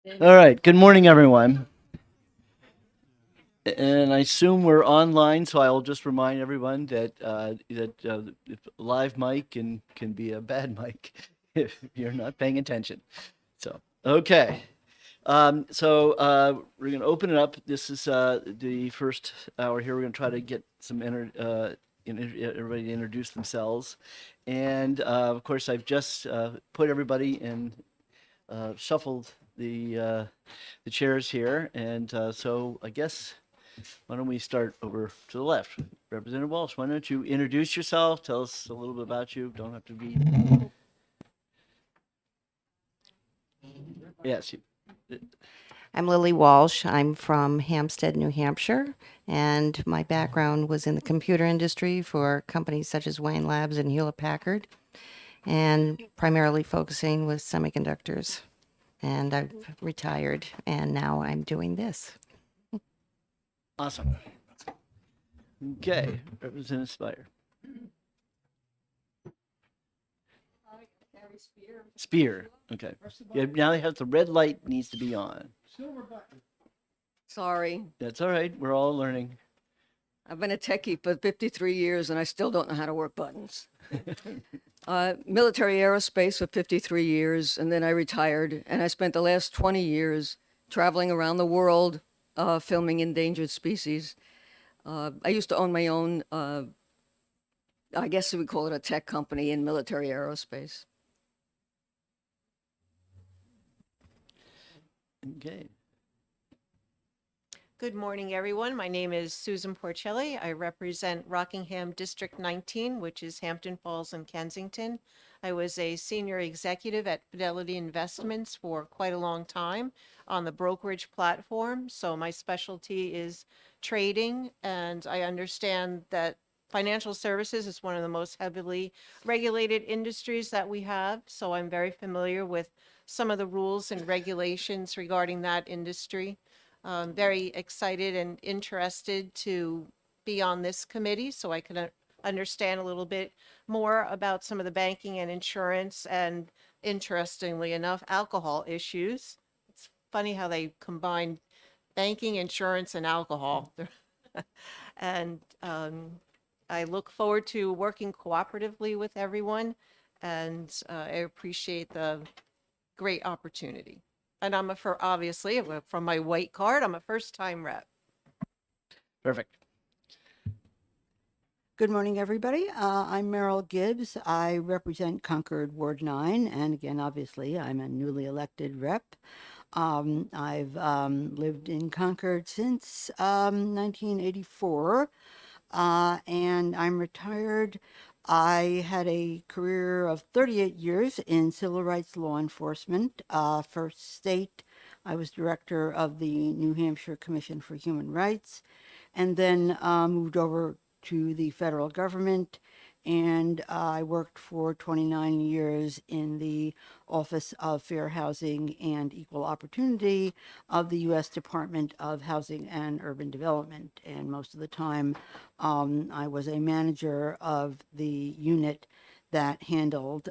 All right. Good morning, everyone. And I assume we're online, so I'll just remind everyone that live mic can be a bad mic if you're not paying attention. So okay. We're going to open it up. This is the first hour here. We're going to try to get everybody to introduce themselves, and of course, I've just put everybody in shuffled the chairs here, and so I guess why don't we start over to the left, Representative Walsh? Why don't you introduce yourself? Tell us a little bit about you. Don't have to be. Yes. I'm Lily Walsh. I'm from Hampstead, New Hampshire, and my background was in the computer industry for companies such as Wayne Labs and Hewlett Packard, and primarily focusing with semiconductors. And I've retired, and now I'm doing this. Awesome. Okay, Representative Spire. Spear. Okay. Yeah, now they have the red light needs to be on. Sorry, That's all right. We're all learning. I've been a techie for 53 years and I still don't know how to work buttons. Military aerospace for 53 years, and then I retired, and I spent the last 20 years traveling around the world filming endangered species. I used to own my own, I guess we would call it a tech company in military aerospace. Okay. Good morning, everyone. My name is Susan Porcelli. I represent Rockingham District 19, which is Hampton Falls and Kensington. I was a senior executive at Fidelity Investments for quite a long time on the brokerage platform. So my specialty is trading, and I understand that financial services is one of the most heavily regulated industries that we have. So I'm very familiar with some of the rules and regulations regarding that industry. Very excited and interested to be on this committee so I can understand a little bit more about some of the banking and insurance and, interestingly enough, alcohol issues. It's funny how they combine banking, insurance, and alcohol. And I look forward to working cooperatively with everyone, and I appreciate the great opportunity. And obviously, from my white card, I'm a first-time rep. Perfect. Good morning, everybody. I'm Merrill Gibbs. I represent Concord Ward 9, and again, obviously, I'm a newly elected rep. I've lived in Concord since 1984, and I'm retired. I had a career of 38 years in civil rights law enforcement. First state, I was director of the New Hampshire Commission for Human Rights, and then moved over to the federal government, and I worked for 29 years in the Office of Fair Housing and Equal Opportunity of the U.S. Department of Housing and Urban Development. And most of the time, I was a manager of the unit that handled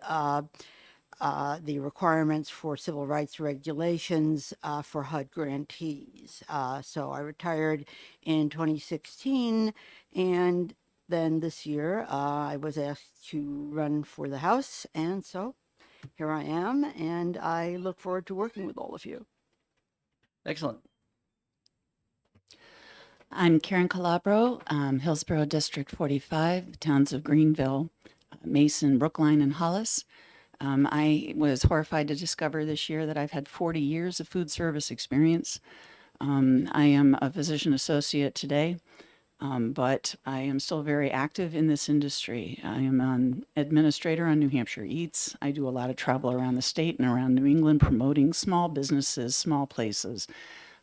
the requirements for civil rights regulations for HUD grantees. So I retired in 2016, and then this year I was asked to run for the House, and so here I am, and I look forward to working with all of you. Excellent. I'm Karen Calabro, Hillsborough District 45, towns of Greenville, Mason, Brookline, and Hollis. I was horrified to discover this year that I've had 40 years of food service experience. I am a physician associate today, but I am still very active in this industry. I am an administrator on New Hampshire Eats. I do a lot of travel around the state and around New England promoting small businesses, small places.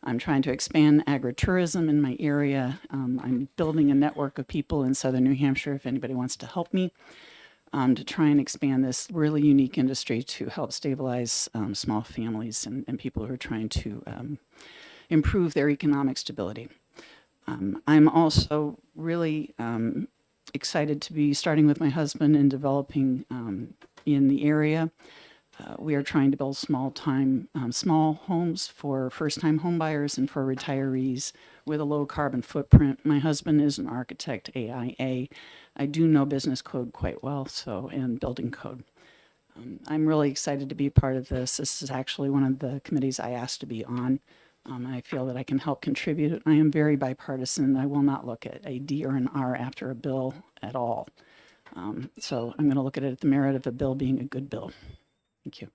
I'm trying to expand agritourism in my area. I'm building a network of people in southern New Hampshire if anybody wants to help me. To try and expand this really unique industry to help stabilize small families and people who are trying to improve their economic stability. I'm also really excited to be starting with my husband and developing in the area. We are trying to build small homes for first-time homebuyers and for retirees with a low carbon footprint. My husband is an architect, AIA. I do know business code quite well, and building code. I'm really excited to be part of this. This is actually one of the committees I asked to be on. I feel that I can help contribute. I am very bipartisan. I will not look at a D or an R after a bill at all. So I'm going to look at it at the merit of a bill being a good bill. Thank you.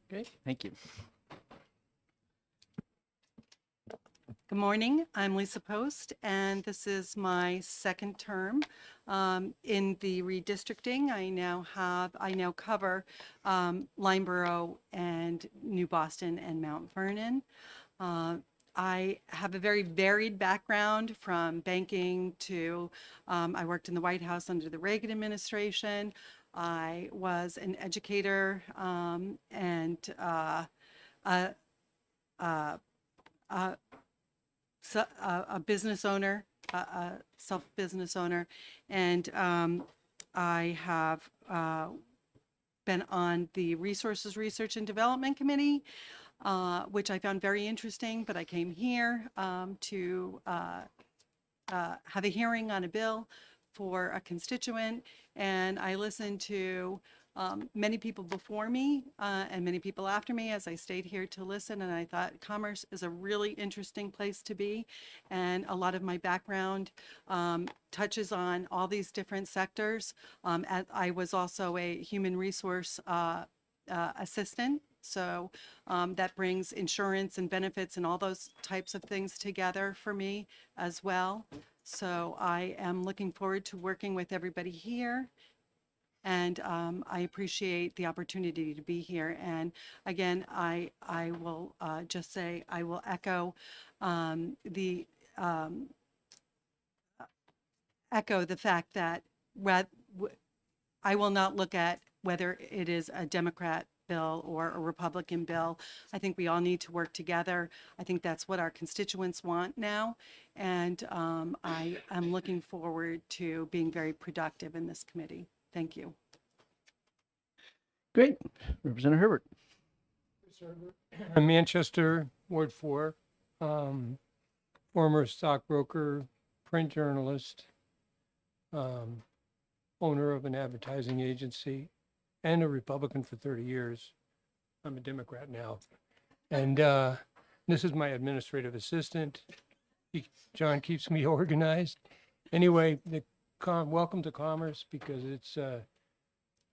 Great, thank you. Good morning. I'm Lisa Post, and this is my second term in the redistricting. I now cover Lineborough and New Boston and Mount Vernon. I have a very varied background from banking to I worked in the White House under the Reagan administration. I was an educator and a business owner, a self-business owner, and I have been on the Resources Research and Development Committee, which I found very interesting, but I came here to have a hearing on a bill for a constituent, and I listened to many people before me and many people after me as I stayed here to listen, and I thought commerce is a really interesting place to be, and a lot of my background touches on all these different sectors. I was also a human resource assistant, so that brings insurance and benefits and all those types of things together for me as well. So I am looking forward to working with everybody here. And I appreciate the opportunity to be here. And again, I will just say, I will echo the fact that I will not look at whether it is a Democrat bill or a Republican bill. I think we all need to work together. I think that's what our constituents want now. And I am looking forward to being very productive in this committee. Thank you. Great, Representative Herbert. Manchester, Ward 4, former stockbroker, print journalist, owner of an advertising agency, and a Republican for 30 years. I'm a Democrat now. And this is my administrative assistant. John keeps me organized. Anyway, welcome to Commerce, because it's,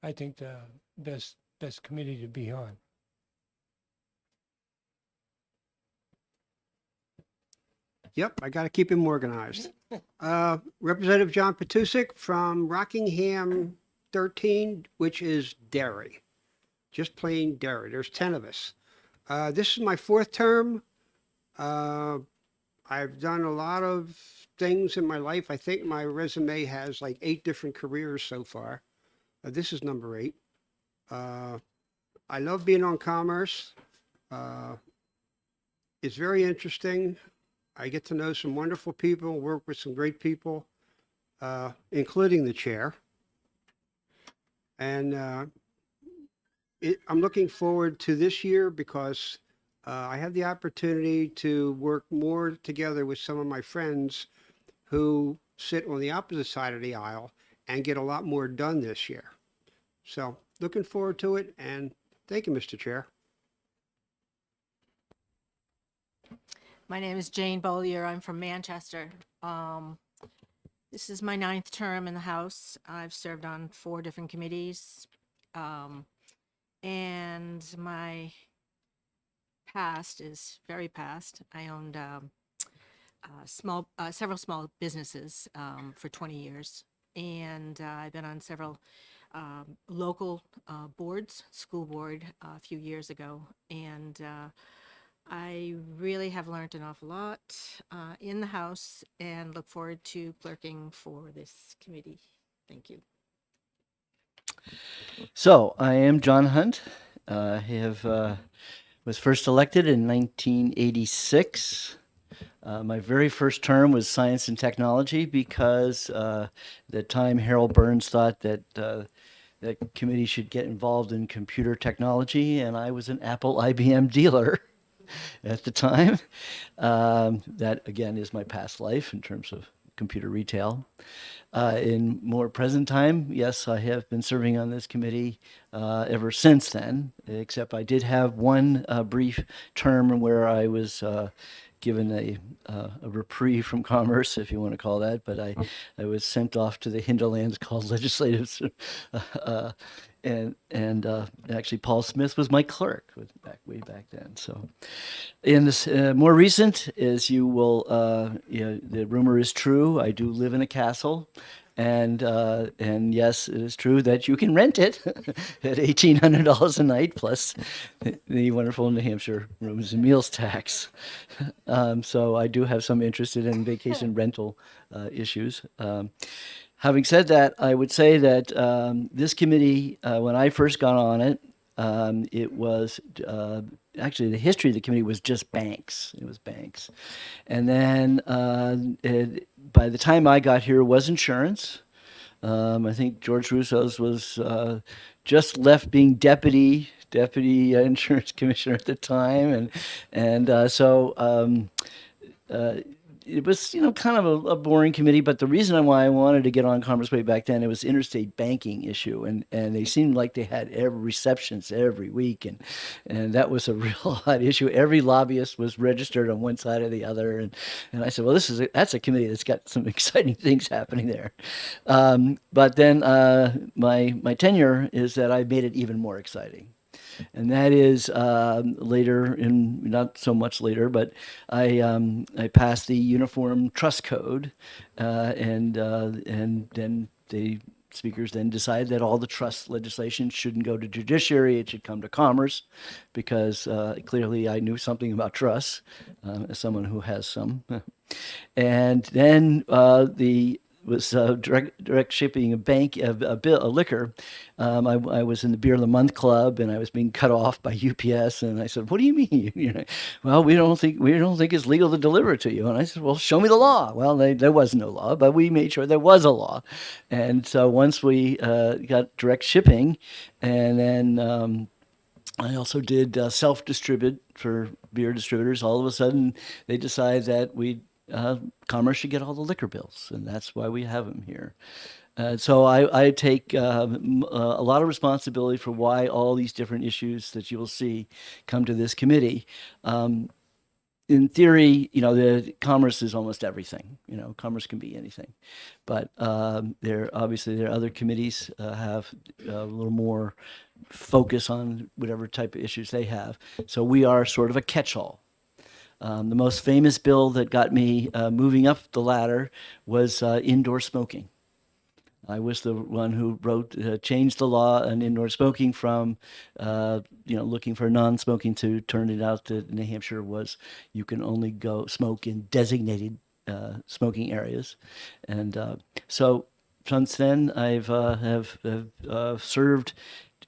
I think, the best committee to be on. Yep, I got to keep him organized. Representative John Patusik from Rockingham 13, which is Derry. Just plain Derry. There's 10 of us. This is my fourth term. I've done a lot of things in my life. I think my resume has like 8 different careers so far. This is number 8. I love being on Commerce. It's very interesting. I get to know some wonderful people, work with some great people, including the chair. And I'm looking forward to this year because I have the opportunity to work more together with some of my friends who sit on the opposite side of the aisle and get a lot more done this year. So looking forward to it, and thank you, Mr. Chair. My name is Jane Bollier. I'm from Manchester. This is my 9th term in the House. I've served on 4 different committees. And my past is very past. I owned several small businesses for 20 years. And I've been on several local boards, school board a few years ago. And I really have learned an awful lot in the House and look forward to clerking for this committee. Thank you. So I am John Hunt. I was first elected in 1986. My very first term was Science and Technology because at the time Harold Burns thought that that committee should get involved in computer technology, and I was an Apple IBM dealer at the time. That again is my past life in terms of computer retail. In more present time, yes, I have been serving on this committee ever since then, except I did have one brief term where I was given a reprieve from commerce, if you want to call that, but I was sent off to the hinterlands called legislative, and actually Paul Smith was my clerk way back then. So, in this more recent, as you will, the rumor is true. I do live in a castle. And yes, it is true that you can rent it at $1,800 a night plus the wonderful New Hampshire rooms and meals tax. So I do have some interest in vacation rental issues. Having said that, I would say that this committee, when I first got on it, it was actually the history of the committee was just banks. It was banks, and then by the time I got here, it was insurance. I think George Russo's was just left being deputy insurance commissioner at the time, and so. It was, kind of a boring committee, but the reason why I wanted to get on Commerce way back then, it was interstate banking issue, and they seemed like they had receptions every week, and that was a real hot issue. Every lobbyist was registered on one side or the other, and I said, well, that's a committee that's got some exciting things happening there. But then my tenure is that I made it even more exciting. And that is later, not so much later, but I passed the Uniform Trust Code, and then the speakers then decided that all the trust legislation shouldn't go to judiciary; it should come to commerce, because clearly I knew something about trusts as someone who has some. And then was direct shipping a liquor. I was in the Beer of the Month Club, and I was being cut off by UPS. And I said, "What do you mean?" Well, we don't think it's legal to deliver it to you. And I said, "Well, show me the law." Well, there was no law, but we made sure there was a law. And so once we got direct shipping, and then I also did self-distribute for beer distributors. All of a sudden, they decided that Commerce should get all the liquor bills, and that's why we have them here. So I take a lot of responsibility for why all these different issues that you will see come to this committee. In theory, the commerce is almost everything. Commerce can be anything, but there are other committees have a little more focus on whatever type of issues they have. So we are sort of a catch-all. The most famous bill that got me moving up the ladder was indoor smoking. I was the one who changed the law on indoor smoking from, looking for non-smoking to turn it out that New Hampshire was, you can only go smoke in designated smoking areas. And so since then, I've served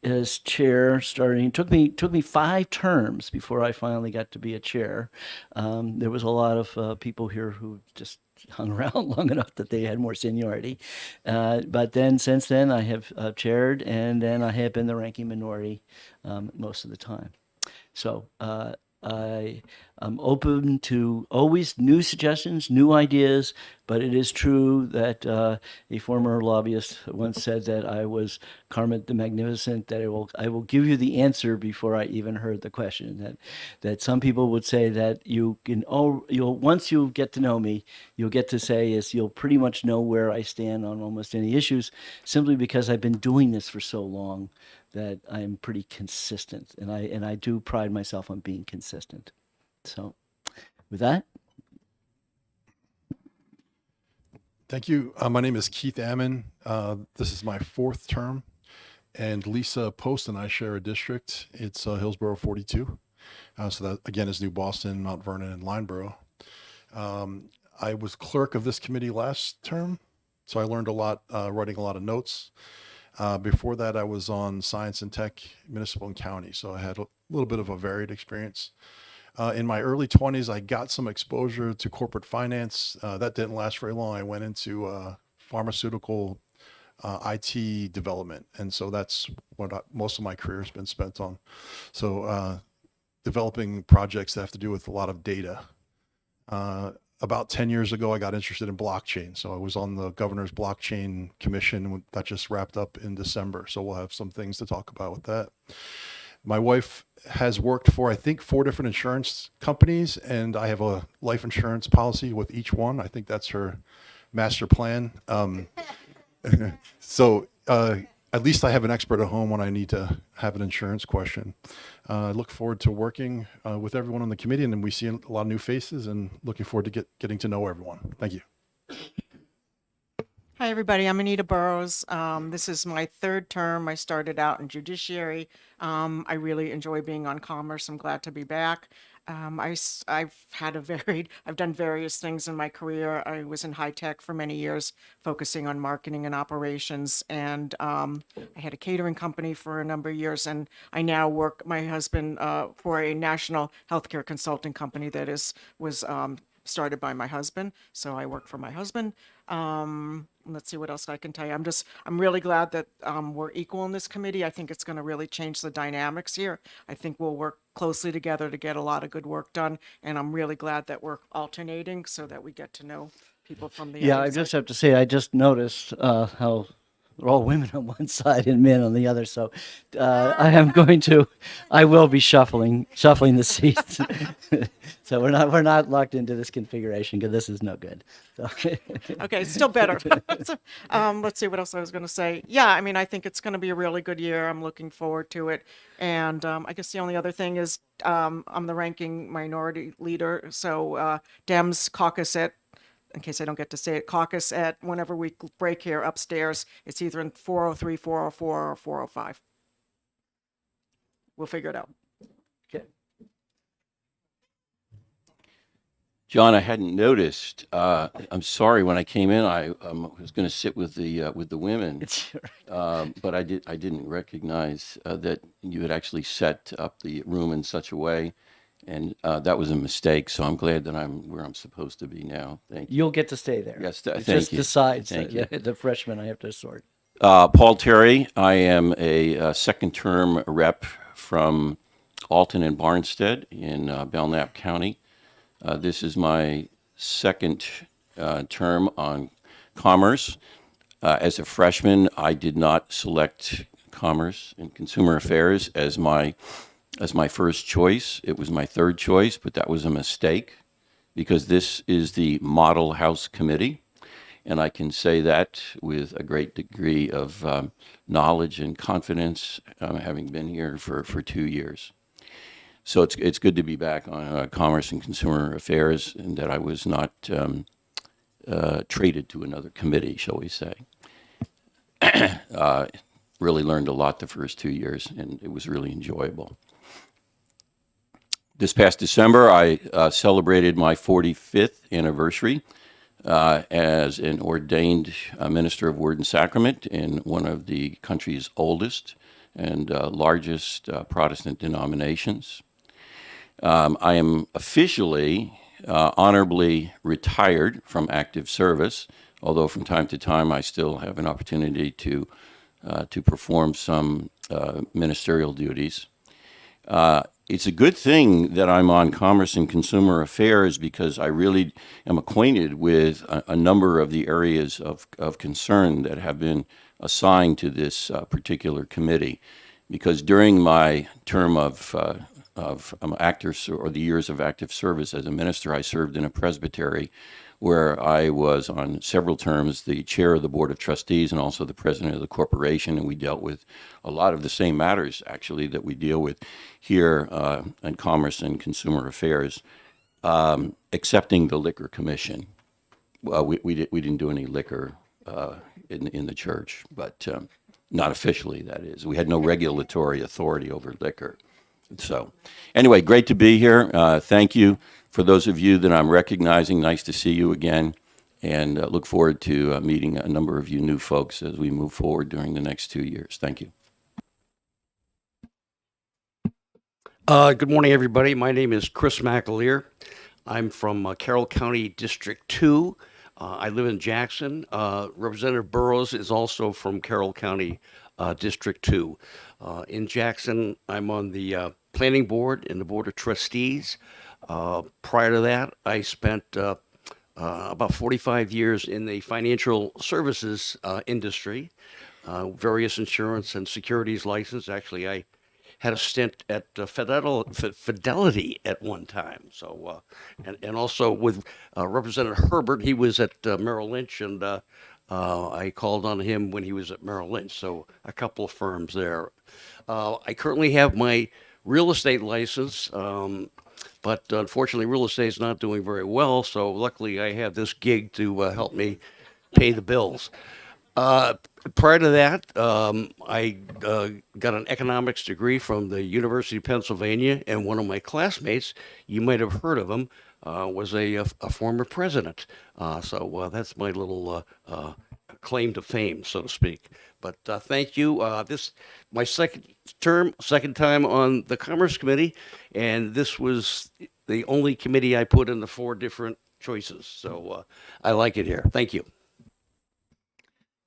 as chair starting. Took me 5 terms before I finally got to be a chair. There was a lot of people here who just hung around long enough that they had more seniority. But then since then I have chaired, and then I have been the ranking minority most of the time. So I am open to always new suggestions, new ideas, but it is true that a former lobbyist once said that I was Kermit the Magnificent, that I will give you the answer before I even heard the question. That some people would say that once you get to know me, you'll get to say is you'll pretty much know where I stand on almost any issues, simply because I've been doing this for so long that I'm pretty consistent, and I do pride myself on being consistent. So, with that. Thank you. My name is Keith Ammon. This is my 4th term, and Lisa Post and I share a district. It's Hillsborough 42. So that, again, is New Boston, Mount Vernon, and Lineborough. I was clerk of this committee last term, so I learned a lot, writing a lot of notes. Before that, I was on Science and Tech, Municipal and County, so I had a little bit of a varied experience. In my early 20s, I got some exposure to corporate finance. That didn't last very long. I went into pharmaceutical IT development. And so that's what most of my career has been spent on. So developing projects that have to do with a lot of data. About 10 years ago, I got interested in blockchain. So I was on the governor's blockchain commission that just wrapped up in December. So we'll have some things to talk about with that. My wife has worked for, I think, 4 different insurance companies, and I have a life insurance policy with each one. I think that's her master plan. So at least I have an expert at home when I need to have an insurance question. I look forward to working with everyone on the committee, and then we see a lot of new faces, and looking forward to getting to know everyone. Thank you. Hi, everybody. I'm Anita Burrows. This is my 3rd term. I started out in judiciary. I really enjoy being on commerce. I'm glad to be back. I've done various things in my career. I was in high tech for many years, focusing on marketing and operations. And I had a catering company for a number of years. And I now work, my husband, for a national healthcare consulting company that was started by my husband. So I work for my husband. Let's see what else I can tell you. I'm really glad that we're equal in this committee. I think it's going to really change the dynamics here. I think we'll work closely together to get a lot of good work done. And I'm really glad that we're alternating so that we get to know people from the Yeah, other I side. just have to say, I just noticed how they're all women on one side and men on the other. So I will be shuffling the seats. So we're not locked into this configuration because this is no good. So. Okay, still better. Let's see what else I was going to say. Yeah, I mean, I think it's going to be a really good year. I'm looking forward to it. And I guess the only other thing is I'm the ranking minority leader. So Dems caucus at, in case I don't get to say it, caucus at whenever we break here upstairs. It's either in 403, 404, or 405. We'll figure it out. Okay. John, I hadn't noticed. I'm sorry. When I came in, I was going to sit with the women, It's but I didn't recognize that you had actually set up the room in such a way, and that was a mistake. So I'm glad that I'm where I'm supposed to be now. Thank you. You'll get to stay there. Yes, It's thank just you. the sides, Thank you. the freshmen I have to sort. Paul Terry. I am a 2nd-term rep from Alton and Barnstead in Belknap County. This is my 2nd term on Commerce. As a freshman, I did not select Commerce and Consumer Affairs as my first choice. It was my 3rd choice, but that was a mistake because this is the Model House Committee, and I can say that with a great degree of knowledge and confidence, having been here for 2 years. So it's good to be back on Commerce and Consumer Affairs, and that I was not traded to another committee, shall we say. Really learned a lot the first 2 years, and it was really enjoyable. This past December, I celebrated my 45th anniversary as an ordained minister of Word and Sacrament in one of the country's oldest and largest Protestant denominations. I am officially honorably retired from active service, although from time to time I still have an opportunity to perform some ministerial duties. It's a good thing that I'm on Commerce and Consumer Affairs because I really am acquainted with a number of the areas of concern that have been assigned to this particular committee. Because during my term of active, or the years of active service as a minister, I served in a presbytery where I was on several terms the chair of the Board of Trustees and also the president of the corporation, and we dealt with a lot of the same matters, actually, that we deal with here in Commerce and Consumer Affairs, excepting the Liquor Commission. We didn't do any liquor in the church, but not officially, that is. We had no regulatory authority over liquor. So anyway, great to be here. Thank you. For those of you that I'm recognizing, nice to see you again, and look forward to meeting a number of you new folks as we move forward during the next 2 years. Thank you. Good morning, everybody. My name is Chris McAleer. I'm from Carroll County District 2. I live in Jackson. Representative Burrows is also from Carroll County District 2. In Jackson, I'm on the Planning Board and the Board of Trustees. Prior to that, I spent about 45 years in the financial services industry, various insurance and securities license. Actually, I had a stint at Fidelity at one time. So, and also with Representative Herbert, he was at Merrill Lynch, and I called on him when he was at Merrill Lynch. So, a couple of firms there. I currently have my real estate license, but unfortunately, real estate is not doing very well. So, luckily, I have this gig to help me pay the bills. Prior to that, I got an economics degree from the University of Pennsylvania, and one of my classmates, you might have heard of him, was a former president. So that's my little claim to fame, so to speak. But thank you. This my second time on the Commerce Committee, and this was the only committee I put in the 4 different choices. So I like it here. Thank you.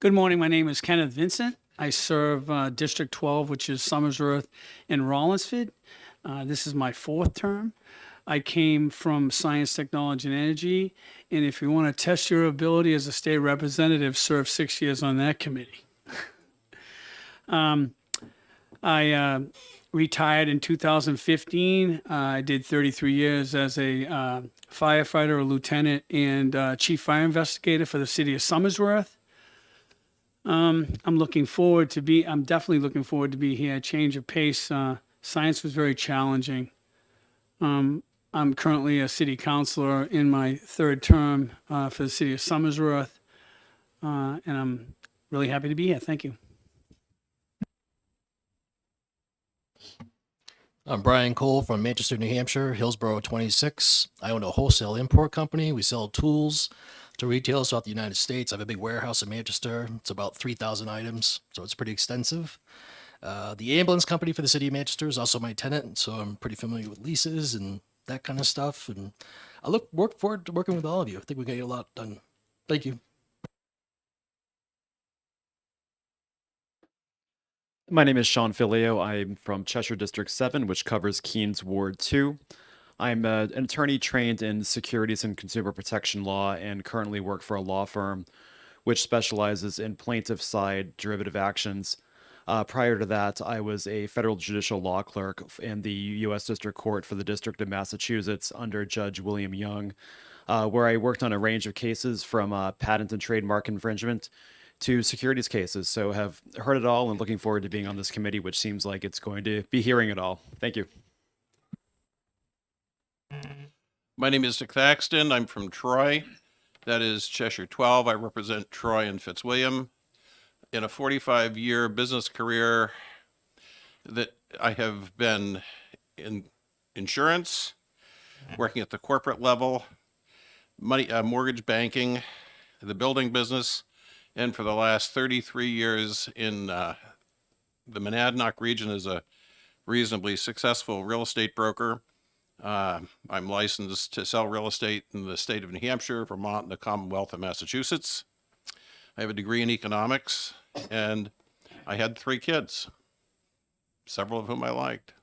Good morning. My name is Kenneth Vincent. I serve District 12, which is Somersworth and Rollinsford. This is my 4th term. I came from Science, Technology, and Energy. And if you want to test your ability as a state representative, serve 6 years on that committee. I retired in 2015. I did 33 years as a firefighter, a lieutenant, and chief fire investigator for the city of Somersworth. I'm definitely looking forward to be here. Change of pace. Science was very challenging. I'm currently a city councilor in my 3rd term for the city of Somersworth, and I'm really happy to be here. Thank you. I'm Brian Cole from Manchester, New Hampshire, Hillsborough 26. I own a wholesale import company. We sell tools to retailers throughout the United States. I have a big warehouse in Manchester. It's about 3,000 items, so it's pretty extensive. The ambulance company for the city of Manchester is also my tenant, so I'm pretty familiar with leases and that kind of stuff. And I work forward to working with all of you. I think we got a lot done. Thank you. My name is Sean Filio. I'm from Cheshire District 7, which covers Keens Ward 2. I'm an attorney trained in securities and consumer protection law and currently work for a law firm which specializes in plaintiff side derivative actions. Prior to that, I was a federal judicial law clerk in the U.S. District Court for the District of Massachusetts under Judge William Young, where I worked on a range of cases from patent and trademark infringement to securities cases. So have heard it all and looking forward to being on this committee, which seems like it's going to be hearing it all. Thank you. My name is Dick Thaxton. I'm from Troy. That is Cheshire 12. I represent Troy and Fitzwilliam. In a 45-year business career that I have been in insurance, working at the corporate level, mortgage banking, the building business, and for the last 33 years in the Monadnock region as a reasonably successful real estate broker. I'm licensed to sell real estate in the state of New Hampshire, Vermont, and the Commonwealth of Massachusetts. I have a degree in economics, and I had 3 kids, several of whom I liked.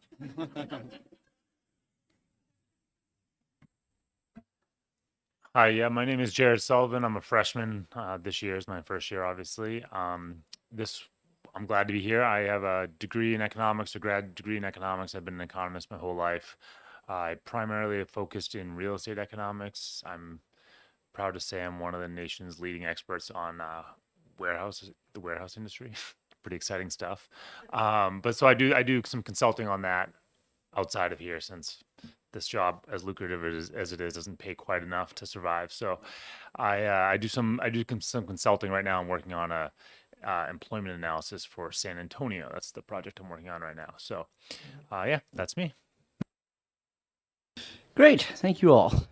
Hi, yeah, my name is Jared Sullivan. I'm a freshman. This year is my first year, obviously. I'm glad to be here. I have a degree in economics, a grad degree in economics. I've been an economist my whole life. I primarily have focused in real estate economics. I'm proud to say I'm one of the nation's leading experts on the warehouse industry. Pretty exciting stuff. But so I do some consulting on that outside of here, since this job, as lucrative as it is, doesn't pay quite enough to survive. So I do some consulting right now. I'm working on a employment analysis for San Antonio. That's the project I'm working on right now. So yeah, that's me. Great. Thank you all.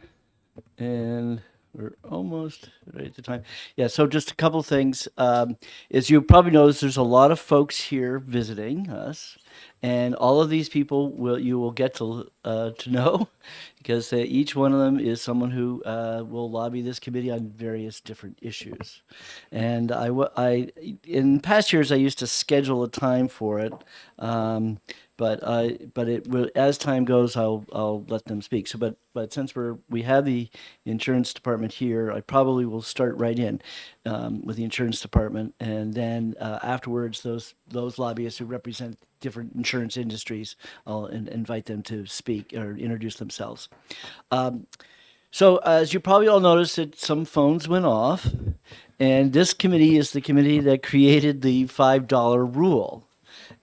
And we're almost right at the time. Yeah, so just a couple things. As you probably notice, there's a lot of folks here visiting us, and all of these people you will get to know, because each one of them is someone who will lobby this committee on various different issues. And in past years I used to schedule a time for it. But it will, as time goes, I'll let them speak. So, but since we have the insurance department here, I probably will start right in with the insurance department, and then afterwards, those lobbyists who represent different insurance industries, I'll invite them to speak or introduce themselves. So, as you probably all noticed, that some phones went off, and this committee is the committee that created the $5 rule.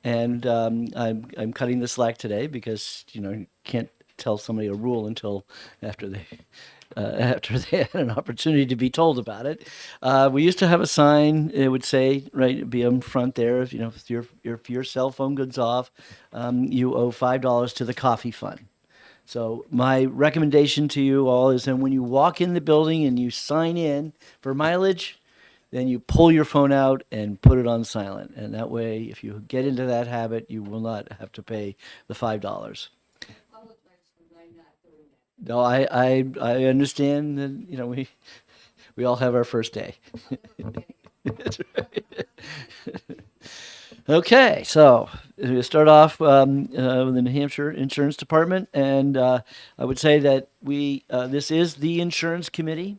And I'm cutting the slack today because you can't tell somebody a rule until after they had an opportunity to be told about it. We used to have a sign. It would say, right, be in front there. If your cell phone goes off, you owe $5 to the coffee fund. So my recommendation to you all is that when you walk in the building and you sign in for mileage, then you pull your phone out and put it on silent. And that way, if you get into that habit, you will not have to pay the $5. No, I understand that, we all have our first day. That's right. Okay, so we start off with the New Hampshire Insurance Department. And I would say that this is the insurance committee.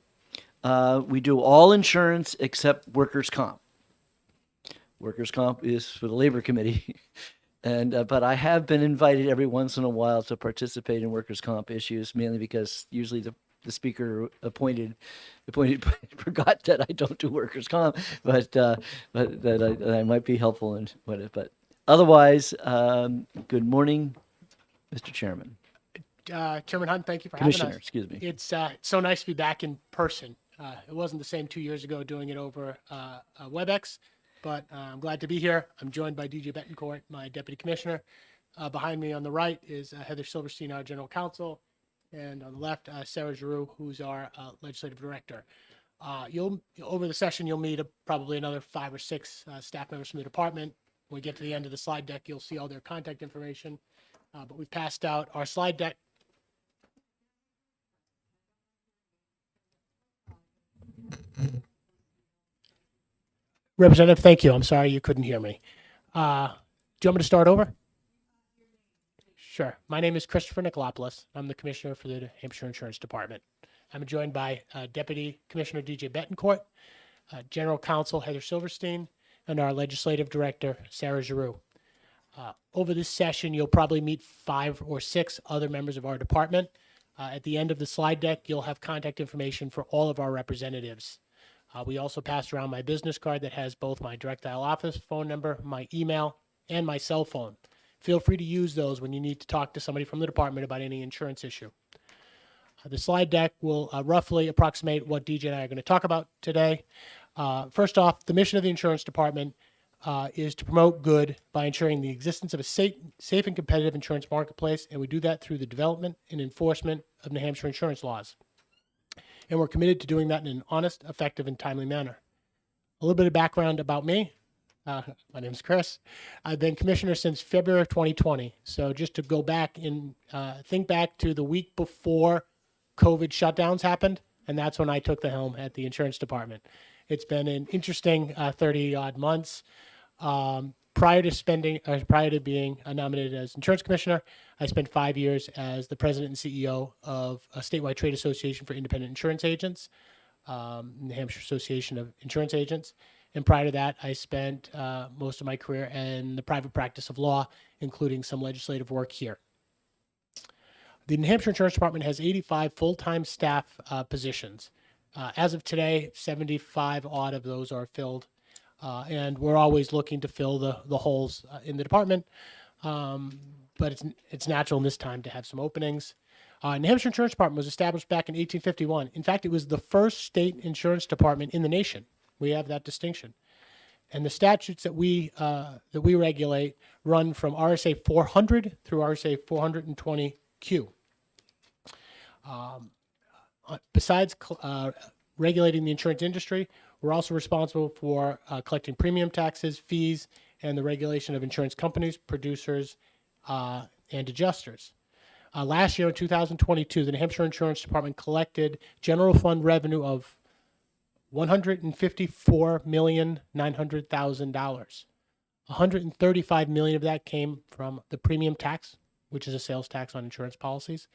We do all insurance except workers' comp. Workers' comp is for the labor committee. And but I have been invited every once in a while to participate in workers' comp issues, mainly because usually the speaker appointed forgot that I don't do workers' comp, but that I might be helpful in what it. But otherwise, good morning, Mr. Chairman. Chairman Hunt, thank you for having us. Commissioner, excuse me. It's so nice to be back in person. It wasn't the same 2 years ago doing it over WebEx, but I'm glad to be here. I'm joined by DJ Betancourt, my deputy commissioner. Behind me on the right is Heather Silverstein, our general counsel, and on the left, Sarah Giroux, who's our legislative director. Over the session, you'll meet probably another 5 or 6 staff members from the department. When we get to the end of the slide deck, you'll see all their contact information. But we've passed out our slide deck. Representative, thank you. I'm sorry you couldn't hear me. Do you want me to start over? Sure. My name is Christopher Nicolopoulos. I'm the commissioner for the New Hampshire Insurance Department. I'm joined by Deputy Commissioner DJ Betancourt, General Counsel Heather Silverstein, and our Legislative Director Sarah Giroux. Over this session, you'll probably meet 5 or 6 other members of our department. At the end of the slide deck, you'll have contact information for all of our representatives. We also passed around my business card that has both my direct dial office phone number, my email, and my cell phone. Feel free to use those when you need to talk to somebody from the department about any insurance issue. The slide deck will roughly approximate what DJ and I are going to talk about today. First off, the mission of the insurance department is to promote good by ensuring the existence of a safe and competitive insurance marketplace, and we do that through the development and enforcement of New Hampshire insurance laws. And we're committed to doing that in an honest, effective, and timely manner. A little bit of background about me. My name is Chris. I've been commissioner since February of 2020. So just to go back and think back to the week before COVID shutdowns happened, and that's when I took the helm at the insurance department. It's been an interesting 30-odd months. Prior to being nominated as insurance commissioner, I spent 5 years as the president and CEO of a statewide trade association for independent insurance agents, New Hampshire Association of Insurance Agents. And prior to that, I spent most of my career in the private practice of law, including some legislative work here. The New Hampshire Insurance Department has 85 full-time staff positions. As of today, 75 odd of those are filled. And we're always looking to fill the holes in the department, but it's natural in this time to have some openings. New Hampshire Insurance Department was established back in 1851. In fact, it was the first state insurance department in the nation. We have that distinction. And the statutes that we regulate run from RSA 400 through RSA 420Q. Besides regulating the insurance industry. We're also responsible for collecting premium taxes, fees, and the regulation of insurance companies, producers, and adjusters. Last year in 2022, the New Hampshire Insurance Department collected general fund revenue of $154,900,000. $135 million of that came from the premium tax, which is a sales tax on insurance policies,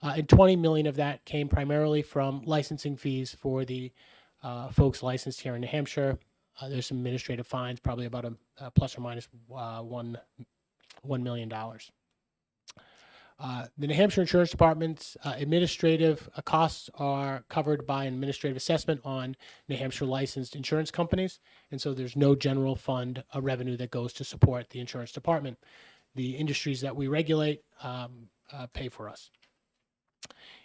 and $20 million of that came primarily from licensing fees for the folks licensed here in New Hampshire. There's some administrative fines, probably about a plus or minus $1 million. The New Hampshire Insurance Department's administrative costs are covered by an administrative assessment on New Hampshire licensed insurance companies, and so there's no general fund revenue that goes to support the insurance department. The industries that we regulate pay for us.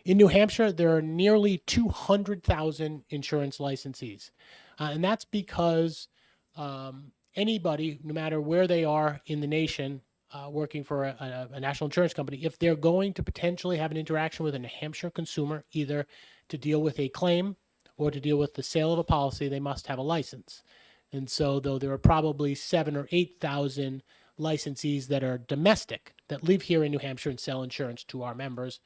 In New Hampshire, there are nearly 200,000 insurance licensees, and that's because anybody, no matter where they are in the nation, working for a national insurance company, if they're going to potentially have an interaction with a New Hampshire consumer, either to deal with a claim or to deal with the sale of a policy, they must have a license. And so, though there are probably 7,000 or 8,000 licensees that are domestic, that live here in New Hampshire and sell insurance to our members,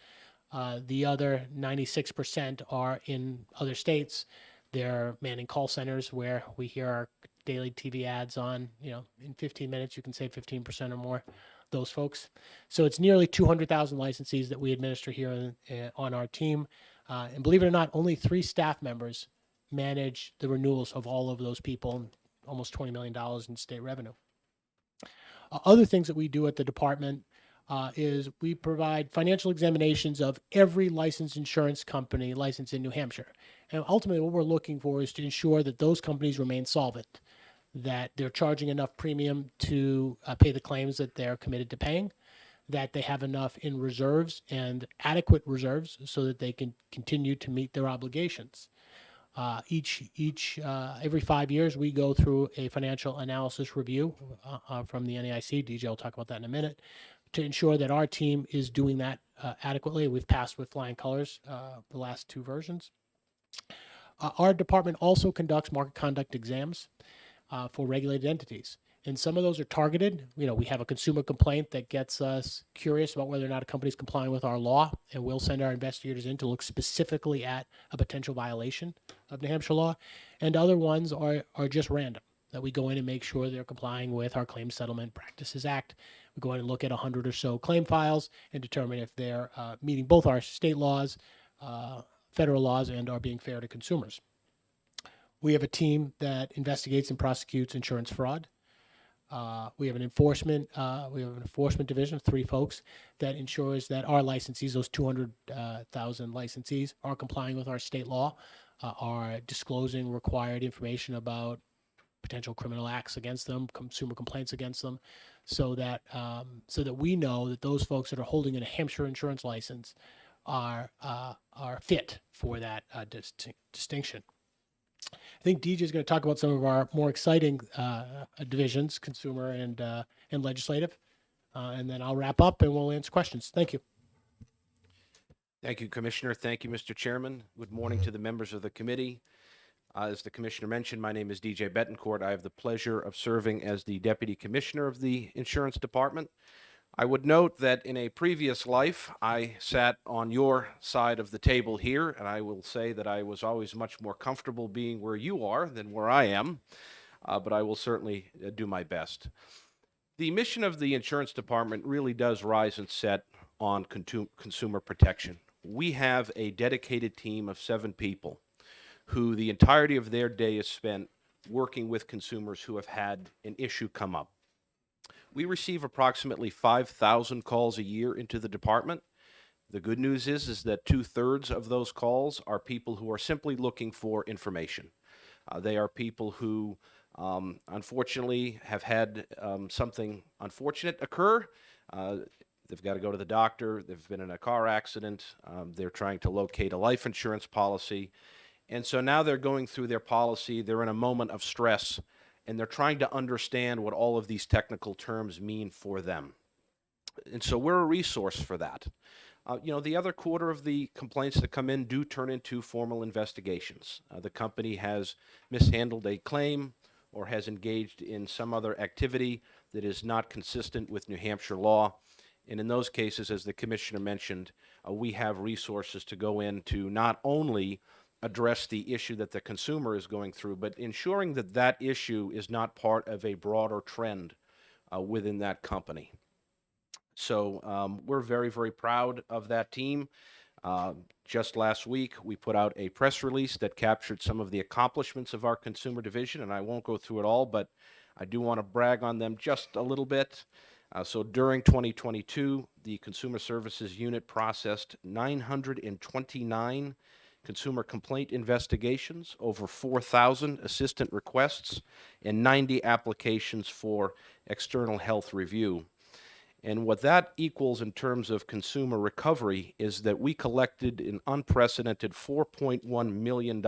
the other 96% are in other states. They're manning call centers where we hear our daily TV ads on, in 15 minutes, you can save 15% or more, those folks. So it's nearly 200,000 licensees that we administer here on our team. And believe it or not, only 3 staff members manage the renewals of all of those people, almost $20 million in state revenue. Other things that we do at the department is we provide financial examinations of every licensed insurance company licensed in New Hampshire. And ultimately what we're looking for is to ensure that those companies remain solvent, that they're charging enough premium to pay the claims that they're committed to paying, that they have enough in reserves and adequate reserves so that they can continue to meet their obligations. Every 5 years, we go through a financial analysis review from the NAIC. DJ will talk about that in a minute, to ensure that our team is doing that adequately. We've passed with flying colors the last 2 versions. Our department also conducts market conduct exams for regulated entities. And some of those are targeted. We have a consumer complaint that gets us curious about whether or not a company is complying with our law, and we'll send our investigators in to look specifically at a potential violation of New Hampshire law. And other ones are just random, that we go in and make sure they're complying with our Claims Settlement Practices Act. We go in and look at 100 or so claim files and determine if they're meeting both our state laws, federal laws, and are being fair to consumers. We have a team that investigates and prosecutes insurance fraud. We have an enforcement division of 3 folks that ensures that our licensees, those 200,000 licensees, are complying with our state law, are disclosing required information about potential criminal acts against them, consumer complaints against them, so that we know that those folks that are holding a New Hampshire insurance license are fit for that distinction. I think DJ is going to talk about some of our more exciting divisions, consumer and legislative, and then I'll wrap up and we'll answer questions. Thank you. Thank you, Commissioner. Thank you, Mr. Chairman. Good morning to the members of the committee. As the Commissioner mentioned, my name is DJ Betancourt. I have the pleasure of serving as the Deputy Commissioner of the Insurance Department. I would note that in a previous life, I sat on your side of the table here, and I will say that I was always much more comfortable being where you are than where I am, but I will certainly do my best. The mission of the Insurance Department really does rise and set on consumer protection. We have a dedicated team of 7 people who the entirety of their day is spent working with consumers who have had an issue come up. We receive approximately 5,000 calls a year into the department. The good news is that 2/3 of those calls are people who are simply looking for information. They are people who unfortunately have had something unfortunate occur. They've got to go to the doctor. They've been in a car accident. They're trying to locate a life insurance policy. And so now they're going through their policy. They're in a moment of stress, and they're trying to understand what all of these technical terms mean for them. And so we're a resource for that. The other quarter of the complaints that come in do turn into formal investigations. The company has mishandled a claim or has engaged in some other activity that is not consistent with New Hampshire law. And in those cases, as the Commissioner mentioned, we have resources to go in to not only address the issue that the consumer is going through, but ensuring that that issue is not part of a broader trend within that company. So we're very, very proud of that team. Just last week, we put out a press release that captured some of the accomplishments of our consumer division, and I won't go through it all, but I do want to brag on them just a little bit. So during 2022, the Consumer Services Unit processed 929 consumer complaint investigations, over 4,000 assistant requests, and 90 applications for external health review. And what that equals in terms of consumer recovery is that we collected an unprecedented $4.1 million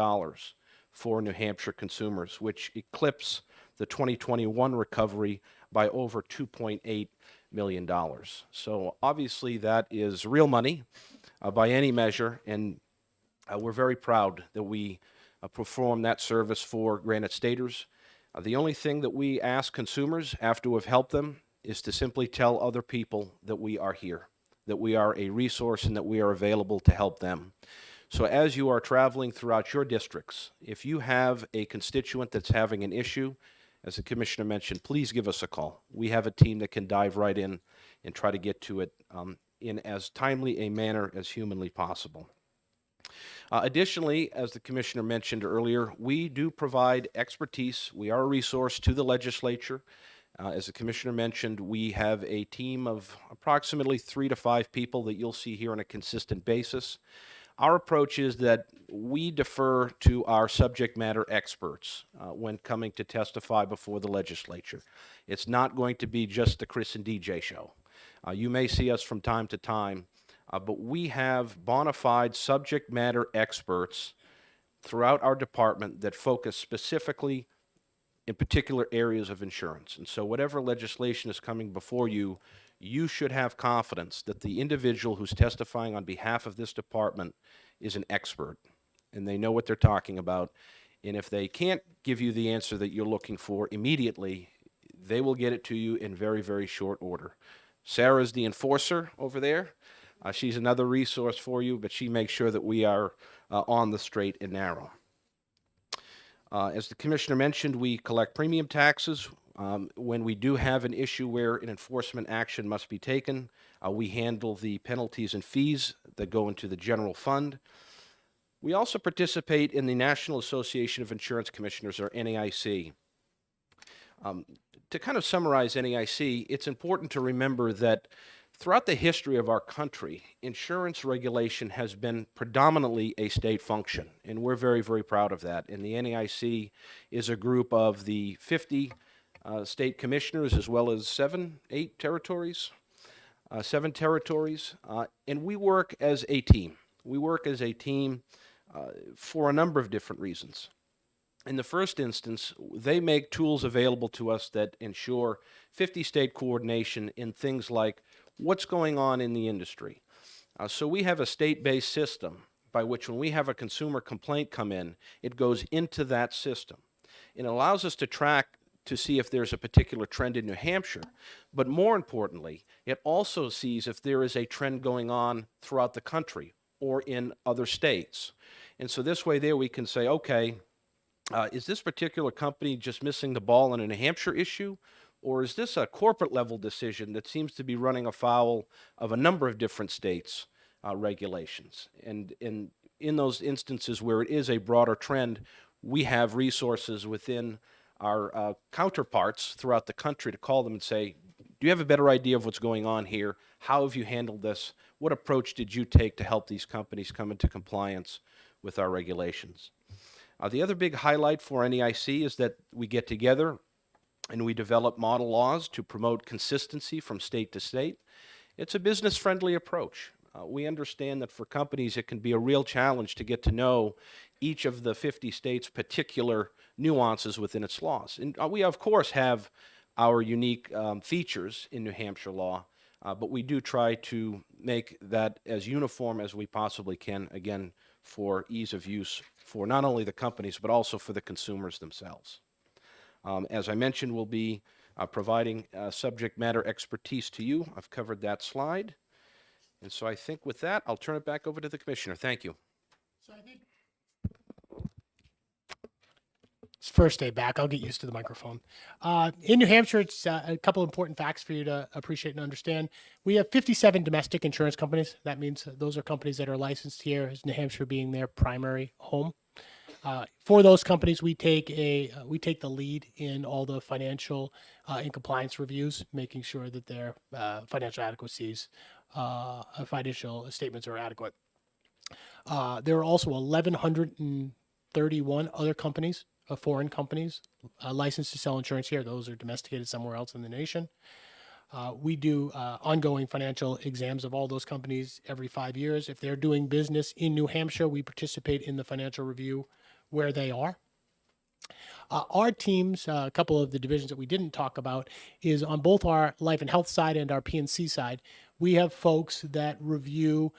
for New Hampshire consumers, which eclipsed the 2021 recovery by over $2.8 million. So obviously that is real money by any measure, and we're very proud that we perform that service for Granite Staters. The only thing that we ask consumers after we've helped them is to simply tell other people that we are here, that we are a resource, and that we are available to help them. So as you are traveling throughout your districts, if you have a constituent that's having an issue, as the Commissioner mentioned, please give us a call. We have a team that can dive right in and try to get to it in as timely a manner as humanly possible. Additionally, as the Commissioner mentioned earlier, we do provide expertise. We are a resource to the legislature. As the Commissioner mentioned, we have a team of approximately 3 to 5 people that you'll see here on a consistent basis. Our approach is that we defer to our subject matter experts when coming to testify before the legislature. It's not going to be just the Chris and DJ show. You may see us from time to time, but we have bona fide subject matter experts throughout our department that focus specifically in particular areas of insurance. And so whatever legislation is coming before you, you should have confidence that the individual who's testifying on behalf of this department is an expert and they know what they're talking about. And if they can't give you the answer that you're looking for immediately, they will get it to you in very, very short order. Sarah's the enforcer over there. She's another resource for you, but she makes sure that we are on the straight and narrow. As the Commissioner mentioned, we collect premium taxes. When we do have an issue where an enforcement action must be taken, we handle the penalties and fees that go into the general fund. We also participate in the National Association of Insurance Commissioners, or NAIC. To kind of summarize NAIC, it's important to remember that throughout the history of our country, insurance regulation has been predominantly a state function, and we're very, very proud of that. And the NAIC is a group of the 50 state commissioners as well as 7 territories, and we work as a team. We work as a team for a number of different reasons. In the first instance, they make tools available to us that ensure 50-state coordination in things like what's going on in the industry. So we have a state-based system by which when we have a consumer complaint come in, it goes into that system. It allows us to track to see if there's a particular trend in New Hampshire, but more importantly, it also sees if there is a trend going on throughout the country or in other states. And so this way there we can say, okay, is this particular company just missing the ball on a New Hampshire issue? Or is this a corporate level decision that seems to be running afoul of a number of different states' regulations? And in those instances where it is a broader trend, we have resources within our counterparts throughout the country to call them and say, do you have a better idea of what's going on here? How have you handled this? What approach did you take to help these companies come into compliance with our regulations? The other big highlight for NAIC is that we get together and we develop model laws to promote consistency from state to state. It's a business-friendly approach. We understand that for companies it can be a real challenge to get to know each of the 50 states' particular nuances within its laws. And we, of course, have our unique features in New Hampshire law, But we do try to make that as uniform as we possibly can, again, for ease of use for not only the companies, but also for the consumers themselves. As I mentioned, we'll be providing subject matter expertise to you. I've covered that slide. And so I think with that, I'll turn it back over to the Commissioner. Thank you. So I think it's first day back. I'll get used to the microphone. In New Hampshire, it's a couple important facts for you to appreciate and understand. We have 57 domestic insurance companies. That means those are companies that are licensed here, as New Hampshire being their primary home. For those companies, we take the lead in all the financial and compliance reviews, making sure that their financial adequacies, financial statements are adequate. There are also 1,131 other companies, foreign companies, licensed to sell insurance here. Those are domesticated somewhere else in the nation. We do ongoing financial exams of all those companies every 5 years. If they're doing business in New Hampshire, we participate in the financial review where they are. Our teams, a couple of the divisions that we didn't talk about, is on both our life and health side and our P&C side, we have folks that review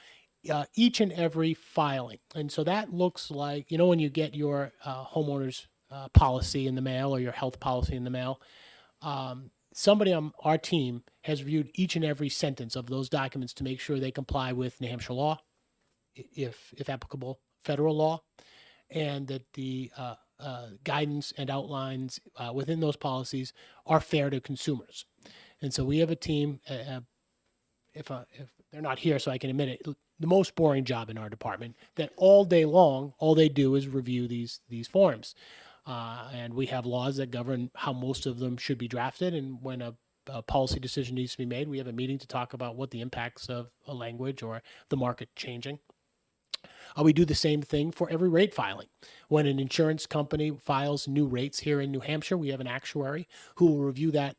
each and every filing. And so that looks like, when you get your homeowner's policy in the mail or your health policy in the mail, somebody on our team has reviewed each and every sentence of those documents to make sure they comply with New Hampshire law, if applicable, federal law, and that the guidance and outlines within those policies are fair to consumers. And so we have a team, if they're not here so I can admit it, the most boring job in our department, that all day long, all they do is review these forms. And we have laws that govern how most of them should be drafted. And when a policy decision needs to be made, we have a meeting to talk about what the impacts of a language or the market changing. We do the same thing for every rate filing. When an insurance company files new rates here in New Hampshire, we have an actuary who will review that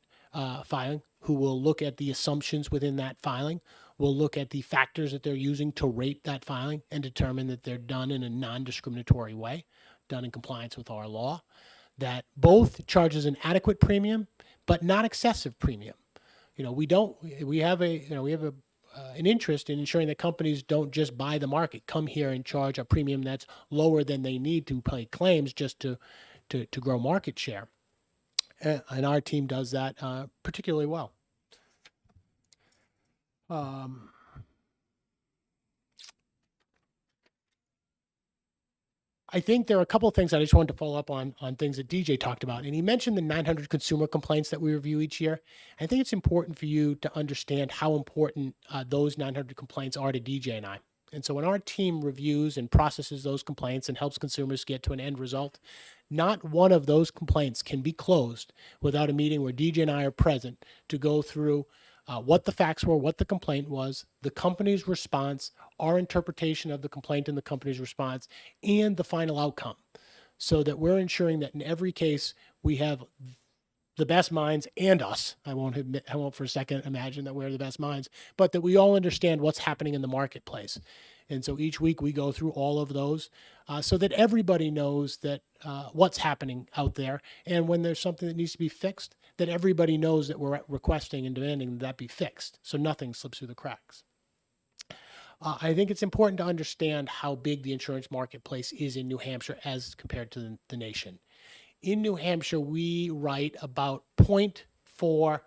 filing, who will look at the assumptions within that filing, will look at the factors that they're using to rate that filing and determine that they're done in a non-discriminatory way, done in compliance with our law, that both charges an adequate premium, but not excessive premium. We have an interest in ensuring that companies don't just buy the market, come here and charge a premium that's lower than they need to pay claims just to grow market share. And our team does that particularly well. I think there are a couple of things that I just wanted to follow up on things that DJ talked about. And he mentioned the 900 consumer complaints that we review each year. I think it's important for you to understand how important those 900 complaints are to DJ and I. And so when our team reviews and processes those complaints and helps consumers get to an end result, not one of those complaints can be closed without a meeting where DJ and I are present to go through what the facts were, what the complaint was, the company's response, our interpretation of the complaint and the company's response, and the final outcome, so that we're ensuring that in every case we have the best minds and us. I won't for a second imagine that we're the best minds, but that we all understand what's happening in the marketplace. And so each week we go through all of those so that everybody knows that what's happening out there. And when there's something that needs to be fixed, that everybody knows that we're requesting and demanding that be fixed, so nothing slips through the cracks. I think it's important to understand how big the insurance marketplace is in New Hampshire as compared to the nation. In New Hampshire, we write about 0.4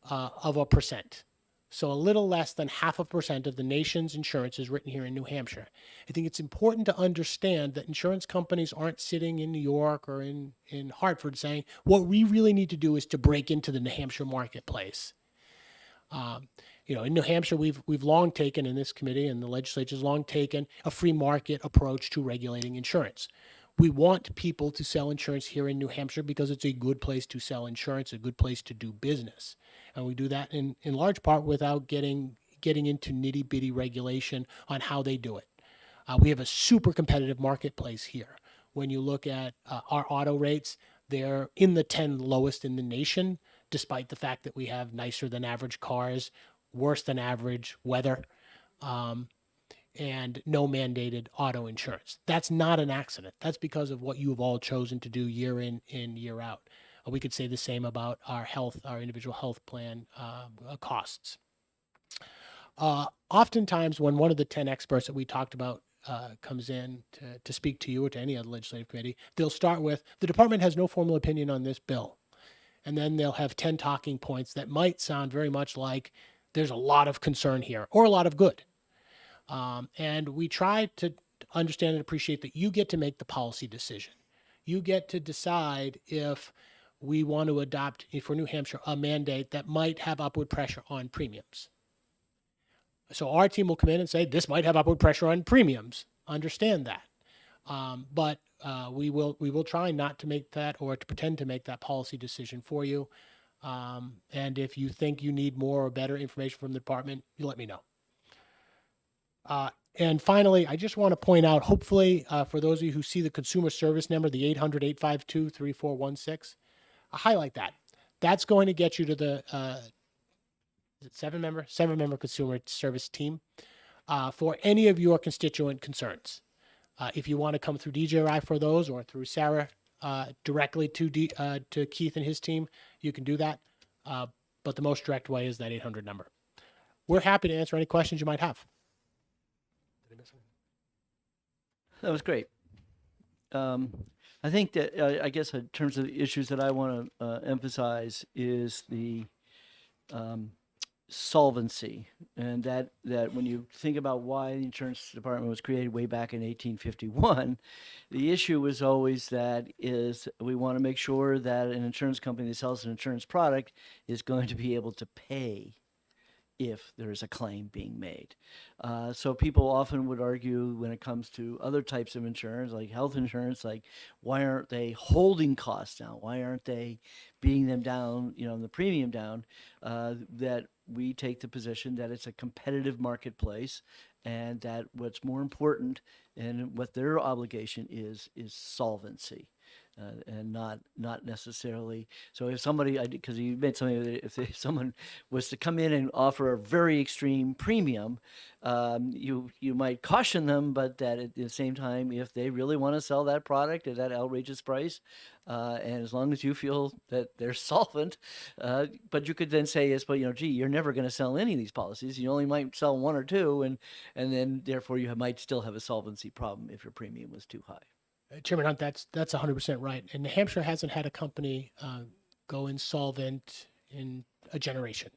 of a percent. So a little less than 0.5% of the nation's insurance is written here in New Hampshire. I think it's important to understand that insurance companies aren't sitting in New York or in Hartford saying, what we really need to do is to break into the New Hampshire marketplace. In New Hampshire, we've long taken, in this committee and the legislature's long taken, a free market approach to regulating insurance. We want people to sell insurance here in New Hampshire because it's a good place to sell insurance, a good place to do business. And we do that in large part without getting into nitty-bitty regulation on how they do it. We have a super competitive marketplace here. When you look at our auto rates, they're in the 10 lowest in the nation, despite the fact that we have nicer than average cars, worse than average weather, and no mandated auto insurance. That's not an accident. That's because of what you have all chosen to do year in, year out. We could say the same about our individual health plan costs. Oftentimes, when one of the 10 experts that we talked about comes in to speak to you or to any other legislative committee, they'll start with, the department has no formal opinion on this bill. And then they'll have 10 talking points that might sound very much like there's a lot of concern here or a lot of good. And we try to understand and appreciate that you get to make the policy decision. You get to decide if we want to adopt, for New Hampshire, a mandate that might have upward pressure on premiums. So our team will come in and say, this might have upward pressure on premiums. Understand that. But we will try not to make that or to pretend to make that policy decision for you. And if you think you need more or better information from the department, you let me know. And finally, I just want to point out, hopefully, for those of you who see the consumer service number, the 800-852-3416, highlight that. That's going to get you to the is it seven-member consumer service team for any of your constituent concerns. If you want to come through DJI for those or through Sarah directly to Keith and his team, you can do that. But the most direct way is that 800 number. We're happy to answer any questions you might have. That was great. I think that I guess in terms of the issues that I want to emphasize is the solvency, and that when you think about why the insurance department was created way back in 1851, the issue was always that is we want to make sure that an insurance company that sells an insurance product is going to be able to pay if there is a claim being made. So people often would argue when it comes to other types of insurance, like health insurance, like why aren't they holding costs down? Why aren't they beating them down, the premium down? That we take the position that it's a competitive marketplace and that what's more important and what their obligation is solvency. And not necessarily. So if somebody, because you made something that if someone was to come in and offer a very extreme premium, you might caution them, but that at the same time, if they really want to sell that product at that outrageous price, and as long as you feel that they're solvent, but you could then say, gee, you're never going to sell any of these policies. You only might sell one or two, and then therefore you might still have a solvency problem if your premium was too high. Chairman Hunt, that's 100% right. And New Hampshire hasn't had a company go insolvent in a generation.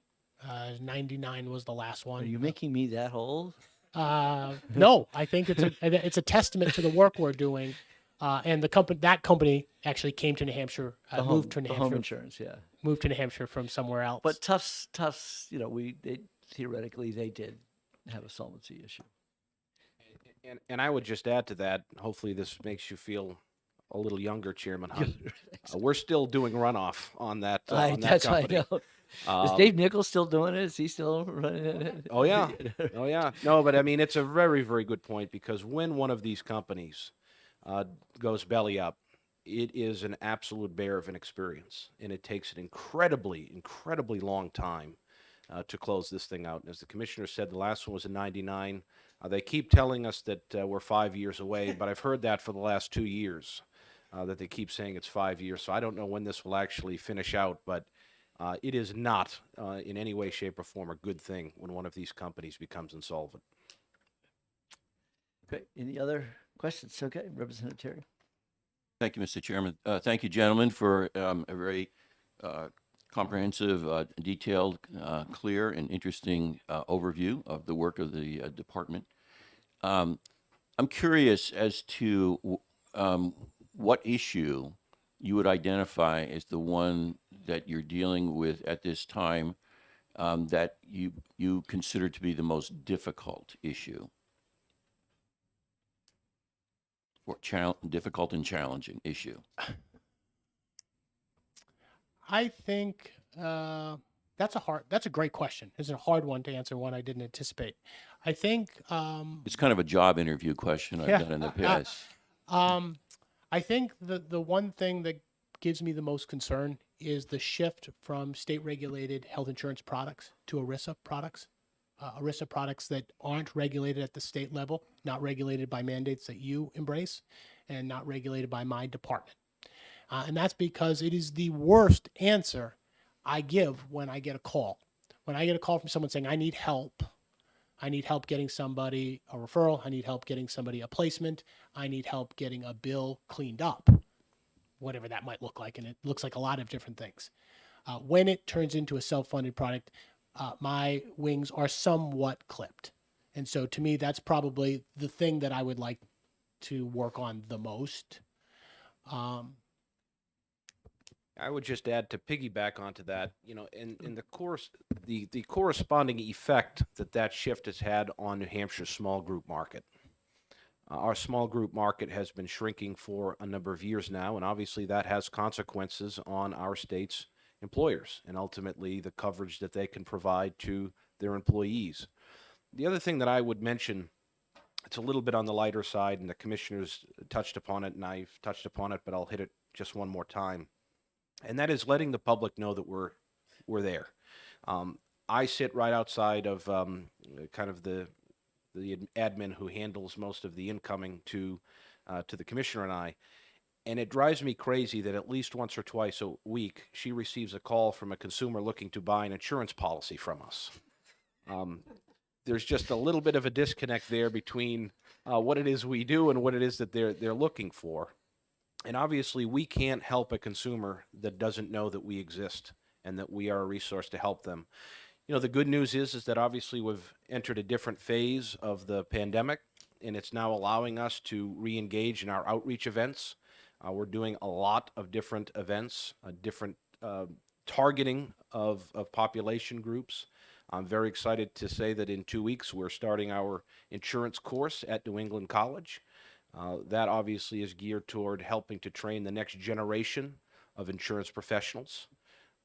99 was the last one. Are you making me that old? No, I think it's a testament to the work we're doing. And that company actually came to New Hampshire, moved to New Hampshire. Home insurance, yeah. Moved to New Hampshire from somewhere else. But Tufts, theoretically they did have a solvency issue. And I would just add to that, hopefully this makes you feel a little younger, Chairman Hunt. We're still doing runoff on that, that's company. I know. Is Dave Nichols still doing it? Is he still running it? Oh, yeah. Oh, yeah. No, but I mean, it's a very, very good point because when one of these companies goes belly up, it is an absolute bear of an experience. And it takes an incredibly, incredibly long time to close this thing out. And as the commissioner said, the last one was in 99. They keep telling us that we're 5 years away, but I've heard that for the last 2 years, that they keep saying it's 5 years. So I don't know when this will actually finish out, but it is not in any way, shape, or form a good thing when one of these companies becomes insolvent. Okay. Any other questions? Okay, Representative Terry. Thank you, Mr. Chairman. Thank you, gentlemen, for a very comprehensive, detailed, clear, and interesting overview of the work of the department. I'm curious as to what issue you would identify as the one that you're dealing with at this time that you consider to be the most difficult issue, or difficult and challenging issue. I think that's a great question. It's a hard one to answer, one I didn't anticipate. I think it's kind of a job interview question I've done in the past. I think the one thing that gives me the most concern is the shift from state-regulated health insurance products to ERISA products. ERISA products that aren't regulated at the state level, not regulated by mandates that you embrace, and not regulated by my department. And that's because it is the worst answer I give when I get a call. When I get a call from someone saying, I need help, I need help getting somebody a referral. I need help getting somebody a placement. I need help getting a bill cleaned up, whatever that might look like. And it looks like a lot of different things. When it turns into a self-funded product, my wings are somewhat clipped. And so to me, that's probably the thing that I would like to work on the most. I would just add to piggyback onto that, you know, in the course, the corresponding effect that shift has had on New Hampshire's small group market. Our small group market has been shrinking for a number of years now, and obviously that has consequences on our state's employers and ultimately the coverage that they can provide to their employees. The other thing that I would mention, it's a little bit on the lighter side, and the commissioners touched upon it, and I've touched upon it, but I'll hit it just one more time. And that is letting the public know that we're there. I sit right outside of kind of the admin who handles most of the incoming to the commissioner and I, and it drives me crazy that at least once or twice a week she receives a call from a consumer looking to buy an insurance policy from us. There's just a little bit of a disconnect there between what it is we do and what it is that they're looking for. And obviously, we can't help a consumer that doesn't know that we exist and that we are a resource to help them. You know, the good news is that obviously we've entered a different phase of the pandemic, and it's now allowing us to re-engage in our outreach events. We're doing a lot of different events, different targeting of population groups. I'm very excited to say that in 2 weeks, we're starting our insurance course at New England College. That obviously is geared toward helping to train the next generation of insurance professionals.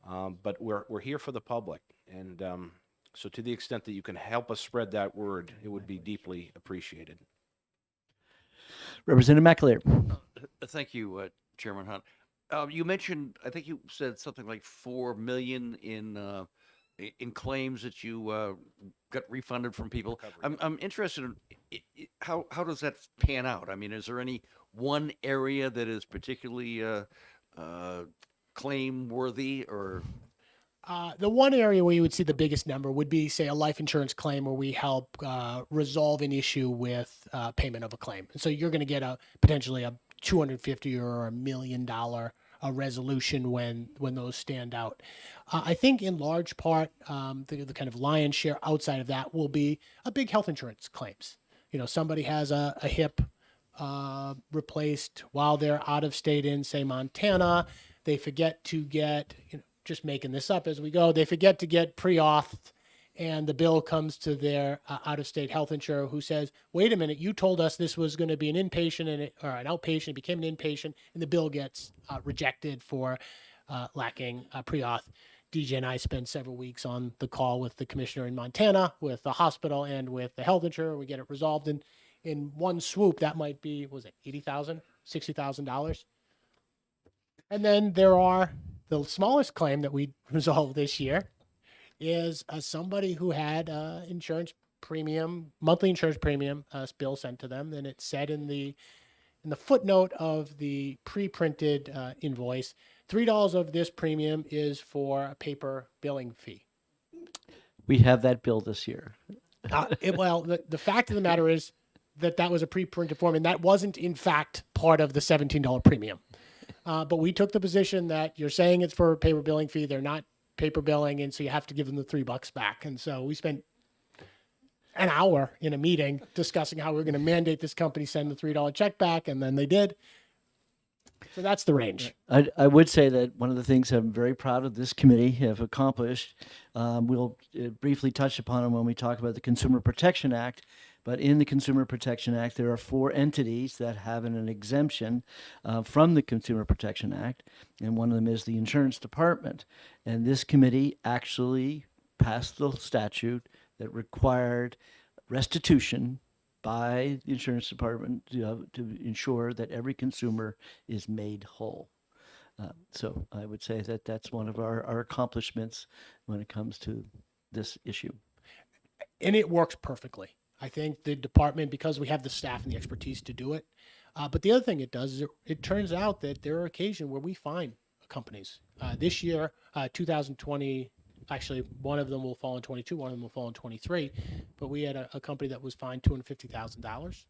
But we're here for the public. And so to the extent that you can help us spread that word, it would be deeply appreciated. Representative McAleer. Thank you, Chairman Hunt. You mentioned, I think you said something like 4 million in claims that you got refunded from people. I'm interested in how does that pan out? I mean, is there any one area that is particularly claim worthy, or? The one area where you would see the biggest number would be, say, a life insurance claim where we help resolve an issue with payment of a claim. And so you're going to get potentially a $250,000 or $1 million resolution when those stand out. I think in large part, the kind of lion's share outside of that will be a big health insurance claims. You know, somebody has a hip replaced while they're out of state in, say, Montana. They forget to get, just making this up as we go, they forget to get pre-auth, and the bill comes to their out-of-state health insurer who says, wait a minute, you told us this was going to be an inpatient or an outpatient, it became an inpatient, and the bill gets rejected for lacking pre-auth. DJ and I spent several weeks on the call with the commissioner in Montana, with the hospital, and with the health insurer. We get it resolved in one swoop. That might be, was it $80,000, $60,000? And then there are the smallest claim that we resolved this year is somebody who had insurance premium, monthly insurance premium bill sent to them. And it said in the footnote of the pre-printed invoice, $3 of this premium is for a paper billing fee. We have that bill this year. The fact of the matter is that was a pre-printed form, and that wasn't in fact part of the $17 premium. But we took the position that you're saying it's for a paper billing fee. They're not paper billing, and so you have to give them the $3 back. And so we spent an hour in a meeting discussing how we're going to mandate this company send the $3 check back, and then they did. So that's the range. I would say that one of the things I'm very proud of this committee have accomplished, we'll briefly touch upon them when we talk about the Consumer Protection Act, but in the Consumer Protection Act, there are 4 entities that have an exemption from the Consumer Protection Act, and one of them is the Insurance Department. And this committee actually passed the statute that required restitution by the Insurance Department to ensure that every consumer is made whole. So I would say that that's one of our accomplishments when it comes to this issue. And it works perfectly. I think the department, because we have the staff and the expertise to do it. But the other thing it does is it turns out that there are occasions where we find companies. This year, 2021, Actually, one of them will fall in 22, one of them will fall in 23. But we had a company that was fined $250,000.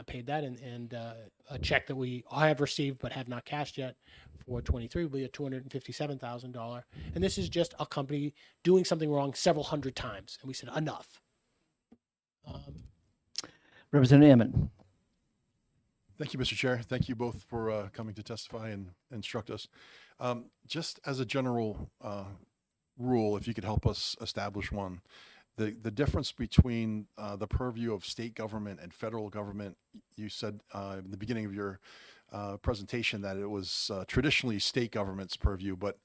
Paid that, and a check that I have received but have not cashed yet for 23 will be a $257,000. And this is just a company doing something wrong several hundred times. And we said, enough. Representative Ammon. Thank you, Mr. Chair. Thank you both for coming to testify and instruct us. Just as a general rule, if you could help us establish one, the difference between the purview of state government and federal government, you said in the beginning of your presentation that it was traditionally state government's purview, but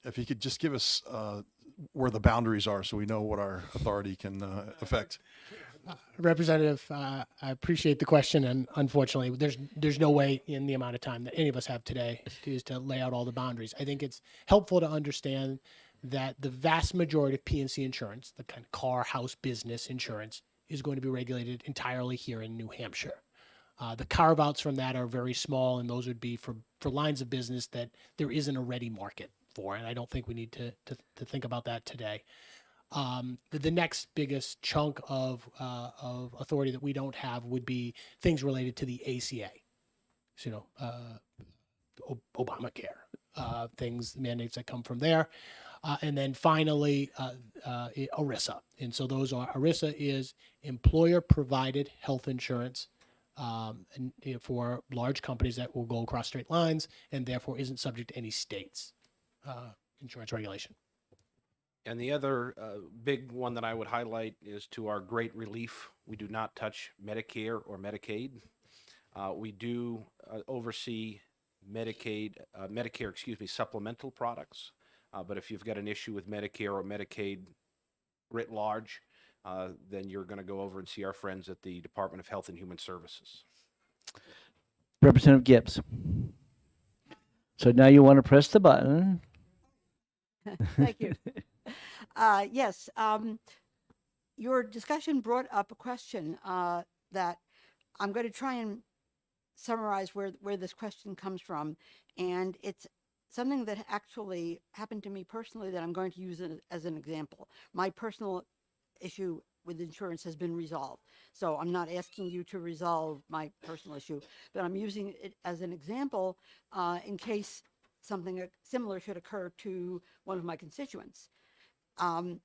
if you could just give us where the boundaries are so we know what our authority can affect. Representative, I appreciate the question, and unfortunately, there's no way in the amount of time that any of us have today to lay out all the boundaries. I think it's helpful to understand that the vast majority of P&C insurance, the kind of car, house, business insurance, is going to be regulated entirely here in New Hampshire. The carve-outs from that are very small, and those would be for lines of business that there isn't a ready market for, and I don't think we need to think about that today. The next biggest chunk of authority that we don't have would be things related to the ACA. So, Obamacare, things, mandates that come from there. And then finally, ERISA. And so those are, ERISA is employer provided health insurance for large companies that will go across straight lines and therefore isn't subject to any state's insurance regulation. And the other big one that I would highlight is to our great relief. We do not touch Medicare or Medicaid. We do oversee Medicare, supplemental products. But if you've got an issue with Medicare or Medicaid writ large, then you're going to go over and see our friends at the Department of Health and Human Services. Representative Gibbs. So now you want to press the button. Thank you. Yes, your discussion brought up a question that I'm going to try and summarize where this question comes from. And it's something that actually happened to me personally that I'm going to use it as an example. My personal issue with insurance has been resolved. So I'm not asking you to resolve my personal issue, but I'm using it as an example in case something similar should occur to one of my constituents. When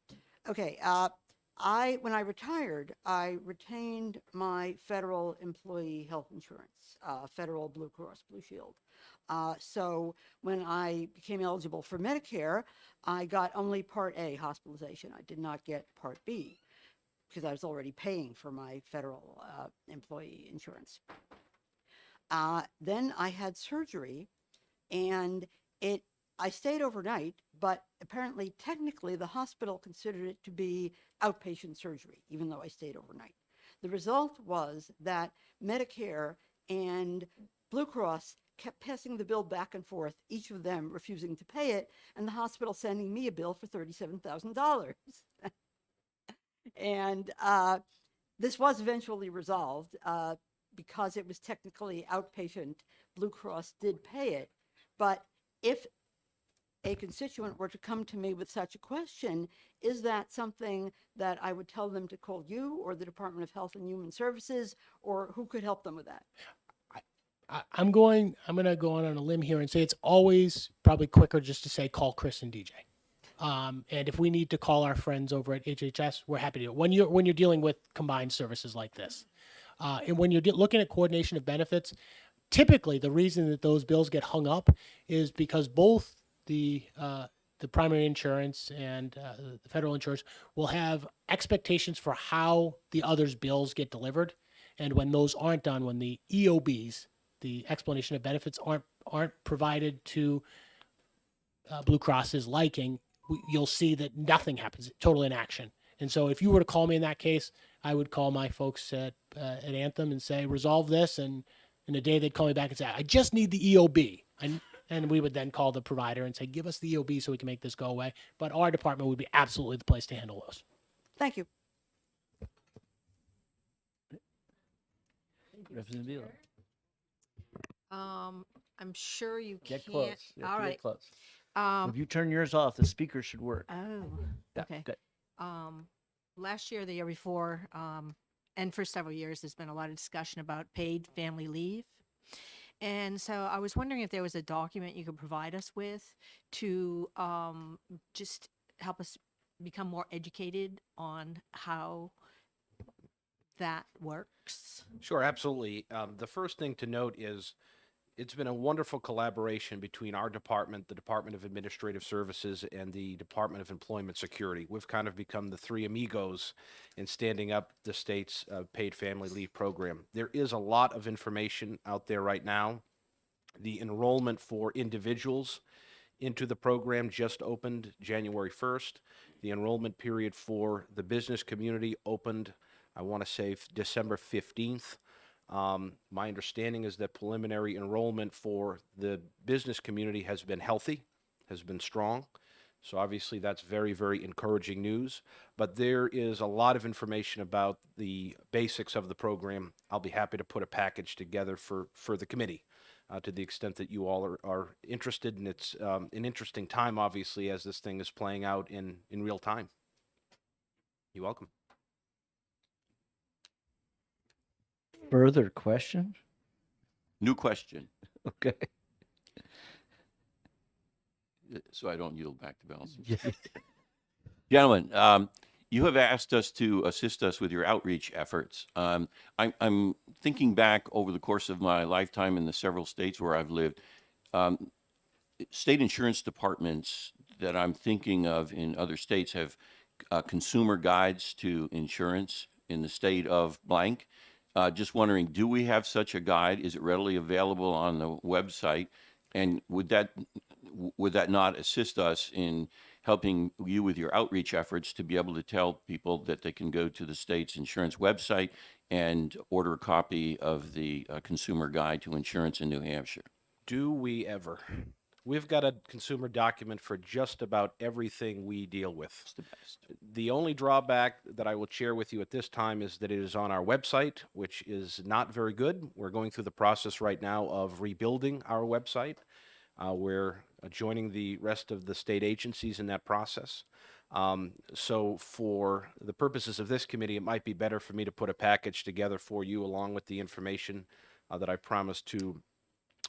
I retired, I retained my federal employee health insurance, federal Blue Cross Blue Shield. So when I became eligible for Medicare, I got only Part A hospitalization. I did not get Part B because I was already paying for my federal employee insurance. Then I had surgery, and I stayed overnight, but apparently, technically, the hospital considered it to be outpatient surgery, even though I stayed overnight. The result was that Medicare and Blue Cross kept passing the bill back and forth, each of them refusing to pay it, and the hospital sending me a bill for $37,000. And this was eventually resolved because it was technically outpatient. Blue Cross did pay it, but if a constituent were to come to me with such a question, is that something that I would tell them to call you or the Department of Health and Human Services, or who could help them with that? I'm going to go on a limb here and say it's always probably quicker just to say call Chris and DJ. And if we need to call our friends over at HHS, we're happy to do it. When you're dealing with combined services like this, and when you're looking at coordination of benefits, typically the reason that those bills get hung up is because both the primary insurance and the federal insurance will have expectations for how the other's bills get delivered, and when those aren't done, when the EOBs, the explanation of benefits, aren't provided to Blue Cross's liking, you'll see that nothing happens, total inaction. And so if you were to call me in that case, I would call my folks at Anthem and say, resolve this. And in a day, they'd call me back and say, I just need the EOB. And we would then call the provider and say, give us the EOB so we can make this go away. But our department would be absolutely the place to handle those. Thank you. Representative Vila. I'm sure you Get can't. close. You have All to right. get close. If you turn yours off, the speaker should work. Oh, Yeah, okay. good. Last year, the year before, and for several years, there's been a lot of discussion about paid family leave. And so I was wondering if there was a document you could provide us with to just help us become more educated on how that works. Sure, absolutely. The first thing to note is it's been a wonderful collaboration between our department, the Department of Administrative Services, and the Department of Employment Security. We've kind of become the three amigos in standing up the state's paid family leave program. There is a lot of information out there right now. The enrollment for individuals into the program just opened January 1st. The enrollment period for the business community opened, I want to say, December 15th. My understanding is that preliminary enrollment for the business community has been healthy, has been strong. So obviously that's very, very encouraging news. But there is a lot of information about the basics of the program. I'll be happy to put a package together for the committee to the extent that you all are interested. And it's an interesting time, obviously, as this thing is playing out in real time. You're welcome. Further question? New question, Okay. so I don't yield back to Bell's. Yeah. Gentlemen, you have asked us to assist us with your outreach efforts. I'm thinking back over the course of my lifetime in the several states where I've lived. State insurance departments that I'm thinking of in other states have consumer guides to insurance in the state of blank. Just wondering, do we have such a guide? Is it readily available on the website? And would that not assist us in helping you with your outreach efforts to be able to tell people that they can go to the state's insurance website and order a copy of the consumer guide to insurance in New Hampshire? Do we ever? We've got a consumer document for just about everything we deal with. It's the best. The only drawback that I will share with you at this time is that it is on our website, which is not very good. We're going through the process right now of rebuilding our website. We're joining the rest of the state agencies in that process. So for the purposes of this committee, it might be better for me to put a package together for you along with the information that I promised to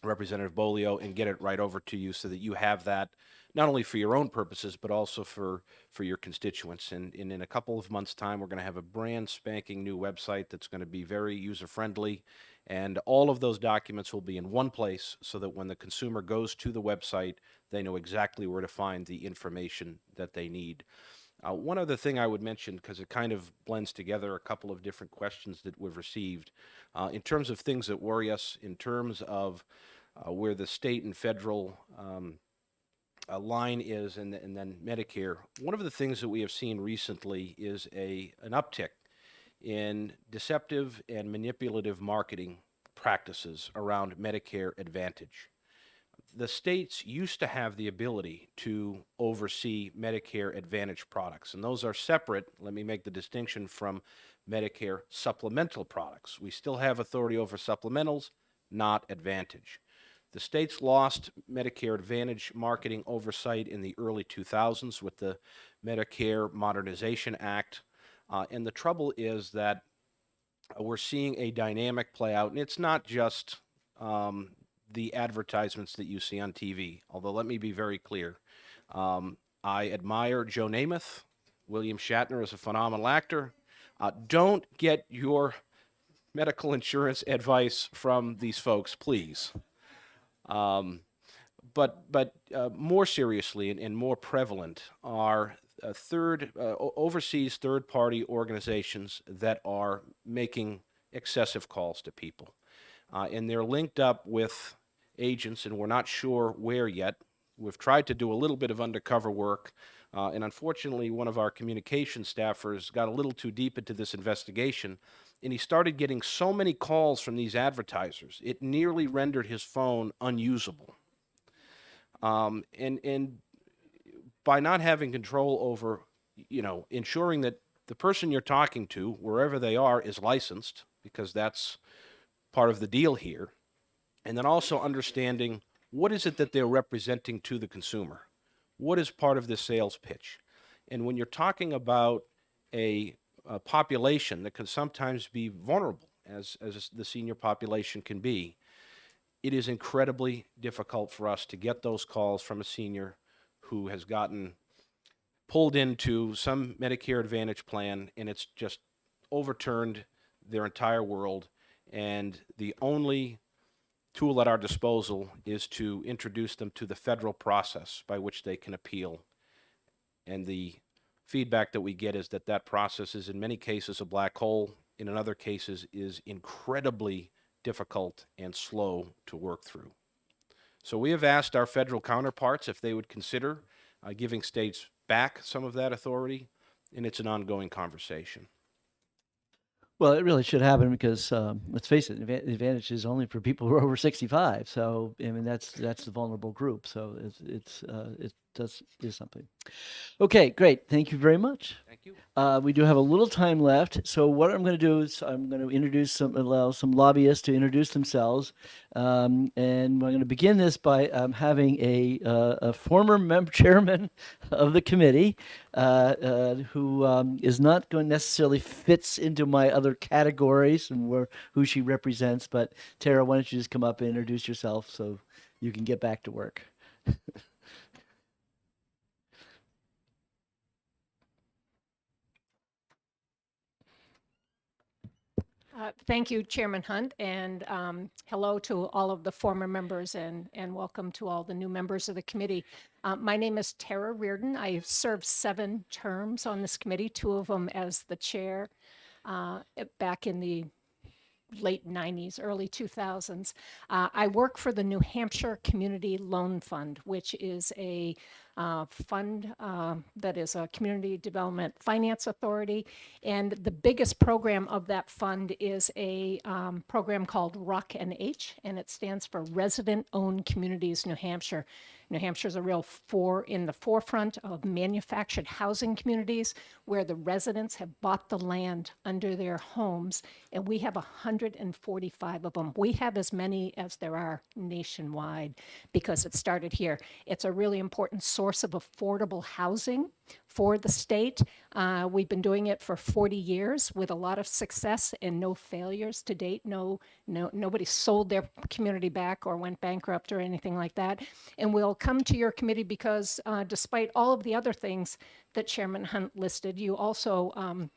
Representative Bolio and get it right over to you so that you have that not only for your own purposes, but also for your constituents. And in a couple of months' time, we're going to have a brand spanking new website that's going to be very user-friendly. And all of those documents will be in one place so that when the consumer goes to the website, they know exactly where to find the information that they need. One other thing I would mention, because it kind of blends together a couple of different questions that we've received, in terms of things that worry us, in terms of where the state and federal line is, and then Medicare. One of the things that we have seen recently is an uptick in deceptive and manipulative marketing practices around Medicare Advantage. The states used to have the ability to oversee Medicare Advantage products, and those are separate, let me make the distinction, from Medicare supplemental products. We still have authority over supplementals, not Advantage. The states lost Medicare Advantage marketing oversight in the early 2000s with the Medicare Modernization Act. And the trouble is that we're seeing a dynamic play out, and it's not just the advertisements that you see on TV, although let me be very clear. I admire Joe Namath. William Shatner is a phenomenal actor. Don't get your medical insurance advice from these folks, please. But more seriously and more prevalent are overseas third-party organizations that are making excessive calls to people. And they're linked up with agents, and we're not sure where yet. We've tried to do a little bit of undercover work, and unfortunately, one of our communication staffers got a little too deep into this investigation, and he started getting so many calls from these advertisers, it nearly rendered his phone unusable. And by not having control over, ensuring that the person you're talking to, wherever they are, is licensed, because that's part of the deal here, and then also understanding what is it that they're representing to the consumer. what is part of this sales pitch? And when you're talking about a population that can sometimes be vulnerable, as the senior population can be, it is incredibly difficult for us to get those calls from a senior who has gotten pulled into some Medicare Advantage plan and it's just overturned their entire world. And the only tool at our disposal is to introduce them to the federal process by which they can appeal. And the feedback that we get is that that process is in many cases a black hole, in other cases is incredibly difficult and slow to work through. So we have asked our federal counterparts if they would consider giving states back some of that authority, and it's an ongoing conversation. Well, it really should happen because let's face it, the advantage is only for people who are over 65. So I mean that's the vulnerable group. So it is something. Okay, great. Thank you very much. Thank you. We do have a little time left. So what I'm going to do is I'm going to allow some lobbyists to introduce themselves, and we're going to begin this by having a former chairman of the committee who is not going necessarily fits into my other categories and who she represents. But Tara, why don't you just come up and introduce yourself so you can get back to work. Thank you, Chairman Hunt, and hello to all of the former members and welcome to all the new members of the committee. My name is Tara Reardon. I have served 7 terms on this committee, 2 of them as the chair back in the late 90s, early 2000s. I work for the New Hampshire Community Loan Fund, which is a fund that is a community development finance authority. And the biggest program of that fund is a program called ROC&H, and it stands for Resident Owned Communities New Hampshire. New Hampshire is a real in the forefront of manufactured housing communities where the residents have bought the land under their homes, and we have 145 of them. We have as many as there are nationwide because it started here. It's a really important source of affordable housing for the state. We've been doing it for 40 years with a lot of success and no failures to date. Nobody sold their community back or went bankrupt or anything like that. And we'll come to your committee because despite all of the other things that Chairman Hunt listed, you also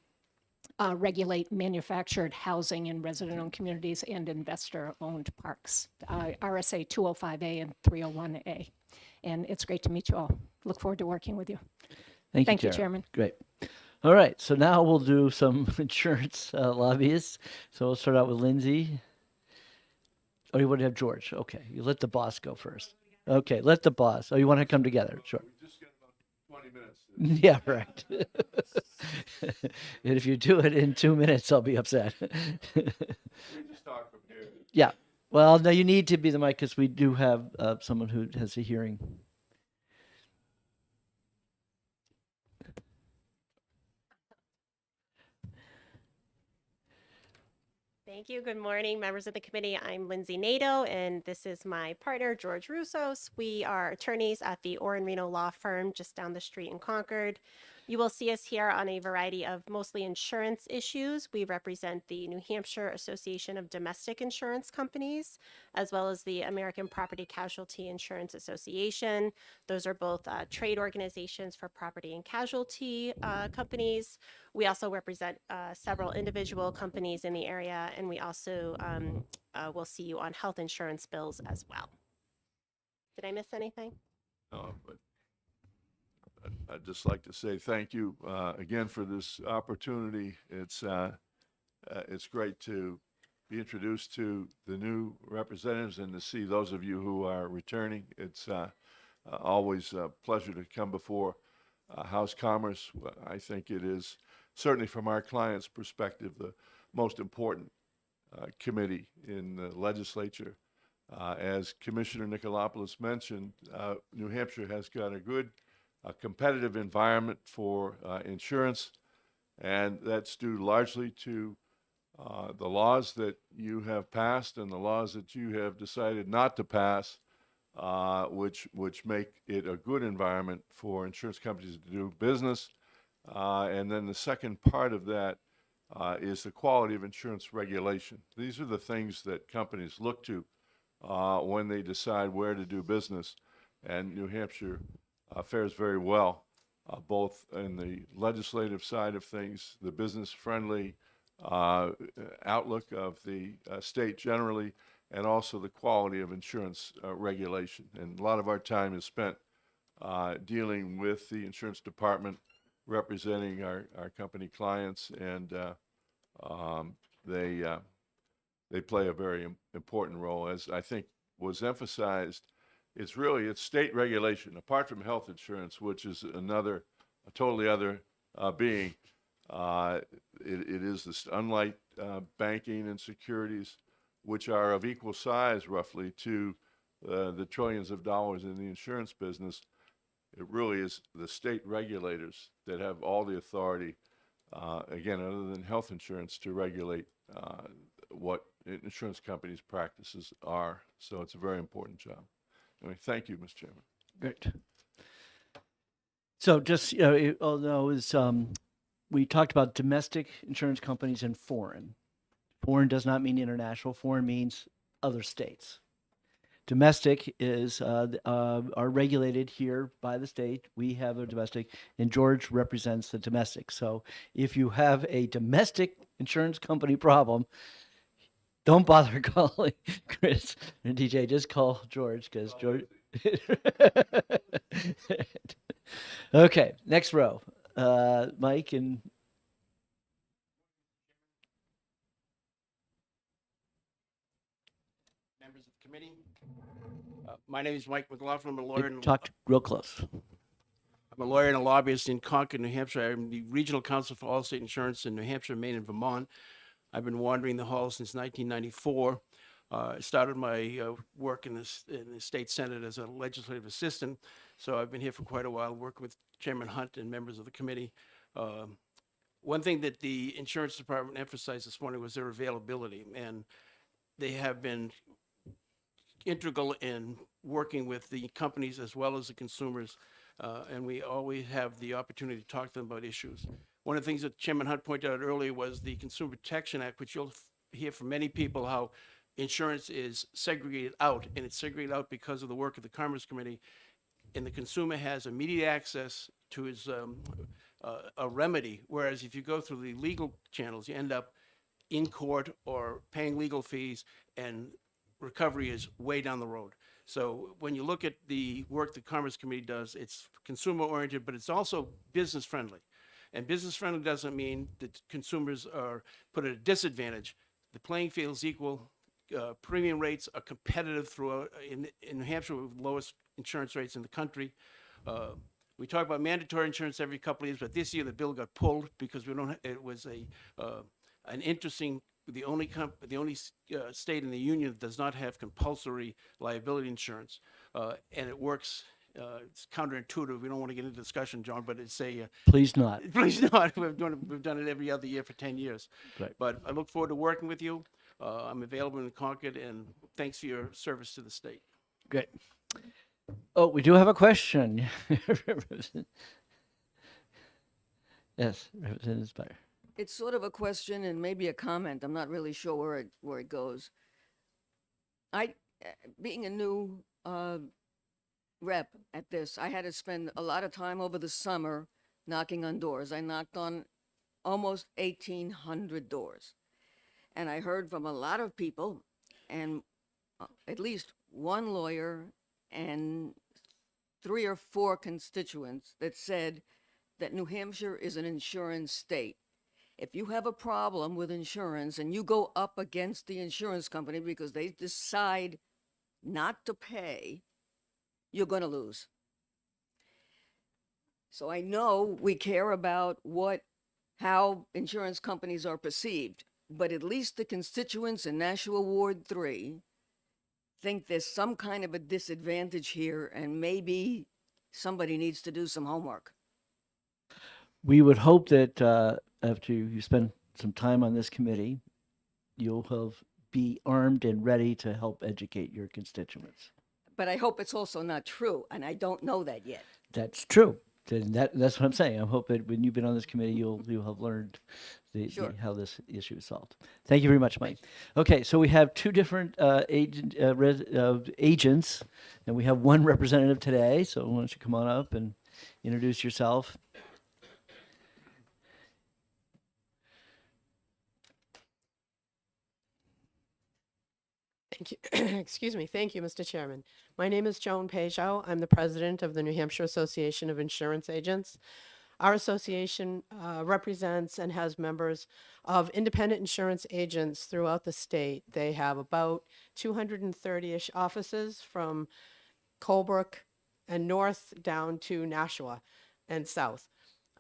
regulate manufactured housing in resident-owned communities and investor-owned parks, RSA 205A and 301A. And it's great to meet you all. Look forward to working with you. Thank you, Tara. Chairman. Great. All right. So now we'll do some insurance lobbyists. So we'll start out with Lindsay. Oh, you want to have George? Okay. You let the boss go first. Okay. Let the boss. Oh, you want to come together? Sure. We just got about 20 minutes. Yeah, right. And if you do it in 2 minutes, I'll be upset. We just talk from here. Yeah. Well, no, you need to be the mic because we do have someone who has a hearing. Thank you. Good morning, members of the committee. I'm Lindsay Nato, and this is my partner, George Roussos. We are attorneys at the Orrin Reno Law Firm just down the street in Concord. You will see us here on a variety of mostly insurance issues. We represent the New Hampshire Association of Domestic Insurance Companies, as well as the American Property Casualty Insurance Association. Those are both trade organizations for property and casualty companies. We also represent several individual companies in the area, and we also will see you on health insurance bills as well. Did I miss anything? No, but I'd just like to say thank you again for this opportunity. It's great to be introduced to the new representatives and to see those of you who are returning. It's always a pleasure to come before House Commerce. I think it is certainly from our clients' perspective the most important committee in the legislature. As Commissioner Nicolopoulos mentioned, New Hampshire has got a competitive environment for insurance, and that's due largely to the laws that you have passed and the laws that you have decided not to pass which make it a good environment for insurance companies to do business. And then the second part of that is the quality of insurance regulation. These are the things that companies look to when they decide where to do business. And New Hampshire fares very well, both in the legislative side of things, the business-friendly outlook of the state generally, and also the quality of insurance regulation. And a lot of our time is spent dealing with the insurance department, representing our company clients, and they play a very important role. As I think was emphasized, it's state regulation, apart from health insurance, which is a totally other being. It is this, unlike banking and securities, which are of equal size roughly to the trillions of dollars in the insurance business. It really is the state regulators that have all the authority, again, other than health insurance, to regulate what insurance companies' practices are. So it's a very important job. Anyway, thank you, Mr. Chairman. Great. So just, although we talked about domestic insurance companies and foreign. Foreign does not mean international. Foreign means other states. Domestic is are regulated here by the state. We have a domestic, and George represents the domestic. So if you have a domestic insurance company problem, don't bother calling Chris and DJ. Just call George, because George. Okay, next row. Mike and. Members of the committee. My name is Mike McLaughlin. I'm a lawyer. Talk real close. I'm a lawyer and a lobbyist in Concord, New Hampshire. I'm the regional counsel for Allstate Insurance in New Hampshire, Maine, and Vermont. I've been wandering the halls since 1994. I started my work in the state senate as a legislative assistant, so I've been here for quite a while, working with Chairman Hunt and members of the committee. One thing that the insurance department emphasized this morning was their availability, and they have been integral in working with the companies as well as the consumers, and we always have the opportunity to talk to them about issues. One of the things that Chairman Hunt pointed out earlier was the Consumer Protection Act, which you'll hear from many people how insurance is segregated out, and it's segregated out because of the work of the Commerce Committee, and the consumer has immediate access to his a remedy, whereas if you go through the legal channels, you end up in court or paying legal fees, and recovery is way down the road. So when you look at the work the Commerce Committee does, it's consumer oriented, but it's also business friendly. And business friendly doesn't mean that consumers are put at a disadvantage. The playing field is equal. Premium rates are competitive throughout in New Hampshire, with the lowest insurance rates in the country. We talk about mandatory insurance every couple of years, but this year the bill got pulled because we don't. It was an interesting. The only state in the union that does not have compulsory liability insurance, and it works. It's counterintuitive. We don't want to get into discussion, John, but it's a Please not. Please not. We've done it every other year for 10 years. Right. But I look forward to working with you. I'm available in Concord, and thanks for your service to the state. Great. Oh, we do have a question. Yes, Representative Spire. It's sort of a question and maybe a comment. I'm not really sure where it goes. Being a new rep at this, I had to spend a lot of time over the summer knocking on doors. I knocked on almost 1,800 doors. And I heard from a lot of people, and at least one lawyer and 3 or 4 constituents that said that New Hampshire is an insurance state. If you have a problem with insurance and you go up against the insurance company because they decide not to pay, you're going to lose. So I know we care about how insurance companies are perceived, but at least the constituents in Nashua Ward 3 think there's some kind of a disadvantage here, and maybe somebody needs to do some homework. We would hope that after you spend some time on this committee, you'll be armed and ready to help educate your constituents. But I hope it's also not true, and I don't know that yet. That's true. Then that's what I'm saying. I'm hoping when you've been on this committee, you'll have learned Sure. how this issue is solved. Thank you very much, Mike. Okay, so we have two different agents, and we have one representative today. So why don't you come on up and introduce yourself? Thank you. Excuse me. Thank you, Mr. Chairman. My name is Joan Peugeot. I'm the president of the New Hampshire Association of Insurance Agents. Our association represents and has members of independent insurance agents throughout the state. They have about 230-ish offices from Colebrook and north down to Nashua and south.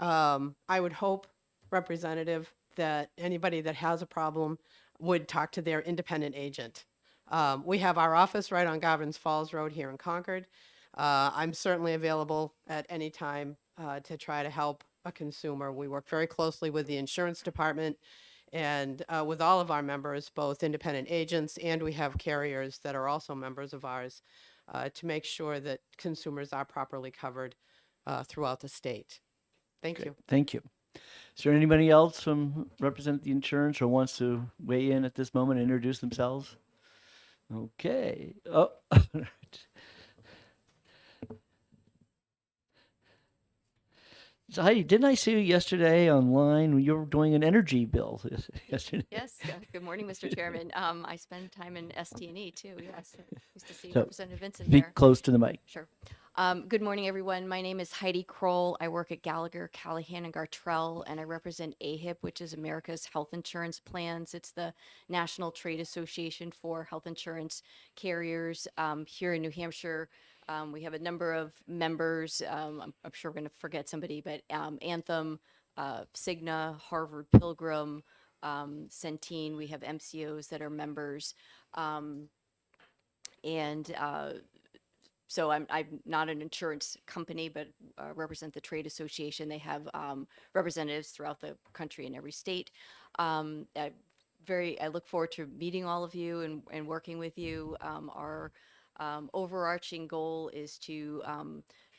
I would hope, Representative, that anybody that has a problem would talk to their independent agent. We have our office right on Garvin's Falls Road here in Concord. I'm certainly available at any time to try to help a consumer. We work very closely with the insurance department and with all of our members, both independent agents, and we have carriers that are also members of ours to make sure that consumers are properly covered throughout the state. Thank you. Thank you. Is there anybody else from represent the insurance or wants to weigh in at this moment and introduce themselves? Okay. Oh. So Heidi, didn't I see you yesterday online when you were doing an energy bill yesterday? Yes. Good morning, Mr. Chairman. I spend time in ST&E too. Yes. Used to see So, Representative Vincent speak there. close to the mic. Sure. Good morning, everyone. My name is Heidi Kroll. I work at Gallagher, Callahan, and Gartrell, and I represent AHIP, which is America's Health Insurance Plans. It's the National Trade Association for Health Insurance Carriers here in New Hampshire. We have a number of members. I'm sure we're going to forget somebody, but Anthem, Cigna, Harvard Pilgrim, Centene. We have MCOs that are members. So I'm not an insurance company, but represent the trade association. They have representatives throughout the country in every state. I look forward to meeting all of you and working with you. Our overarching goal is to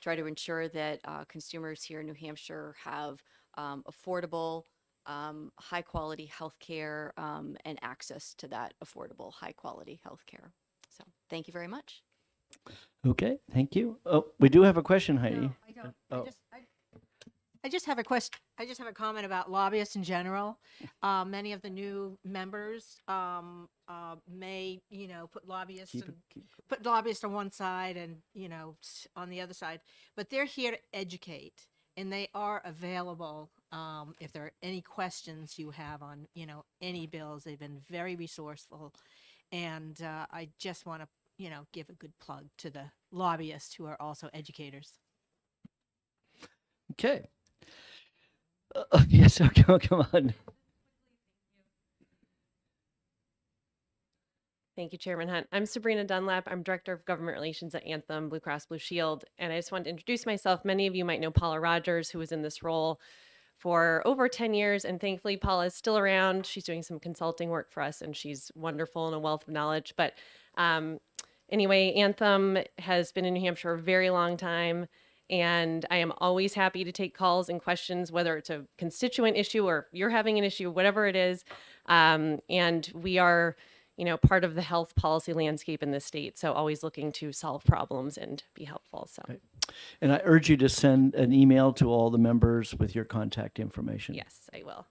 try to ensure that consumers here in New Hampshire have affordable, high quality health care and access to that affordable, high quality health care. So thank you very much. Okay, thank you. Oh, we do have a question, Heidi. No, I don't. Oh. I just have a question. I just have a comment about lobbyists in general. Many of the new members may, put lobbyists put lobbyists on one side and on the other side, but they're here to educate, and they are available if there are any questions you have on any bills. They've been very resourceful, and I just want to give a good plug to the lobbyists who are also educators. Okay. Yes, okay, come on. Thank you, Chairman Hunt. I'm Sabrina Dunlap. I'm Director of Government Relations at Anthem Blue Cross Blue Shield. And I just wanted to introduce myself. Many of you might know Paula Rogers, who was in this role for over 10 years. And thankfully, Paula is still around. She's doing some consulting work for us, and she's wonderful and a wealth of knowledge. But anyway, Anthem has been in New Hampshire a very long time. And I am always happy to take calls and questions, whether it's a constituent issue or you're having an issue, whatever it is. And we are, part of the health policy landscape in this state. So always looking to solve problems and be helpful. So, And I urge you to send an email to all the members with your contact information. yes, I will.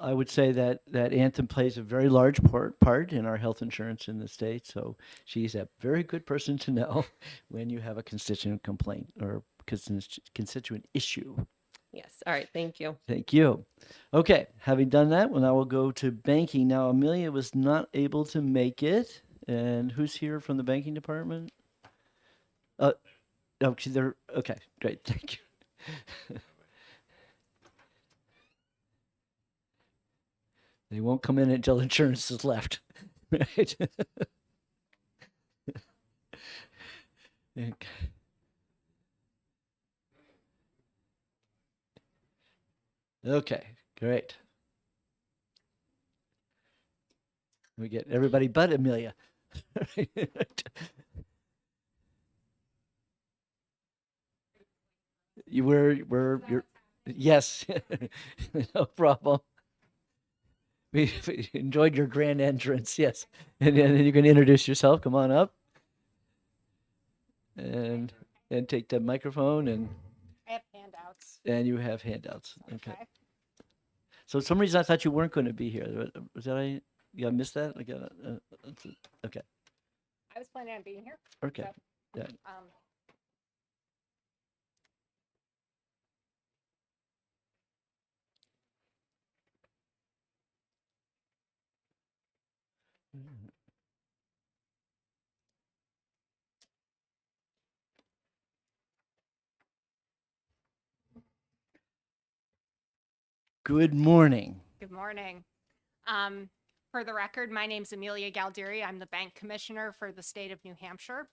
I would say that Anthem plays a very large part in our health insurance in the state. So she's a very good person to know when you have a constituent complaint or constituent issue. Yes. All right. Thank you. Thank you. Okay, having done that, well, now we'll go to banking. Now, Amelia was not able to make it. And who's here from the banking department? Oh, they're okay. Great. Thank you. They won't come in until insurance is left. Right? Okay. Okay, great. We get everybody but Amelia. you're, yes, no problem. We enjoyed your grand entrance, yes. And then you can introduce yourself, come on up. And take the microphone I have handouts. and you have handouts, okay. So for some reason I thought you weren't going to be here. Did I, yeah, I missed that? Okay, I was planning on being here. okay, So, yeah. Good morning. Good morning. For the record, my name's Amelia Galdieri. I'm the bank commissioner for the state of New Hampshire.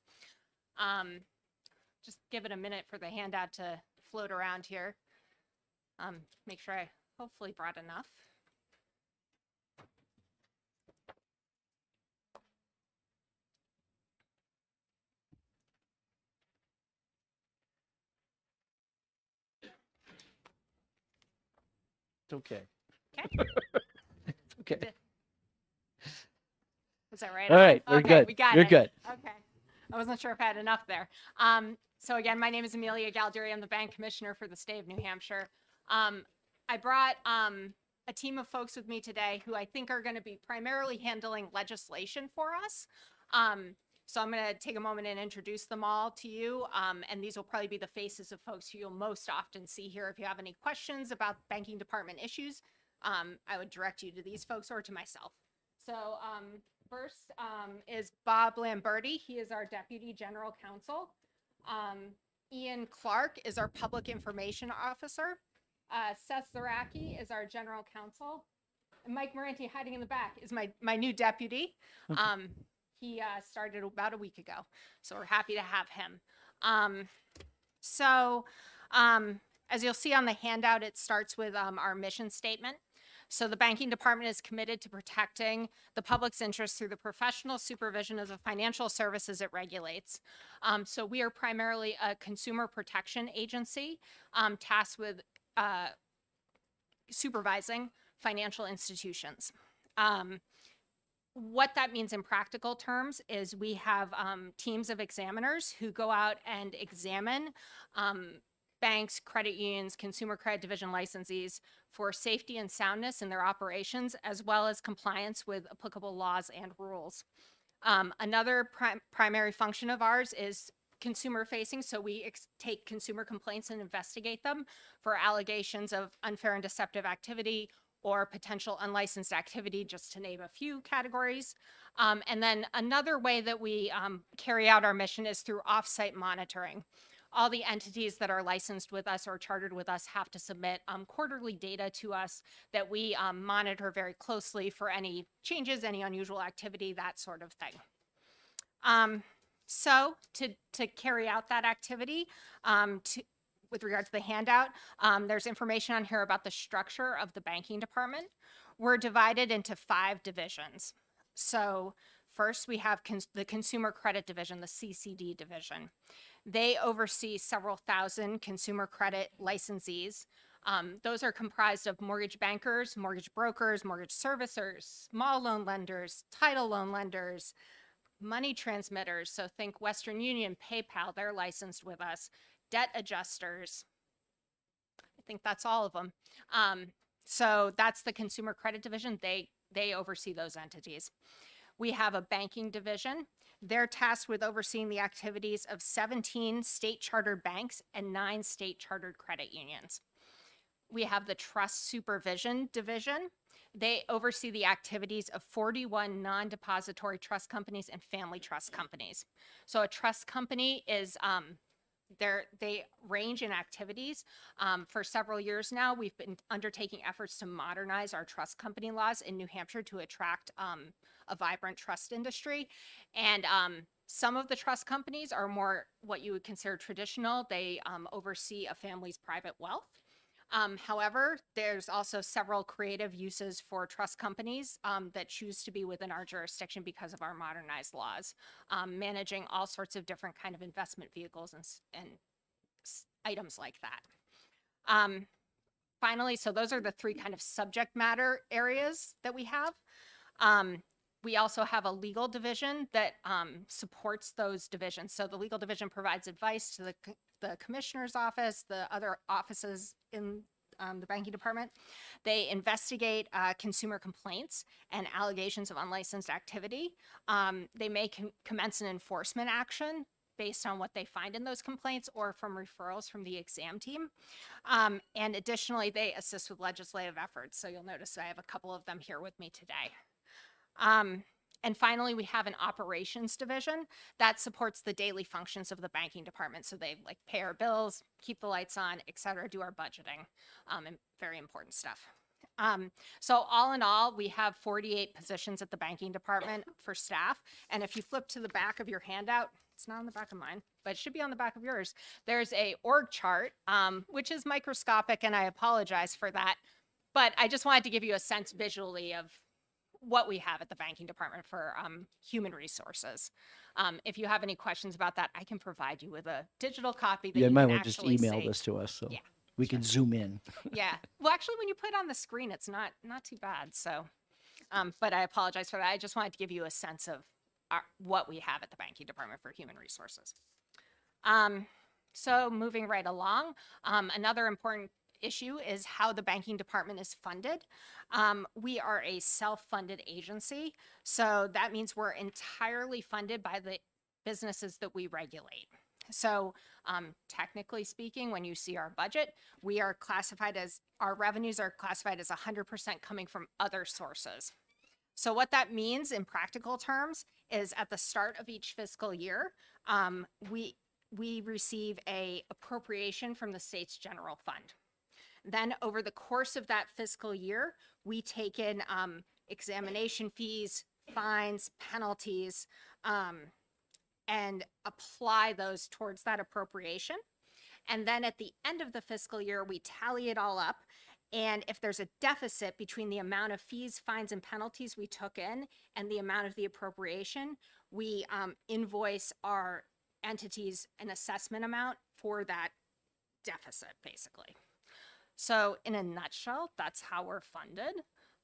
Just give it a minute for the handout to float around here. Make sure I hopefully brought enough. It's okay. Okay. Okay. Was that right? All right, we're Okay, good. we got You're it. good. Okay. I wasn't sure if I had enough there. So again, my name is Amelia Galdieri. I'm the bank commissioner for the state of New Hampshire. I brought a team of folks with me today who I think are going to be primarily handling legislation for us. So I'm going to take a moment and introduce them all to you. And these will probably be the faces of folks who you'll most often see here. If you have any questions about banking department issues, I would direct you to these folks or to myself. So first is Bob Lamberti. He is our Deputy General Counsel. Ian Clark is our Public Information Officer. Seth Zaraki is our General Counsel. And Mike Moranti, hiding in the back, is my new deputy. He started about a week ago, so we're happy to have him. As you'll see on the handout, it starts with our mission statement. So the banking department is committed to protecting the public's interest through the professional supervision of the financial services it regulates. So we are primarily a consumer protection agency tasked with supervising financial institutions. What that means in practical terms is we have teams of examiners who go out and examine banks, credit unions, consumer credit division licensees for safety and soundness in their operations, as well as compliance with applicable laws and rules. Another primary function of ours is consumer facing. So we take consumer complaints and investigate them for allegations of unfair and deceptive activity or potential unlicensed activity, just to name a few categories. And then another way that we carry out our mission is through off-site monitoring. All the entities that are licensed with us or chartered with us have to submit quarterly data to us that we monitor very closely for any changes, any unusual activity, that sort of thing. So to carry out that activity, with regard to the handout, there's information on here about the structure of the banking department. We're divided into 5 divisions. So first we have the Consumer Credit Division, the CCD division. They oversee several thousand consumer credit licensees. Those are comprised of mortgage bankers, mortgage brokers, mortgage servicers, small loan lenders, title loan lenders, money transmitters. So think Western Union, PayPal, they're licensed with us. Debt adjusters. I think that's all of them. So that's the Consumer Credit Division. They oversee those entities. We have a banking division. They're tasked with overseeing the activities of 17 state chartered banks and 9 state chartered credit unions. We have the Trust Supervision Division. They oversee the activities of 41 non-depository trust companies and family trust companies. So a trust company is they range in activities. For several years now, we've been undertaking efforts to modernize our trust company laws in New Hampshire to attract a vibrant trust industry. And some of the trust companies are more what you would consider traditional. They oversee a family's private wealth. However, there's also several creative uses for trust companies that choose to be within our jurisdiction because of our modernized laws, managing all sorts of different kind of investment vehicles and items like that. Finally, so those are the three kind of subject matter areas that we have. We also have a legal division that supports those divisions. So the legal division provides advice to the commissioner's office, the other offices in the banking department. They investigate consumer complaints and allegations of unlicensed activity. They may commence an enforcement action based on what they find in those complaints or from referrals from the exam team. And additionally, they assist with legislative efforts. So you'll notice I have a couple of them here with me today. And finally, we have an operations division that supports the daily functions of the banking department. So they like pay our bills, keep the lights on, et cetera, do our budgeting, and very important stuff. So all in all, we have 48 positions at the banking department for staff. And if you flip to the back of your handout, it's not on the back of mine, but it should be on the back of yours. There's a org chart, which is microscopic, and I apologize for that. But I just wanted to give you a sense visually of what we have at the banking department for human resources. If you have any questions about that, I can provide you with a digital copy that Yeah, you you might can want to just actually email see. this to us so Yeah. we can zoom in. Yeah. Well, actually, when you put it on the screen, it's not too bad. So, but I apologize for that. I just wanted to give you a sense of what we have at the banking department for human resources. So moving right along, another important issue is how the banking department is funded. We are a self-funded agency, so that means we're entirely funded by the businesses that we regulate. So technically speaking, when you see our budget, we are classified as, our revenues are classified as 100% coming from other sources. So what that means in practical terms is at the start of each fiscal year, we receive a appropriation from the state's general fund. Then over the course of that fiscal year, we take in examination fees, fines, penalties, and apply those towards that appropriation. And then at the end of the fiscal year, we tally it all up. And if there's a deficit between the amount of fees, fines, and penalties we took in and the amount of the appropriation, we invoice our entities an assessment amount for that deficit, basically. So in a nutshell, that's how we're funded.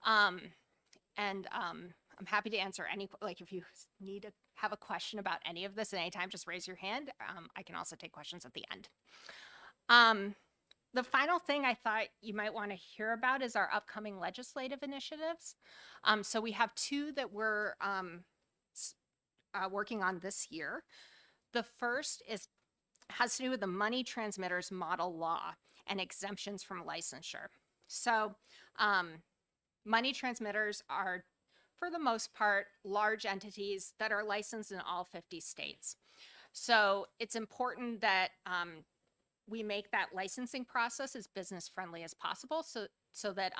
I'm happy to answer any, like if you need to have a question about any of this at any time, just raise your hand. I can also take questions at the end. The final thing I thought you might want to hear about is our upcoming legislative initiatives. So we have two that we're working on this year. The first has to do with the money transmitters model law and exemptions from licensure. So money transmitters are, for the most part, large entities that are licensed in all 50 states. So it's important that we make that licensing process as business friendly as possible so that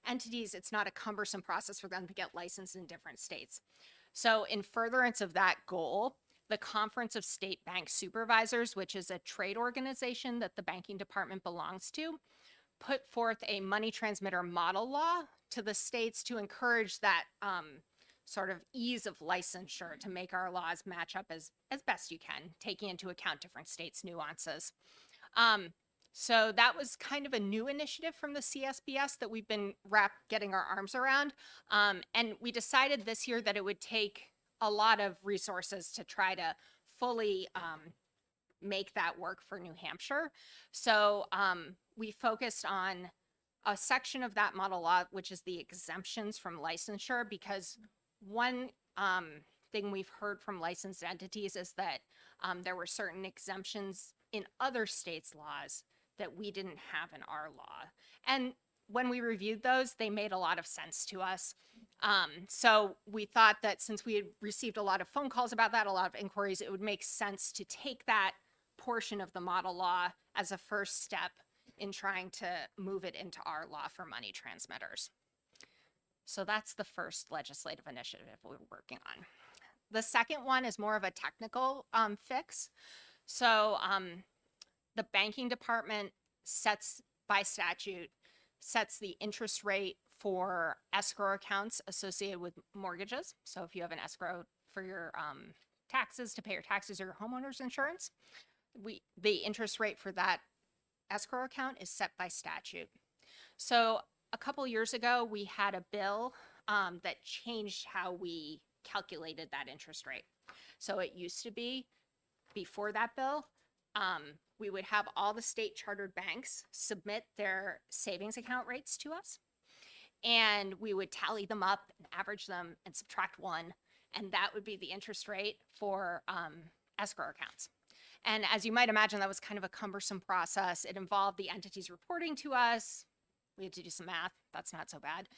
entities, it's not a cumbersome process for them to get licensed in different states. So in furtherance of that goal, the Conference of State Bank Supervisors, which is a trade organization that the banking department belongs to, put forth a money transmitter model law to the states to encourage that sort of ease of licensure, to make our laws match up as best you can, taking into account different states' nuances. So that was kind of a new initiative from the CSBS that we've been getting our arms around. And we decided this year that it would take a lot of resources to try to fully make that work for New Hampshire. So we focused on a section of that model law, which is the exemptions from licensure, because one thing we've heard from licensed entities is that there were certain exemptions in other states' laws that we didn't have in our law. And when we reviewed those, they made a lot of sense to us. So we thought that since we had received a lot of phone calls about that, a lot of inquiries, it would make sense to take that portion of the model law as a first step in trying to move it into our law for money transmitters. So that's the first legislative initiative we're working on. The second one is more of a technical fix. So the banking department sets, by statute, sets the interest rate for escrow accounts associated with mortgages. So if you have an escrow for your taxes, to pay your taxes or your homeowner's insurance. the interest rate for that escrow account is set by statute. So a couple years ago, we had a bill that changed how we calculated that interest rate. So it used to be, before that bill, we would have all the state chartered banks submit their savings account rates to us. And we would tally them up and average them and subtract one. And that would be the interest rate for escrow accounts. And as you might imagine, that was kind of a cumbersome process. It involved the entities reporting to us. We had to do some math. That's not so bad.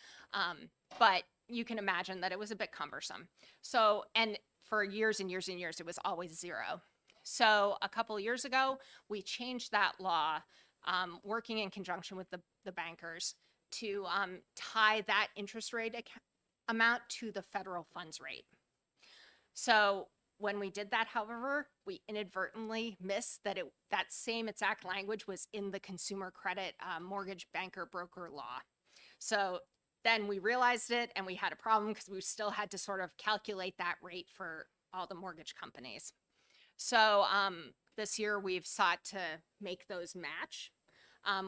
But you can imagine that it was a bit cumbersome. So, and for years and years and years, it was always zero. So a couple of years ago, we changed that law, working in conjunction with the bankers, to tie that interest rate amount to the federal funds rate. So when we did that, however, we inadvertently missed that that same exact language was in the consumer credit mortgage banker broker law. So then we realized it and we had a problem because we still had to sort of calculate that rate for all the mortgage companies. So this year we've sought to make those match.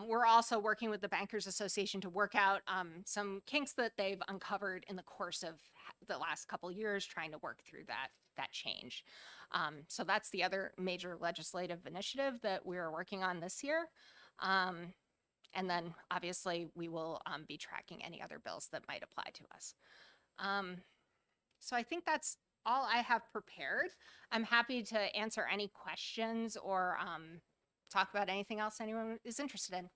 We're also working with the Bankers Association to work out some kinks that they've uncovered in the course of the last couple years, trying to work through that change. So that's the other major legislative initiative that we're working on this year. And then obviously we will be tracking any other bills that might apply to us. So I think that's all I have prepared. I'm happy to answer any questions or talk about anything else anyone is interested in.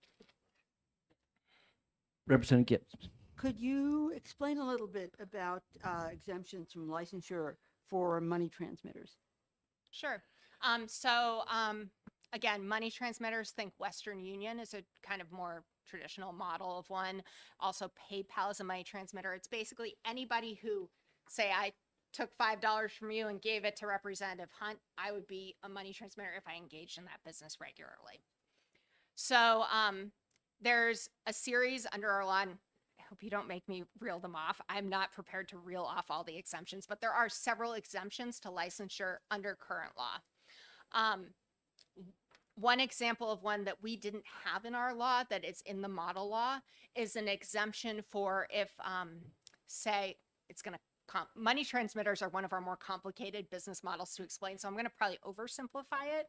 Representative Gibbs. Could you explain a little bit about exemptions from licensure for money transmitters? Sure. Again, money transmitters, think Western Union is a kind of more traditional model of one. Also, PayPal is a money transmitter. It's basically anybody who, say, I took $5 from you and gave it to Representative Hunt, I would be a money transmitter if I engaged in that business regularly. So there's a series under our law, and I hope you don't make me reel them off. I'm not prepared to reel off all the exemptions, but there are several exemptions to licensure under current law. One example of one that we didn't have in our law that is in the model law is an exemption for if, say, it's going to money transmitters are one of our more complicated business models to explain. So I'm going to probably oversimplify it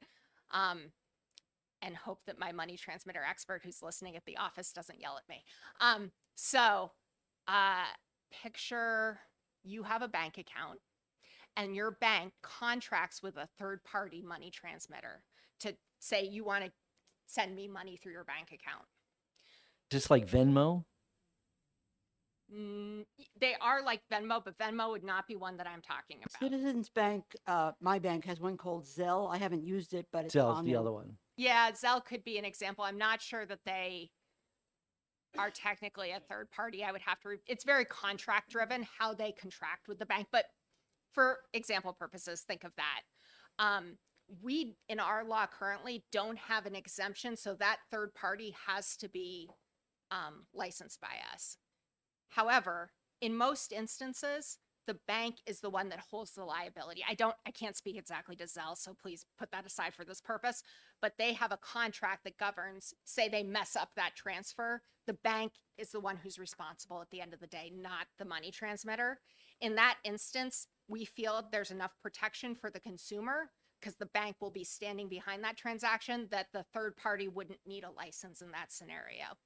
and hope that my money transmitter expert who's listening at the office doesn't yell at me. Picture you have a bank account and your bank contracts with a third party money transmitter to say you want to send me money through your bank account. Just like Venmo? They are like Venmo, but Venmo would not be one that I'm talking about. Citizens Bank, my bank has one called Zelle. I haven't used it, but it's Zell's on the there. other one. Yeah, Zelle could be an example. I'm not sure that they are technically a third party. I would have to, it's very contract driven, how they contract with the bank. But for example purposes, think of that. We, in our law currently, don't have an exemption. So that third party has to be licensed by us. However, in most instances, the bank is the one that holds the liability. I can't speak exactly to Zelle, so please put that aside for this purpose, but they have a contract that governs, say they mess up that transfer, the bank is the one who's responsible at the end of the day, not the money transmitter. In that instance, we feel there's enough protection for the consumer because the bank will be standing behind that transaction that the third party wouldn't need a license in that scenario.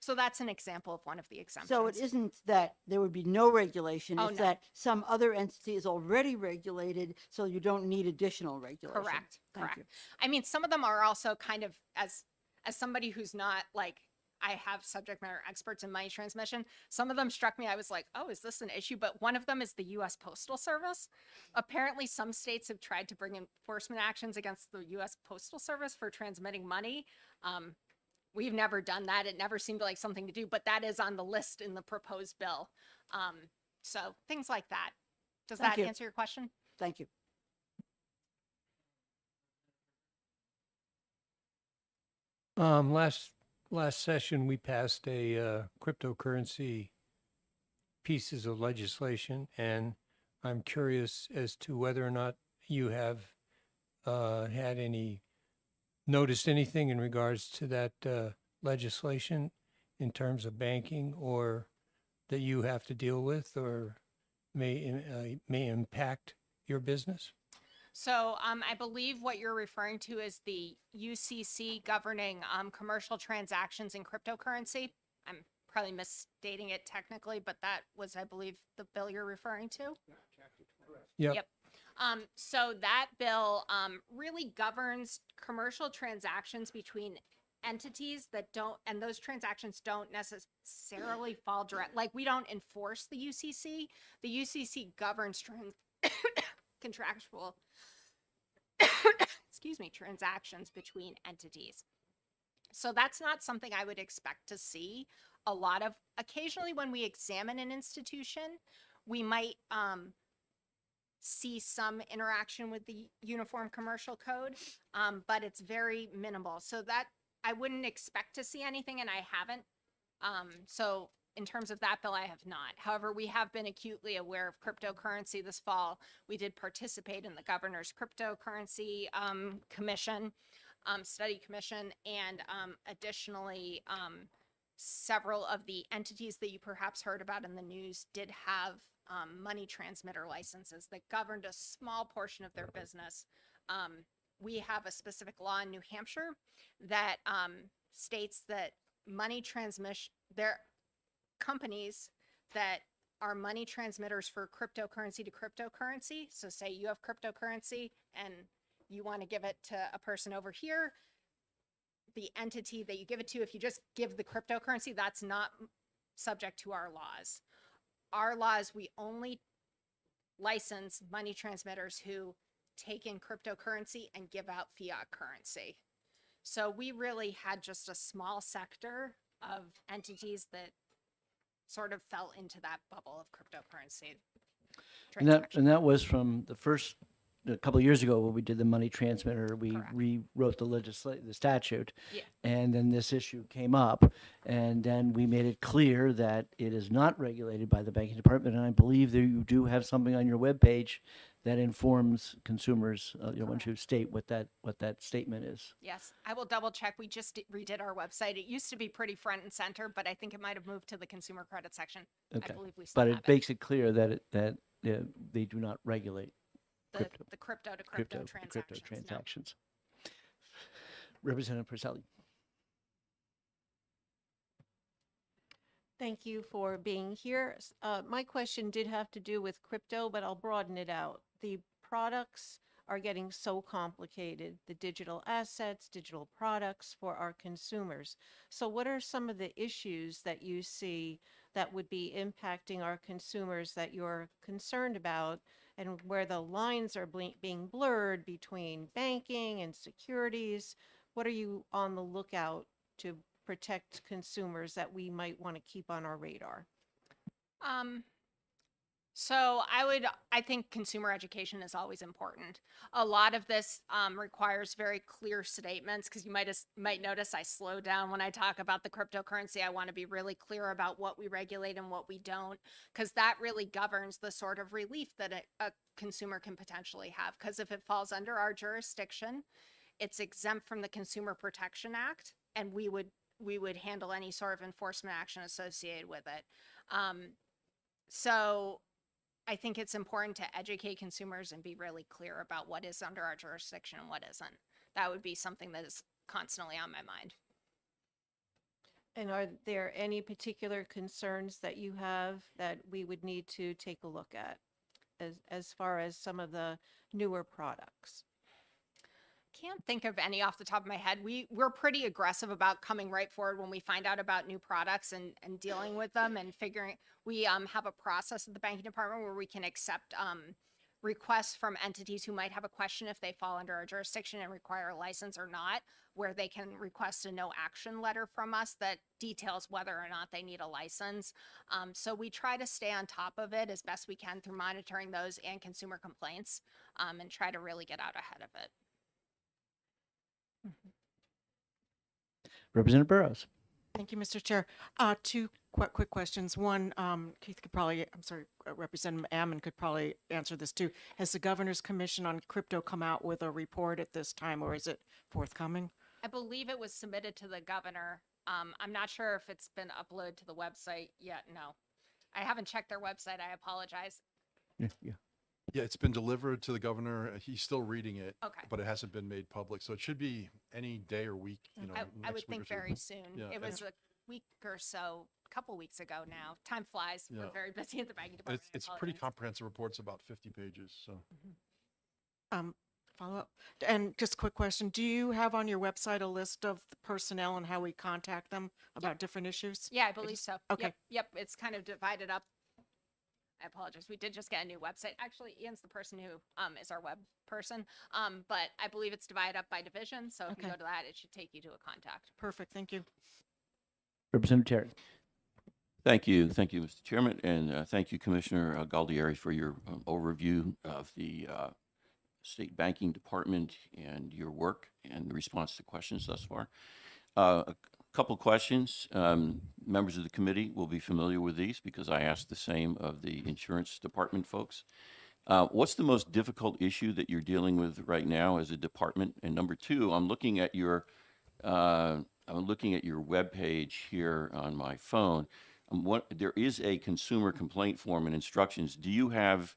So that's an example of one of the exemptions. So it isn't that there would be no regulation, Oh, it's no. that some other entity is already regulated, so you don't need additional regulation. Correct. Thank Correct. you. I mean, some of them are also kind of, as somebody who's not like, I have subject matter experts in money transmission. Some of them struck me. I was like, oh, is this an issue? But one of them is the U.S. Postal Service. Apparently, some states have tried to bring enforcement actions against the U.S. Postal Service for transmitting money. We've never done that. It never seemed like something to do, but that is on the list in the proposed bill. So things like that. Does Thank that you. answer your question? Thank you. Last session, we passed a cryptocurrency pieces of legislation, and I'm curious as to whether or not you have had any noticed anything in regards to that legislation in terms of banking or that you have to deal with or may impact your business? So I believe what you're referring to is the UCC governing commercial transactions in cryptocurrency. I'm probably misstating it technically, but that was, I believe, the bill you're referring to. Yep. So that bill really governs commercial transactions between entities that don't, and those transactions don't necessarily fall direct. Like, we don't enforce the UCC. The UCC governs contractual, excuse me, transactions between entities. So that's not something I would expect to see a lot of. Occasionally, when we examine an institution, we might see some interaction with the Uniform Commercial Code, but it's very minimal. So that I wouldn't expect to see anything, and I haven't. So in terms of that bill, I have not. However, we have been acutely aware of cryptocurrency this fall. We did participate in the governor's cryptocurrency commission, study commission, and additionally, several of the entities that you perhaps heard about in the news did have money transmitter licenses that governed a small portion of their business. We have a specific law in New Hampshire that states that money transmission, there companies that are money transmitters for cryptocurrency to cryptocurrency. So say you have cryptocurrency and you want to give it to a person over here, the entity that you give it to, if you just give the cryptocurrency, that's not subject to our laws. Our laws, we only license money transmitters who take in cryptocurrency and give out fiat currency. So we really had just a small sector of entities that sort of fell into that bubble of cryptocurrency transactions. And that was from the first, a couple of years ago when we did the money transmitter, we rewrote the statute. Yeah. And then this issue came up, and then we made it clear that it is not regulated by the banking department. And I believe that you do have something on your webpage that informs consumers, once you state what that statement is. Yes, I will double check. We just redid our website. It used to be pretty front and center, but I think it might have moved to the consumer credit section. Okay. I believe we still But have it makes it clear that they do not regulate the crypto to crypto transactions. no. transactions. Representative Porcelli. Thank you for being here. My question did have to do with crypto, but I'll broaden it out. The products are getting so complicated, the digital assets, digital products for our consumers. So what are some of the issues that you see that would be impacting our consumers that you're concerned about, and where the lines are being blurred between banking and securities? What are you on the lookout to protect consumers that we might want to keep on our radar? So I think consumer education is always important. A lot of this requires very clear statements, because you might notice I slow down when I talk about the cryptocurrency. I want to be really clear about what we regulate and what we don't, because that really governs the sort of relief that a consumer can potentially have. Because if it falls under our jurisdiction, it's exempt from the Consumer Protection Act, and we would handle any sort of enforcement action associated with it. So I think it's important to educate consumers and be really clear about what is under our jurisdiction and what isn't. That would be something that is constantly on my mind. And are there any particular concerns that you have that we would need to take a look at as far as some of the newer products? Can't think of any off the top of my head. We're pretty aggressive about coming right forward when we find out about new products and dealing with them and figuring. We have a process at the banking department where we can accept requests from entities who might have a question if they fall under our jurisdiction and require a license or not, where they can request a no action letter from us that details whether or not they need a license. So we try to stay on top of it as best we can through monitoring those and consumer complaints, and try to really get out ahead of it. Representative Burrows. Thank you, Mr. Chair. 2 quick questions. One, Keith could probably, I'm sorry, Representative Ammon could probably answer this too. Has the Governor's Commission on Crypto come out with a report at this time, or is it forthcoming? I believe it was submitted to the governor. I'm not sure if it's been uploaded to the website yet. No, I haven't checked their website. I apologize. Yeah. Yeah, it's been delivered to the governor. He's still reading it, Okay. but it hasn't been made public. So it should be any day or week, you know, I next would week think or two. very soon. Yeah, It was a week or so, a couple weeks ago now. Time flies. Yeah. We're very busy at the banking And department. I it's pretty apologize. comprehensive reports, about 50 pages. So Follow up. And just a quick question. Do you have on your website a list of the personnel and how we contact them about different issues? Yeah, I believe so. Okay. Yep. It's kind of divided up. I apologize. We did just get a new website. Actually, Ian's the person who is our web person. But I believe it's divided up by division. So if you Okay. go to that, it should take you to a contact. Perfect. Thank you. Representative Terry. Thank you, Mr. Chairman, and thank you, Commissioner Galdieri, for your overview of the State Banking Department and your work and the response to questions thus far. A couple questions. Members of the committee will be familiar with these because I asked the same of the insurance department folks. What's the most difficult issue that you're dealing with right now as a department? And number two, I'm looking at your webpage here on my phone. There is a consumer complaint form and instructions. Do you have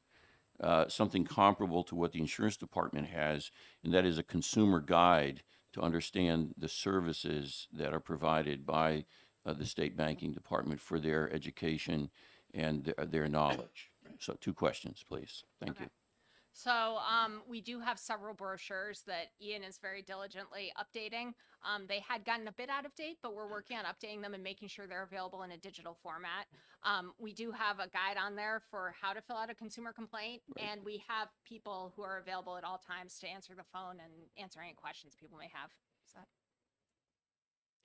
something comparable to what the insurance department has, and that is a consumer guide to understand the services that are provided by the state banking department for their education and their knowledge? So 2 questions, please. Thank you. So we do have several brochures that Ian is very diligently updating. They had gotten a bit out of date, but we're working on updating them and making sure they're available in a digital format. We do have a guide on there for how to fill out a consumer complaint, and we have people who are available at all times to answer the phone and answer any questions people may have.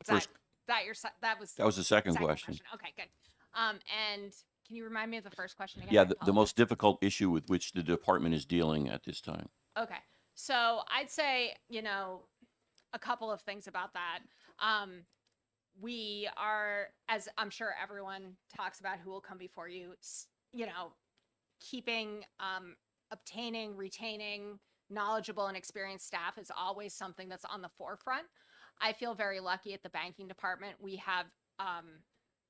First- That was the second question. Okay, good. And can you remind me of the first question again? Yeah, I the apologize. most difficult issue with which the department is dealing at this time. Okay. So I'd say, a couple of things about that. We are, as I'm sure everyone talks about who will come before you, keeping, obtaining, retaining knowledgeable and experienced staff is always something that's on the forefront. I feel very lucky at the banking department. We have,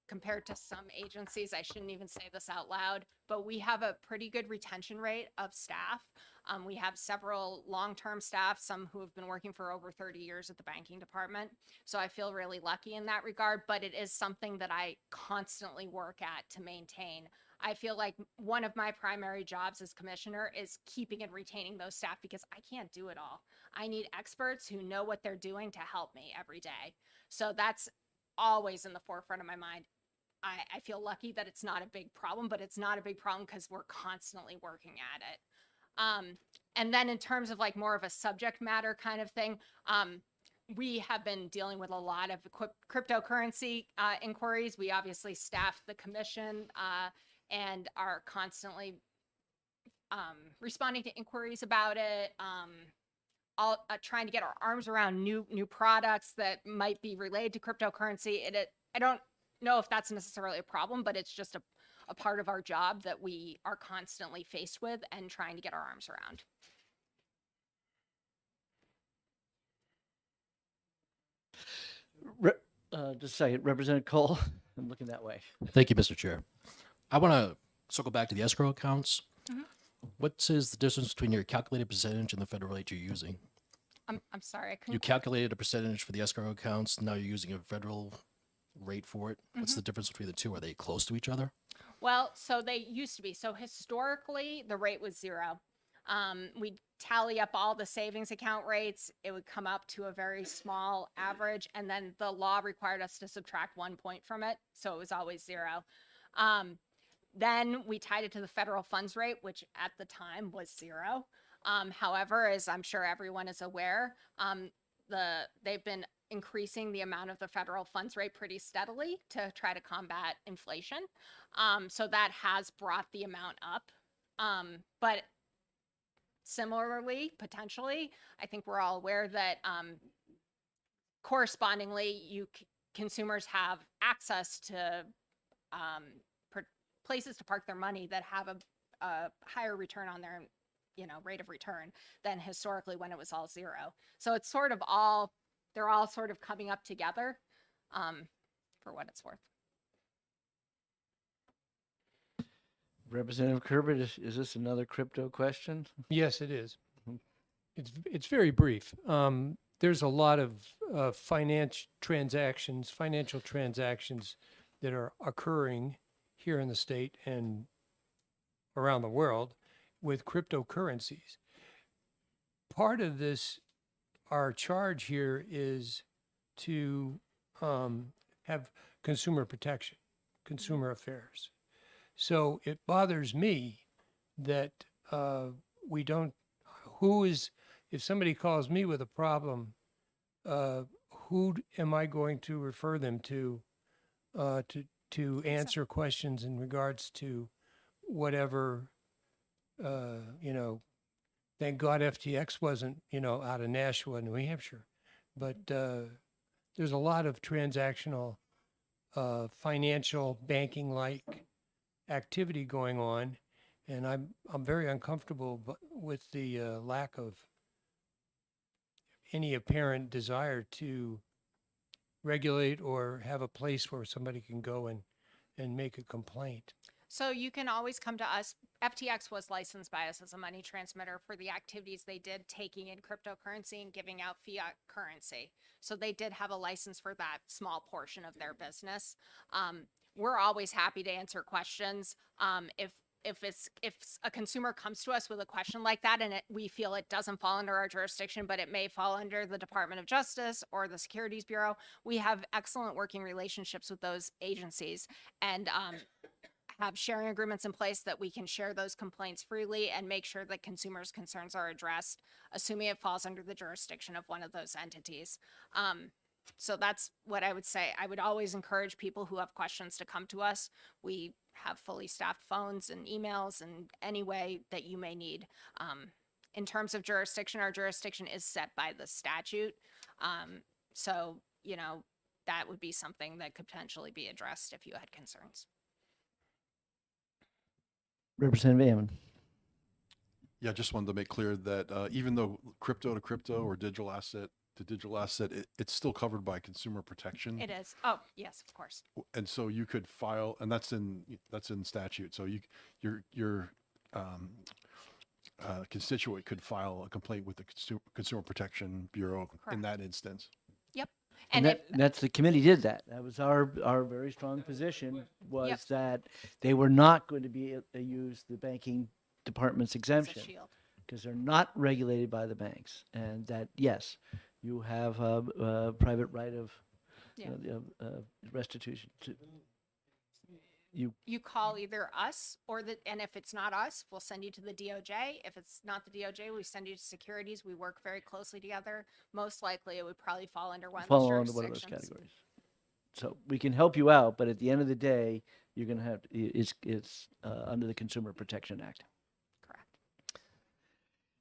compared to some agencies, I shouldn't even say this out loud, but we have a pretty good retention rate of staff. We have several long-term staff, some who have been working for over 30 years at the banking department. So I feel really lucky in that regard, but it is something that I constantly work at to maintain. I feel like one of my primary jobs as commissioner is keeping and retaining those staff because I can't do it all. I need experts who know what they're doing to help me every day. So that's always in the forefront of my mind. I feel lucky that it's not a big problem, but it's not a big problem because we're constantly working at it. And then in terms of like more of a subject matter kind of thing, we have been dealing with a lot of cryptocurrency inquiries. We obviously staff the commission and are constantly responding to inquiries about it. Trying to get our arms around new products that might be related to cryptocurrency. I don't know if that's necessarily a problem, but it's just a part of our job that we are constantly faced with and trying to get our arms around. Just a second, Representative Cole. I'm looking that way. Thank you, Mr. Chair. I want to circle back to the escrow accounts. Mhm. What is the difference between your calculated percentage and the federal rate you're using? I'm sorry, I You couldn't. calculated a percentage for the escrow accounts. Now you're using a federal rate for it. What's Mhm. the difference between the two? Are they close to each other? Well, so they used to be. So historically, the rate was 0. We'd tally up all the savings account rates. It would come up to a very small average. And then the law required us to subtract 1 point from it. So it was always 0. Then we tied it to the federal funds rate, which at the time was 0. However, as I'm sure everyone is aware, they've been increasing the amount of the federal funds rate pretty steadily to try to combat inflation. So that has brought the amount up. But similarly, potentially, I think we're all aware that correspondingly, consumers have access to places to park their money that have a higher return on their, rate of return than historically when it was all zero. So it's sort of they're all sort of coming up together, for what it's worth. Representative Herbert, is this another crypto question? Yes, it is. It's very brief. There's a lot of financial transactions that are occurring here in the state and around the world with cryptocurrencies. Part of this, our charge here is to have consumer protection, consumer affairs. So it bothers me that we don't, if somebody calls me with a problem, who am I going to refer them to answer questions in regards to whatever, thank God FTX wasn't, out of Nashua, New Hampshire. But there's a lot of transactional, financial banking-like activity going on, and I'm very uncomfortable with the lack of any apparent desire to regulate or have a place where somebody can go and make a complaint. So you can always come to us. FTX was licensed by us as a money transmitter for the activities they did, taking in cryptocurrency and giving out fiat currency. So they did have a license for that small portion of their business. We're always happy to answer questions. If a consumer comes to us with a question like that and we feel it doesn't fall under our jurisdiction, but it may fall under the Department of Justice or the Securities Bureau, we have excellent working relationships with those agencies and have sharing agreements in place that we can share those complaints freely and make sure that consumers' concerns are addressed, assuming it falls under the jurisdiction of one of those entities. So that's what I would say. I would always encourage people who have questions to come to us. We have fully staffed phones and emails and any way that you may need. In terms of jurisdiction, our jurisdiction is set by the statute. So, that would be something that could potentially be addressed if you had concerns. Representative Ammon. Yeah, just wanted to make clear that even though crypto to crypto or digital asset to digital asset, it's still covered by consumer protection. It is. Oh, yes, of course. And so you could file, and that's in statute. So your constituent could file a complaint with the Consumer Protection Bureau in that instance. Yep. And that's the committee did that. That was our very strong position was that they were not going to be able to use the banking department's exemption because they're not regulated by the banks, and that yes, you have a private right of restitution. You call either us and if it's not us, we'll send you to the DOJ. If it's not the DOJ, we send you to securities. We work very closely together. Most likely it would probably fall under one of those jurisdictions. Categories. So we can help you out, but at the end of the day, you're going to have, it's under the Consumer Protection Act. Correct.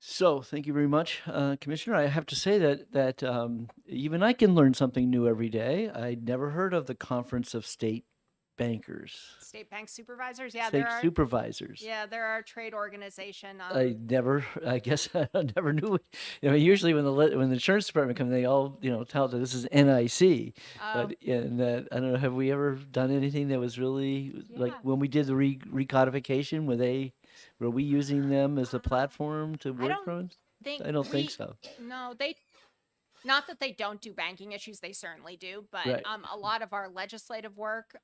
So thank you very much, Commissioner. I have to say that even I can learn something new every day. I never heard of the Conference of State Bankers. State bank supervisors. Yeah, State supervisors. Yeah, there are a trade organization. I guess I never knew. Usually when the insurance department comes, they all, tell that this is NIC. But I don't know, have we ever done anything that was really like when we did the recodification? Were we using them as a platform to work from? I don't think so. No, not that they don't do banking issues, they certainly do, but Right. A lot of our legislative work,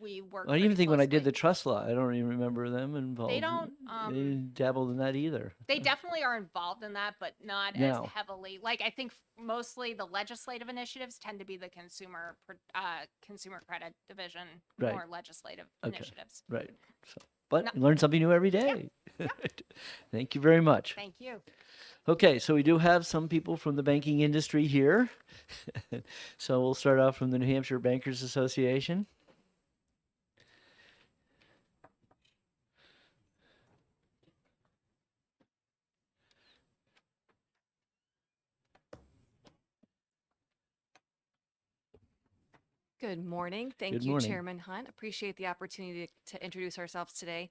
we work. I even pretty think when I did closely. the trust law, I don't even remember them involved. They don't. They dabbled in that either. They definitely are involved in that, but not No. as heavily. Like I think mostly the legislative initiatives tend to be the consumer credit division, Right. more legislative Okay. initiatives. Right. So, but No- you learn something new every day. Thank you very much. Thank you. Okay, so we do have some people from the banking industry here. So we'll start off from the New Hampshire Bankers Association. Good morning. Thank Good you, morning. Chairman Hunt. Appreciate the opportunity to introduce ourselves today.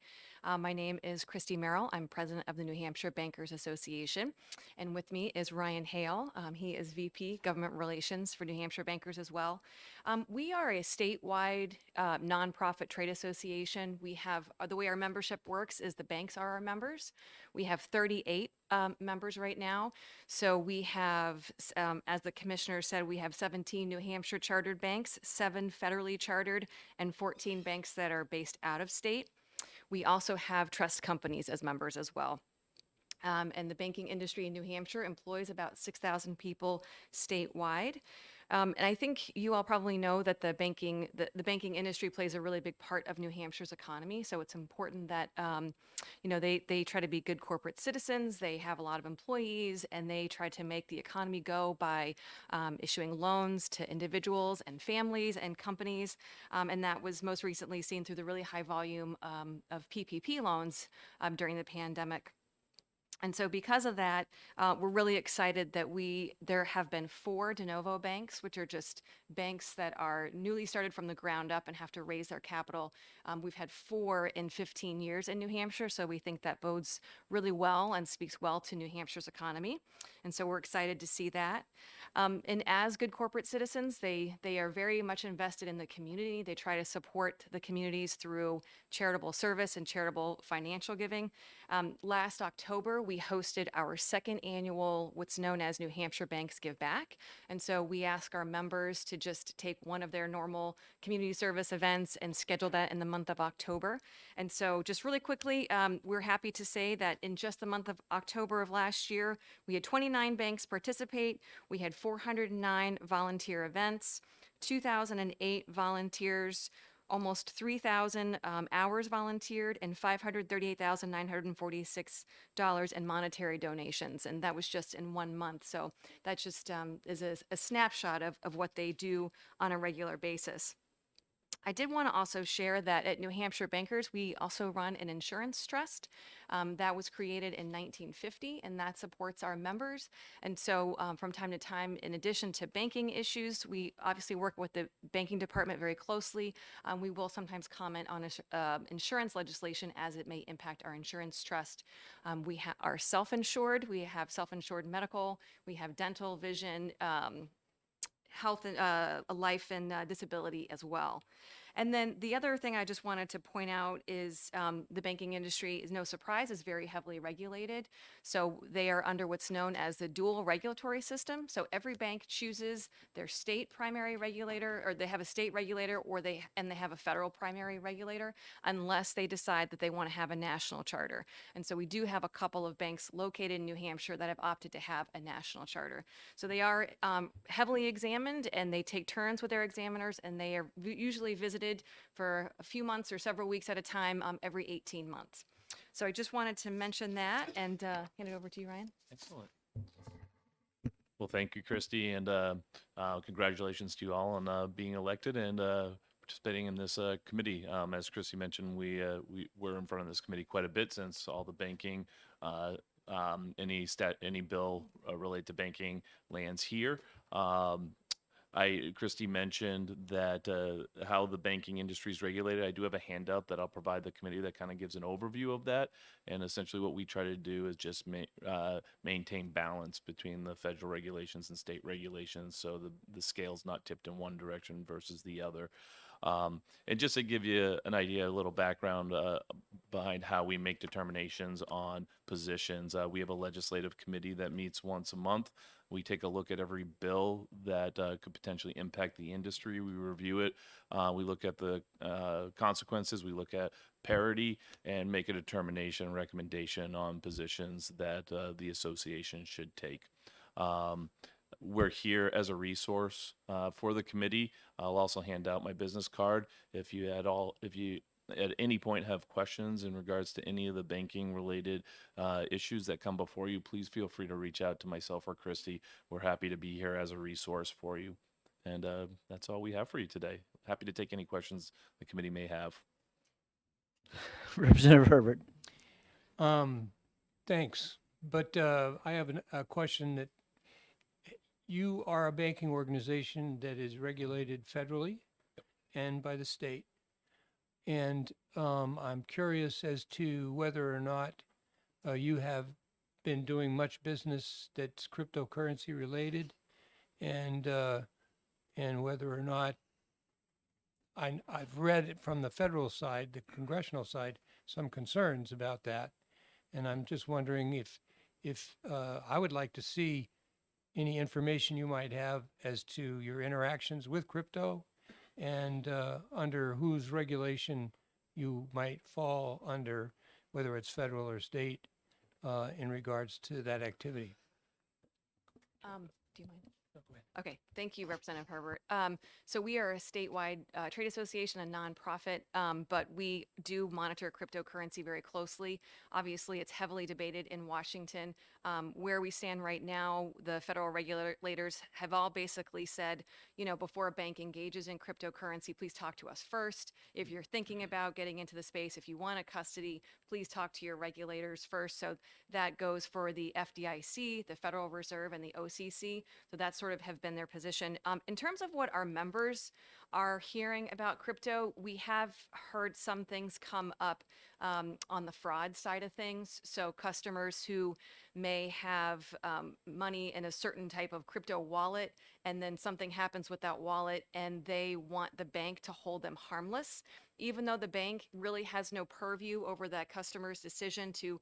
My name is Christy Merrill. I'm president of the New Hampshire Bankers Association. And with me is Ryan Hale. He is VP Government Relations for New Hampshire Bankers as well. We are a statewide nonprofit trade association. We have, the way our membership works is the banks are our members. We have 38 members right now. So we have, as the commissioner said, we have 17 New Hampshire chartered banks, 7 federally chartered, and 14 banks that are based out of state. We also have trust companies as members as well. And the banking industry in New Hampshire employs about 6,000 people statewide. And I think you all probably know that the banking industry plays a really big part of New Hampshire's economy. So it's important that they try to be good corporate citizens. They have a lot of employees, and they try to make the economy go by issuing loans to individuals and families and companies. And that was most recently seen through the really high volume of PPP loans during the pandemic. And so because of that, we're really excited that there have been 4 de novo banks, which are just banks that are newly started from the ground up and have to raise their capital. We've had 4 in 15 years in New Hampshire, so we think that bodes really well and speaks well to New Hampshire's economy. And so we're excited to see that. And as good corporate citizens, they are very much invested in the community. They try to support the communities through charitable service and charitable financial giving. Last October, we hosted our 2nd annual, what's known as New Hampshire Banks Give Back. And so we ask our members to just take one of their normal community service events and schedule that in the month of October. And so just really quickly, we're happy to say that in just the month of October of last year, we had 29 banks participate. We had 409 volunteer events, 2,008 volunteers, almost 3,000 hours volunteered, and $538,946 in monetary donations. And that was just in 1 month. So that just is a snapshot of what they do on a regular basis. I did want to also share that at New Hampshire Bankers, we also run an insurance trust that was created in 1950, and that supports our members. And so from time to time, in addition to banking issues, we obviously work with the banking department very closely. We will sometimes comment on insurance legislation as it may impact our insurance trust. We are self-insured. We have self-insured medical. We have dental, vision, health, and life and disability as well. And then the other thing I just wanted to point out is the banking industry, is no surprise, is very heavily regulated. So they are under what's known as the dual regulatory system. So every bank chooses their state primary regulator, or they have a state regulator, or they have a federal primary regulator, unless they decide that they want to have a national charter. And so we do have a couple of banks located in New Hampshire that have opted to have a national charter. So they are heavily examined, and they take turns with their examiners, and they are usually visited for a few months or several weeks at a time every 18 months. So I just wanted to mention that and hand it over to you, Ryan. Excellent. Well, thank you, Christy, and congratulations to you all on being elected and participating in this committee. As Christy mentioned, we were in front of this committee quite a bit since all the banking, any bill related to banking lands here. Christy mentioned that how the banking industry is regulated. I do have a handout that I'll provide the committee that kind of gives an overview of that. And essentially what we try to do is just maintain balance between the federal regulations and state regulations, so the scale's not tipped in one direction versus the other. And just to give you an idea, a little background behind how we make determinations on positions, we have a legislative committee that meets once a month. We take a look at every bill that could potentially impact the industry. We review it. We look at the consequences. We look at parity and make a determination, recommendation on positions that the association should take. We're here as a resource for the committee. I'll also hand out my business card. If you at any point have questions in regards to any of the banking related issues that come before you, please feel free to reach out to myself or Christy. We're happy to be here as a resource for you. And that's all we have for you today. Happy to take any questions the committee may have. Representative Herbert. Thanks. But I have a question that you are a banking organization that is regulated federally? and by the state. And I'm curious as to whether or not you have been doing much business that's cryptocurrency related, and whether or not I've read it from the federal side, the congressional side, some concerns about that, and I'm just wondering if I would like to see any information you might have as to your interactions with crypto, and under whose regulation you might fall under, whether it's federal or state, in regards to that activity. Do you mind? Okay, thank you, Representative Herbert. So we are a statewide trade association, a nonprofit, but we do monitor cryptocurrency very closely. Obviously, it's heavily debated in Washington. Where we stand right now, the federal regulators have all basically said, you know, before a bank engages in cryptocurrency, please talk to us first. If you're thinking about getting into the space, if you want a custody, please talk to your regulators first. So that goes for the FDIC, the Federal Reserve, and the OCC. So that sort of have been their position. In terms of what our members are hearing about crypto, we have heard some things come up on the fraud side of things. So customers who may have money in a certain type of crypto wallet, and then something happens with that wallet and they want the bank to hold them harmless, even though the bank really has no purview over that customer's decision to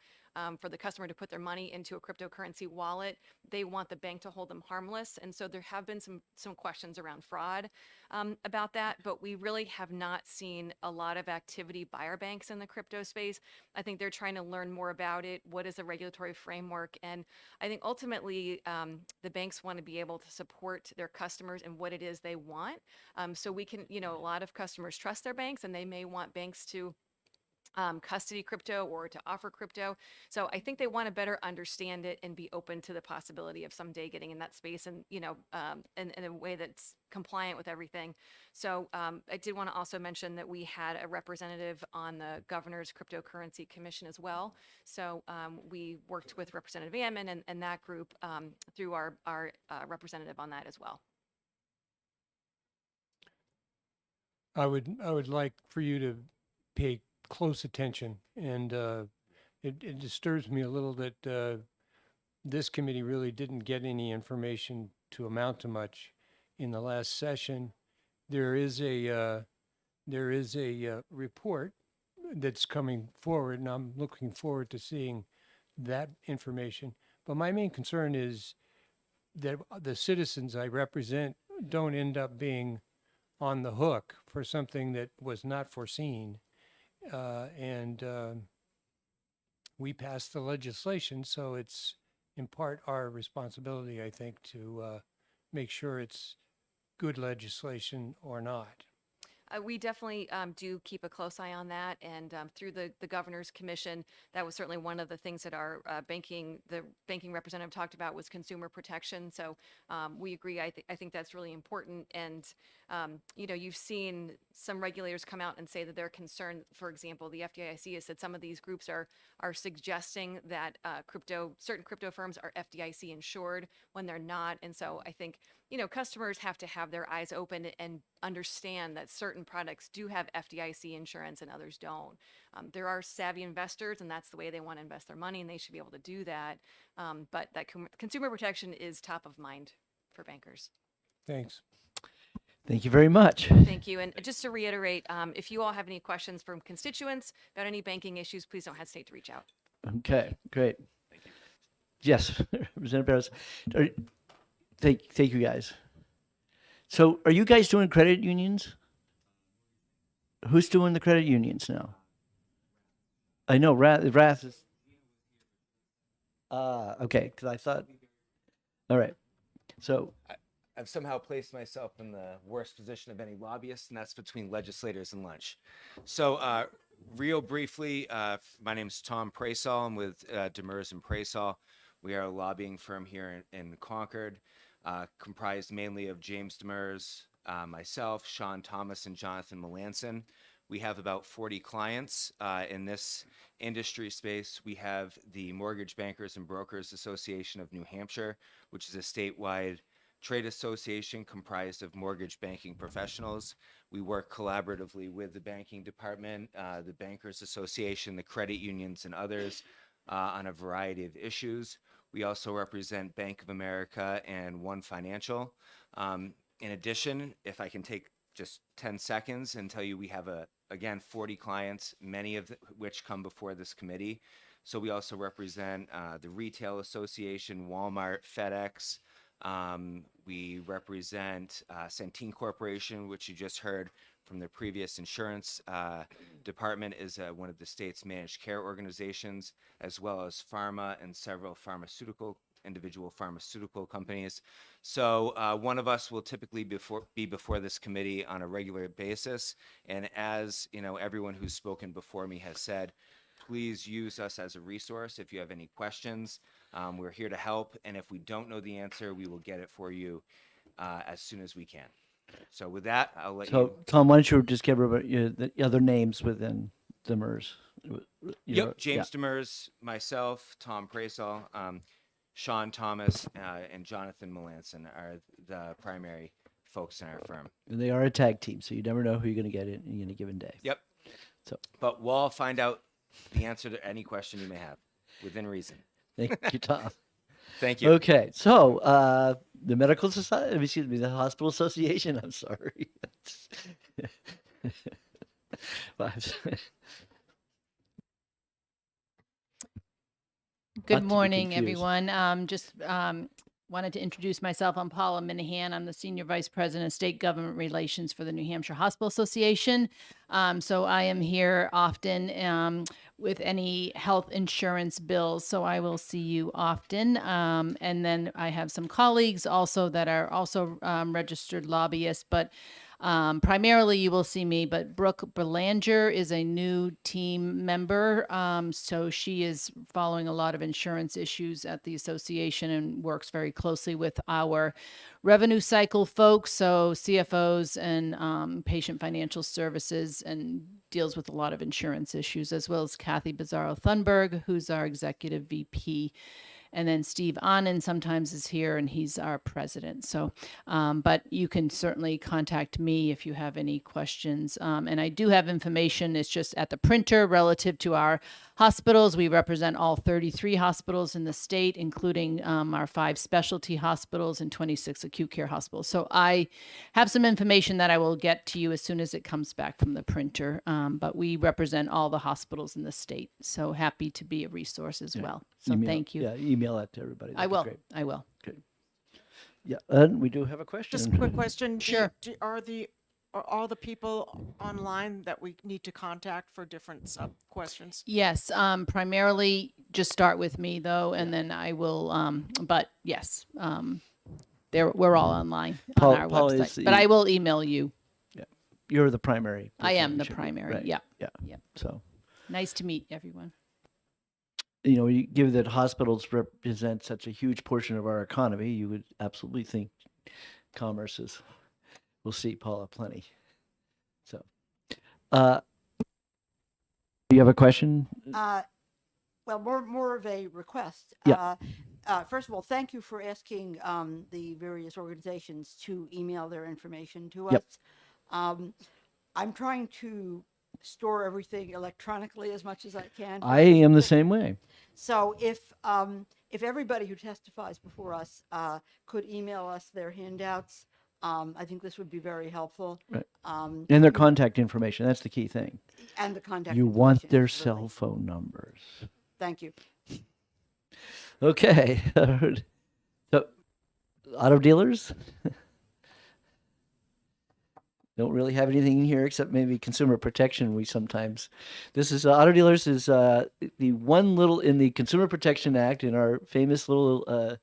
for the customer to put their money into a cryptocurrency wallet. They want the bank to hold them harmless. And so there have been some questions around fraud about that, but we really have not seen a lot of activity by our banks in the crypto space. I think they're trying to learn more about it. What is the regulatory framework? And I think ultimately the banks want to be able to support their customers and what it is they want. So we can, you know, a lot of customers trust their banks, and they may want banks to custody crypto or to offer crypto. So I think they want to better understand it and be open to the possibility of someday getting in that space, and, you know, in a way that's compliant with everything. So I did want to also mention that we had a representative on the Governor's Cryptocurrency Commission as well. So we worked with Representative Ammon and that group through our representative on that as well. I would like for you to pay close attention, and it disturbs me a little that this committee really didn't get any information to amount to much in the last session. There is a report that's coming forward, and I'm looking forward to seeing that information. But my main concern is that the citizens I represent don't end up being on the hook for something that was not foreseen. And we passed the legislation, so it's in part our responsibility, I think, to make sure it's good legislation or not. We definitely do keep a close eye on that, and through the Governor's Commission, that was certainly one of the things that our banking representative talked about was consumer protection. So we agree. I think that's really important. And you know, you've seen some regulators come out and say that they're concerned. For example, the FDIC has said some of these groups are suggesting that certain crypto firms are FDIC insured when they're not. And so I think, you know, customers have to have their eyes open and understand that certain products do have FDIC insurance and others don't. There are savvy investors, and that's the way they want to invest their money, and they should be able to do that. But that consumer protection is top of mind for bankers. Thanks. Thank you very much. Thank you. And just to reiterate, if you all have any questions from constituents about any banking issues, please don't hesitate to reach out. Okay, great. Thank you. Yes, Representative Barros. Thank you, guys. So are you guys doing credit unions? Who's doing the credit unions now? I know Rath is. Okay, because I thought. All right. So I've somehow placed myself in the worst position of any lobbyist, and that's between legislators and lunch. So real briefly, my name is Tom Praysall. I'm with Demers and Praysall. We are a lobbying firm here in Concord, comprised mainly of James Demers, myself, Sean Thomas, and Jonathan Melanson. We have about 40 clients in this industry space. We have the Mortgage Bankers and Brokers Association of New Hampshire, which is a statewide trade association comprised of mortgage banking professionals. We work collaboratively with the banking department, the Bankers Association, the credit unions, and others on a variety of issues. We also represent Bank of America and One Financial. In addition, if I can take just 10 seconds and tell you we have, again, 40 clients, many of which come before this committee. So we also represent the Retail Association, Walmart, FedEx. We represent Centene Corporation, which you just heard from the previous insurance department is one of the state's managed care organizations, as well as pharma and several individual pharmaceutical companies. So one of us will typically be before this committee on a regular basis. And as everyone who's spoken before me has said, please use us as a resource if you have any questions. We're here to help, and if we don't know the answer, we will get it for you as soon as we can. So with that, I'll let So, you. Tom, why don't you just give everybody the other names within Demers? Yep, James Demers, myself, Tom Praisall, Sean Thomas, and Jonathan Melanson are the primary folks in our firm. And they are a tag team, so you never know who you're going to get in any given day. Yep. So, But we'll all find out the answer to any question you may have within reason. thank you, Tom. Thank you. Okay, so the Medical Society, excuse me, the Hospital Association, I'm sorry. Good Not to be morning, confused. everyone. Just wanted to introduce myself. I'm Paula Minahan. I'm the Senior Vice President of State Government Relations for the New Hampshire Hospital Association. So I am here often with any health insurance bills. So I will see you often. And then I have some colleagues also that are also registered lobbyists, but primarily you will see me, but Brooke Belanger is a new team member. So she is following a lot of insurance issues at the association and works very closely with our revenue cycle folks, so CFOs and patient financial services, and deals with a lot of insurance issues, as well as Kathy Bizarro Thunberg, who's our executive VP. And then Steve Anand sometimes is here, and he's our president. So, but you can certainly contact me if you have any questions. And I do have information. It's just at the printer relative to our hospitals. We represent all 33 hospitals in the state, including our 5 specialty hospitals and 26 acute care hospitals. So I have some information that I will get to you as soon as it comes back from the printer. But we represent all the hospitals in the state. So happy to be a resource as well. So thank you. Yeah, email that to everybody. I That'd be will. great. I will. Okay. Yeah, and we do have a question. Just a quick question. Sure. Are all the people online that we need to contact for different sub questions? Yes, primarily just start with me though, and then I will, but yes, we're all online Paul- on our Paul is website, the- but I will email you. Yeah, you're the primary. I person am you the should be, primary. right, Yeah. Yeah. Yep. So, Nice to meet everyone. Given that hospitals represent such a huge portion of our economy, you would absolutely think commerce will see Paula plenty. So, do you have a question? Well, more of a request. Yeah. First of all, thank you for asking the various organizations to email their information to Yep. us. I'm trying to store everything electronically as much as I can. I am the same way. So if everybody who testifies before us could email us their handouts, I think this would be very helpful. Right. And their you- contact information. That's the key thing. and the contact. You want information, their absolutely. cell phone numbers. Thank you. Okay. So, auto dealers? Don't really have anything in here except maybe consumer protection. This is auto dealers is the one little in the Consumer Protection Act in our famous little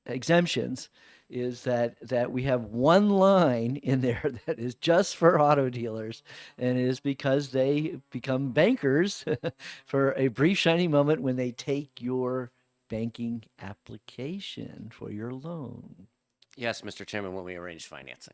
exemptions is that we have one line in there that is just for auto dealers, and it is because they become bankers for a brief shining moment when they take your banking application for your loan. Yes, Mr. Chairman, when we arrange financing.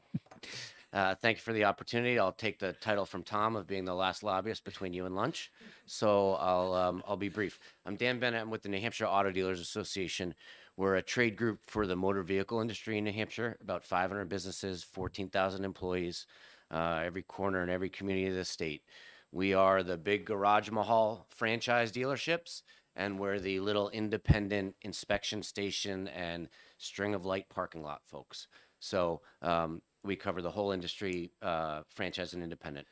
Thank you for the opportunity. I'll take the title from Tom of being the last lobbyist between you and lunch. So I'll be brief. I'm Dan Bennett. I'm with the New Hampshire Auto Dealers Association. We're a trade group for the motor vehicle industry in New Hampshire, about 500 businesses, 14,000 employees, every corner and every community of the state. We are the big Garage Mahal franchise dealerships, and we're the little independent inspection station and string of light parking lot folks. So we cover the whole industry, franchise and independent.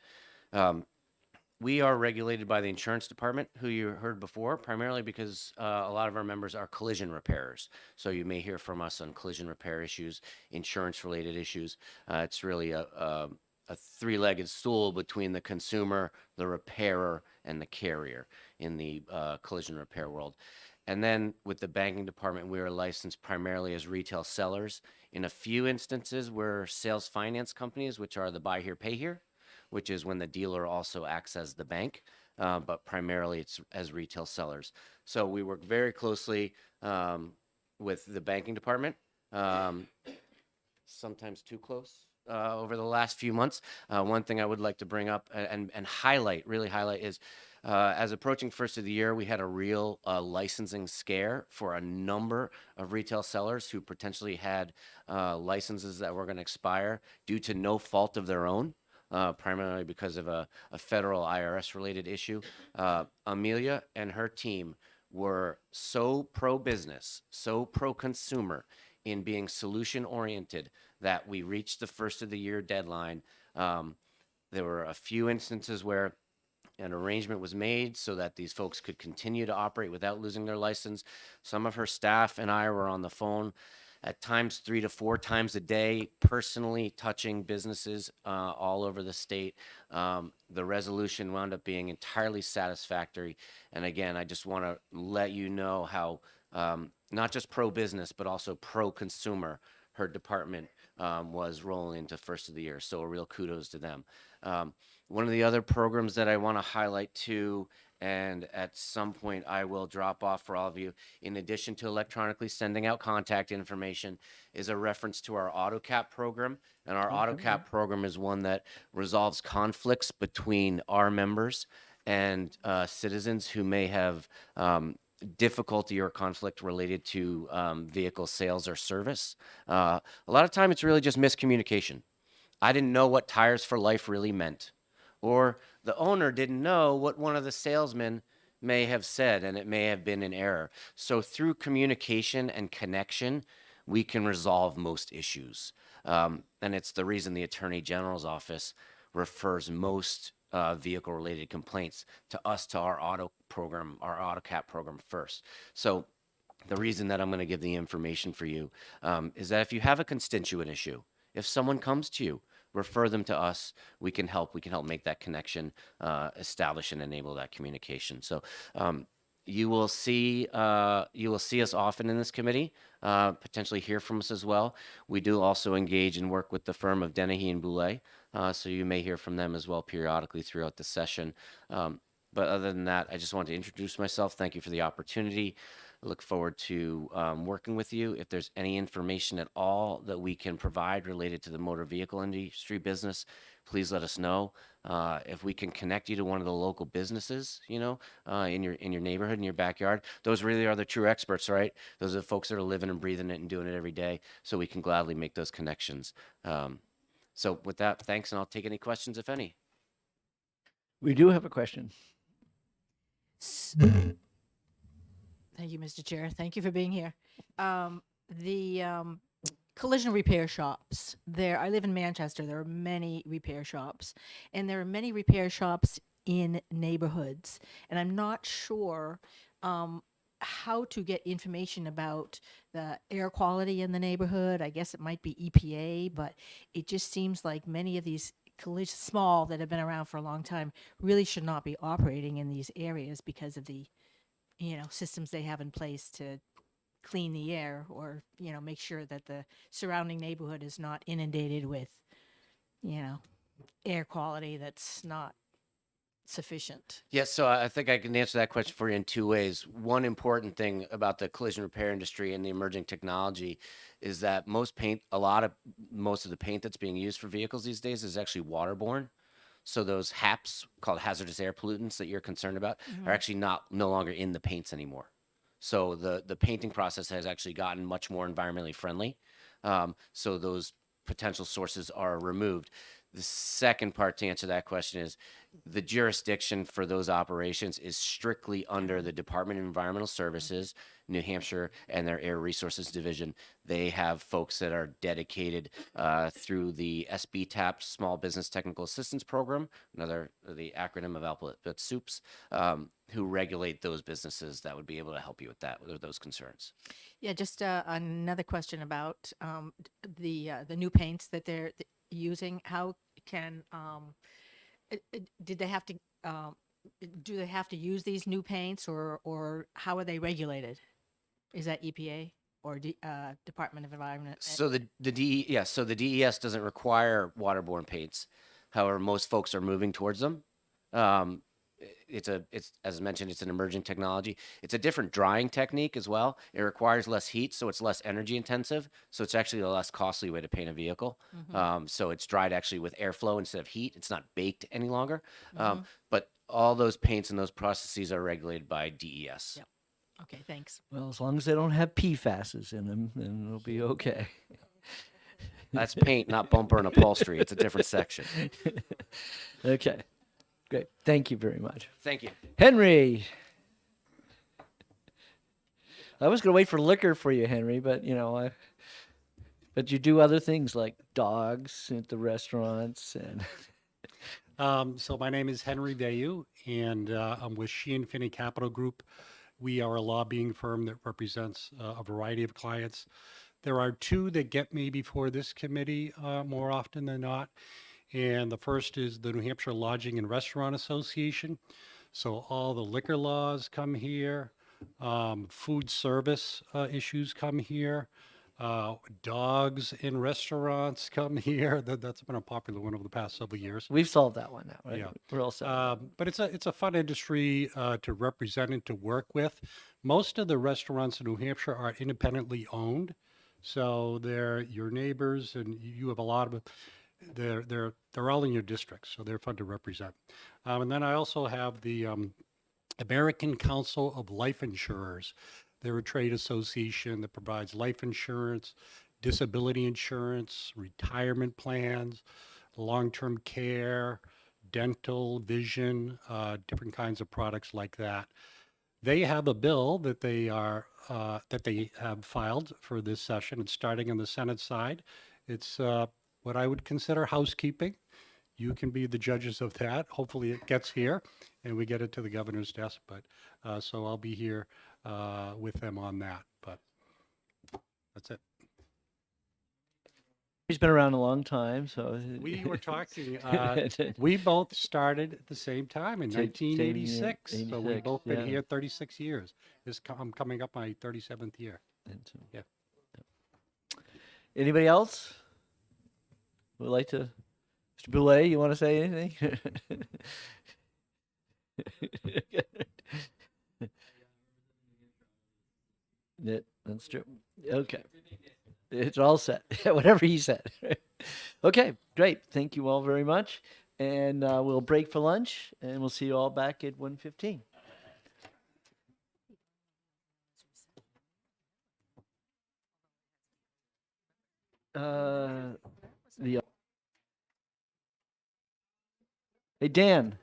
We are regulated by the insurance department, who you heard before, primarily because a lot of our members are collision repairers. So you may hear from us on collision repair issues, insurance-related issues. It's really a three-legged stool between the consumer, the repairer, and the carrier in the collision repair world. And then with the banking department, we are licensed primarily as retail sellers. In a few instances, we're sales finance companies, which are the buy here, pay here, which is when the dealer also acts as the bank, but primarily it's as retail sellers. So we work very closely with the banking department, sometimes too close. Over the last few months, one thing I would like to bring up and highlight, really highlight, is as approaching first of the year, we had a real licensing scare for a number of retail sellers who potentially had licenses that were going to expire due to no fault of their own. Primarily because of a federal IRS related issue. Amelia and her team were so pro-business, so pro-consumer in being solution-oriented that we reached the first of the year deadline. There were a few instances where an arrangement was made so that these folks could continue to operate without losing their license. Some of her staff and I were on the phone at times 3 to 4 times a day, personally touching businesses all over the state. The resolution wound up being entirely satisfactory. And again, I just want to let you know how not just pro-business, but also pro-consumer her department was rolling into first of the year. So a real kudos to them. One of the other programs that I want to highlight too, and at some point I will drop off for all of you, in addition to electronically sending out contact information, is a reference to our AutoCap program. And our AutoCap program is one that resolves conflicts between our members and citizens who may have difficulty or conflict related to vehicle sales or service. A lot of time it's really just miscommunication. I didn't know what Tires for Life really meant, or the owner didn't know what one of the salesmen may have said, and it may have been an error. So through communication and connection, we can resolve most issues. And it's the reason the Attorney General's office refers most vehicle-related complaints to us, to our auto program, our AutoCap program first. So the reason that I'm going to give the information for you is that if you have a constituent issue, if someone comes to you, refer them to us. We can help make that connection, establish and enable that communication. So you will see us often in this committee, potentially hear from us as well. We do also engage and work with the firm of Dennehy and Boulay, so you may hear from them as well periodically throughout the session. But other than that, I just want to introduce myself. Thank you for the opportunity. I look forward to working with you. If there's any information at all that we can provide related to the motor vehicle industry business, please let us know. If we can connect you to one of the local businesses, in your neighborhood, in your backyard, those really are the true experts, right? Those are the folks that are living and breathing it and doing it every day. So we can gladly make those connections. So with that, thanks, and I'll take any questions, if any. We do have a question. Thank you, Mr. Chair. Thank you for being here. The collision repair shops, I live in Manchester. There are many repair shops, and there are many repair shops in neighborhoods. And I'm not sure how to get information about the air quality in the neighborhood. I guess it might be EPA, but it just seems like many of these small that have been around for a long time really should not be operating in these areas because of the systems they have in place to clean the air, or make sure that the surrounding neighborhood is not inundated with air quality that's not sufficient. Yes, so I think I can answer that question for you in two ways. One important thing about the collision repair industry and the emerging technology is that most of the paint that's being used for vehicles these days is actually waterborne. So those HAPs, called hazardous air pollutants, that you're concerned about, are actually no longer in the paints anymore. So the painting process has actually gotten much more environmentally friendly. So those potential sources are removed. The second part to answer that question is the jurisdiction for those operations is strictly under the Department of Environmental Services, New Hampshire, and their Air Resources Division. They have folks that are dedicated through the SBTAP Small Business Technical Assistance Program, the acronym of Alphabet Soups, who regulate those businesses that would be able to help you with that, with those concerns. Yeah, just another question about the new paints that they're using. How can did they have to do they have to use these new paints, or how are they regulated? Is that EPA or Department of Environment? So the DES doesn't require waterborne paints. However, most folks are moving towards them. It's as mentioned, it's an emerging technology. It's a different drying technique as well. It requires less heat, so it's less energy intensive. So it's actually a less costly way to paint a vehicle. So it's dried actually with airflow instead of heat. It's not baked any longer. But all those paints and those processes are regulated by DES. Yep. Okay, thanks. Well, as long as they don't have PFASs in them, then it'll be okay. That's paint, not bumper and upholstery. It's a different section. Okay, great. Thank you very much. Thank you. Henry. I was going to wait for liquor for you, Henry, but but you do other things like dogs at the restaurants and. So my name is Henry Vayu, and I'm with Sheehan Finney Capital Group. We are a lobbying firm that represents a variety of clients. There are two that get me before this committee more often than not. And the first is the New Hampshire Lodging and Restaurant Association. So all the liquor laws come here, food service issues come here, dogs in restaurants come here. That's been a popular one over the past several years. We've solved that one now, right? Yeah. We're all set. But it's a fun industry to represent and to work with. Most of the restaurants in New Hampshire are independently owned, so they're your neighbors, and you have a lot of. They're all in your district, so they're fun to represent. And then I also have the American Council of Life Insurers. They're a trade association that provides life insurance, disability insurance, retirement plans, long-term care, dental, vision, different kinds of products like that. They have a bill that they have filed for this session. It's starting on the Senate side. It's what I would consider housekeeping. You can be the judges of that. Hopefully it gets here and we get it to the governor's desk. But so I'll be here with them on that. But that's it. He's been around a long time, so. We were talking, we both started at the same time in Same- 1986. So we've 86, both been yeah. here 36 years. I'm coming up my 37th year. Yeah. Anybody else would like to? Mr. Boulay, you want to say anything? That's true. Okay. It's all set. Whatever he said. Okay, great. Thank you all very much. And we'll break for lunch, and we'll see you all back at 1:15. Hey, Dan.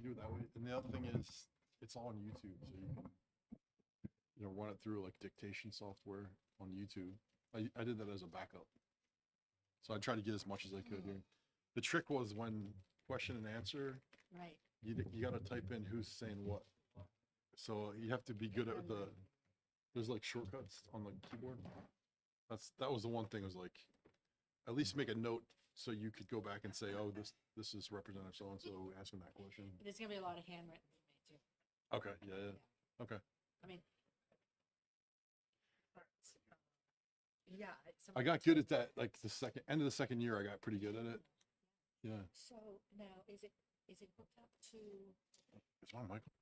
do it that way. And the other thing is, it's all on YouTube, so you can, run it through like dictation software on YouTube. I did that as a backup. So I tried to get as much as I could here. The trick was when question and answer, Right. you got to type in who's saying what. So you have to be good at there's like shortcuts on the keyboard. That was the one thing, was like, at least make a note so you could go back and say, oh, this is Representative so-and-so asking that question. There's gonna be a lot of handwritten for me too. Okay, yeah. Okay. I mean. Yeah. I got good at that, like the end of the second year, I got pretty good at it. Yeah. So now, is it hooked up to? It's on, Michael.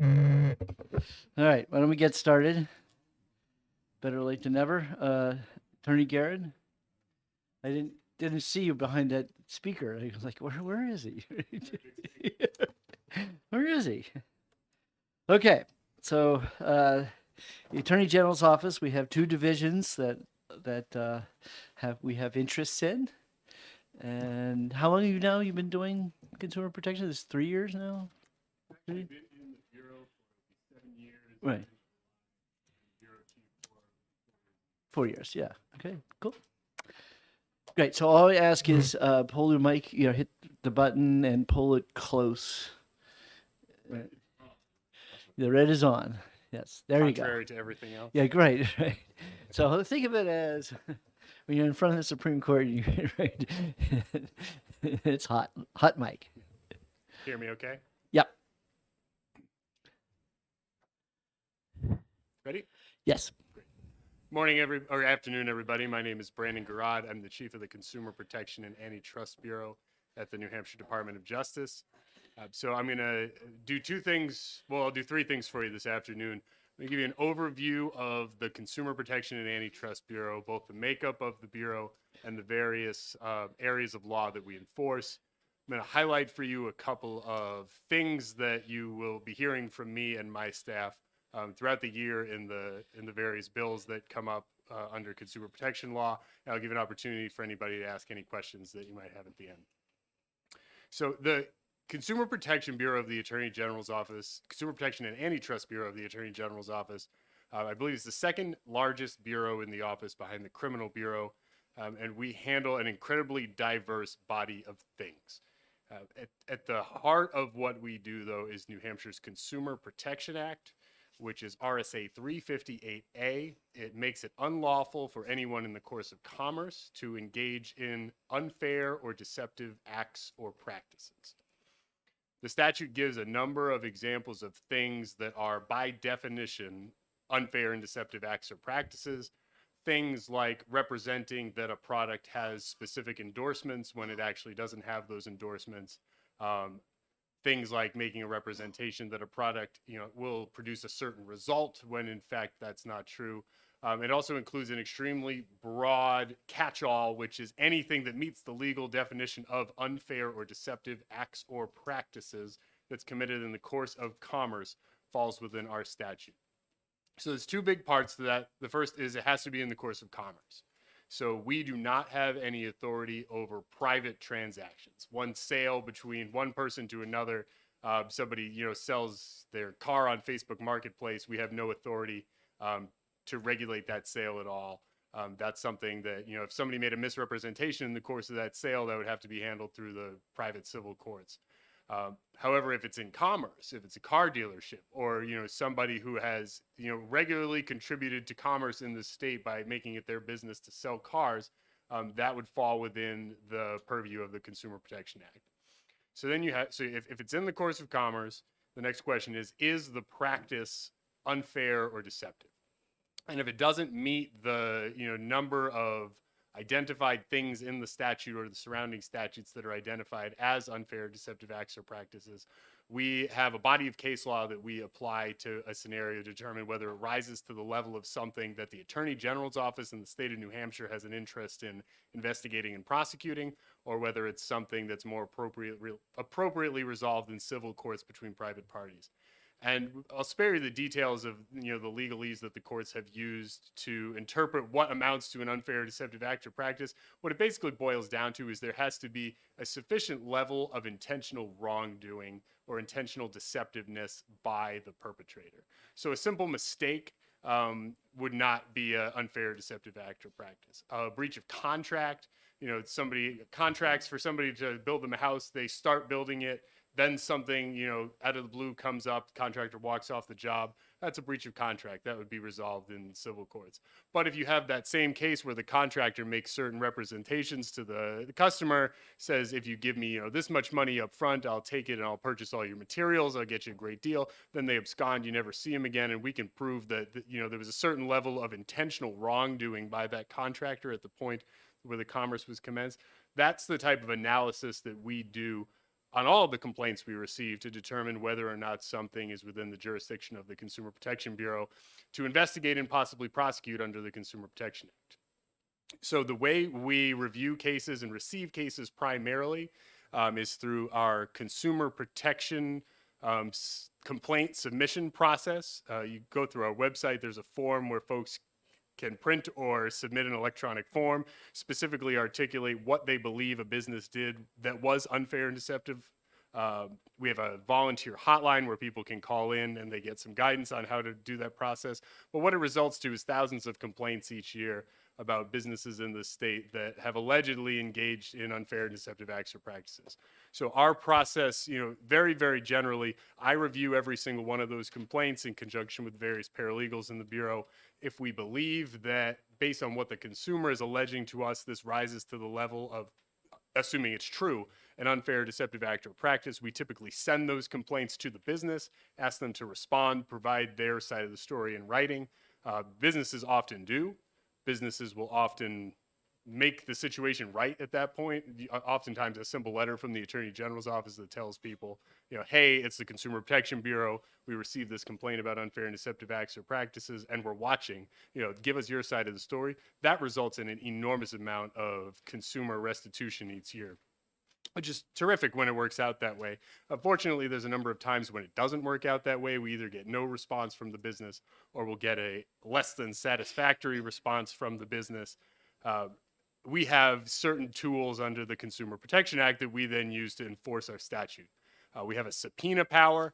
All right, why don't we get started? Better late than never. Attorney Garrett, I didn't see you behind that speaker. I was like, where is he? Where is he? Okay, so the Attorney General's office, we have two divisions that we have interests in. And how long have you been doing consumer protection? This 3 years now? Actually, been in the Bureau for 7 years. Right. Bureau chief for 4 years, yeah. Okay, cool. Great. So all I ask is pull your mic, hit the button and pull it close. Right. The red is on. Yes, there you go. Contrary to everything else. Yeah, great. Right. So think of it as when you're in front of the Supreme Court, right? It's hot mic. Hear me okay? Yep. Ready? Yes. Morning, or afternoon, everybody. My name is Brandon Garrod. I'm the chief of the Consumer Protection and Antitrust Bureau at the New Hampshire Department of Justice. So I'm going to do two things. Well, I'll do three things for you this afternoon. I'm going to give you an overview of the Consumer Protection and Antitrust Bureau, both the makeup of the Bureau and the various areas of law that we enforce. I'm going to highlight for you a couple of things that you will be hearing from me and my staff throughout the year in the various bills that come up under consumer protection law. And I'll give an opportunity for anybody to ask any questions that you might have at the end. So the Consumer Protection Bureau of the Attorney General's Office, Consumer Protection and Antitrust Bureau of the Attorney General's Office, I believe is the second largest bureau in the office behind the Criminal Bureau, and we handle an incredibly diverse body of things. At the heart of what we do, though, is New Hampshire's Consumer Protection Act, which is RSA 358A. It makes it unlawful for anyone in the course of commerce to engage in unfair or deceptive acts or practices. The statute gives a number of examples of things that are, by definition, unfair and deceptive acts or practices. Things like representing that a product has specific endorsements when it actually doesn't have those endorsements. Things like making a representation that a product, will produce a certain result when in fact that's not true. It also includes an extremely broad catch-all, which is anything that meets the legal definition of unfair or deceptive acts or practices that's committed in the course of commerce falls within our statute. So there's two big parts to that. The first is it has to be in the course of commerce. So we do not have any authority over private transactions. One sale between one person to another, somebody sells their car on Facebook Marketplace. We have no authority to regulate that sale at all. That's something that if somebody made a misrepresentation in the course of that sale, that would have to be handled through the private civil courts. However, if it's in commerce, if it's a car dealership, or somebody who has regularly contributed to commerce in the state by making it their business to sell cars, that would fall within the purview of the Consumer Protection Act. So then if it's in the course of commerce, the next question is the practice unfair or deceptive? And if it doesn't meet the number of identified things in the statute or the surrounding statutes that are identified as unfair, deceptive acts or practices, we have a body of case law that we apply to a scenario to determine whether it rises to the level of something that the Attorney General's office in the state of New Hampshire has an interest in investigating and prosecuting, or whether it's something that's more appropriately resolved in civil courts between private parties. And I'll spare you the details of the legalese that the courts have used to interpret what amounts to an unfair or deceptive act or practice. What it basically boils down to is there has to be a sufficient level of intentional wrongdoing or intentional deceptiveness by the perpetrator. So a simple mistake would not be an unfair or deceptive act or practice. A breach of contract, somebody contracts for somebody to build them a house, they start building it, then something, out of the blue comes up, the contractor walks off the job. That's a breach of contract. That would be resolved in civil courts. But if you have that same case where the contractor makes certain representations to the customer, says, if you give me, this much money up front, I'll take it and I'll purchase all your materials, I'll get you a great deal. Then they abscond, you never see them again, and we can prove that, there was a certain level of intentional wrongdoing by that contractor at the point where the commerce was commenced. That's the type of analysis that we do on all of the complaints we receive to determine whether or not something is within the jurisdiction of the Consumer Protection Bureau to investigate and possibly prosecute under the Consumer Protection Act. So the way we review cases and receive cases primarily is through our Consumer Protection complaint submission process. You go through our website, there's a form where folks can print or submit an electronic form, specifically articulate what they believe a business did that was unfair and deceptive. We have a volunteer hotline where people can call in and they get some guidance on how to do that process. But what it results to is thousands of complaints each year about businesses in the state that have allegedly engaged in unfair and deceptive acts or practices. So our process, very, very generally, I review every single one of those complaints in conjunction with various paralegals in the Bureau. If we believe that, based on what the consumer is alleging to us, this rises to the level of, assuming it's true, an unfair, deceptive act or practice, we typically send those complaints to the business, ask them to respond, provide their side of the story in writing. Businesses often do. Businesses will often make the situation right at that point. Oftentimes a simple letter from the Attorney General's office that tells people, hey, it's the Consumer Protection Bureau. We received this complaint about unfair and deceptive acts or practices, and we're watching. Give us your side of the story. That results in an enormous amount of consumer restitution each year, which is terrific when it works out that way. Unfortunately, there's a number of times when it doesn't work out that way. We either get no response from the business or we'll get a less than satisfactory response from the business. We have certain tools under the Consumer Protection Act that we then use to enforce our statute. We have a subpoena power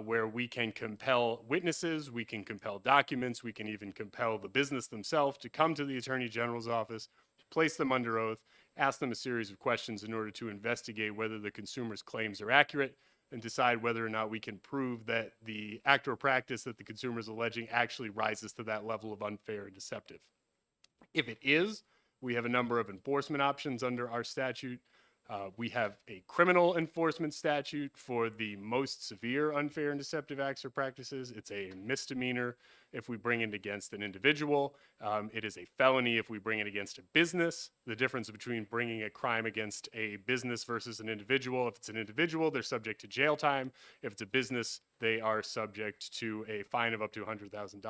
where we can compel witnesses, we can compel documents, we can even compel the business themselves to come to the Attorney General's office, place them under oath, ask them a series of questions in order to investigate whether the consumer's claims are accurate and decide whether or not we can prove that the act or practice that the consumer is alleging actually rises to that level of unfair and deceptive. If it is, we have a number of enforcement options under our statute. We have a criminal enforcement statute for the most severe unfair and deceptive acts or practices. It's a misdemeanor if we bring it against an individual. It is a felony if we bring it against a business. The difference between bringing a crime against a business versus an individual, if it's an individual, they're subject to jail time. If it's a business, they are subject to a fine of up to $100,000.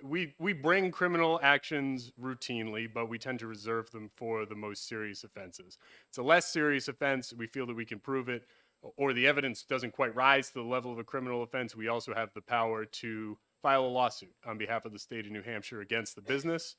We bring criminal actions routinely, but we tend to reserve them for the most serious offenses. It's a less serious offense. We feel that we can prove it, or the evidence doesn't quite rise to the level of a criminal offense. We also have the power to file a lawsuit on behalf of the state of New Hampshire against the business.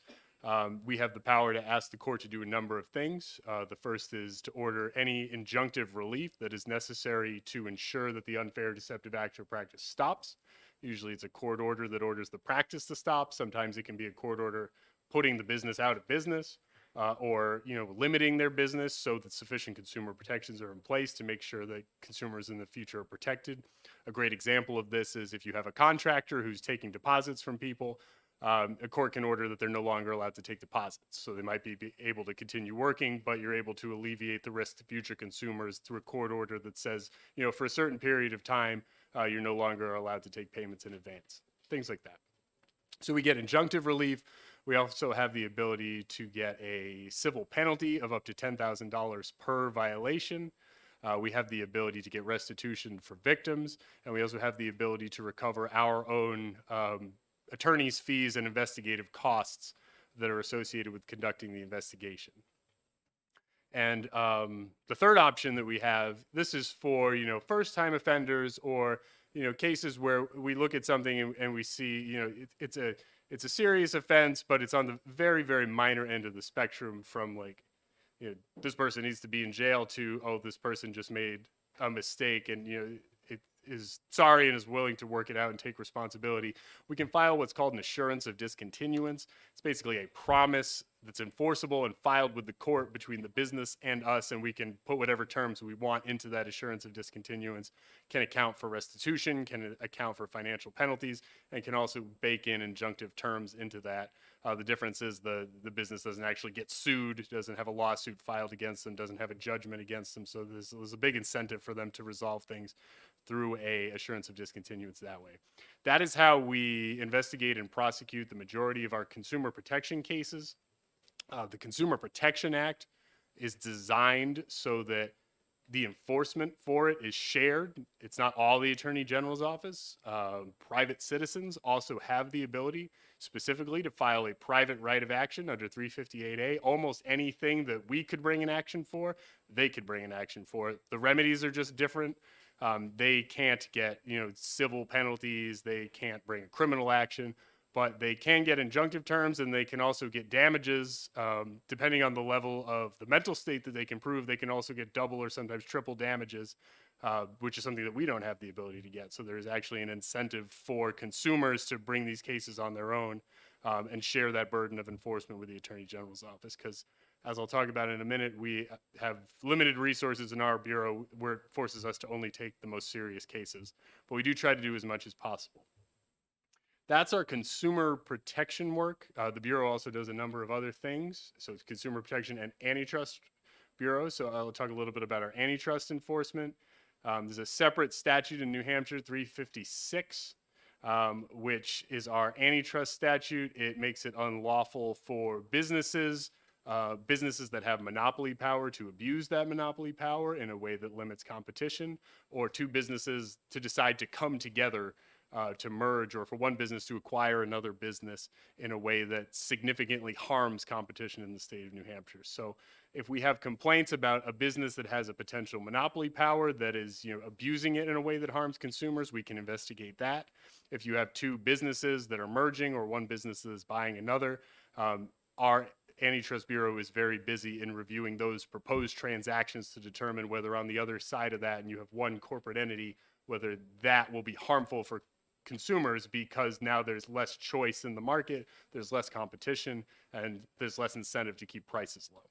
We have the power to ask the court to do a number of things. The first is to order any injunctive relief that is necessary to ensure that the unfair, deceptive act or practice stops. Usually it's a court order that orders the practice to stop. Sometimes it can be a court order putting the business out of business or limiting their business so that sufficient consumer protections are in place to make sure that consumers in the future are protected. A great example of this is if you have a contractor who's taking deposits from people, a court can order that they're no longer allowed to take deposits. So they might be able to continue working, but you're able to alleviate the risk to future consumers through a court order that says, for a certain period of time, you're no longer allowed to take payments in advance, things like that. So we get injunctive relief. We also have the ability to get a civil penalty of up to $10,000 per violation. We have the ability to get restitution for victims, and we also have the ability to recover our own attorney's fees and investigative costs that are associated with conducting the investigation. And the third option that we have, this is for, first-time offenders or, cases where we look at something and we see, it's a serious offense, but it's on the very, very minor end of the spectrum from this person needs to be in jail to, oh, this person just made a mistake and, it is sorry and is willing to work it out and take responsibility. We can file what's called an assurance of discontinuance. It's basically a promise that's enforceable and filed with the court between the business and us, and we can put whatever terms we want into that assurance of discontinuance. Can account for restitution, can account for financial penalties, and can also bake in injunctive terms into that. The difference is the business doesn't actually get sued, doesn't have a lawsuit filed against them, doesn't have a judgment against them. So there's a big incentive for them to resolve things through a assurance of discontinuance that way. That is how we investigate and prosecute the majority of our consumer protection cases. The Consumer Protection Act is designed so that the enforcement for it is shared. It's not all the Attorney General's office. Private citizens also have the ability specifically to file a private right of action under 358A. Almost anything that we could bring an action for, they could bring an action for. The remedies are just different. They can't get, civil penalties. They can't bring a criminal action, but they can get injunctive terms, and they can also get damages. Depending on the level of the mental state that they can prove, they can also get double or sometimes triple damages, which is something that we don't have the ability to get. So there's actually an incentive for consumers to bring these cases on their own and share that burden of enforcement with the Attorney General's office. Because as I'll talk about in a minute, we have limited resources in our bureau where it forces us to only take the most serious cases. But we do try to do as much as possible. That's our consumer protection work. The Bureau also does a number of other things. So it's Consumer Protection and Antitrust Bureau. So I'll talk a little bit about our antitrust enforcement. There's a separate statute in New Hampshire, 356, which is our antitrust statute. It makes it unlawful for businesses that have monopoly power to abuse that monopoly power in a way that limits competition, or two businesses to decide to come together to merge, or for one business to acquire another business in a way that significantly harms competition in the state of New Hampshire. So if we have complaints about a business that has a potential monopoly power that is abusing it in a way that harms consumers, we can investigate that. If you have two businesses that are merging, or one business that is buying another, our Antitrust Bureau is very busy in reviewing those proposed transactions to determine whether on the other side of that, and you have one corporate entity, whether that will be harmful for consumers, because now there's less choice in the market, there's less competition, and there's less incentive to keep prices low.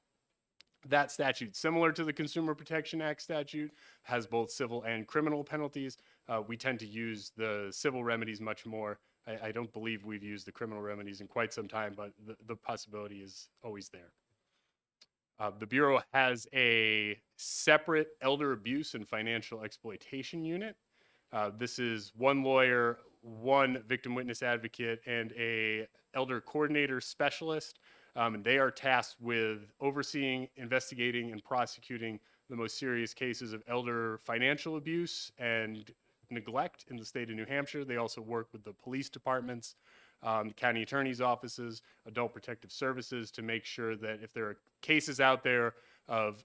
That statute, similar to the Consumer Protection Act statute, has both civil and criminal penalties. We tend to use the civil remedies much more. I don't believe we've used the criminal remedies in quite some time, but the possibility is always there. The Bureau has a separate elder abuse and financial exploitation unit. This is one lawyer, one victim witness advocate, and a elder coordinator specialist. And they are tasked with overseeing, investigating, and prosecuting the most serious cases of elder financial abuse and neglect in the state of New Hampshire. They also work with the police departments, the county attorney's offices, adult protective services, to make sure that if there are cases out there of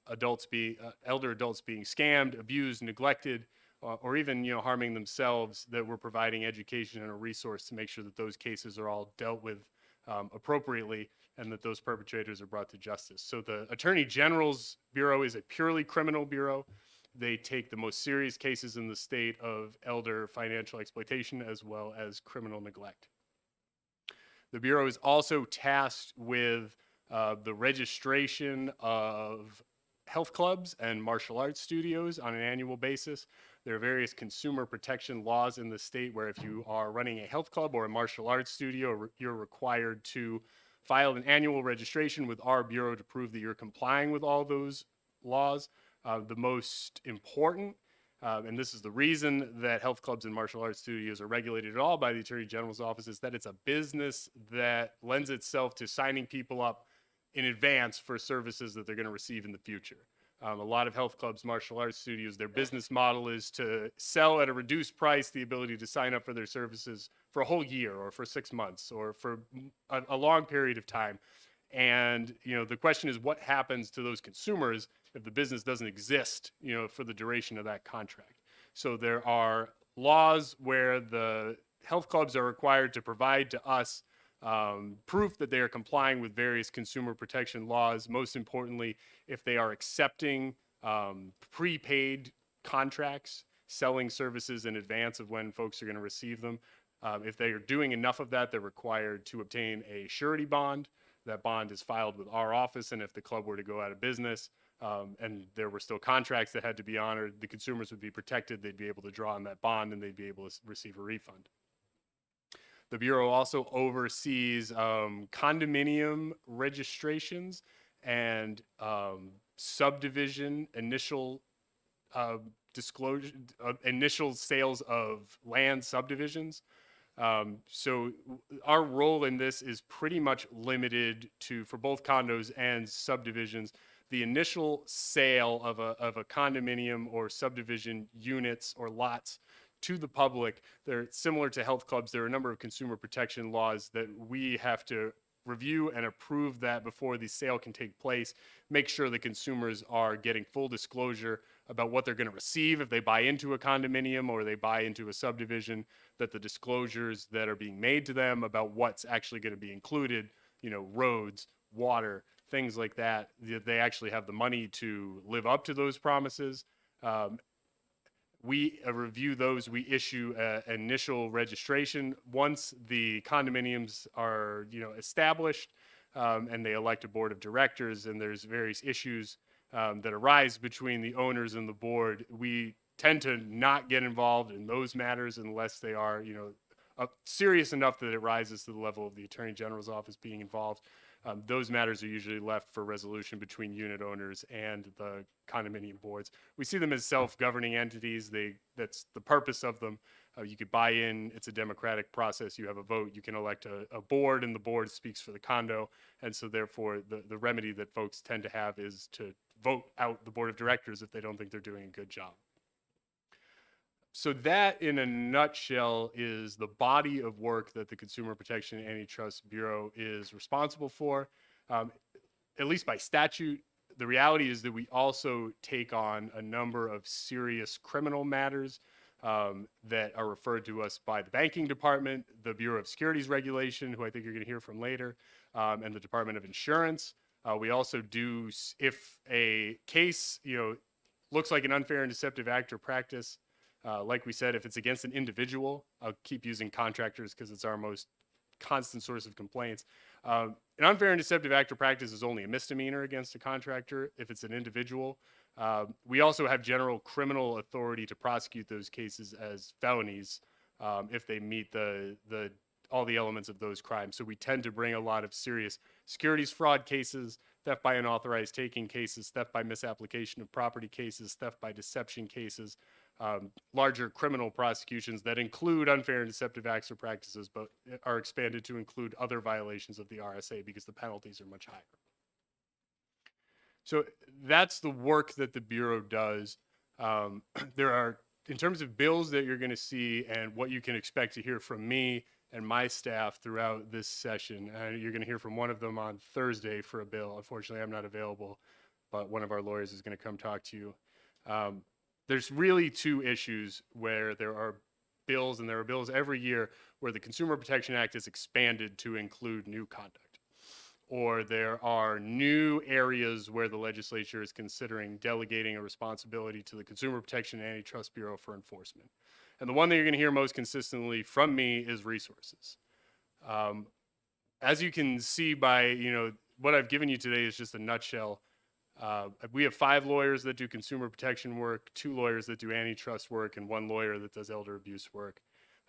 elder adults being scammed, abused, neglected, or even harming themselves, that we're providing education and a resource to make sure that those cases are all dealt with appropriately, and that those perpetrators are brought to justice. So the Attorney General's Bureau is a purely criminal bureau. They take the most serious cases in the state of elder financial exploitation as well as criminal neglect. The Bureau is also tasked with the registration of health clubs and martial arts studios on an annual basis. There are various consumer protection laws in the state where if you are running a health club or a martial arts studio, you're required to file an annual registration with our Bureau to prove that you're complying with all those laws. The most important, and this is the reason that health clubs and martial arts studios are regulated at all by the Attorney General's office, is that it's a business that lends itself to signing people up in advance for services that they're going to receive in the future. A lot of health clubs, martial arts studios, their business model is to sell at a reduced price the ability to sign up for their services for a whole year or for 6 months or for a long period of time. And, the question is, what happens to those consumers if the business doesn't exist, for the duration of that contract? So there are laws where the health clubs are required to provide to us proof that they are complying with various consumer protection laws. Most importantly, if they are accepting prepaid contracts, selling services in advance of when folks are going to receive them. If they are doing enough of that, they're required to obtain a surety bond. That bond is filed with our office, and if the club were to go out of business and there were still contracts that had to be honored, the consumers would be protected. They'd be able to draw on that bond, and they'd be able to receive a refund. The Bureau also oversees condominium registrations and subdivision initial disclosure, initial sales of land subdivisions. So our role in this is pretty much limited to, for both condos and subdivisions, the initial sale of a condominium or subdivision units or lots to the public, they're similar to health clubs. There are a number of consumer protection laws that we have to review and approve that before the sale can take place. Make sure the consumers are getting full disclosure about what they're going to receive if they buy into a condominium or they buy into a subdivision, that the disclosures that are being made to them about what's actually going to be included, roads, water, things like that, they actually have the money to live up to those promises. We review those. We issue an initial registration. Once the condominiums are, established, and they elect a board of directors, and there's various issues that arise between the owners and the board, we tend to not get involved in those matters unless they are, serious enough that it rises to the level of the Attorney General's office being involved. Those matters are usually left for resolution between unit owners and the condominium boards. We see them as self-governing entities. That's the purpose of them. You could buy in. It's a democratic process. You have a vote. You can elect a board, and the board speaks for the condo. And so therefore, the remedy that folks tend to have is to vote out the board of directors if they don't think they're doing a good job. So that, in a nutshell, is the body of work that the Consumer Protection and Antitrust Bureau is responsible for, at least by statute. The reality is that we also take on a number of serious criminal matters that are referred to us by the banking department, the Bureau of Securities Regulation, who I think you're going to hear from later, and the Department of Insurance. We also do, if a case, looks like an unfair and deceptive act or practice, like we said, if it's against an individual, I'll keep using contractors because it's our most constant source of complaints. An unfair and deceptive act or practice is only a misdemeanor against a contractor if it's an individual. We also have general criminal authority to prosecute those cases as felonies if they meet all the elements of those crimes. So we tend to bring a lot of serious securities fraud cases, theft by unauthorized taking cases, theft by misapplication of property cases, theft by deception cases, larger criminal prosecutions that include unfair and deceptive acts or practices, but are expanded to include other violations of the RSA because the penalties are much higher. So that's the work that the Bureau does. There are, in terms of bills that you're going to see and what you can expect to hear from me and my staff throughout this session, you're going to hear from one of them on Thursday for a bill. Unfortunately, I'm not available, but one of our lawyers is going to come talk to you. There's really two issues where there are bills, and there are bills every year where the Consumer Protection Act is expanded to include new conduct, or there are new areas where the legislature is considering delegating a responsibility to the Consumer Protection and Antitrust Bureau for enforcement. And the one that you're going to hear most consistently from me is resources. As you can see by, what I've given you today is just a nutshell. We have 5 lawyers that do consumer protection work, 2 lawyers that do antitrust work, and 1 lawyer that does elder abuse work.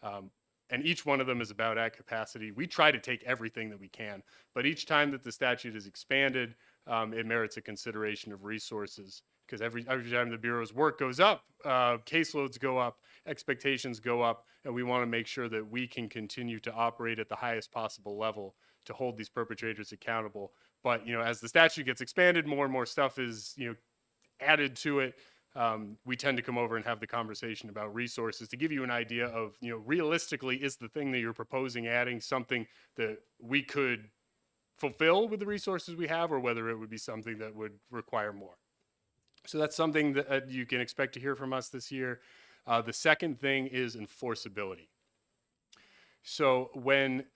And each one of them is about at capacity. We try to take everything that we can, but each time that the statute is expanded, it merits a consideration of resources, because every time the Bureau's work goes up, caseloads go up, expectations go up, and we want to make sure that we can continue to operate at the highest possible level to hold these perpetrators accountable. But, as the statute gets expanded, more and more stuff is, added to it. We tend to come over and have the conversation about resources to give you an idea of, realistically, is the thing that you're proposing adding something that we could fulfill with the resources we have, or whether it would be something that would require more. So that's something that you can expect to hear from us this year. The second thing is enforceability. So when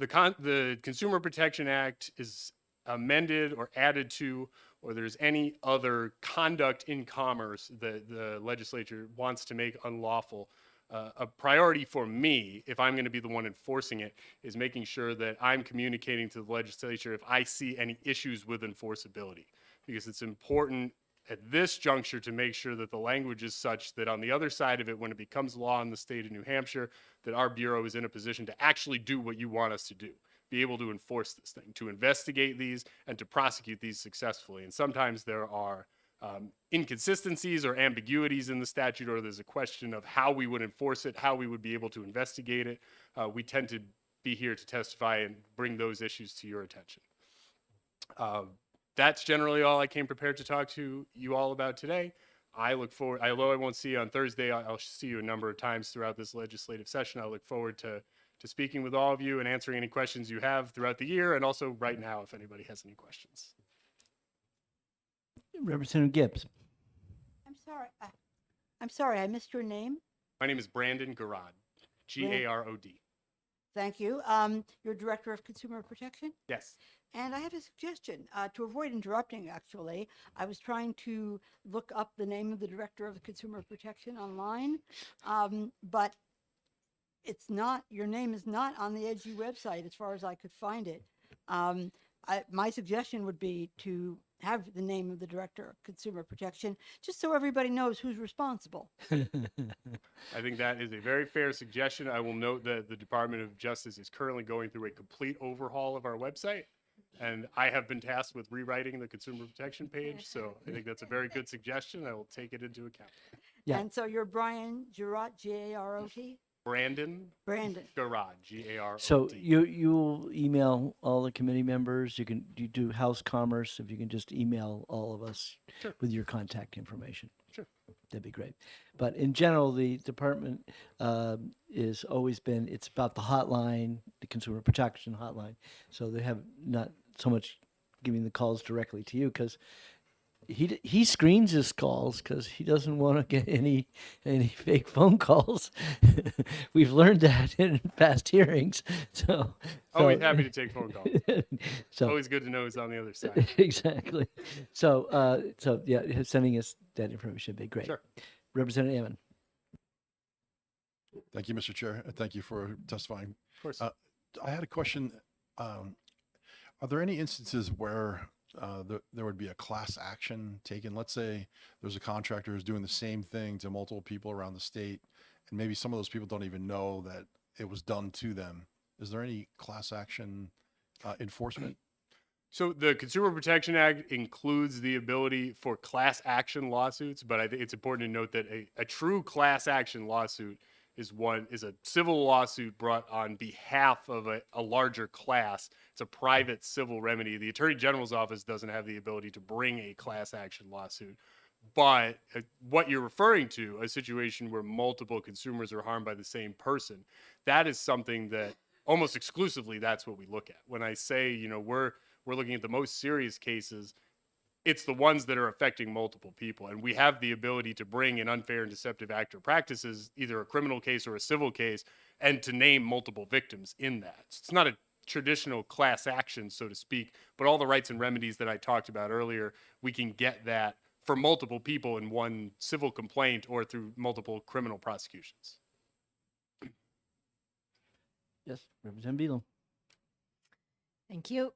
the Consumer Protection Act is amended or added to, or there's any other conduct in commerce that the legislature wants to make unlawful, a priority for me, if I'm going to be the one enforcing it, is making sure that I'm communicating to the legislature if I see any issues with enforceability, because it's important at this juncture to make sure that the language is such that on the other side of it, when it becomes law in the state of New Hampshire, that our Bureau is in a position to actually do what you want us to do, be able to enforce this thing, to investigate these and to prosecute these successfully. And sometimes there are inconsistencies or ambiguities in the statute, or there's a question of how we would enforce it, how we would be able to investigate it. We tend to be here to testify and bring those issues to your attention. That's generally all I came prepared to talk to you all about today. I look forward, although I won't see you on Thursday, I'll see you a number of times throughout this legislative session. I look forward to speaking with all of you and answering any questions you have throughout the year, and also right now if anybody has any questions. Representative Gibbs. I'm sorry, I missed your name. My name is Brandon Garrod, Garod. Thank you. You're Director of Consumer Protection? Yes. And I have a suggestion. To avoid interrupting, actually, I was trying to look up the name of the Director of Consumer Protection online, but it's not, your name is not on the EDGE website as far as I could find it. My suggestion would be to have the name of the Director of Consumer Protection, just so everybody knows who's responsible. I think that is a very fair suggestion. I will note that the Department of Justice is currently going through a complete overhaul of our website, and I have been tasked with rewriting the consumer protection page, so I think that's a very good suggestion. I will take it into account. Yeah. And so you're Brian Garrot, Garot? Brandon Garrod, Garod. So you'll email all the committee members. You do House Commerce. If you can just email all of us Sure. with your contact information. Sure. That'd be great. But in general, the department is always been, it's about the hotline, the consumer protection hotline. So they have not so much giving the calls directly to you because he screens his calls because he doesn't want to get any fake phone calls. We've learned that in past hearings. So Always happy to take phone calls. So Always good to know who's on the other side. exactly. So yeah, sending us that information would be great. Sure. Representative Ammon. Thank you, Mr. Chair. and Thank you for testifying. Of course. I had a question. Are there any instances where there would be a class action taken? Let's say there's a contractor who's doing the same thing to multiple people around the state, and maybe some of those people don't even know that it was done to them. Is there any class action enforcement? So the Consumer Protection Act includes the ability for class action lawsuits, but I think it's important to note that a true class action lawsuit is a civil lawsuit brought on behalf of a larger class. It's a private civil remedy. The Attorney General's office doesn't have the ability to bring a class action lawsuit. But what you're referring to, a situation where multiple consumers are harmed by the same person, that is something that almost exclusively that's what we look at. When I say, we're looking at the most serious cases, it's the ones that are affecting multiple people. And we have the ability to bring an unfair and deceptive act or practices, either a criminal case or a civil case, and to name multiple victims in that. So it's not a traditional class action, so to speak, but all the rights and remedies that I talked about earlier, we can get that for multiple people in one civil complaint or through multiple criminal prosecutions. Yes, Representative Beelum. Thank you.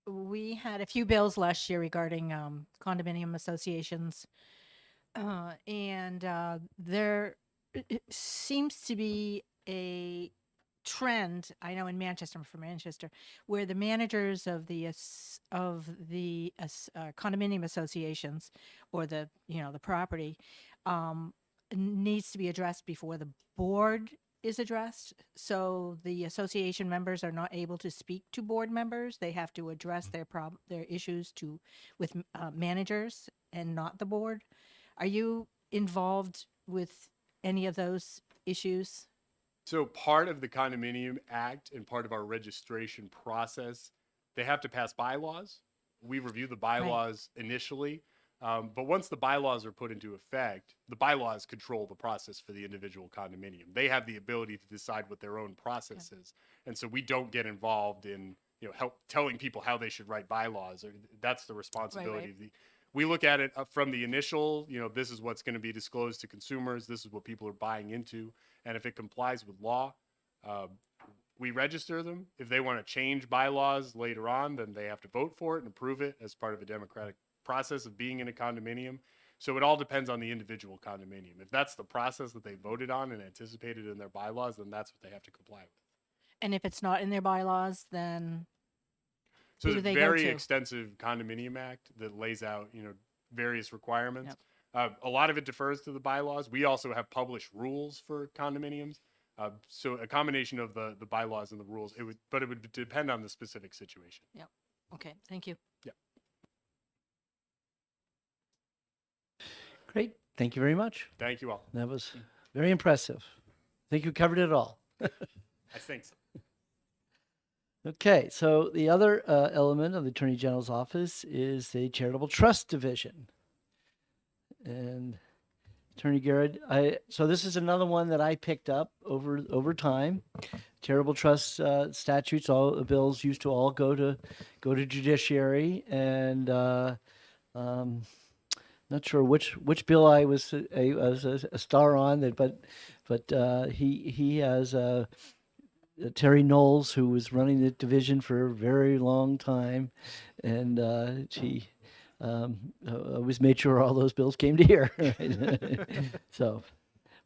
We had a few bills last year regarding condominium associations, and there seems to be a trend. I know in Manchester, I'm from Manchester, where the managers of the condominium associations or the property needs to be addressed before the board is addressed. So the association members are not able to speak to board members. They have to address their issues with managers and not the board. Are you involved with any of those issues? So part of the Condominium Act and part of our registration process, they have to pass bylaws. We review the bylaws initially. But once the bylaws are put into effect, the bylaws control the process for the individual condominium. They have the ability to decide what their own process is. And so we don't get involved in, telling people how they should write bylaws. That's the responsibility. We look at it from the initial, this is what's going to be disclosed to consumers. This is what people are buying into. And if it complies with law, we register them. If they want to change bylaws later on, then they have to vote for it and approve it as part of a democratic process of being in a condominium. So it all depends on the individual condominium. If that's the process that they voted on and anticipated in their bylaws, then that's what they have to comply with. And if it's not in their bylaws, then So who do there's they a go very to? extensive condominium act that lays out, various requirements. A lot of it defers to the bylaws. We also have published rules for condominiums. So a combination of the bylaws and the rules, but it would depend on the specific situation. Yep. Okay, thank you. Yeah. Great. Thank you very much. Thank you all. That was very impressive. I think you covered it all. I think so. Okay, so the other element of the Attorney General's office is the Charitable Trust Division. And Attorney Garrett, so this is another one that I picked up over time. Charitable trust statutes, all the bills used to all go to judiciary, and not sure which bill I was a star on that, but he has Terry Knowles, who was running the division for a very long time, and she always made sure all those bills came to here. Right? So,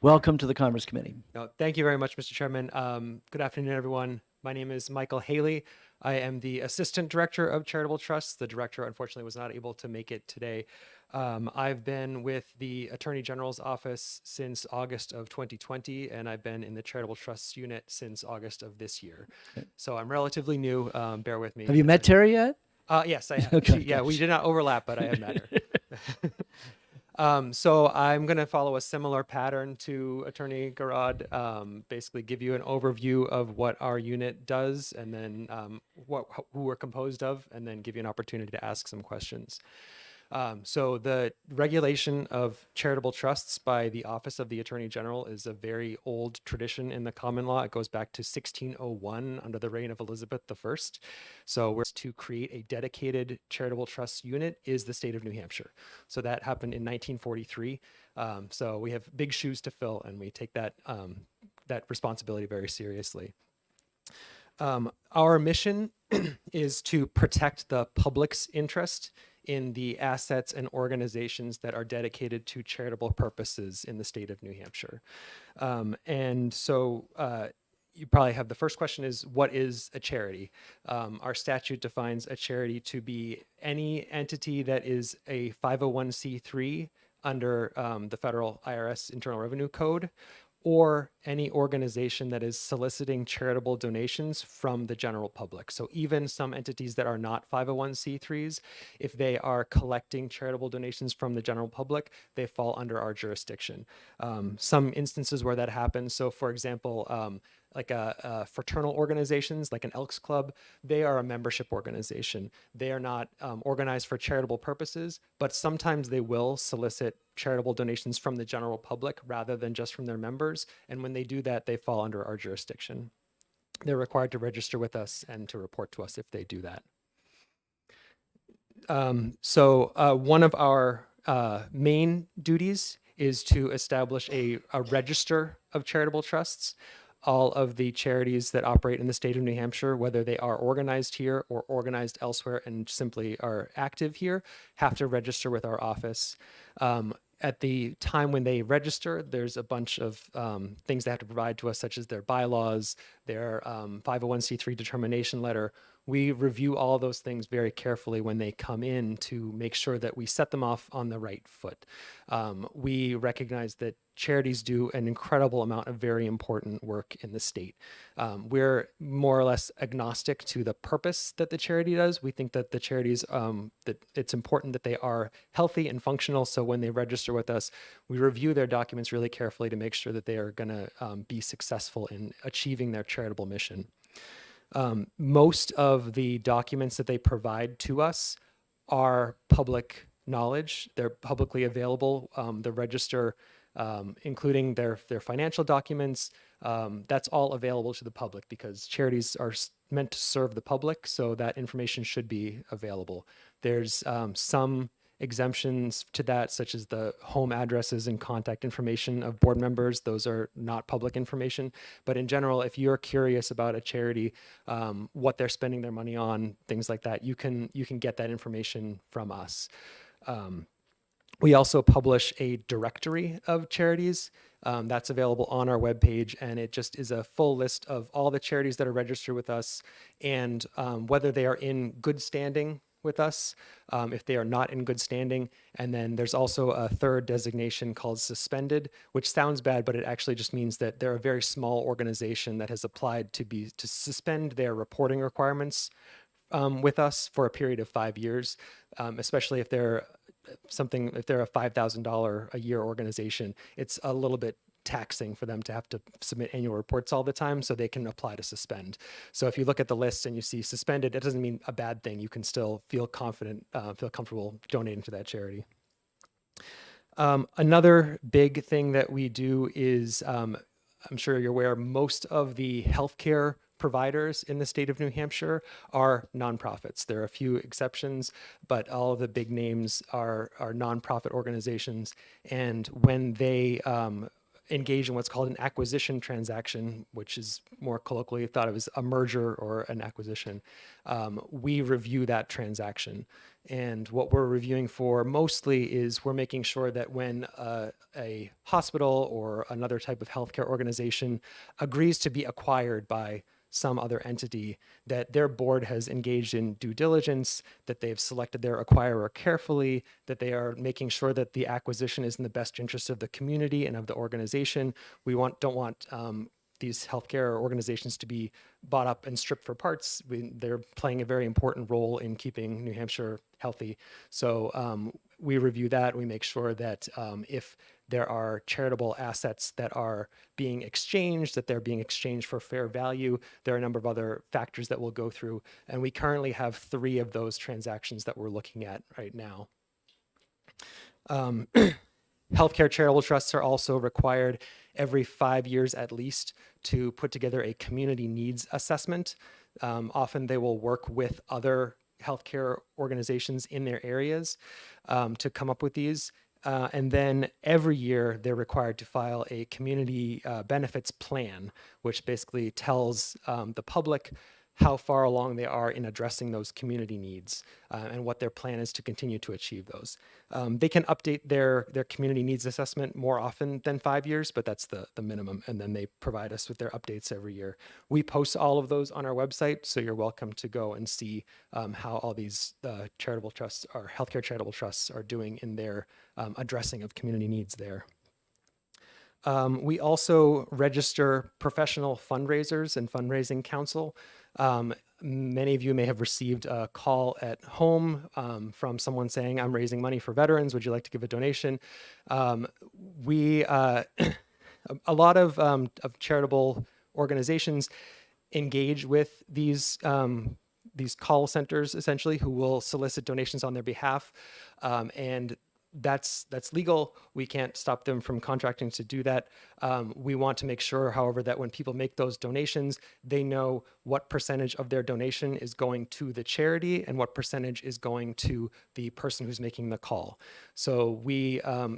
welcome to the Commerce Committee. No, thank you very much, Mr. Chairman. Good afternoon, everyone. My name is Michael Haley. I am the Assistant Director of Charitable Trusts. The director, unfortunately, was not able to make it today. I've been with the Attorney General's office since August of 2020, and I've been in the Charitable Trusts unit since August of this year. So I'm relatively new. Bear with me. Have you met Terry yet? Yes, I have. Okay, Yeah, we did not overlap, but I have met her. So I'm going to follow a similar pattern to Attorney Garrod, basically give you an overview of what our unit does, and then who we're composed of, and then give you an opportunity to ask some questions. So the regulation of charitable trusts by the Office of the Attorney General is a very old tradition in the common law. It goes back to 1601 under the reign of Elizabeth I. So we're to create a dedicated charitable trust unit is the state of New Hampshire. So that happened in 1943. So we have big shoes to fill, and we take that responsibility very seriously. Our mission is to protect the public's interest in the assets and organizations that are dedicated to charitable purposes in the state of New Hampshire. And so you probably have the first question is, what is a charity? Our statute defines a charity to be any entity that is a 501c3 under the federal IRS Internal Revenue Code, or any organization that is soliciting charitable donations from the general public. So even some entities that are not 501c3s, if they are collecting charitable donations from the general public, they fall under our jurisdiction. Some instances where that happens, so for example, like fraternal organizations, like an Elks Club, they are a membership organization. They are not organized for charitable purposes, but sometimes they will solicit charitable donations from the general public rather than just from their members. And when they do that, they fall under our jurisdiction. They're required to register with us and to report to us if they do that. So one of our main duties is to establish a register of charitable trusts. All of the charities that operate in the state of New Hampshire, whether they are organized here or organized elsewhere and simply are active here, have to register with our office. At the time when they register, there's a bunch of things they have to provide to us, such as their bylaws, their 501c3 determination letter. We review all those things very carefully when they come in to make sure that we set them off on the right foot. We recognize that charities do an incredible amount of very important work in the state. We're more or less agnostic to the purpose that the charity does. We think that the charities, that it's important that they are healthy and functional. So when they register with us, we review their documents really carefully to make sure that they are going to be successful in achieving their charitable mission. Most of the documents that they provide to us are public knowledge. They're publicly available. The register, including their financial documents, that's all available to the public because charities are meant to serve the public, so that information should be available. There's some exemptions to that, such as the home addresses and contact information of board members. Those are not public information. But in general, if you're curious about a charity, what they're spending their money on, things like that, you can get that information from us. We also publish a directory of charities that's available on our webpage, and it just is a full list of all the charities that are registered with us and whether they are in good standing with us if they are not in good standing. And then there's also a third designation called suspended, which sounds bad, but it actually just means that they're a very small organization that has applied to suspend their reporting requirements with us for a period of 5 years, especially if they're if they're a $5,000 a year organization. It's a little bit taxing for them to have to submit annual reports all the time, so they can apply to suspend. So if you look at the list and you see suspended, it doesn't mean a bad thing. You can still feel confident, feel comfortable donating to that charity. Another big thing that we do is, I'm sure you're aware, most of the healthcare providers in the state of New Hampshire are nonprofits. There are a few exceptions, but all of the big names are nonprofit organizations. And when they engage in what's called an acquisition transaction, which is more colloquially thought of as a merger or an acquisition, we review that transaction. And what we're reviewing for mostly is we're making sure that when a hospital or another type of healthcare organization agrees to be acquired by some other entity, that their board has engaged in due diligence, that they've selected their acquirer carefully, that they are making sure that the acquisition is in the best interest of the community and of the organization. We don't want these healthcare organizations to be bought up and stripped for parts. They're playing a very important role in keeping New Hampshire healthy. So we review that. We make sure that if there are charitable assets that are being exchanged, that they're being exchanged for fair value. There are a number of other factors that we'll go through. And we currently have 3 of those transactions that we're looking at right now. Healthcare charitable trusts are also required every 5 years at least to put together a community needs assessment. Often they will work with other healthcare organizations in their areas to come up with these. And then every year they're required to file a community benefits plan, which basically tells the public how far along they are in addressing those community needs and what their plan is to continue to achieve those. They can update their community needs assessment more often than 5 years, but that's the minimum. And then they provide us with their updates every year. We post all of those on our website, so you're welcome to go and see how all these charitable trusts or healthcare charitable trusts are doing in their addressing of community needs there. We also register professional fundraisers and fundraising counsel. Many of you may have received a call at home from someone saying, I'm raising money for veterans. Would you like to give a donation? A lot of charitable organizations engage with these call centers, essentially, who will solicit donations on their behalf. And that's legal. We can't stop them from contracting to do that. We want to make sure, however, that when people make those donations, they know what percentage of their donation is going to the charity and what percentage is going to the person who's making the call. So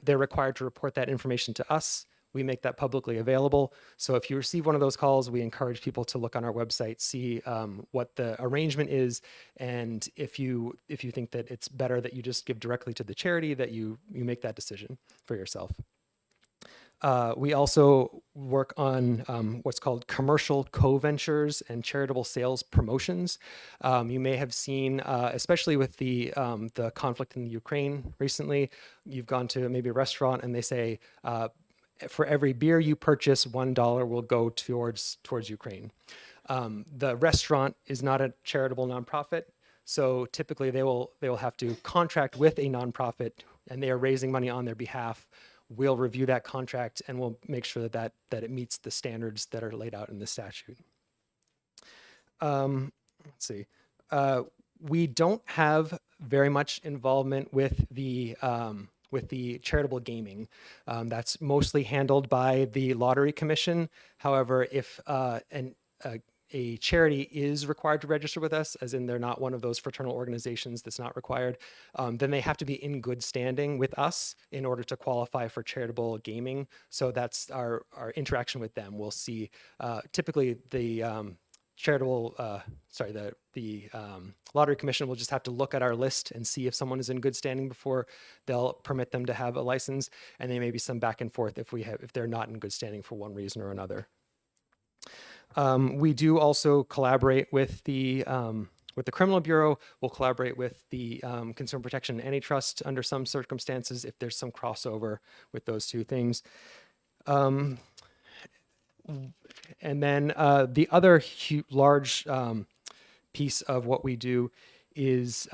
they're required to report that information to us. We make that publicly available. So if you receive one of those calls, we encourage people to look on our website, see what the arrangement is. And if you think that it's better that you just give directly to the charity, that you make that decision for yourself. We also work on what's called commercial co-ventures and charitable sales promotions. You may have seen, especially with the conflict in the Ukraine recently, you've gone to maybe a restaurant and they say, for every beer you purchase, $1 will go towards Ukraine. The restaurant is not a charitable nonprofit, so typically they will have to contract with a nonprofit, and they are raising money on their behalf. We'll review that contract and we'll make sure that it meets the standards that are laid out in the statute. Let's see. We don't have very much involvement with the charitable gaming. That's mostly handled by the Lottery Commission. However, if a charity is required to register with us, as in they're not one of those fraternal organizations that's not required, then they have to be in good standing with us in order to qualify for charitable gaming. So that's our interaction with them. We'll see, typically the Lottery Commission will just have to look at our list and see if someone is in good standing before they'll permit them to have a license. And there may be some back and forth if they're not in good standing for one reason or another. We do also collaborate with the with the Criminal Bureau. We'll collaborate with the Consumer Protection and Antitrust under some circumstances if there's some crossover with those two things. And then the other large piece of what we do is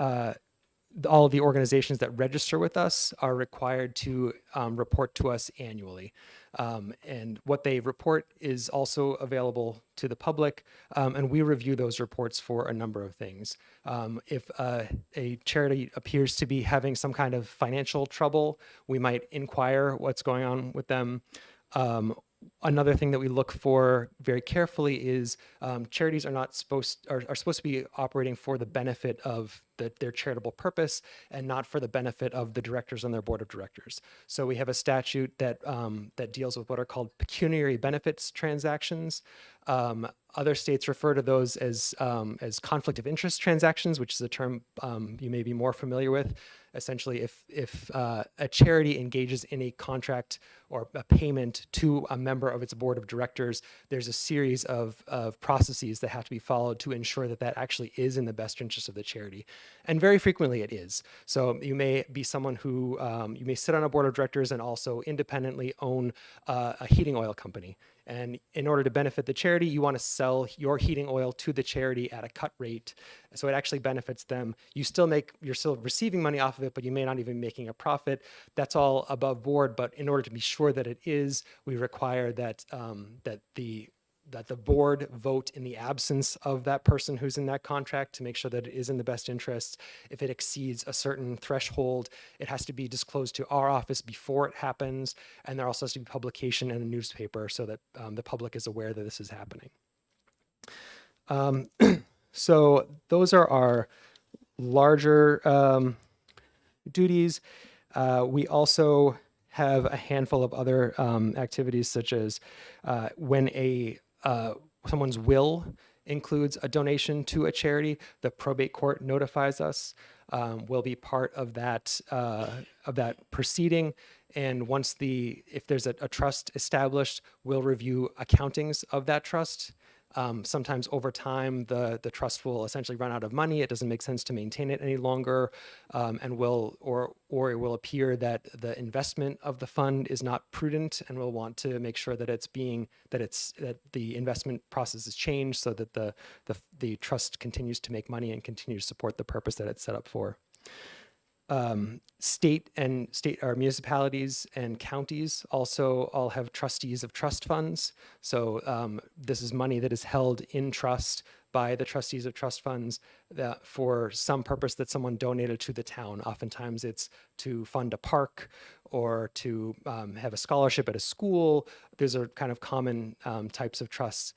all of the organizations that register with us are required to report to us annually. And what they report is also available to the public, and we review those reports for a number of things. If a charity appears to be having some kind of financial trouble, we might inquire what's going on with them. Another thing that we look for very carefully is charities are supposed to be operating for the benefit of their charitable purpose and not for the benefit of the directors on their board of directors. So we have a statute that that deals with what are called pecuniary benefits transactions. Other states refer to those as conflict of interest transactions, which is a term you may be more familiar with. Essentially, if a charity engages in a contract or a payment to a member of its board of directors, there's a series of processes that have to be followed to ensure that that actually is in the best interest of the charity. And very frequently it is. So you may be someone who, you may sit on a board of directors and also independently own a heating oil company. And in order to benefit the charity, you want to sell your heating oil to the charity at a cut rate. So it actually benefits them. You're still receiving money off of it, but you may not even be making a profit. That's all above board. But in order to be sure that it is, we require that that the board vote in the absence of that person who's in that contract to make sure that it is in the best interest. If it exceeds a certain threshold, it has to be disclosed to our office before it happens. And there also has to be publication in a newspaper so that the public is aware that this is happening. So those are our larger duties. We also have a handful of other activities, such as when someone's will includes a donation to a charity, the probate court notifies us. We'll be part of that proceeding. And if there's a trust established, we'll review accountings of that trust. Sometimes over time, the trust will essentially run out of money. It doesn't make sense to maintain it any longer, and it will appear that the investment of the fund is not prudent, and we'll want to make sure that that the investment process is changed so that the trust continues to make money and continues to support the purpose that it's set up for. State or municipalities and counties also all have trustees of trust funds. So this is money that is held in trust by the trustees of trust funds that for some purpose that someone donated to the town. Oftentimes it's to fund a park or to have a scholarship at a school. These are kind of common types of trusts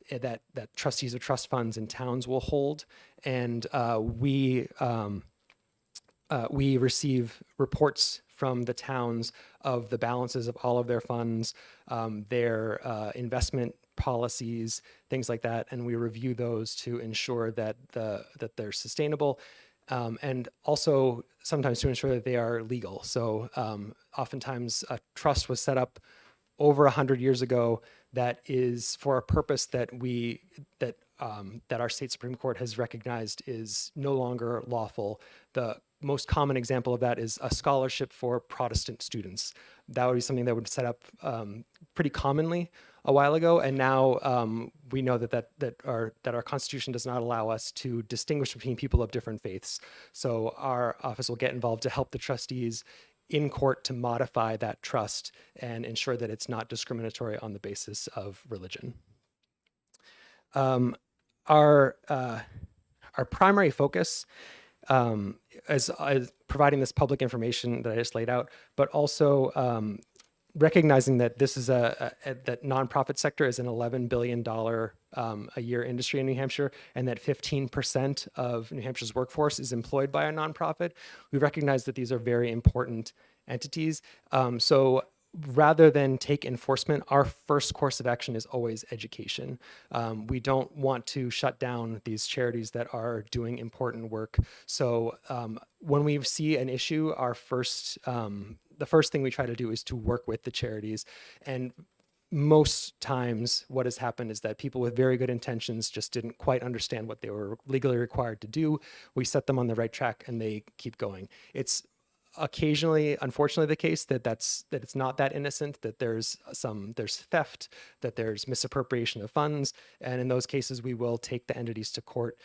that trustees of trust funds in towns will hold. And we receive reports from the towns of the balances of all of their funds, their investment policies, things like that, and we review those to ensure that they're sustainable, and also sometimes to ensure that they are legal. So oftentimes a trust was set up over 100 years ago that is for a purpose that our state Supreme Court has recognized is no longer lawful. The most common example of that is a scholarship for Protestant students. That would be something that would set up pretty commonly a while ago, and now we know that our Constitution does not allow us to distinguish between people of different faiths. So our office will get involved to help the trustees in court to modify that trust and ensure that it's not discriminatory on the basis of religion. Our primary focus is providing this public information that I just laid out, but also recognizing that this is that nonprofit sector is an $11 billion a year industry in New Hampshire, and that 15% of New Hampshire's workforce is employed by a nonprofit. We recognize that these are very important entities. So rather than take enforcement, our first course of action is always education. We don't want to shut down these charities that are doing important work. So when we see an issue, the first thing we try to do is to work with the charities and most times what has happened is that people with very good intentions just didn't quite understand what they were legally required to do. We set them on the right track and they keep going. It's occasionally, unfortunately, the case that it's not that innocent, that there's theft, that there's misappropriation of funds, and in those cases we will take the entities to court.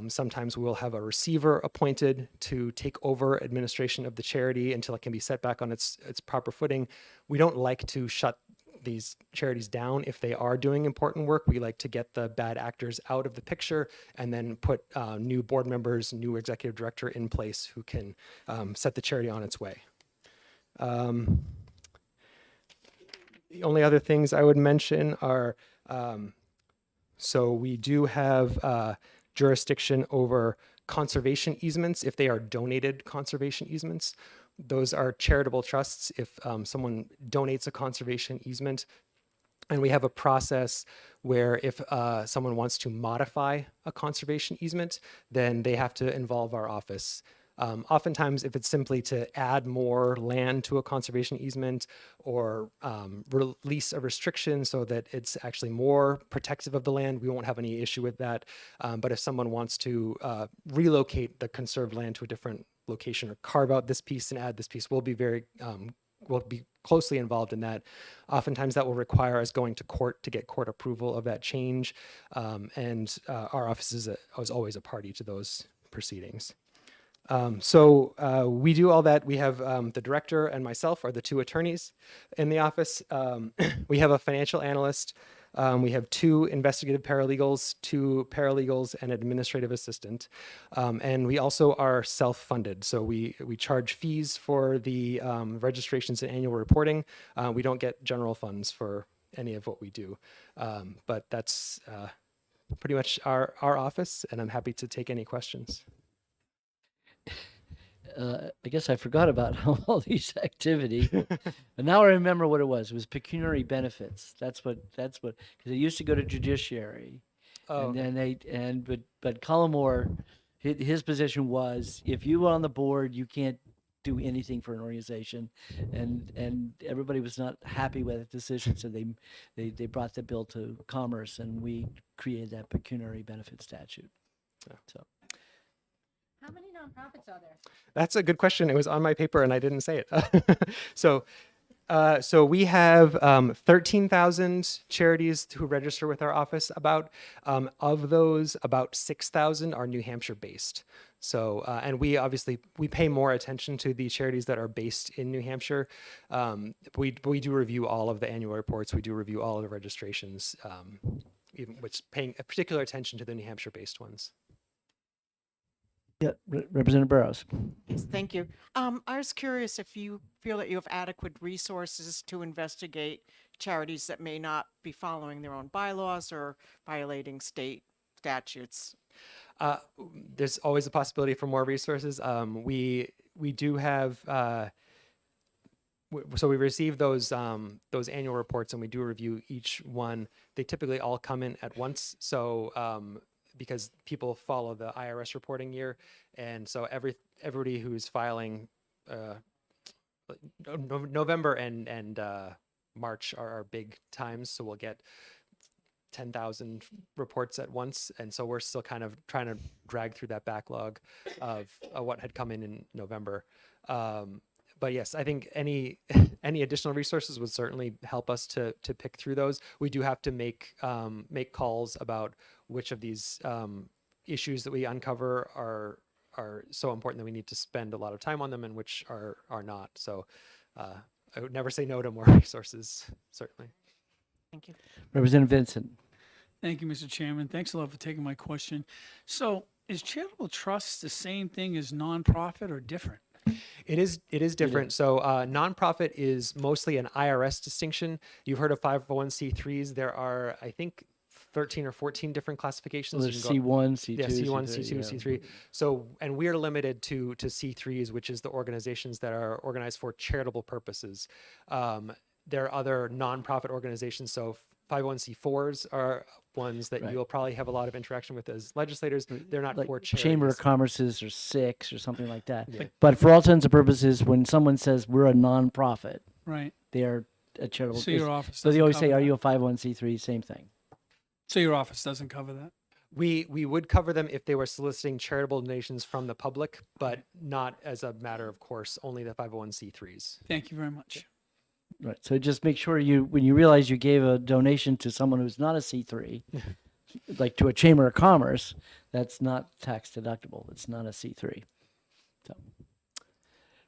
Sometimes we will have a receiver appointed to take over administration of the charity until it can be set back on its proper footing. We don't like to shut these charities down if they are doing important work. We like to get the bad actors out of the picture and then put new board members, new executive director in place who can set the charity on its way. The only other things I would mention are, so we do have jurisdiction over conservation easements if they are donated conservation easements. Those are charitable trusts. If someone donates a conservation easement, and we have a process where if someone wants to modify a conservation easement, then they have to involve our office. Oftentimes, if it's simply to add more land to a conservation easement or release a restriction so that it's actually more protective of the land, we won't have any issue with that. But if someone wants to relocate the conserved land to a different location or carve out this piece and add this piece, we'll be closely involved in that. Oftentimes that will require us going to court to get court approval of that change. And our office is always a party to those proceedings. So we do all that. We have the director and myself are the two attorneys in the office. We have a financial analyst. We have 2 investigative paralegals, 2 paralegals, and an administrative assistant. And we also are self-funded. So we charge fees for the registrations and annual reporting. We don't get general funds for any of what we do. But that's pretty much our office, and I'm happy to take any questions. I guess I forgot about all these activities, and now I remember what it was. It was pecuniary benefits. That's what because it used to go to judiciary, Oh, and then but Cullimore, his position was if you were on the board, you can't do anything for an organization, and everybody was not happy with that decision, so they brought the bill to Commerce, and we created that pecuniary benefit statute. So. How many nonprofits are there? That's a good question. It was on my paper and I didn't say it. So we have 13,000 charities who register with our office. Of those, about 6,000 are New Hampshire based. So, and we obviously, we pay more attention to the charities that are based in New Hampshire. We do review all of the annual reports. We do review all of the registrations, even which paying a particular attention to the New Hampshire based ones. Yeah, Representative Burrows. Yes, thank you. I was curious if you feel that you have adequate resources to investigate charities that may not be following their own bylaws or violating state statutes. There's always a possibility for more resources. We do have, so we receive those annual reports and we do review each one. They typically all come in at once. So because people follow the IRS reporting year, and so everybody who's filing November and March are our big times. So we'll get 10,000 reports at once, and so we're still kind of trying to drag through that backlog of what had come in November. But yes, I think any additional resources would certainly help us to pick through those. We do have to make calls about which of these issues that we uncover are so important that we need to spend a lot of time on them, and which are not. So I would never say no to more resources, certainly. Thank you. Representative Vincent. Thank you, Mr. Chairman. Thanks a lot for taking my question. So is charitable trust the same thing as nonprofit or different? It is different. So nonprofit is mostly an IRS distinction. You've heard of 501c3s. There are, I think, 13 or 14 different classifications. There's C1, C2, yeah, C1, C3, C2, yeah. C3. So, and we are limited to C3s, which is the organizations that are organized for charitable purposes. There are other nonprofit organizations. So 501c4s are ones that Right. you'll probably have a lot of interaction with as legislators. They're not Like for charities. Chamber of Commerce's or 6 or something like that. Yeah. But for all intents and purposes, when someone says we're a nonprofit, Right. they're a charitable. So your office So they doesn't always say, cover "Are that? you a 501c3?" Same thing. So your office doesn't cover that? We would cover them if they were soliciting charitable donations from the public, but not as a matter of course, only the 501c3s. Thank you very much. Right. So just make sure when you realize you gave a donation to someone who's not a C3, like to a Chamber of Commerce, that's not tax deductible. It's not a C3. So,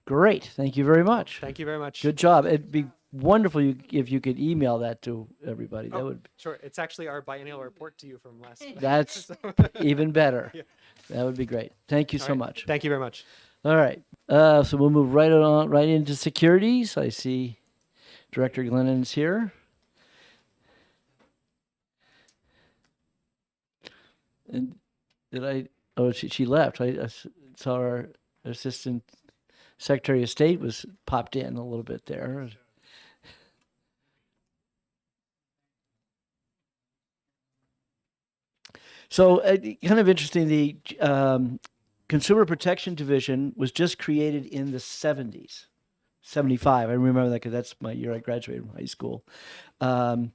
great. Thank you very much. Thank you very much. Good job. It'd be wonderful if you could email that to everybody. That Oh, would. sure. It's actually our biennial report to you from last. That's So- even better. Yeah. That would be great. Thank you All so right. much. Thank you very much. All right. So we'll move right into securities. I see Director Glennon's here. And did I? Oh, she left. I saw our Assistant Secretary of State was popped in a little bit there. So, kind of interesting. The Consumer Protection Division was just created in the 70s, 75. I remember that because that's my year I graduated from high school. And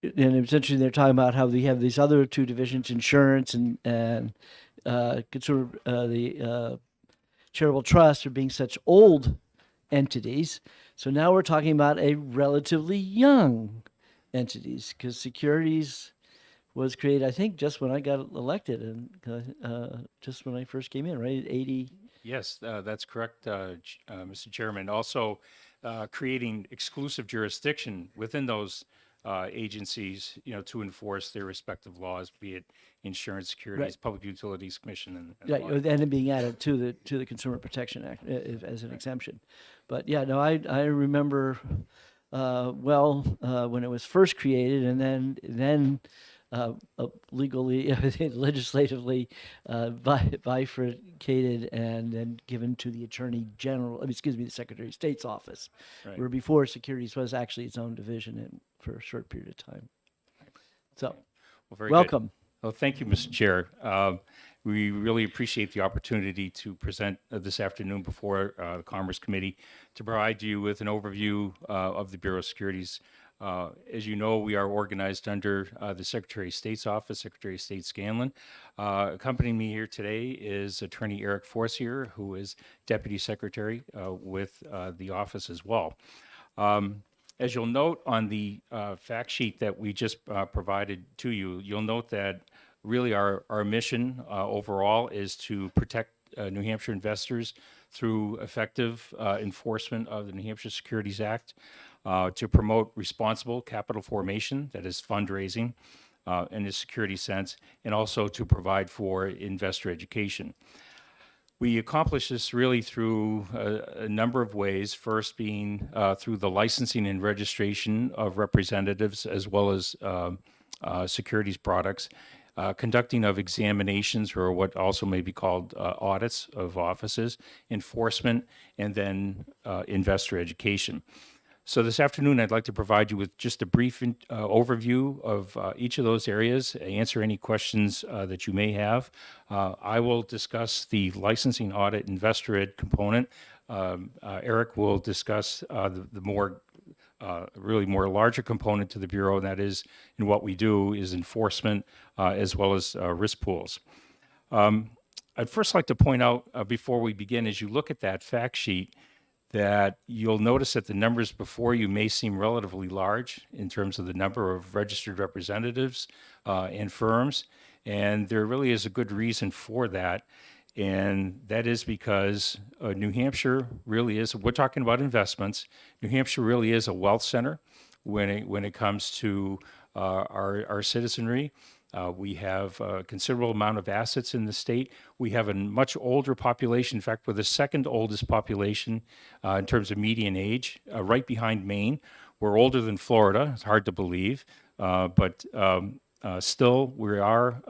it was interesting. They're talking about how we have these other two divisions, insurance and consumer, the charitable trusts are being such old entities. So now we're talking about a relatively young entities because securities was created, I think, just when I got elected and just when I first came in, right? 80. Yes, that's correct, Mr. Chairman. Also, creating exclusive jurisdiction within those agencies, to enforce their respective laws, be it insurance, securities, Right. Public Utilities Commission, and Right, the like. and it being added to the Consumer Protection Act as an exemption. But yeah, no, I remember when it was first created, and then legally, legislatively bifurcated and then given to the Attorney General, the Secretary of State's office, Right. where before securities was actually its own division for a short period of time. So, Well, very good. welcome. Well, thank you, Mr. Chair. We really appreciate the opportunity to present this afternoon before the Commerce Committee to provide you with an overview of the Bureau of Securities. As you know, we are organized under the Secretary of State's office, Secretary of State Scanlon. Accompanying me here today is Attorney Eric Forcier, who is Deputy Secretary with the office as well. As you'll note on the fact sheet that we just provided to you, you'll note that really our mission overall is to protect New Hampshire investors through effective enforcement of the New Hampshire Securities Act, to promote responsible capital formation, that is fundraising in the security sense, and also to provide for investor education. We accomplish this really through a number of ways, first being through the licensing and registration of representatives as well as securities products, conducting of examinations or what also may be called audits of offices, enforcement, and then investor education. So this afternoon, I'd like to provide you with just a brief overview of each of those areas, answer any questions that you may have. I will discuss the licensing audit investor ed component. Eric will discuss the more really more larger component to the Bureau, and that is, in what we do, is enforcement as well as risk pools. I'd first like to point out before we begin, as you look at that fact sheet, that you'll notice that the numbers before you may seem relatively large in terms of the number of registered representatives and firms, and there really is a good reason for that, and that is because New Hampshire really is, we're talking about investments, New Hampshire really is a wealth center when it comes to our citizenry. We have a considerable amount of assets in the state. We have a much older population. In fact, we're the second oldest population in terms of median age, right behind Maine. We're older than Florida. It's hard to believe, but still, we are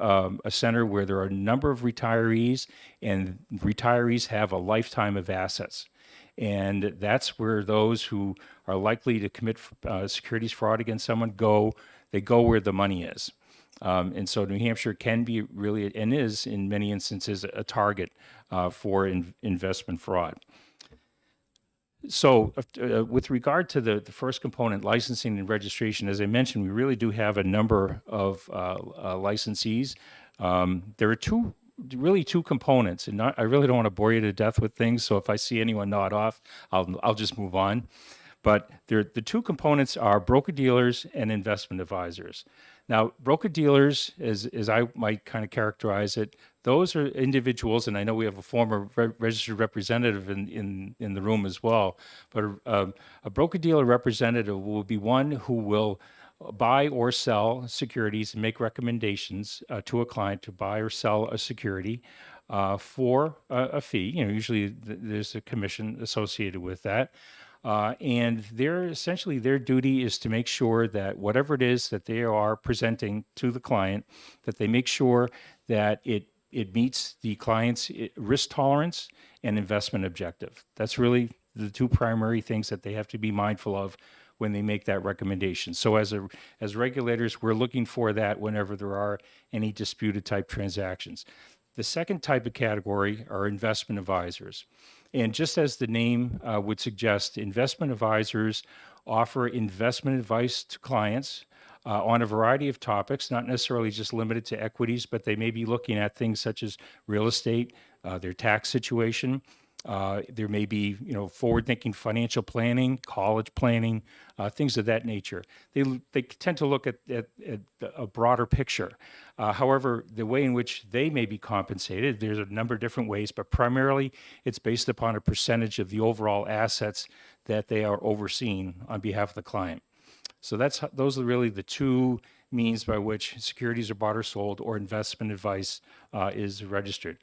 a center where there are a number of retirees, and retirees have a lifetime of assets. And that's where those who are likely to commit securities fraud against someone go. They go where the money is. And so New Hampshire can be really, and is in many instances, a target for investment fraud. So, with regard to the first component, licensing and registration, as I mentioned, we really do have a number of licensees. There are really two components, and I really don't want to bore you to death with things. So, if I see anyone nod off, I'll just move on. But the two components are broker dealers and investment advisors. Now, broker dealers, as I might kind of characterize it, those are individuals, and I know we have a former registered representative in the room as well, but a broker dealer representative will be one who will buy or sell securities and make recommendations to a client to buy or sell a security for a fee. Usually there's a commission associated with that. And essentially their duty is to make sure that whatever it is that they are presenting to the client, that they make sure that it meets the client's risk tolerance and investment objective. That's really the two primary things that they have to be mindful of when they make that recommendation. So as regulators, we're looking for that whenever there are any disputed type transactions. The second type of category are investment advisors. And just as the name would suggest, investment advisors offer investment advice to clients on a variety of topics, not necessarily just limited to equities, but they may be looking at things such as real estate, their tax situation. There may be, forward-thinking financial planning, college planning, things of that nature. They tend to look at a broader picture. However, the way in which they may be compensated, there's a number of different ways, but primarily it's based upon a percentage of the overall assets that they are overseeing on behalf of the client. So those are really the two means by which securities are bought or sold or investment advice is registered.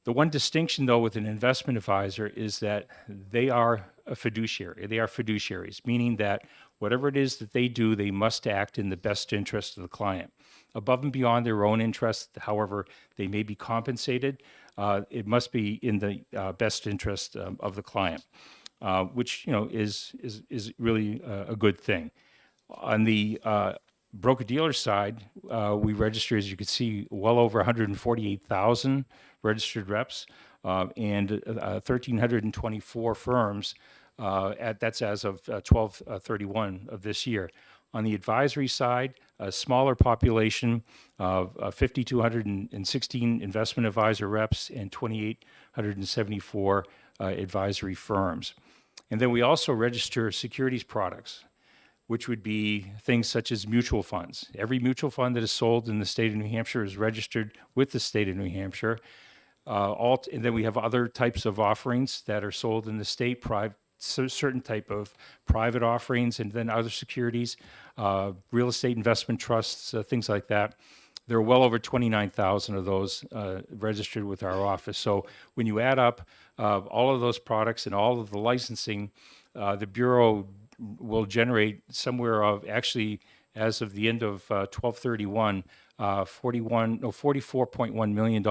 The one distinction, though, with an investment advisor is that they are a fiduciary. They are fiduciaries, meaning that whatever it is that they do, they must act in the best interest of the client. Above and beyond their own interest, however, they may be compensated. It must be in the best interest of the client, which is really a good thing. On the broker-dealer side, we register, as you can see, well over 148,000 registered reps and 1,324 firms. That's as of 12/31 of this year. On the advisory side, a smaller population of 5,216 investment advisor reps and 2,874 advisory firms. And then we also register securities products, which would be things such as mutual funds. Every mutual fund that is sold in the state of New Hampshire is registered with the state of New Hampshire. And then we have other types of offerings that are sold in the state, certain type of private offerings, and then other securities, real estate investment trusts, things like that. There are well over 29,000 of those registered with our office. So when you add up all of those products and all of the licensing, the Bureau will generate somewhere of, actually, as of the end of 12/31, $44.1 million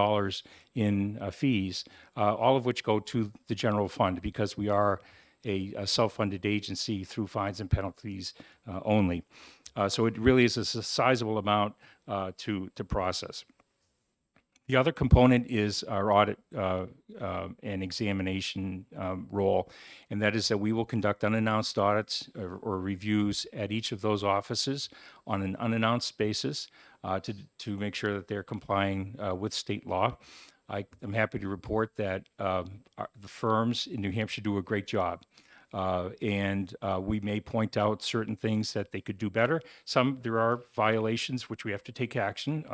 in fees, all of which go to the general fund because we are a self-funded agency through fines and penalties only. So it really is a sizable amount to process. The other component is our audit and examination role, and that is that we will conduct unannounced audits or reviews at each of those offices on an unannounced basis to make sure that they're complying with state law. I am happy to report that the firms in New Hampshire do a great job. And we may point out certain things that they could do better. There are violations which we have to take action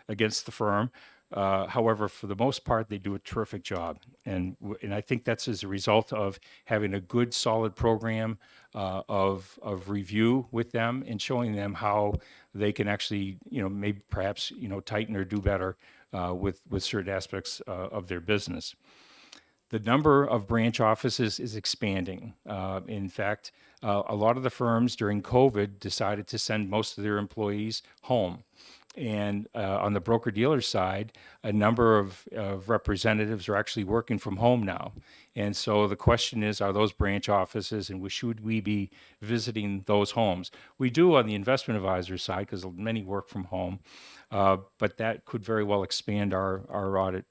against the firm. However, for the most part, they do a terrific job. And I think that's as a result of having a good, solid program of review with them and showing them how they can actually, maybe perhaps, tighten or do better with certain aspects of their business. The number of branch offices is expanding. In fact, a lot of the firms during COVID decided to send most of their employees home. And on the broker-dealer side, a number of representatives are actually working from home now. And so the question is, are those branch offices, and should we be visiting those homes? We do on the investment advisor side because many work from home, but that could very well expand our audit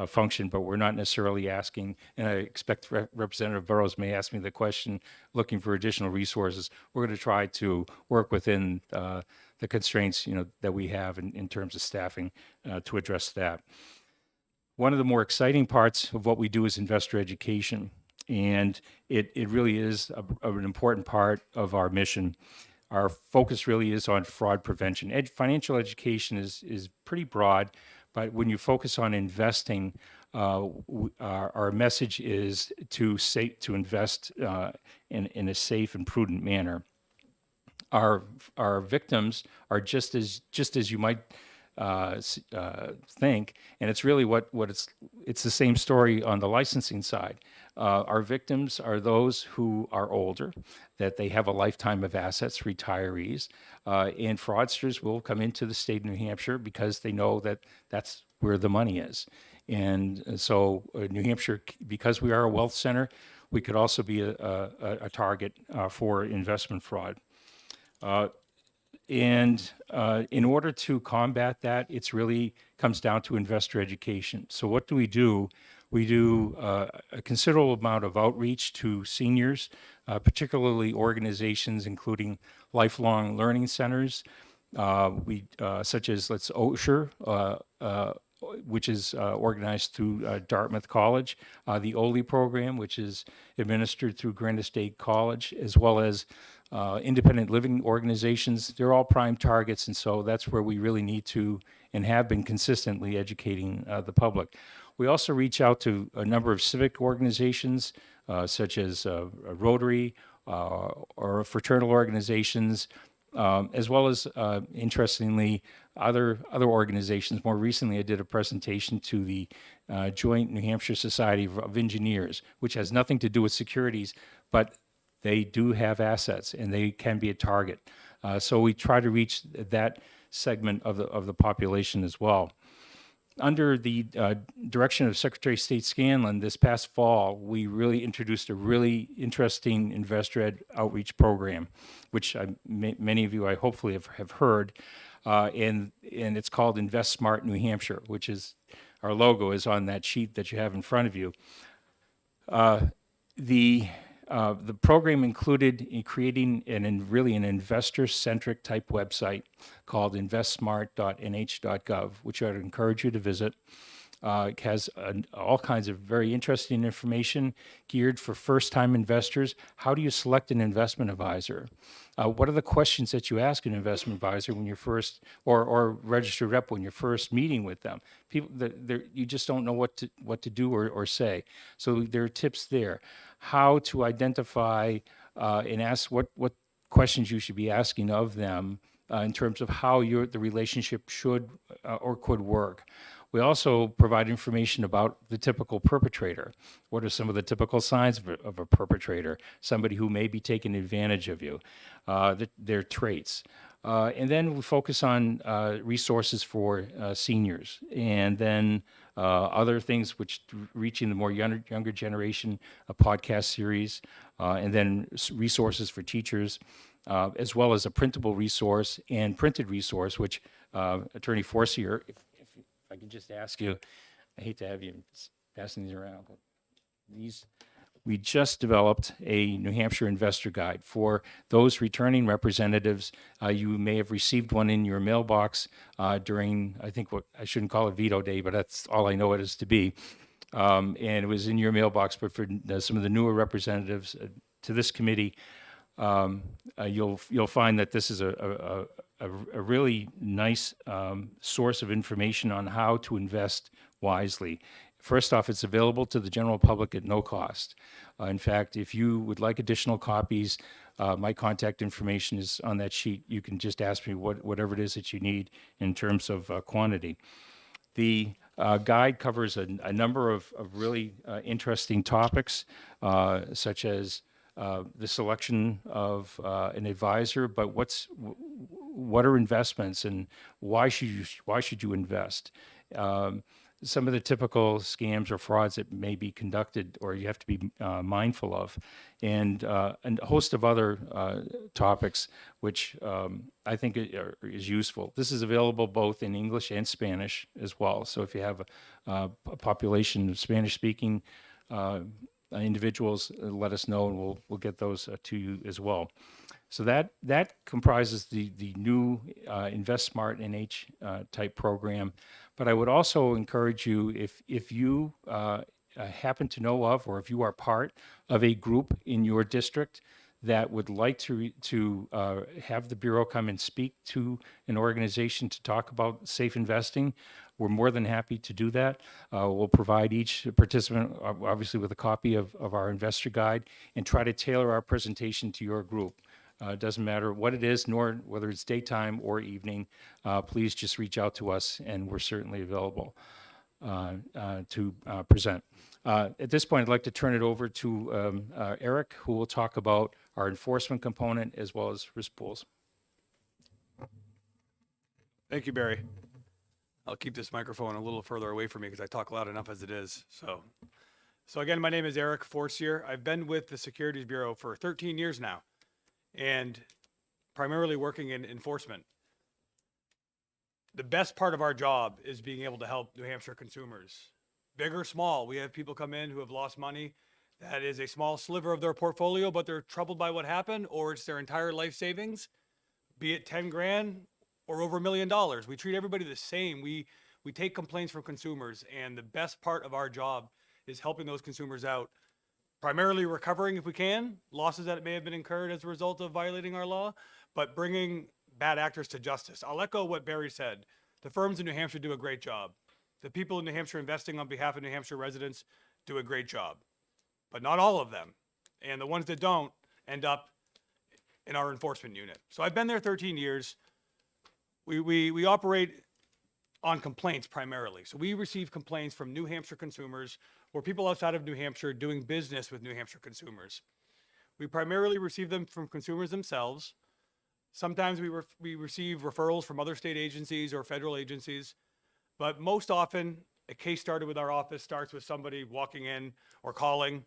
function, but we're not necessarily asking, and I expect Representative Burrows may ask me the question, looking for additional resources. We're going to try to work within the constraints, that we have in terms of staffing to address that. One of the more exciting parts of what we do is investor education, and it really is an important part of our mission. Our focus really is on fraud prevention. Financial education is pretty broad, but when you focus on investing, our message is to invest in a safe and prudent manner. Our victims are just as you might think, and it's really it's the same story on the licensing side. Our victims are those who are older, that they have a lifetime of assets, retirees, and fraudsters will come into the state of New Hampshire because they know that that's where the money is. And so New Hampshire, because we are a wealth center, we could also be a target for investment fraud. And in order to combat that, it's really comes down to investor education. So what do? We do a considerable amount of outreach to seniors, particularly organizations including lifelong learning centers, such as OSHER, which is organized through Dartmouth College, the OLI program, which is administered through Granite State College, as well as independent living organizations. They're all prime targets, and so that's where we really need to and have been consistently educating the public. We also reach out to a number of civic organizations, such as Rotary or fraternal organizations, as well as, interestingly, other organizations. More recently, I did a presentation to the Joint New Hampshire Society of Engineers, which has nothing to do with securities, but they do have assets and they can be a target. So we try to reach that segment of the population as well. Under the direction of Secretary of State Scanlon, this past fall, we really introduced a really interesting investor ed outreach program, which many of you, I hopefully have heard, and it's called Invest Smart New Hampshire, which is, our logo is on that sheet that you have in front of you. The program included in creating really an investor-centric type website called investsmart.nh.gov, which I'd encourage you to visit. It has all kinds of very interesting information geared for first-time investors. How do you select an investment advisor? What are the questions that you ask an investment advisor when you're first, or registered rep when you're first meeting with them? You just don't know what to do or say. So there are tips there. How to identify and ask what questions you should be asking of them in terms of how the relationship should or could work. We also provide information about the typical perpetrator. What are some of the typical signs of a perpetrator? Somebody who may be taking advantage of you, their traits. And then we focus on resources for seniors, and then other things which reaching the more younger generation, a podcast series, and then resources for teachers, as well as a printable resource and printed resource, which Attorney Forcier, if I could just ask you, I hate to have you passing these around, but we just developed a New Hampshire investor guide for those returning representatives. You may have received one in your mailbox during, I think, what I shouldn't call it veto day, but that's all I know it is to be. And it was in your mailbox, but for some of the newer representatives to this committee, you'll find that this is a really nice source of information on how to invest wisely. First off, it's available to the general public at no cost. In fact, if you would like additional copies, my contact information is on that sheet. You can just ask me whatever it is that you need in terms of quantity. The guide covers a number of really interesting topics, such as the selection of an advisor, but what are investments and why should you invest? some of the typical scams or frauds that may be conducted or you have to be mindful of, and a host of other topics which I think is useful. This is available both in English and Spanish as well. So if you have a population of Spanish-speaking individuals, let us know, and we'll get those to you as well. So that comprises the new InvestSmart NH type program. But I would also encourage you, if you happen to know of, or if you are part of a group in your district that would like to have the Bureau come and speak to an organization to talk about safe investing, we're more than happy to do that. We'll provide each participant, obviously, with a copy of our investor guide and try to tailor our presentation to your group. It doesn't matter what it is, nor whether it's daytime or evening. Please just reach out to us, and we're certainly available to present. At this point, I'd like to turn it over to Eric, who will talk about our enforcement component as well as risk pools. Thank you, Barry. I'll keep this microphone a little further away from me because I talk loud enough as it is. So again, my name is Eric Forcier. I've been with the Securities Bureau for 13 years now, and primarily working in enforcement. The best part of our job is being able to help New Hampshire consumers, big or small. We have people come in who have lost money. That is a small sliver of their portfolio, but they're troubled by what happened, or it's their entire life savings, be it 10 grand or over $1 million. We treat everybody the same. We take complaints from consumers, and the best part of our job is helping those consumers out, primarily recovering, if we can, losses that may have been incurred as a result of violating our law, but bringing bad actors to justice. I'll echo what Barry said. The firms in New Hampshire do a great job. The people in New Hampshire investing on behalf of New Hampshire residents do a great job, but not all of them. And the ones that don't end up in our enforcement unit. So I've been there 13 years. We operate on complaints primarily. So we receive complaints from New Hampshire consumers or people outside of New Hampshire doing business with New Hampshire consumers. We primarily receive them from consumers themselves. Sometimes we receive referrals from other state agencies or federal agencies, but most often a case started with our office starts with somebody walking in or calling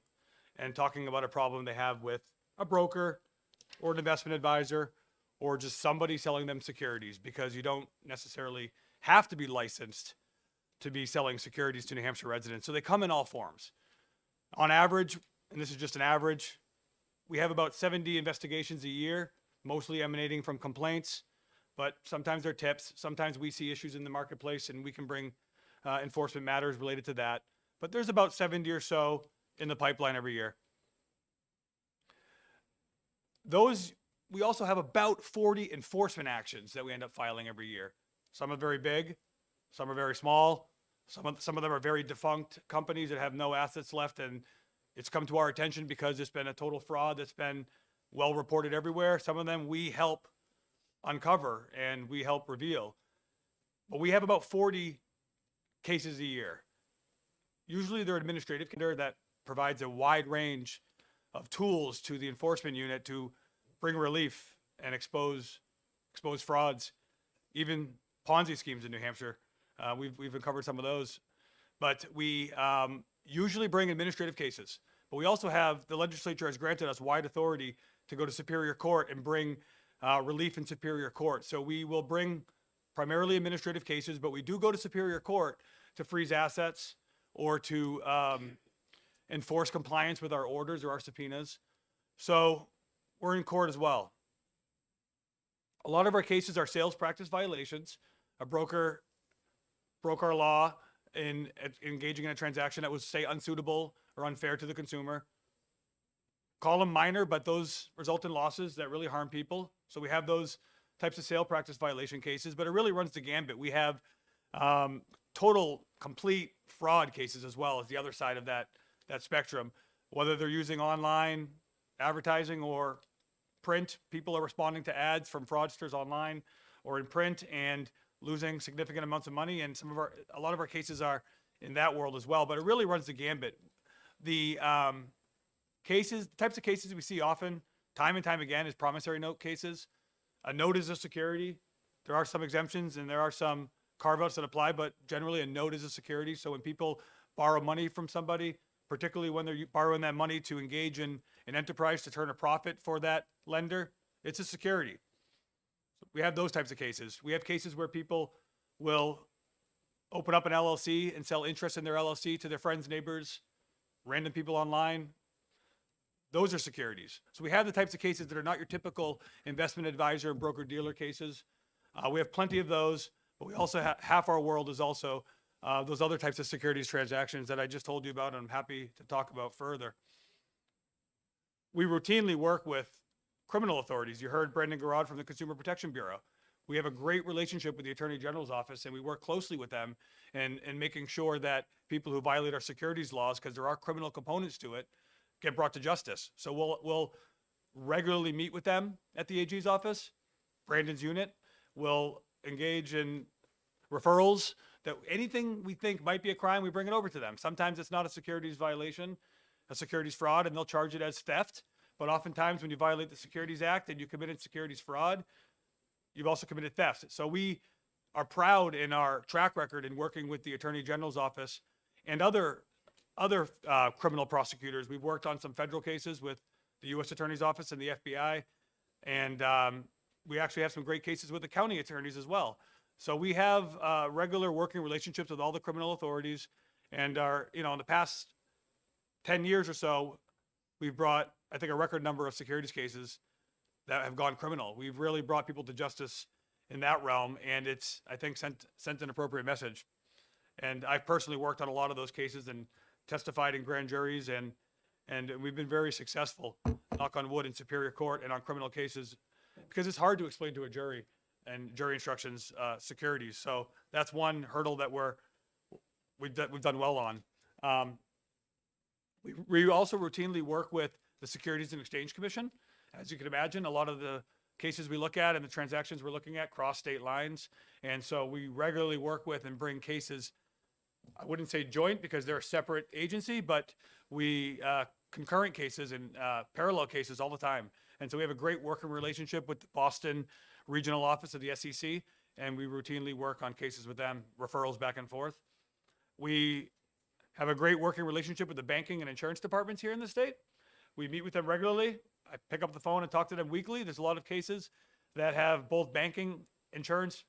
and talking about a problem they have with a broker or an investment advisor or just somebody selling them securities, because you don't necessarily have to be licensed to be selling securities to New Hampshire residents. So they come in all forms. On average, and this is just an average, we have about 70 investigations a year, mostly emanating from complaints, but sometimes they're tips. Sometimes we see issues in the marketplace and we can bring enforcement matters related to that. But there's about 70 or so in the pipeline every year. We also have about 40 enforcement actions that we end up filing every year. Some are very big, some are very small. Some of them are very defunct companies that have no assets left, and it's come to our attention because it's been a total fraud that's been well reported everywhere. Some of them we help uncover and we help reveal. But we have about 40 cases a year. Usually they're administrative that provides a wide range of tools to the enforcement unit to bring relief and expose frauds, even Ponzi schemes in New Hampshire. We've uncovered some of those, but we usually bring administrative cases. But we also have, the legislature has granted us wide authority to go to Superior Court and bring relief in Superior Court. So we will bring primarily administrative cases, but we do go to Superior Court to freeze assets or to enforce compliance with our orders or our subpoenas. So we're in court as well. A lot of our cases are sales practice violations. A broker broke our law in engaging in a transaction that was, say, unsuitable or unfair to the consumer. Call them minor, but those result in losses that really harm people. So we have those types of sale practice violation cases, but it really runs the gambit. We have total, complete fraud cases as well as the other side of that spectrum. Whether they're using online advertising or print, people are responding to ads from fraudsters online or in print and losing significant amounts of money. And a lot of our cases are in that world as well, but it really runs the gambit. The types of cases we see often, time and time again, is promissory note cases. A note is a security. There are some exemptions and there are some carve-outs that apply, but generally a note is a security. So when people borrow money from somebody, particularly when they're borrowing that money to engage in an enterprise to turn a profit for that lender, it's a security. We have those types of cases. We have cases where people will open up an LLC and sell interest in their LLC to their friends, neighbors, random people online. Those are securities. So we have the types of cases that are not your typical investment advisor and broker dealer cases. We have plenty of those, but we also have half our world is also those other types of securities transactions that I just told you about, and I'm happy to talk about further. We routinely work with criminal authorities. You heard Brandon Garrod from the Consumer Protection Bureau. We have a great relationship with the Attorney General's office, and we work closely with them in making sure that people who violate our securities laws, because there are criminal components to it, get brought to justice. So we'll regularly meet with them at the AG's office. Brandon's unit will engage in referrals that anything we think might be a crime, we bring it over to them. Sometimes it's not a securities violation, a securities fraud, and they'll charge it as theft. But oftentimes when you violate the Securities Act and you committed securities fraud, you've also committed theft. So we are proud in our track record in working with the Attorney General's office and other criminal prosecutors. We've worked on some federal cases with the U.S. Attorney's Office and the FBI, and we actually have some great cases with the county attorneys as well. So we have regular working relationships with all the criminal authorities, and in the past 10 years or so, we've brought, I think, a record number of securities cases that have gone criminal. We've really brought people to justice in that realm, and it's, I think, sent an appropriate message. And I've personally worked on a lot of those cases and testified in grand juries, and we've been very successful, knock on wood, in Superior Court and on criminal cases, because it's hard to explain to a jury and jury instructions securities. So that's one hurdle that we've done well on. We also routinely work with the Securities and Exchange Commission. As you can imagine, a lot of the cases we look at and the transactions we're looking at cross state lines. And so we regularly work with and bring cases, I wouldn't say joint because they're a separate agency, but we concurrent cases and parallel cases all the time. And so we have a great working relationship with the Boston Regional Office of the SEC, and we routinely work on cases with them, referrals back and forth. We have a great working relationship with the banking and insurance departments here in the state. We meet with them regularly. I pick up the phone and talk to them weekly. There's a lot of cases that have both banking, insurance,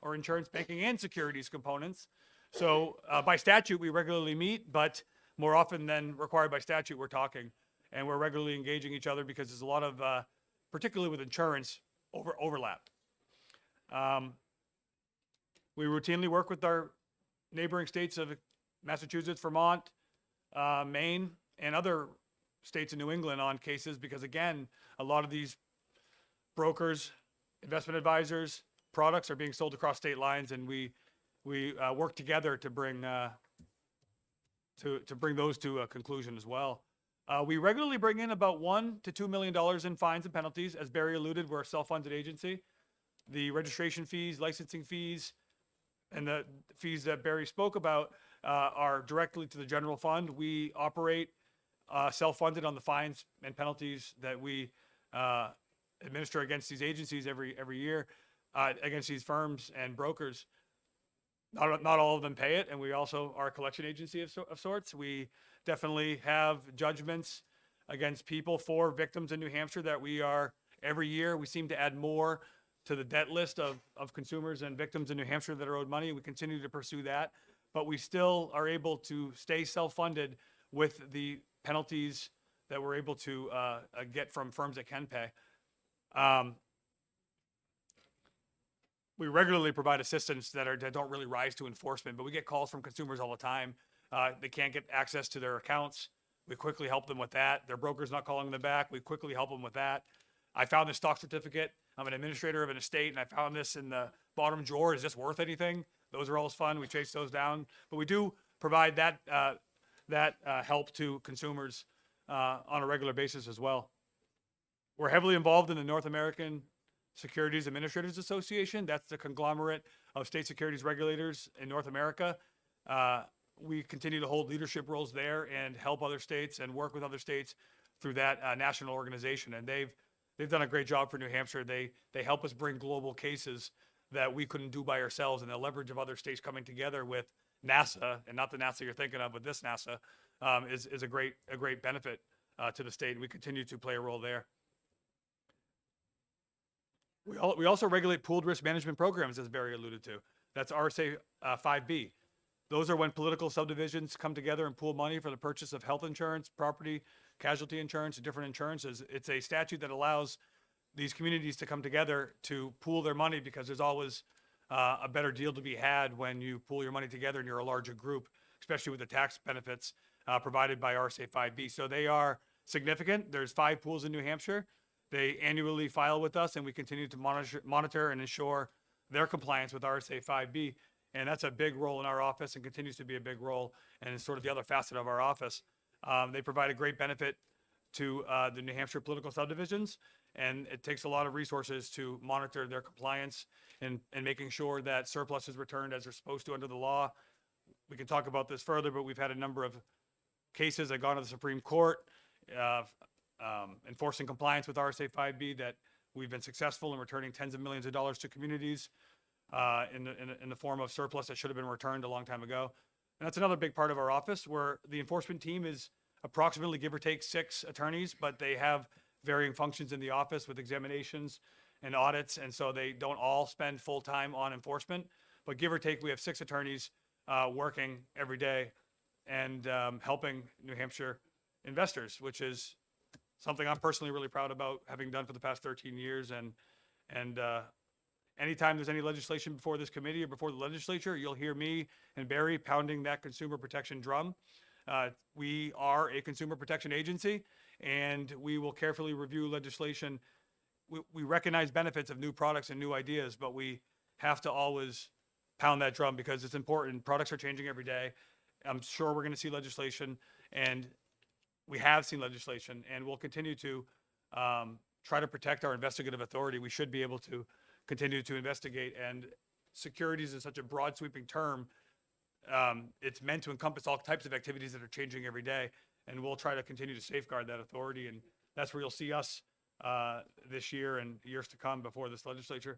or insurance, banking, and securities components. So by statute, we regularly meet, but more often than required by statute, we're talking. And we're regularly engaging each other because there's a lot of, particularly with insurance, overlap. We routinely work with our neighboring states of Massachusetts, Vermont, Maine, and other states in New England on cases because, again, a lot of these brokers, investment advisors, products are being sold across state lines, and we work together to bring those to a conclusion as well. We regularly bring in about $1 to $2 million in fines and penalties. As Barry alluded, we're a self-funded agency. The registration fees, licensing fees, and the fees that Barry spoke about are directly to the general fund. We operate self-funded on the fines and penalties that we administer against these agencies every year, against these firms and brokers. Not all of them pay it, and we also are a collection agency of sorts. We definitely have judgments against people for victims in New Hampshire that we are, every year, we seem to add more to the debt list of consumers and victims in New Hampshire that are owed money. We continue to pursue that, but we still are able to stay self-funded with the penalties that we're able to get from firms that can pay. We regularly provide assistance that don't really rise to enforcement, but we get calls from consumers all the time. They can't get access to their accounts. We quickly help them with that. Their broker's not calling them back. We quickly help them with that. I found this stock certificate. I'm an administrator of an estate, and I found this in the bottom drawer. Is this worth anything? Those are always fun. We chase those down. But we do provide that help to consumers on a regular basis as well. We're heavily involved in the North American Securities Administrators Association. That's the conglomerate of state securities regulators in North America. We continue to hold leadership roles there and help other states and work with other states through that national organization. And they've done a great job for New Hampshire. They help us bring global cases that we couldn't do by ourselves, and the leverage of other states coming together with NASA, and not the NASA you're thinking of, but this NASA, is a great benefit to the state. And we continue to play a role there. We also regulate pooled risk management programs, as Barry alluded to. That's RSA 5B. Those are when political subdivisions come together and pool money for the purchase of health insurance, property, casualty insurance, and different insurances. It's a statute that allows these communities to come together to pool their money, because there's always a better deal to be had when you pool your money together and you're a larger group, especially with the tax benefits provided by RSA 5B. So they are significant. There's 5 pools in New Hampshire. They annually file with us, and we continue to monitor and ensure their compliance with RSA 5B. And that's a big role in our office, and continues to be a big role, and it's sort of the other facet of our office. They provide a great benefit to the New Hampshire political subdivisions, and it takes a lot of resources to monitor their compliance and making sure that surplus is returned as they're supposed to under the law. We can talk about this further, but we've had a number of cases that have gone to the Supreme Court enforcing compliance with RSA 5B that we've been successful in returning tens of millions of dollars to communities in the form of surplus that should have been returned a long time ago. And that's another big part of our office, where the enforcement team is approximately, give or take, 6 attorneys, but they have varying functions in the office with examinations and audits, and so they don't all spend full time on enforcement. But give or take, we have 6 attorneys working every day and helping New Hampshire investors, which is something I'm personally really proud about having done for the past 13 years. And anytime there's any legislation before this committee or before the legislature, you'll hear me and Barry pounding that consumer protection drum. We are a consumer protection agency, and we will carefully review legislation. We recognize benefits of new products and new ideas, but we have to always pound that drum because it's important. Products are changing every day. I'm sure we're going to see legislation, and we have seen legislation, and we'll continue to try to protect our investigative authority. We should be able to continue to investigate, and securities is such a broad sweeping term. It's meant to encompass all types of activities that are changing every day, and we'll try to continue to safeguard that authority. And that's where you'll see us this year and years to come before this legislature.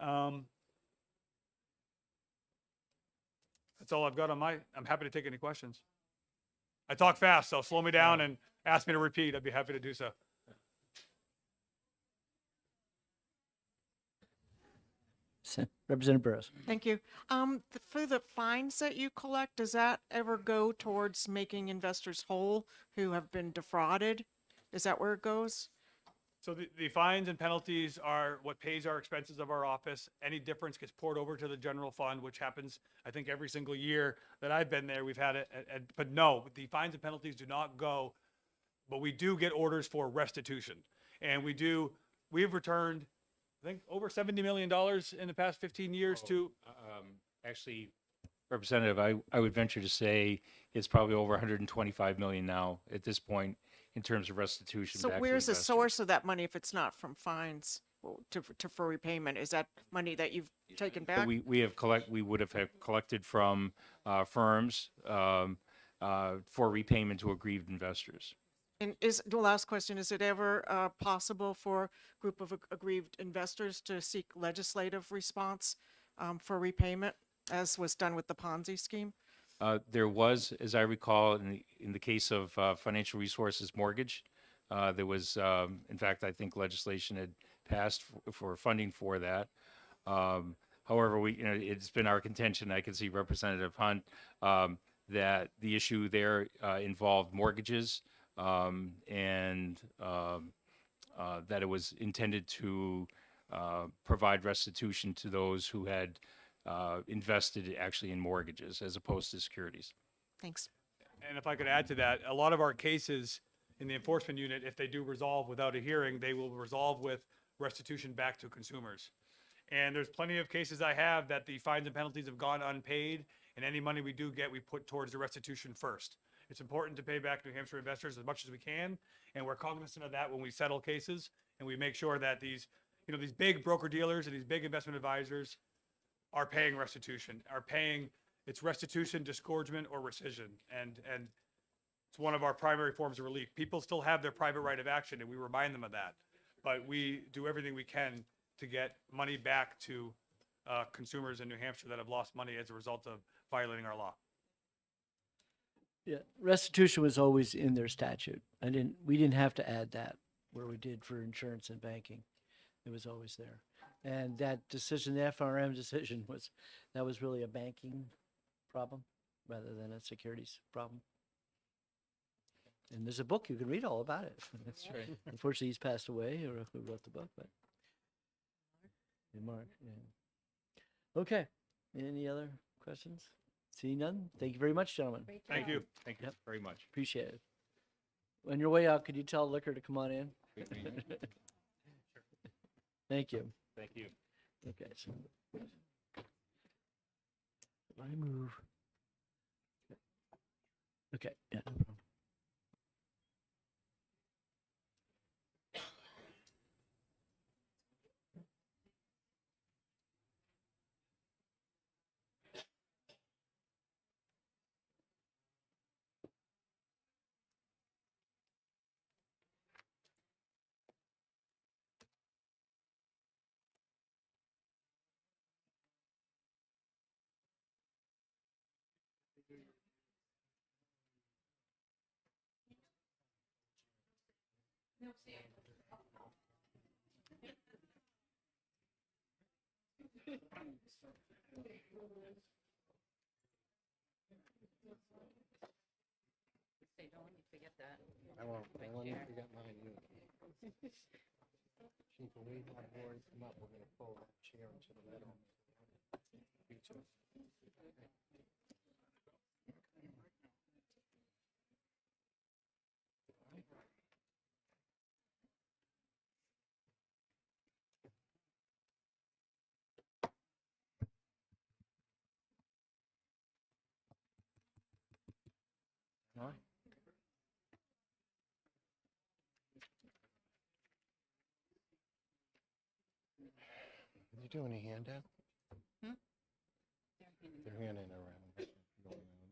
That's all I've got on I'm happy to take any questions. I talk fast, so slow me down and ask me to repeat. I'd be happy to do so. Representative Burrows. Thank you. For the fines that you collect, does that ever go towards making investors whole who have been defrauded? Is that where it goes? So the fines and penalties are what pays our expenses of our office. Any difference gets poured over to the general fund, which happens, I think, every single year that I've been there. We've had it, but no, the fines and penalties do not go, but we do get orders for restitution. And we've returned, I think, over $70 million in the past 15 years to. Actually, Representative, I would venture to say it's probably over 125 million now at this point in terms of restitution. So back to where's the investors. source of that money if it's not from fines for repayment? Is that money that you've taken back? We would have collected from firms for repayment to aggrieved investors. And the last question, is it ever possible for a group of aggrieved investors to seek legislative response for repayment, as was done with the Ponzi scheme? There was, as I recall, in the case of Financial Resources Mortgage, there was, in fact, I think legislation had passed for funding for that. However, it's been our contention, I can see Representative Hunt, that the issue there involved mortgages and that it was intended to provide restitution to those who had invested actually in mortgages as opposed to securities. Thanks. And if I could add to that, a lot of our cases in the enforcement unit, if they do resolve without a hearing, they will resolve with restitution back to consumers. And there's plenty of cases I have that the fines and penalties have gone unpaid, and any money we do get, we put towards the restitution first. It's important to pay back New Hampshire investors as much as we can, and we're cognizant of that when we settle cases, and we make sure that these big broker dealers and these big investment advisors are paying restitution, it's restitution, disgorgement, or rescission. And it's one of our primary forms of relief. People still have their private right of action, and we remind them of that. But we do everything we can to get money back to consumers in New Hampshire that have lost money as a result of violating our law. Yeah, restitution was always in their statute. We didn't have to add that where we did for insurance and banking. It was always there. And that decision, the FRM decision that was really a banking problem rather than a securities problem. And there's a book, you can read all about it. That's right. Unfortunately, he's passed away, or who wrote the book, but. Mark, yeah. Okay, any other questions? See none? Thank you very much, gentlemen. Thank you. Thank you Yep. very much. Appreciate it. On your way out, could you tell Liquor to come on in? Thank you. Thank you. Okay, so. I move. Okay, yeah, no problem. Say, don't let me forget that. I won't forget mine either. Chief, when we have boards come up, we're gonna pull that chair into the middle. You too. All right. Did you do any handout? Hmm? They're handing around. Going on.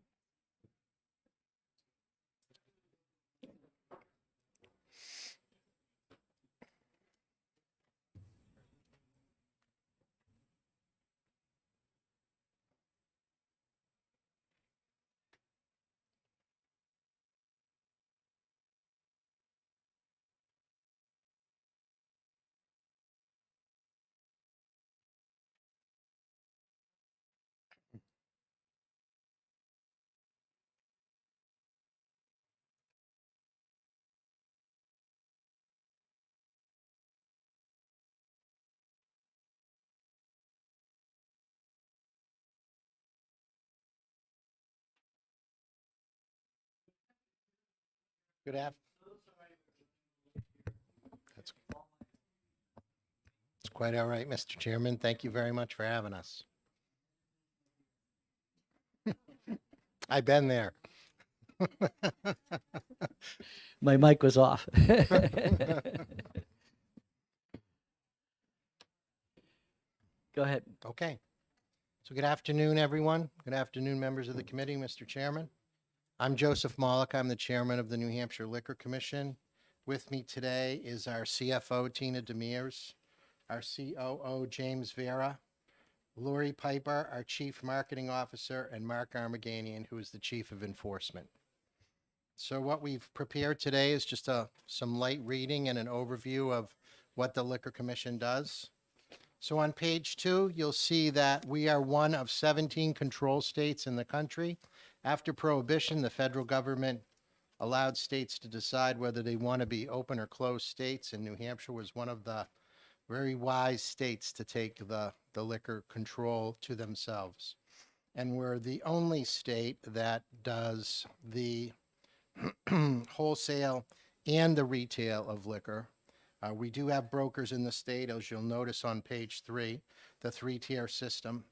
Good afternoon. It's quite all right, Mr. Chairman. Thank you very much for having us. I've been there. My mic was off. Go ahead. Okay. So good afternoon, everyone. Good afternoon, members of the committee, Mr. Chairman. I'm Joseph Malik. I'm the chairman of the New Hampshire Liquor Commission. With me today is our CFO, Tina Demers, our COO, James Vera, Lori Piper, our chief marketing officer, and Mark Armaganian, who is the chief of enforcement. So what we've prepared today is just some light reading and an overview of what the Liquor Commission does. So on page 2, you'll see that we are one of 17 control states in the country. After Prohibition, the federal government allowed states to decide whether they want to be open or closed states, and New Hampshire was one of the very wise states to take the liquor control to themselves. And we're the only state that does the wholesale and the retail of liquor. We do have brokers in the state, as you'll notice on page 3, the 3-tier system.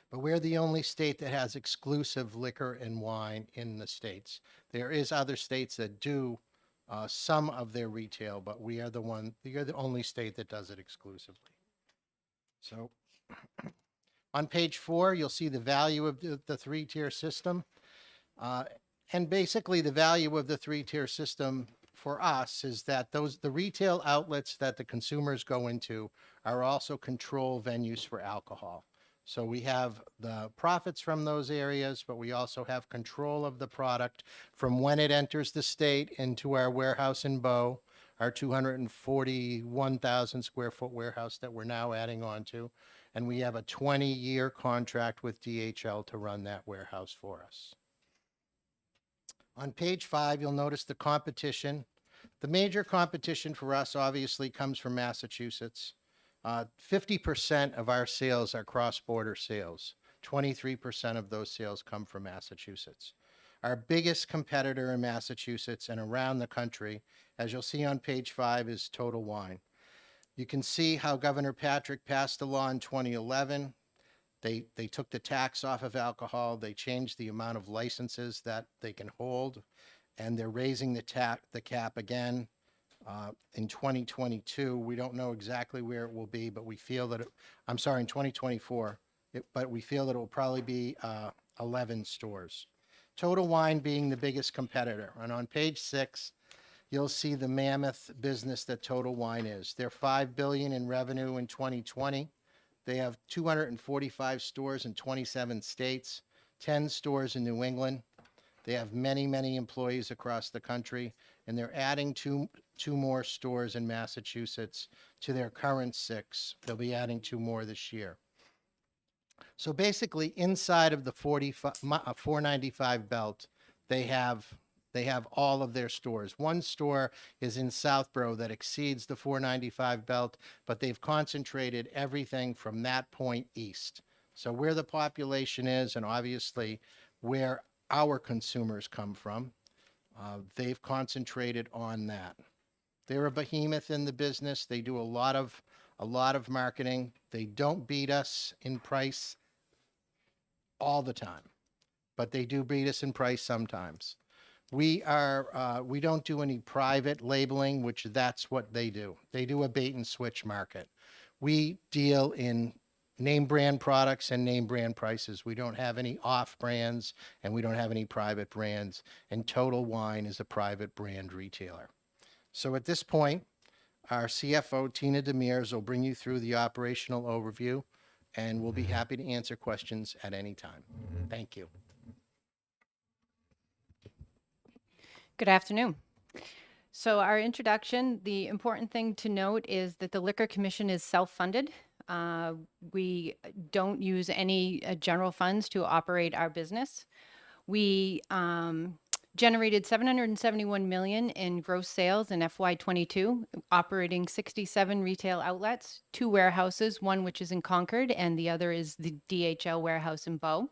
But we're the only state that has exclusive liquor and wine in the states. There is other states that do some of their retail, but we are the only state that does it exclusively. So on page 4, you'll see the value of the 3-tier system. And basically the value of the 3-tier system for us is that the retail outlets that the consumers go into are also control venues for alcohol. So we have the profits from those areas, but we also have control of the product from when it enters the state into our warehouse in Bow, our 241,000 square foot warehouse that we're now adding on to. And we have a 20-year contract with DHL to run that warehouse for us. On page 5, you'll notice the competition. The major competition for us obviously comes from Massachusetts. 50% of our sales are cross-border sales. 23% of those sales come from Massachusetts. Our biggest competitor in Massachusetts and around the country, as you'll see on page 5, is Total Wine. You can see how Governor Patrick passed a law in 2011. They took the tax off of alcohol. They changed the amount of licenses that they can hold, and they're raising the cap again in 2022. We don't know exactly where it will be, but we feel that in 2024, but we feel that it will probably be 11 stores. Total Wine being the biggest competitor. And on page 6, you'll see the mammoth business that Total Wine is. They're $5 billion in revenue in 2020. They have 245 stores in 27 states, 10 stores in New England. They have many, many employees across the country, and they're adding two more stores in Massachusetts to their current 6. They'll be adding 2 more this year. So basically, inside of the 495 belt, they have all of their stores. One store is in Southborough that exceeds the 495 belt, but they've concentrated everything from that point east. So where the population is, and obviously where our consumers come from, they've concentrated on that. They're a behemoth in the business. They do a lot of marketing. They don't beat us in price all the time, but they do beat us in price sometimes. We don't do any private labeling, which that's what they do. They do a bait and switch market. We deal in name brand products and name brand prices. We don't have any off brands, and we don't have any private brands, and Total Wine is a private brand retailer. So at this point, our CFO, Tina Demers, will bring you through the operational overview, and we'll be happy to answer questions at any time. Thank you. Good afternoon. So our introduction, the important thing to note is that the Liquor Commission is self-funded. We don't use any general funds to operate our business. We generated $771 million in gross sales in FY22, operating 67 retail outlets, 2 warehouses, one which is in Concord and the other is the DHL warehouse in Bow.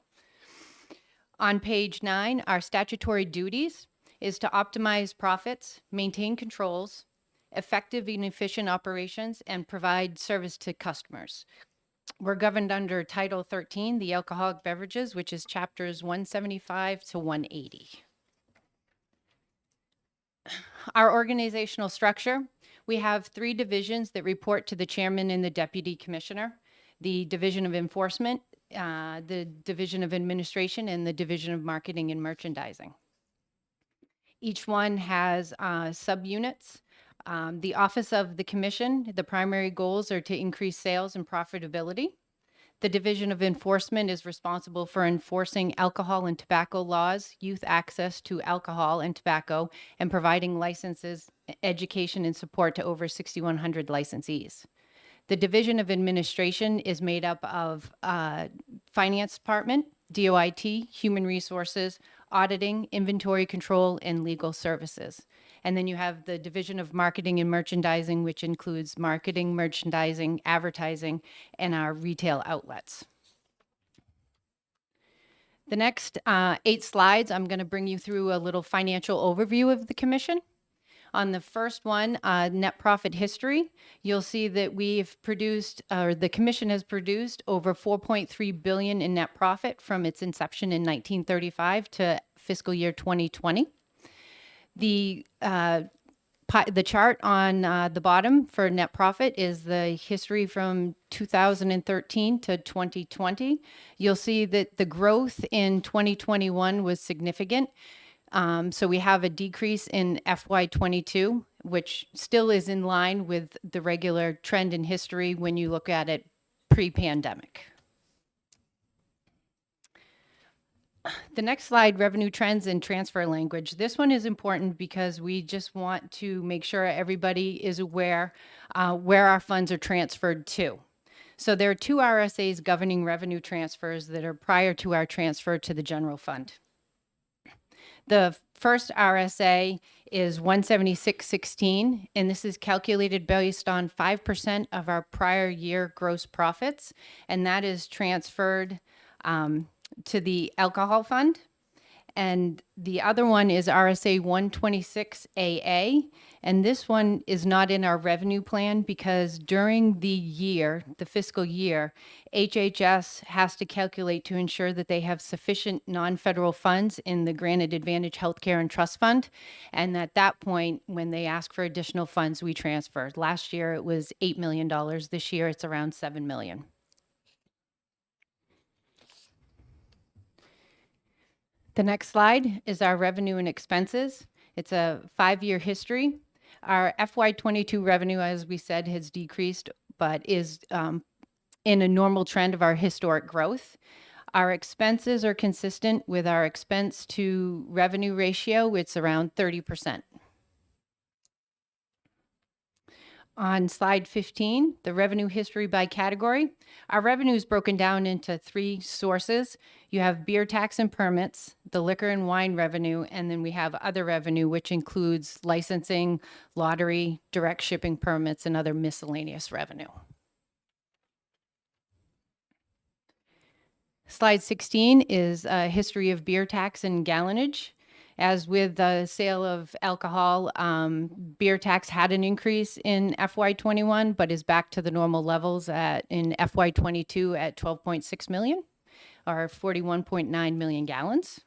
On page 9, our statutory duties is to optimize profits, maintain controls, effective and efficient operations, and provide service to customers. We're governed under Title 13, the alcoholic beverages, which is chapters 175 to 180. Our organizational structure, we have 3 divisions that report to the chairman and the deputy commissioner: the Division of Enforcement, the Division of Administration, and the Division of Marketing and Merchandising. Each one has subunits. The Office of the Commission, the primary goals are to increase sales and profitability. The Division of Enforcement is responsible for enforcing alcohol and tobacco laws, youth access to alcohol and tobacco, and providing licenses, education, and support to over 6,100 licensees. The Division of Administration is made up of Finance Department, DOIT, Human Resources, Auditing, Inventory Control, and Legal Services. And then you have the Division of Marketing and Merchandising, which includes marketing, merchandising, advertising, and our retail outlets. The next 8 slides, I'm going to bring you through a little financial overview of the commission. On the first one, net profit history, you'll see that we've produced, or the commission has produced, over $4.3 billion in net profit from its inception in 1935 to fiscal year 2020. The chart on the bottom for net profit is the history from 2013 to 2020. You'll see that the growth in 2021 was significant. So we have a decrease in FY22, which still is in line with the regular trend in history when you look at it pre-pandemic. The next slide, revenue trends and transfer language. This one is important because we just want to make sure everybody is aware where our funds are transferred to. So there are 2 RSAs governing revenue transfers that are prior to our transfer to the general fund. The first RSA is 176.16, and this is calculated based on 5% of our prior year gross profits, and that is transferred to the alcohol fund. And the other one is RSA 126AA, and this one is not in our revenue plan because during the year, the fiscal year, HHS has to calculate to ensure that they have sufficient non-federal funds in the Granted Advantage Healthcare and Trust Fund. And at that point, when they ask for additional funds, we transfer. Last year, it was $8 million. This year, it's around $7 million. The next slide is our revenue and expenses. It's a 5-year history. Our FY22 revenue, as we said, has decreased, but is in a normal trend of our historic growth. Our expenses are consistent with our expense to revenue ratio. It's around 30%. On slide 15, the revenue history by category. Our revenue is broken down into 3 sources. You have beer tax and permits, the liquor and wine revenue, and then we have other revenue, which includes licensing, lottery, direct shipping permits, and other miscellaneous revenue. Slide 16 is a history of beer tax and gallonage. As with the sale of alcohol, beer tax had an increase in FY21, but is back to the normal levels in FY22 at 12.6 million, or 41.9 million gallons.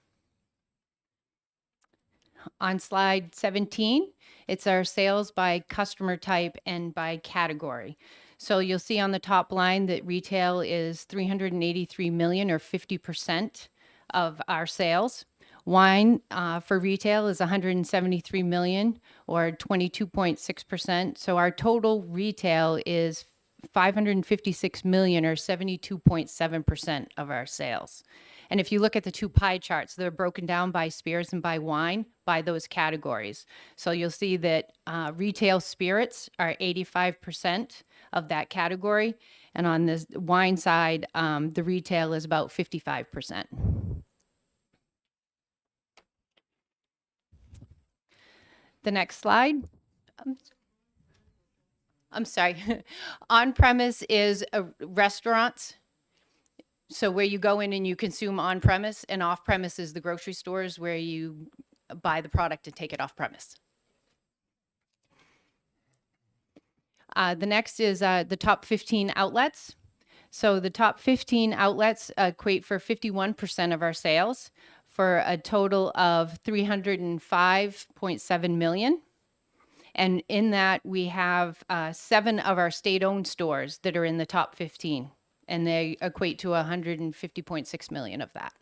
On slide 17, it's our sales by customer type and by category. So you'll see on the top line that retail is 383 million, or 50% of our sales. Wine for retail is 173 million, or 22.6%. So our total retail is 556 million, or 72.7% of our sales. And if you look at the 2 pie charts, they're broken down by spirits and by wine by those categories. So you'll see that retail spirits are 85% of that category. And on the wine side, the retail is about 55%. The next slide. I'm sorry. On-premise is restaurants. So where you go in and you consume on-premise, and off-premise is the grocery stores where you buy the product and take it off-premise. The next is the top 15 outlets. So the top 15 outlets equate for 51% of our sales, for a total of 305.7 million. And in that, we have 7 of our state-owned stores that are in the top 15, and they equate to 150.6 million of that.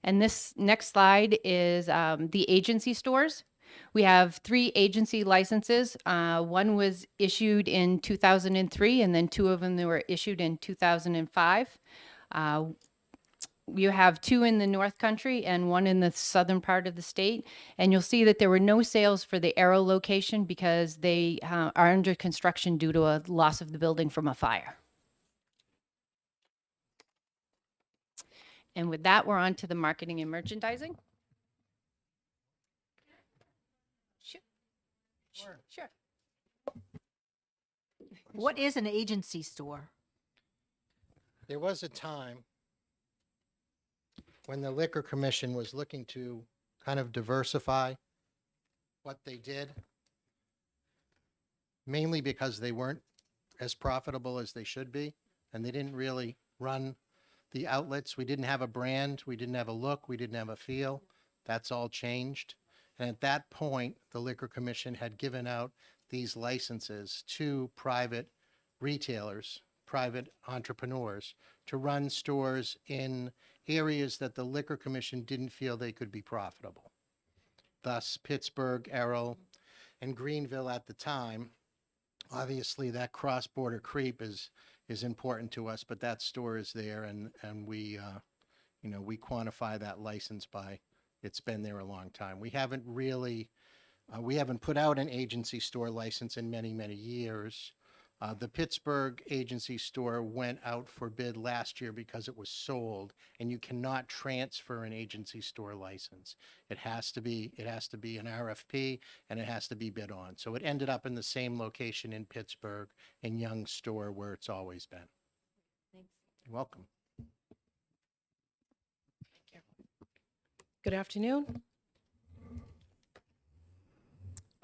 And this next slide is the agency stores. We have 3 agency licenses. One was issued in 2003, and then 2 of them that were issued in 2005. You have 2 in the North Country and 1 in the southern part of the state. And you'll see that there were no sales for the Arrow location because they are under construction due to a loss of the building from a fire. And with that, we're on to the marketing and merchandising. Sure. What is an agency store? There was a time when the Liquor Commission was looking to kind of diversify what they did, mainly because they weren't as profitable as they should be, and they didn't really run the outlets. We didn't have a brand, we didn't have a look, we didn't have a feel. That's all changed. And at that point, the Liquor Commission had given out these licenses to private retailers private entrepreneurs to run stores in areas that the Liquor Commission didn't feel they could be profitable. Thus, Pittsburgh, Errol, and Greenville at the time. Obviously, that cross-border creep is important to us, but that store is there, and we, we quantify that license by it's been there a long time. We haven't really, we haven't put out an agency store license in many, many years. The Pittsburgh agency store went out for bid last year because it was sold, and you cannot transfer an agency store license. It has to be an RFP, and it has to be bid on. So it ended up in the same location in Pittsburgh, in Young's store, where it's always been. Thanks. You're welcome. Good afternoon.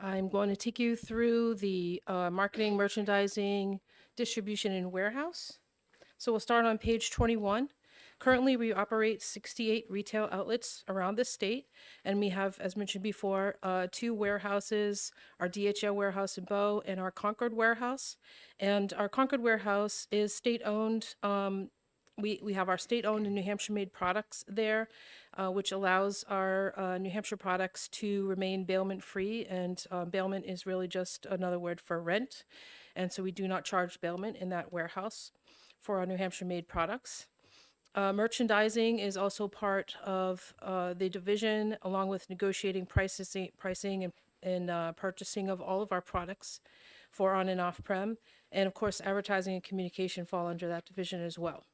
I'm going to take you through the marketing, merchandising, distribution, and warehouse. So we'll start on page 21. Currently, we operate 68 retail outlets around the state, and we have, as mentioned before, 2 warehouses, our DHL warehouse in Bow and our Concord warehouse. And our Concord warehouse is state-owned. We have our state-owned and New Hampshire-made products there, which allows our New Hampshire products to remain bailment-free, and bailment is really just another word for rent. And so we do not charge bailment in that warehouse for our New Hampshire-made products. Merchandising is also part of the division, along with negotiating pricing and purchasing of all of our products for on and off-prem. And of course, advertising and communication fall under that division as well.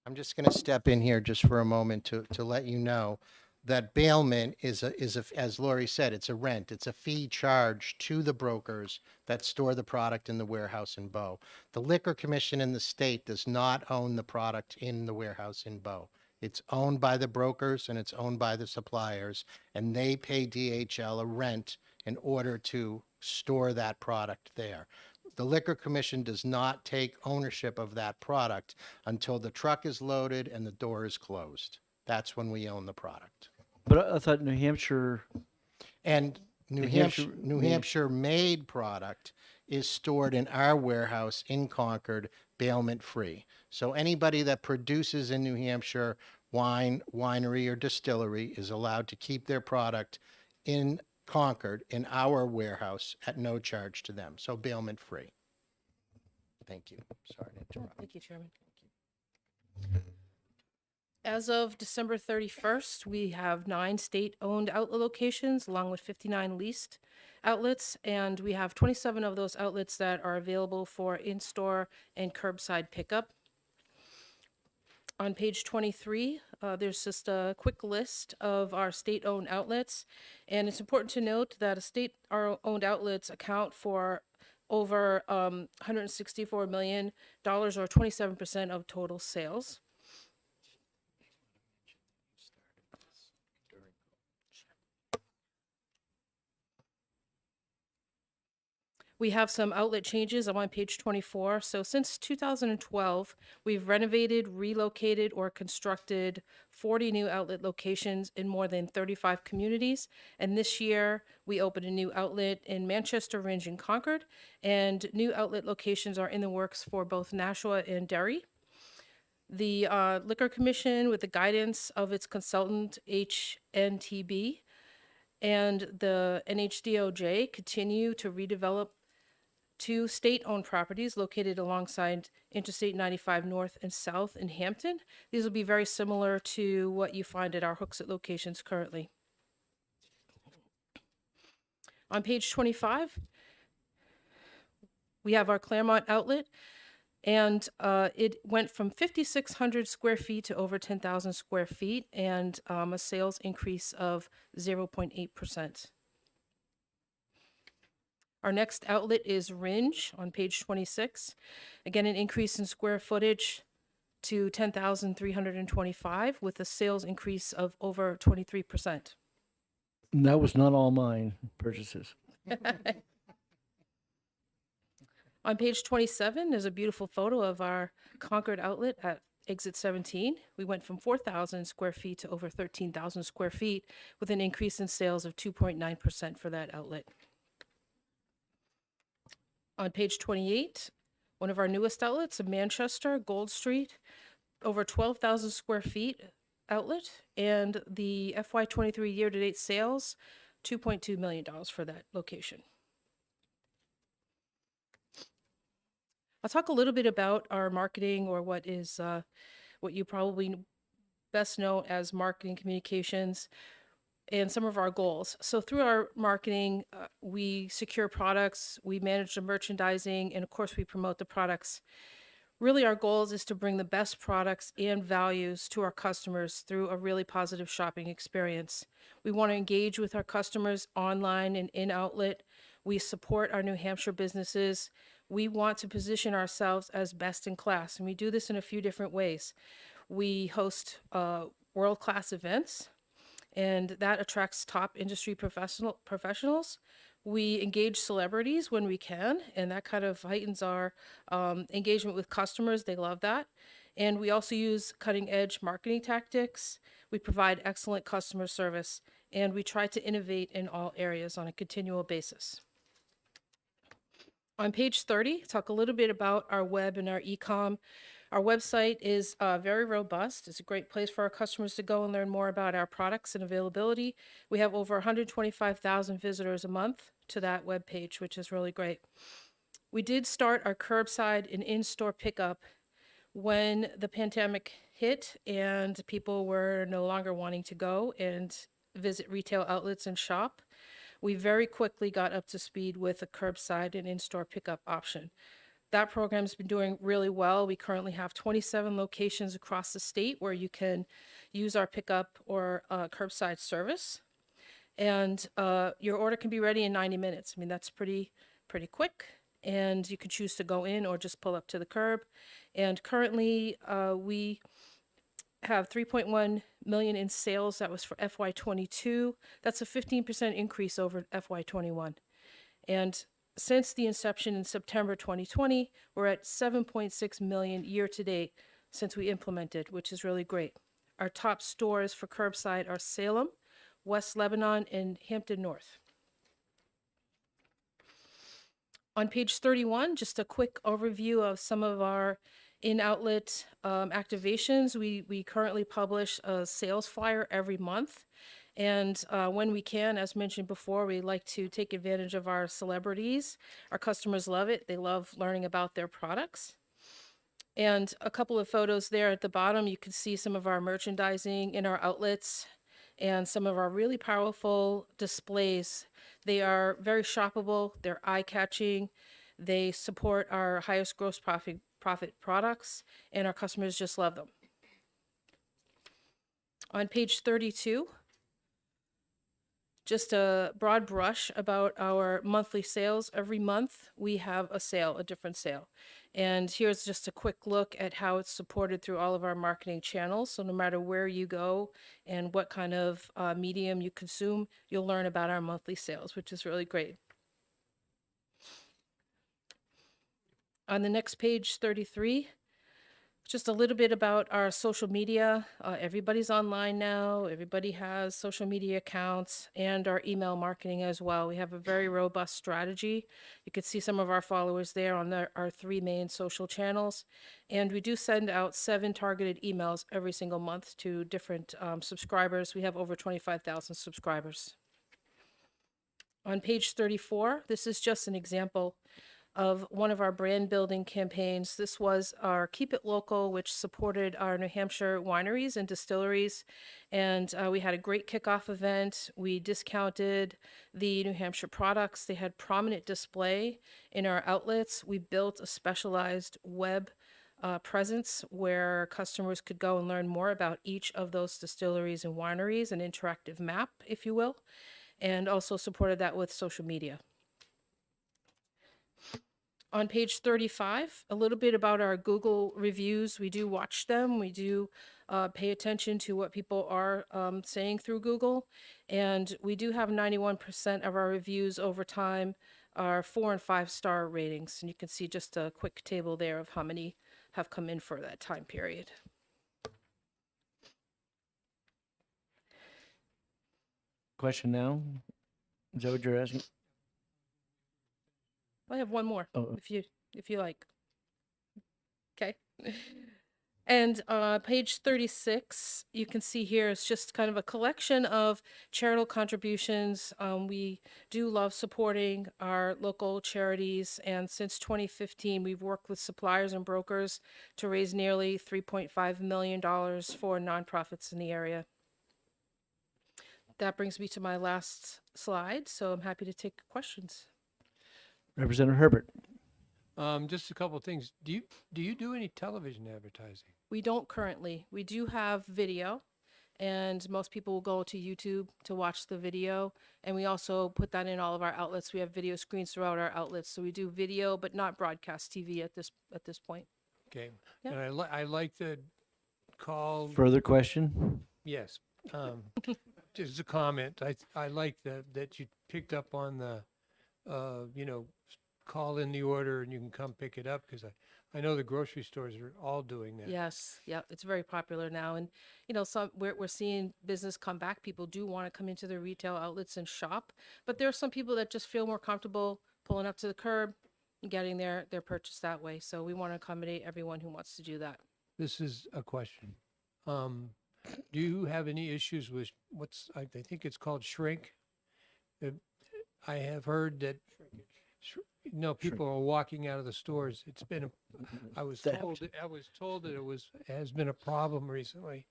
I'm just going to step in here just for a moment to let you know that bailment is as Lori said, it's a rent. It's a fee charged to the brokers that store the product in the warehouse in Bow. The Liquor Commission in the state does not own the product in the warehouse in Bow. It's owned by the brokers and it's owned by the suppliers, and they pay DHL a rent in order to store that product there. The Liquor Commission does not take ownership of that product until the truck is loaded and the door is closed. That's when we own the product. But I thought New Hampshire. And New Hampshire made product is stored in our warehouse in Concord, bailment free. So anybody that produces in New Hampshire, wine, winery, or distillery is allowed to keep their product in Concord in our warehouse at no charge to them. So bailment free. Thank you. Sorry to interrupt. Thank you, Chairman. As of December 31st, we have 9 state-owned outlet locations along with 59 leased outlets, and we have 27 of those outlets that are available for in-store and curbside pickup. On page 23, there's just a quick list of our state-owned outlets, and it's important to note that state-owned outlets account for over $164 million, or 27% of total sales. We have some outlet changes. I'm on page 24. So since 2012, we've renovated, relocated, or constructed 40 new outlet locations in more than 35 communities. And this year, we opened a new outlet in Manchester, Ringe, and Concord. And new outlet locations are in the works for both Nashua and Derry. The Liquor Commission, with the guidance of its consultant, HNTB, and the NHDOJ, continue to redevelop 2 state-owned properties located alongside Interstate 95 North and South in Hampton. These will be very similar to what you find at our Hooksett locations currently. On page 25, we have our Claremont outlet, and it went from 5,600 square feet to over 10,000 square feet, and a sales increase of 0.8%. Our next outlet is Ringe on page 26. Again, an increase in square footage to 10,325 with a sales increase of over 23%. That was not all mine purchases. On page 27, there's a beautiful photo of our Concord outlet at Exit 17. We went from 4,000 square feet to over 13,000 square feet with an increase in sales of 2.9% for that outlet. On page 28, One of our newest outlets in Manchester, Gold Street, over 12,000 square feet outlet, and the FY23 year-to-date sales, $2.2 million for that location. I'll talk a little bit about our marketing, or what you probably best know as marketing communications, and some of our goals. So through our marketing, we secure products, we manage the merchandising, and of course we promote the products. Really, our goals is to bring the best products and values to our customers through a really positive shopping experience. We want to engage with our customers online and in outlet. We support our New Hampshire businesses. We want to position ourselves as best in class, and we do this in a few different ways. We host world-class events, and that attracts top industry professionals. We engage celebrities when we can, and that kind of heightens our engagement with customers. They love that. And we also use cutting-edge marketing tactics. We provide excellent customer service, and we try to innovate in all areas on a continual basis. On page 30, talk a little bit about our web and our e-com. Our website is very robust. It's a great place for our customers to go and learn more about our products and availability. We have over 125,000 visitors a month to that webpage, which is really great. We did start our curbside and in-store pickup when the pandemic hit and people were no longer wanting to go and visit retail outlets and shop. We very quickly got up to speed with a curbside and in-store pickup option. That program's been doing really well. We currently have 27 locations across the state where you can use our pickup or curbside service. And your order can be ready in 90 minutes. I mean, that's pretty quick. And you can choose to go in or just pull up to the curb. And currently, we have 3.1 million in sales. That was for FY22. That's a 15% increase over FY21. And since the inception in September 2020, we're at 7.6 million year to date since we implemented, which is really great. Our top stores for curbside are Salem, West Lebanon, and Hampton North. On page 31, just a quick overview of some of our in-outlet activations. We currently publish a sales flyer every month. And when we can, as mentioned before, we like to take advantage of our celebrities. Our customers love it. They love learning about their products. And a couple of photos there at the bottom, you can see some of our merchandising in our outlets and some of our really powerful displays. They are very shoppable. They're eye-catching. They support our highest gross profit products, and our customers just love them. On page 32, just a broad brush about our monthly sales. Every month we have a sale, a different sale. And here's just a quick look at how it's supported through all of our marketing channels. So no matter where you go and what kind of medium you consume, you'll learn about our monthly sales, which is really great. On the next page, 33, just a little bit about our social media. Everybody's online now. Everybody has social media accounts and our email marketing as well. We have a very robust strategy. You can see some of our followers there on our 3 main social channels. And we do send out 7 targeted emails every single month to different subscribers. We have over 25,000 subscribers. On page 34, this is just an example of one of our brand building campaigns. This was our Keep It Local, which supported our New Hampshire wineries and distilleries. And we had a great kickoff event. We discounted the New Hampshire products. They had prominent display in our outlets. We built a specialized web presence where customers could go and learn more about each of those distilleries and wineries, an interactive map, if you will, and also supported that with social media. On page 35, a little bit about our Google reviews. We do watch them. We do pay attention to what people are saying through Google. And we do have 91% of our reviews over time are 4- and 5-star ratings. And you can see just a quick table there of how many have come in for that time period. Question now? Is that what you're asking? I have one more, Oh. if you like. Okay. And page 36, you can see here it's just kind of a collection of charitable contributions. We do love supporting our local charities, and since 2015, we've worked with suppliers and brokers to raise nearly $3.5 million for nonprofits in the area. That brings me to my last slide, so I'm happy to take questions. Representative Herbert. Just a couple of things. Do you do any television advertising? We don't currently. We do have video, and most people will go to YouTube to watch the video. And we also put that in all of our outlets. We have video screens throughout our outlets, so we do video, but not broadcast TV at this point. Okay. Yeah. And I like the call. Further question? Yes. Just a comment. I like that you picked up on the, call in the order and you can come pick it up, because I know the grocery stores are all doing that. Yes, yeah, it's very popular now, and we're seeing business come back. People do want to come into the retail outlets and shop, but there are some people that just feel more comfortable pulling up to the curb and getting their purchase that way. So we want to accommodate everyone who wants to do that. This is a question. Do you have any issues with I think it's called shrink? I have heard that people are walking out of the stores. It's been I was told that it has been a problem recently,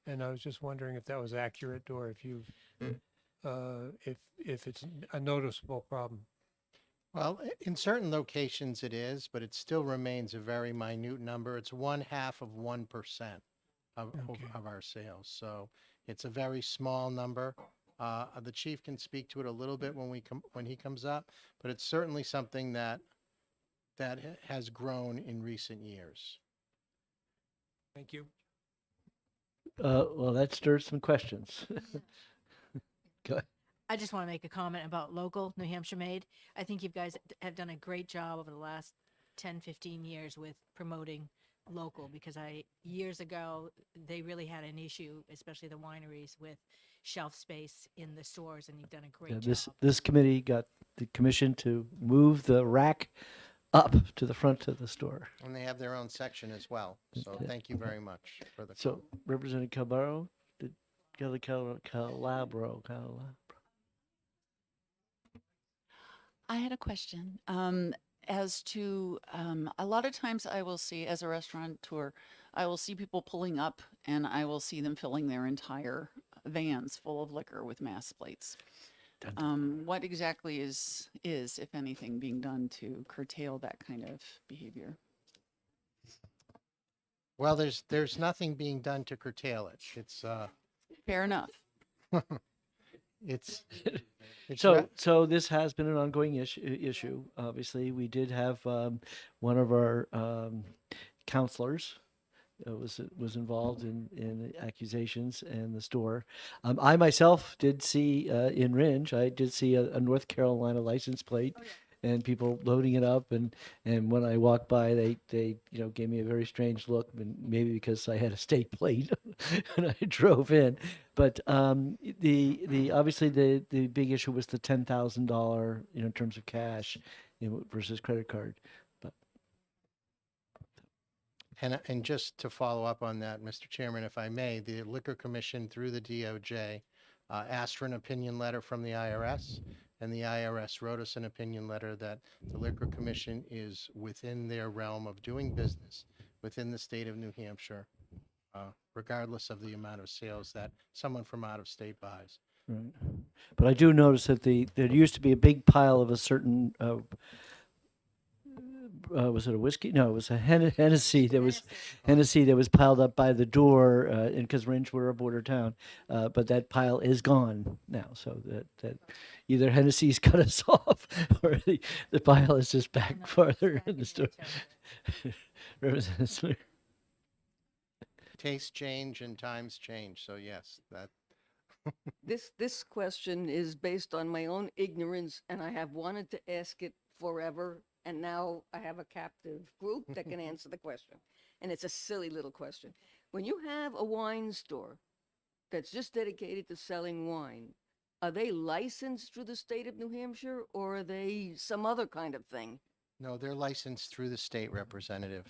and I was just wondering if that was accurate, or if you've if it's a noticeable problem. Well, in certain locations it is, but it still remains a very minute number. It's 0.5% of our sales. So it's a very small number. The chief can speak to it a little bit when he comes up, but it's certainly something that has grown in recent years. Thank you. Well, that stirs some questions. Go ahead. I just want to make a comment about local New Hampshire made. I think you guys have done a great job over the last 10, 15 years with promoting local, because years ago, they really had an issue, especially the wineries, with shelf space in the stores, and you've done a great job. This committee got the commission to move the rack up to the front of the store. And they have their own section as well. So thank you very much for the. So Representative Calabro, Calabro. I had a question as to a lot of times I will see, as a restaurateur, I will see people pulling up and I will see them filling their entire vans full of liquor with mass plates. What exactly is, if anything, being done to curtail that kind of behavior? Well, there's nothing being done to curtail it. It's fair enough. It's so this has been an ongoing issue. Obviously, we did have one of our counselors was involved in accusations in the store. I myself did see in Ringe, I did see a North Carolina license plate. And people loading it up, and when I walked by, they gave me a very strange look, and maybe because I had a state plate and I drove in. But the obviously the big issue was the $10,000 in terms of cash versus credit card. But and just to follow up on that, Mr. Chairman, if I may, the Liquor Commission through the DOJ asked for an opinion letter from the IRS. And the IRS wrote us an opinion letter that the Liquor Commission is within their realm of doing business within the state of New Hampshire, regardless of the amount of sales that someone from out of state buys. Right. But I do notice that there used to be a big pile of a certain, was it a whiskey? No, it was a Hennessy. There was Hennessy that was piled up by the door, and because Ringe were a border town, but that pile is gone now. So that either Hennessy's cut us off, or the pile is just back farther in the store. Representative Smith. Tastes change and times change. So yes, that. This question is based on my own ignorance, and I have wanted to ask it forever. And now I have a captive group that can answer the question. And it's a silly little question. When you have a wine store that's just dedicated to selling wine, are they licensed through the state of New Hampshire, or are they some other kind of thing? No, they're licensed through the state, Representative.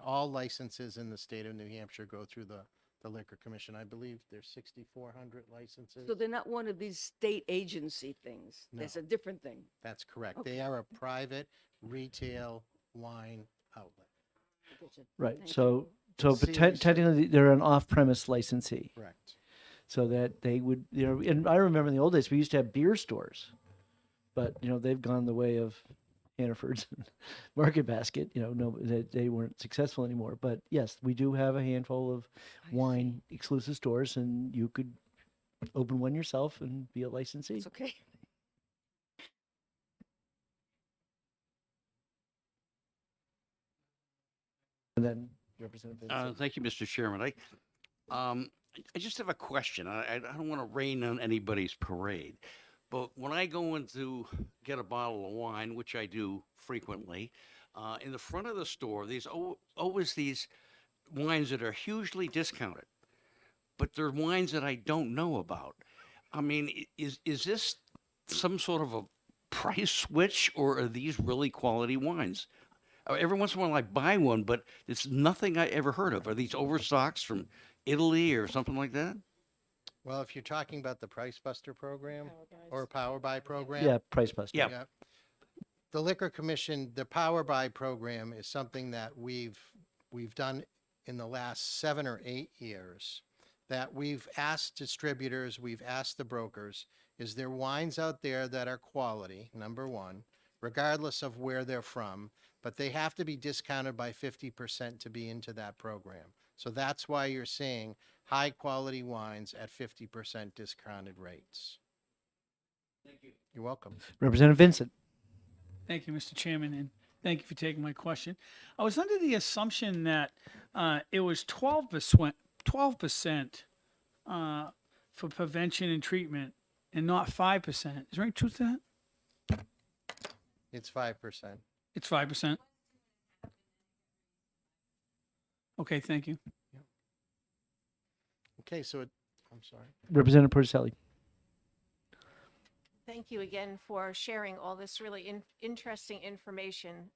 All licenses in the state of New Hampshire go through the Liquor Commission. I believe there's 6,400 licenses. So they're not one of these state agency things. No. There's a different thing. That's correct. Okay. They are a private retail wine outlet. Gotcha. Right. Thank you. So Series. technically, they're an off-premise licensee. Correct. So that they would, and I remember in the old days, we used to have beer stores, but, they've gone the way of Hannaford's and Market Basket, no, they weren't successful anymore. But yes, we do have a handful of wine exclusive stores, and you could open one yourself and be a licensee. It's okay. And then Representative Vincent. Thank you, Mr. Chairman. I just have a question. I don't want to rain on anybody's parade, but when I go in to get a bottle of wine, which I do frequently, in the front of the store, there's always these wines that are hugely discounted, but they're wines that I don't know about. I mean, is this some sort of a price switch, or are these really quality wines? Every once in a while I buy one, but it's nothing I ever heard of. Are these overstocks from Italy or something like that? Well, if you're talking about the Price Buster program or Power Buy program. Yeah, Price Buster. Yeah. The Liquor Commission, the Power Buy program is something that we've done in the last 7 or 8 years, that we've asked distributors, we've asked the brokers, is there wines out there that are quality, number one, regardless of where they're from, but they have to be discounted by 50% to be into that program. So that's why you're seeing high quality wines at 50% discounted rates. Thank you. You're welcome. Representative Vincent. Thank you, Mr. Chairman, and thank you for taking my question. I was under the assumption that it was 12% for prevention and treatment and not 5%. Is there any truth to that? It's 5%. It's 5%. Okay, thank you. Okay, so I'm sorry. Representative Porticelli. Thank you again for sharing all this really interesting information.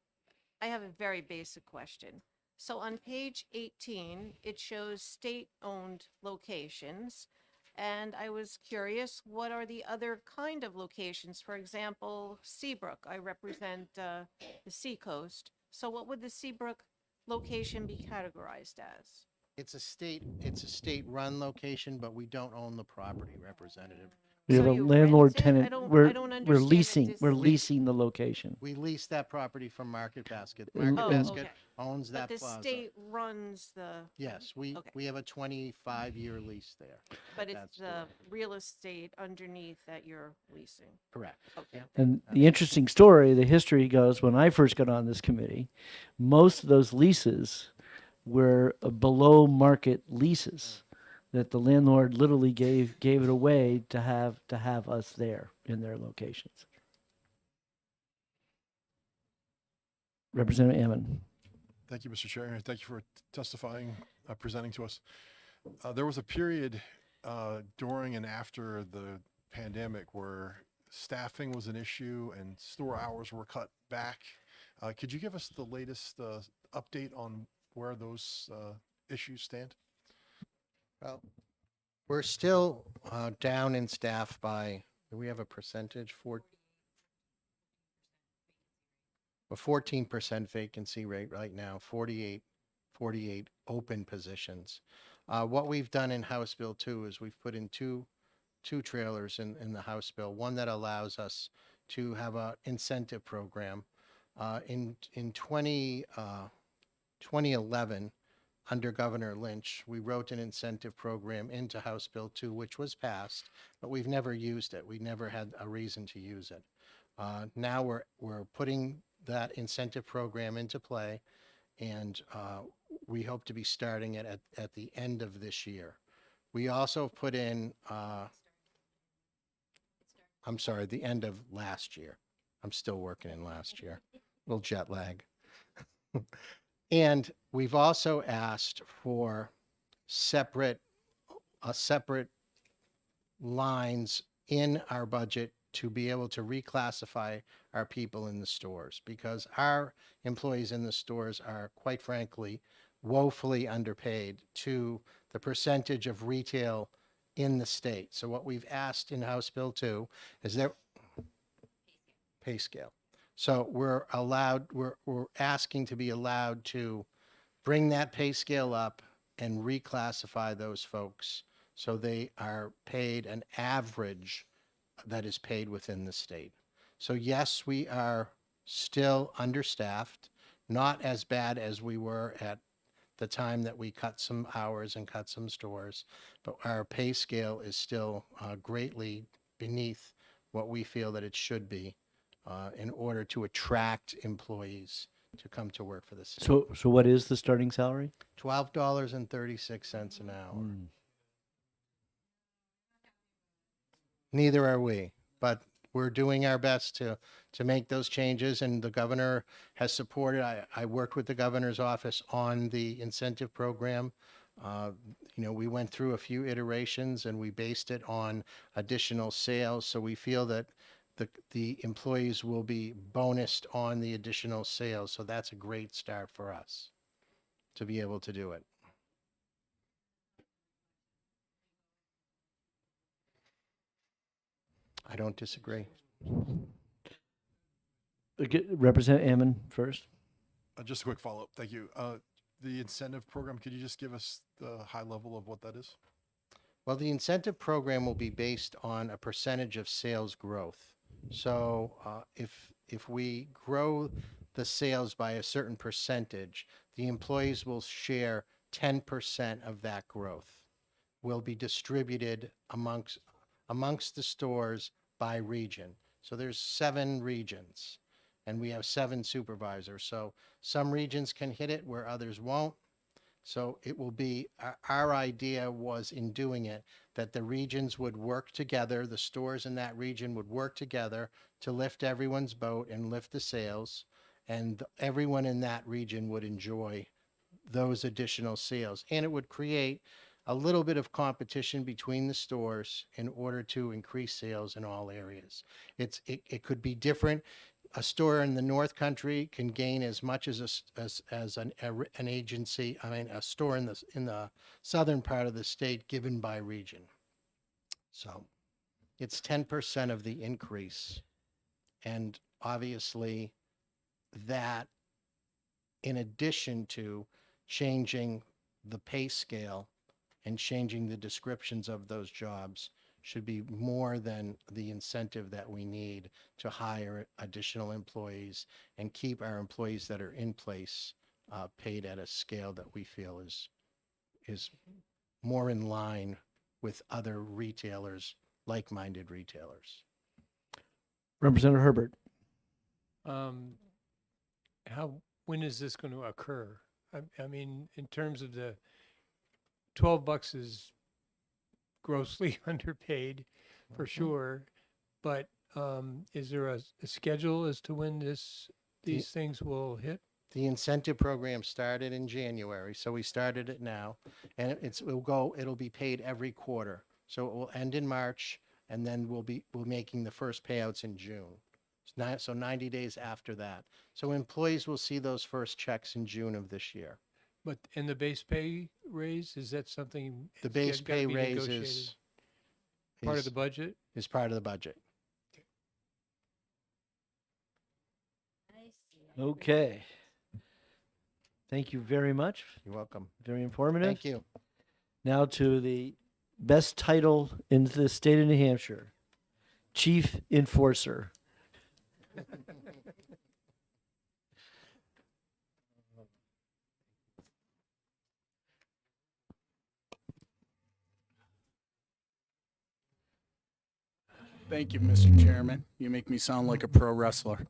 I have a very basic question. So on page 18, it shows state-owned locations. And I was curious, what are the other kind of locations? For example, Seabrook, I represent the Seacoast. So what would the Seabrook location be categorized as? It's a state-run location, but we don't own the property, Representative. We have So a you landlord rent it? tenant. I don't We're understand leasing. this- We're leasing the location. We lease that property from Market Basket. Mm, Market Oh, Basket okay. owns But that the plaza. state runs the, Yes, we have a 25-year lease there. but it's That's the real estate underneath that you're leasing. Correct. Okay. And the interesting story, the history goes, when I first got on this committee, most of those leases were below market leases, that the landlord literally gave it away to have us there in their locations. Representative Ammon. Thank you, Mr. Chair, and thank you for testifying, presenting to us. There was a period during and after the pandemic where staffing was an issue and store hours were cut back. Could you give us the latest update on where those issues stand? Well, we're still down in staff by, do we have a percentage? A 14% vacancy rate right now, 48 open positions. What we've done in House Bill 2 is we've put in two trailers in the House Bill, one that allows us to have an incentive program. In 2011, under Governor Lynch, we wrote an incentive program into House Bill 2, which was passed, but we've never used it. We never had a reason to use it. Now we're putting that incentive program into play, and we hope to be starting it at the end of this year. We also put in, I'm sorry, the end of last year. I'm still working in last year. A little jet lag. And we've also asked for separate lines in our budget to be able to reclassify our people in the stores because our employees in the stores are, quite frankly, woefully underpaid to the percentage of retail in the state. So what we've asked in House Bill 2 is there pay scale. So we're asking to be allowed to bring that pay scale up and reclassify those folks so they are paid an average that is paid within the state. So yes, we are still understaffed, not as bad as we were at the time that we cut some hours and cut some stores, but our pay scale is still greatly beneath what we feel that it should be in order to attract employees to come to work for the city. So what is the starting salary? $12.36 an hour. Neither are we, but we're doing our best to make those changes, and the governor has supported. I worked with the governor's office on the incentive program. We went through a few iterations, and we based it on additional sales. So we feel that the employees will be bonused on the additional sales. So that's a great start for us to be able to do it. I don't disagree. Representative Ammon first. Just a quick follow-up. Thank you. The incentive program, could you just give us the high level of what that is? Well, the incentive program will be based on a percentage of sales growth. So if we grow the sales by a certain percentage, the employees will share 10% of that growth. Will be distributed amongst the stores by region. So there's 7 regions, and we have 7 supervisors. So some regions can hit it where others won't. So it will be, our idea was in doing it, that the regions would work together, the stores in that region would work together to lift everyone's boat and lift the sales, and everyone in that region would enjoy those additional sales. And it would create a little bit of competition between the stores in order to increase sales in all areas. It could be different. A store in the North Country can gain as much as an agency. I mean, a store in the southern part of the state, given by region. So, it's 10% of the increase, and obviously, that, in addition to changing the pay scale and changing the descriptions of those jobs, should be more than the incentive that we need to hire additional employees and keep our employees that are in place paid at a scale that we feel is more in line with other retailers, like-minded retailers. Representative Herbert. When is this going to occur? I mean, in terms of the $12 is grossly underpaid for sure, but is there a schedule as to when these things will hit? The incentive program started in January, so we started it now, and it'll be paid every quarter. So it will end in March, and then we're making the first payouts in June. So 90 days after that. So employees will see those first checks in June of this year. But and the base pay raise, is that something? The base pay raise is part of the budget? Is part of the budget. Okay. Thank you very much. You're welcome. Very informative. Thank you. Now to the best title in the state of New Hampshire, Chief Enforcer. Thank you, Mr. Chairman. You make me sound like a pro wrestler.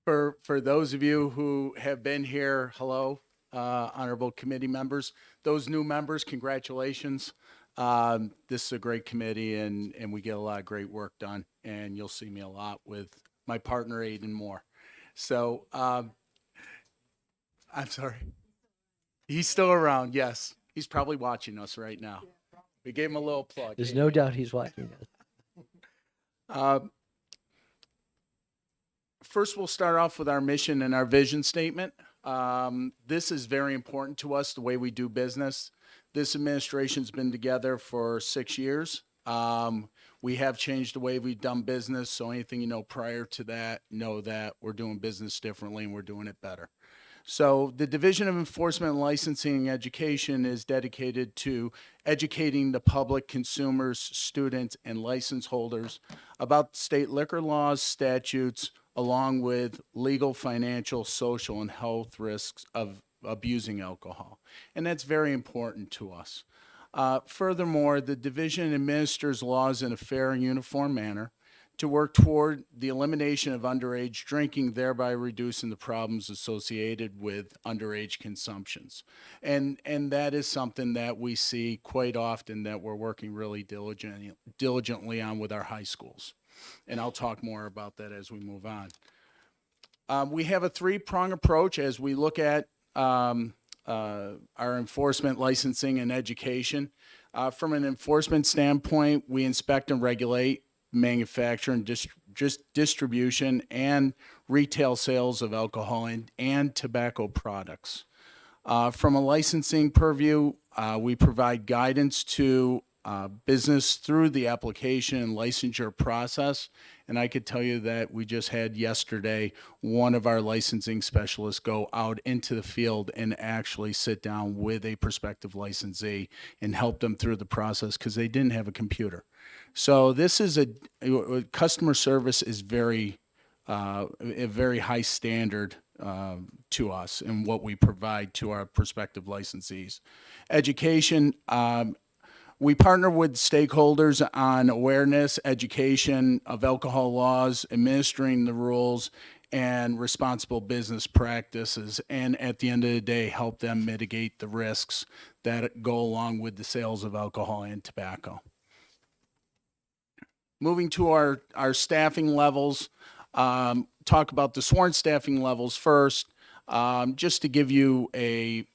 For those of you who have been here, hello, honorable committee members. Those new members, congratulations. This is a great committee, and we get a lot of great work done, and you'll see me a lot with my partner, Aiden Moore. So, I'm sorry. He's still around, yes. He's probably watching us right now. We gave him a little plug. There's no doubt he's watching us. First, we'll start off with our mission and our vision statement. This is very important to us, the way we do business. This administration's been together for 6 years. We have changed the way we've done business, so anything you know prior to that, know that we're doing business differently and we're doing it better. So the Division of Enforcement, Licensing, and Education is dedicated to educating the public, consumers, students, and license holders about state liquor laws, statutes, along with legal, financial, social, and health risks of abusing alcohol. And that's very important to us. Furthermore, the division administers laws in a fair and uniform manner to work toward the elimination of underage drinking, thereby reducing the problems associated with underage consumptions. And that is something that we see quite often that we're working really diligently on with our high schools. And I'll talk more about that as we move on. We have a three-prong approach as we look at our enforcement, licensing, and education. From an enforcement standpoint, we inspect and regulate manufacture and distribution and retail sales of alcohol and tobacco products. From a licensing purview, we provide guidance to business through the application and licensure process. And I could tell you that we just had yesterday one of our licensing specialists go out into the field and actually sit down with a prospective licensee and help them through the process because they didn't have a computer. So this is customer service is a very high standard to us and what we provide to our prospective licensees. Education, we partner with stakeholders on awareness, education of alcohol laws, administering the rules, and responsible business practices, and at the end of the day, help them mitigate the risks that go along with the sales of alcohol and tobacco. Moving to our staffing levels, talk about the sworn staffing levels first. Just to give you a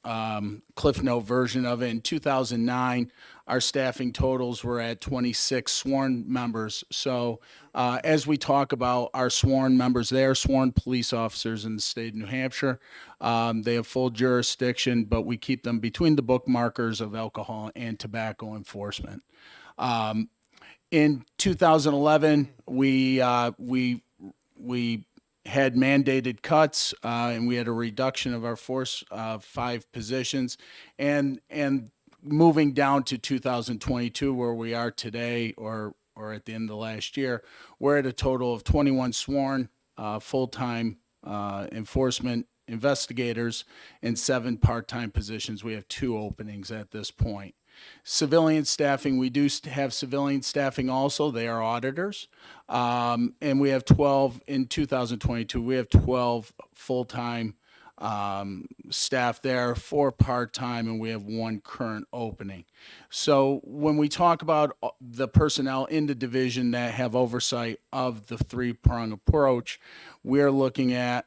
Cliff Note version of it, in 2009, our staffing totals were at 26 sworn members. So as we talk about our sworn members, they are sworn police officers in the state of New Hampshire. They have full jurisdiction, but we keep them between the bookmarkers of alcohol and tobacco enforcement. In 2011, we had mandated cuts, and we had a reduction of our force of 5 positions, and moving down to 2022, where we are today, or at the end of the last year, we're at a total of 21 sworn full-time enforcement investigators and 7 part-time positions. We have 2 openings at this point. Civilian staffing, we do have civilian staffing also. They are auditors. And we have 12 in 2022. We have 12 full-time staff there, 4 part-time, and we have 1 current opening. So when we talk about the personnel in the division that have oversight of the 3-prong approach, we're looking at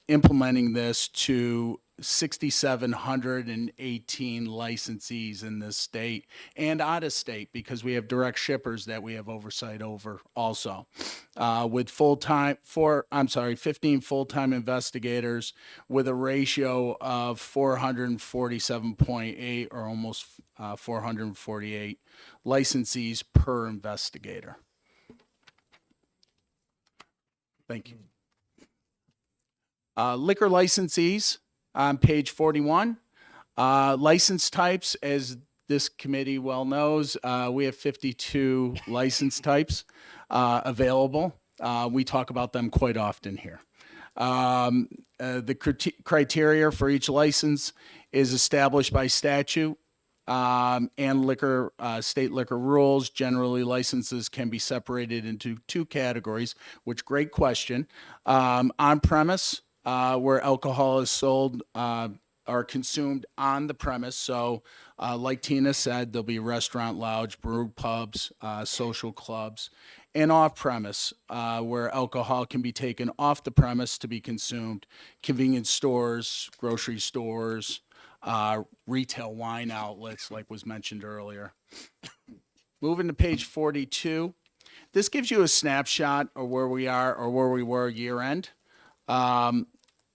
implementing this to 6,718 licensees in this state and out of state, because we have direct shippers that we have oversight over also. With 15 full-time investigators with a ratio of 447.8 or almost 448 licensees per investigator. Thank you. Liquor licensees. On page 41, license types, as this committee well knows, we have 52 license types available. We talk about them quite often here. The criteria for each license is established by statute and state liquor rules. Generally, licenses can be separated into 2 categories, which, great question. On-premise, where alcohol is sold or consumed on the premise. So like Tina said, there'll be restaurant, lounge, brew pubs, social clubs. And off-premise, where alcohol can be taken off the premise to be consumed. Convenience stores, grocery stores, retail wine outlets, like was mentioned earlier. Moving to page 42. This gives you a snapshot of where we are or where we were year end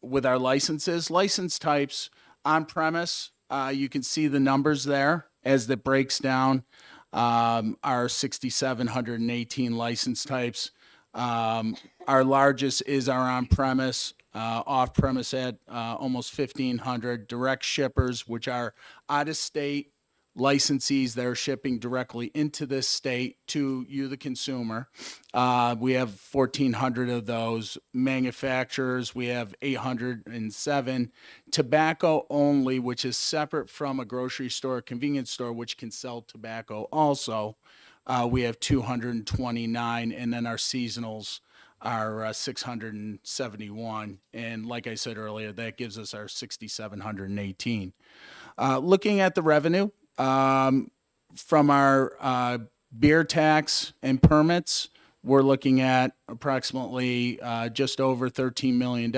with our licenses. License types on premise, you can see the numbers there as that breaks down our 6,718 license types. Our largest is our on premise, off premise at almost 1,500. Direct shippers, which are out of state licensees that are shipping directly into this state to you, the consumer. We have 1,400 of those. Manufacturers, we have 807. Tobacco only, which is separate from a grocery store, convenience store, which can sell tobacco also. We have 229, and then our seasonals are 671. And like I said earlier, that gives us our 6,718. Looking at the revenue, from our beer tax and permits, we're looking at approximately just over $13 million.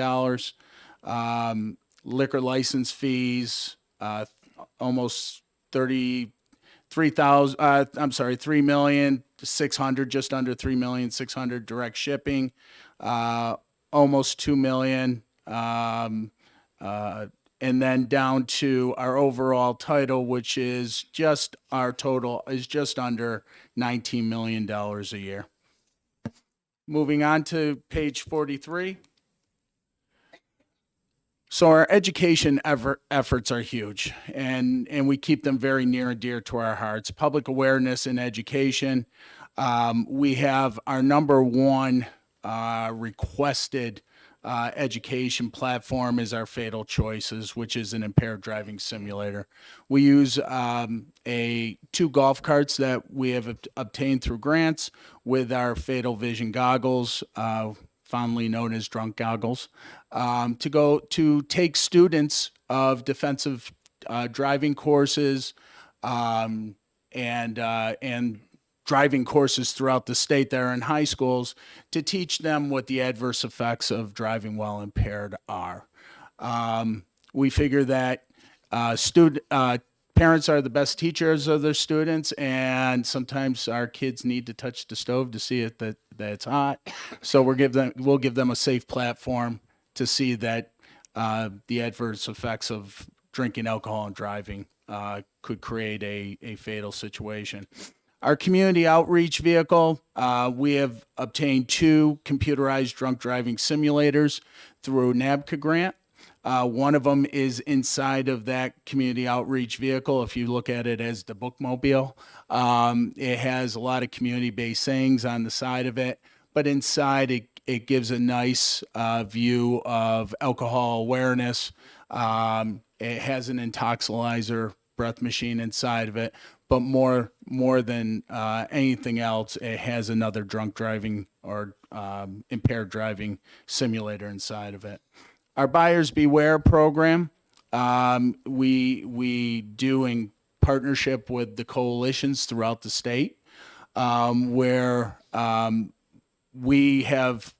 Liquor license fees, almost 3,600,000, just under 3,600,000. Direct shipping, almost 2 million. And then down to our overall title, which is just our total is just under $19 million a year. Moving on to page 43. So our education efforts are huge, and we keep them very near and dear to our hearts. Public awareness and education. We have our number one requested education platform is our Fatal Choices, which is an impaired driving simulator. We use two golf carts that we have obtained through grants with our Fatal Vision goggles, fondly known as drunk goggles, to take students of defensive driving courses and driving courses throughout the state that are in high schools to teach them what the adverse effects of driving while impaired are. We figure that parents are the best teachers of their students, and sometimes our kids need to touch the stove to see it that it's hot. So we'll give them a safe platform to see that the adverse effects of drinking alcohol and driving could create a fatal situation. Our community outreach vehicle, we have obtained 2 computerized drunk driving simulators through NABCA grant. One of them is inside of that community outreach vehicle. If you look at it as the bookmobile, it has a lot of community-based sayings on the side of it, but inside it gives a nice view of alcohol awareness. It has an intoxilizer breath machine inside of it, but more than anything else, it has another drunk driving or impaired driving simulator inside of it. Our Buyers Beware program, we do in partnership with the coalitions throughout the state, where we have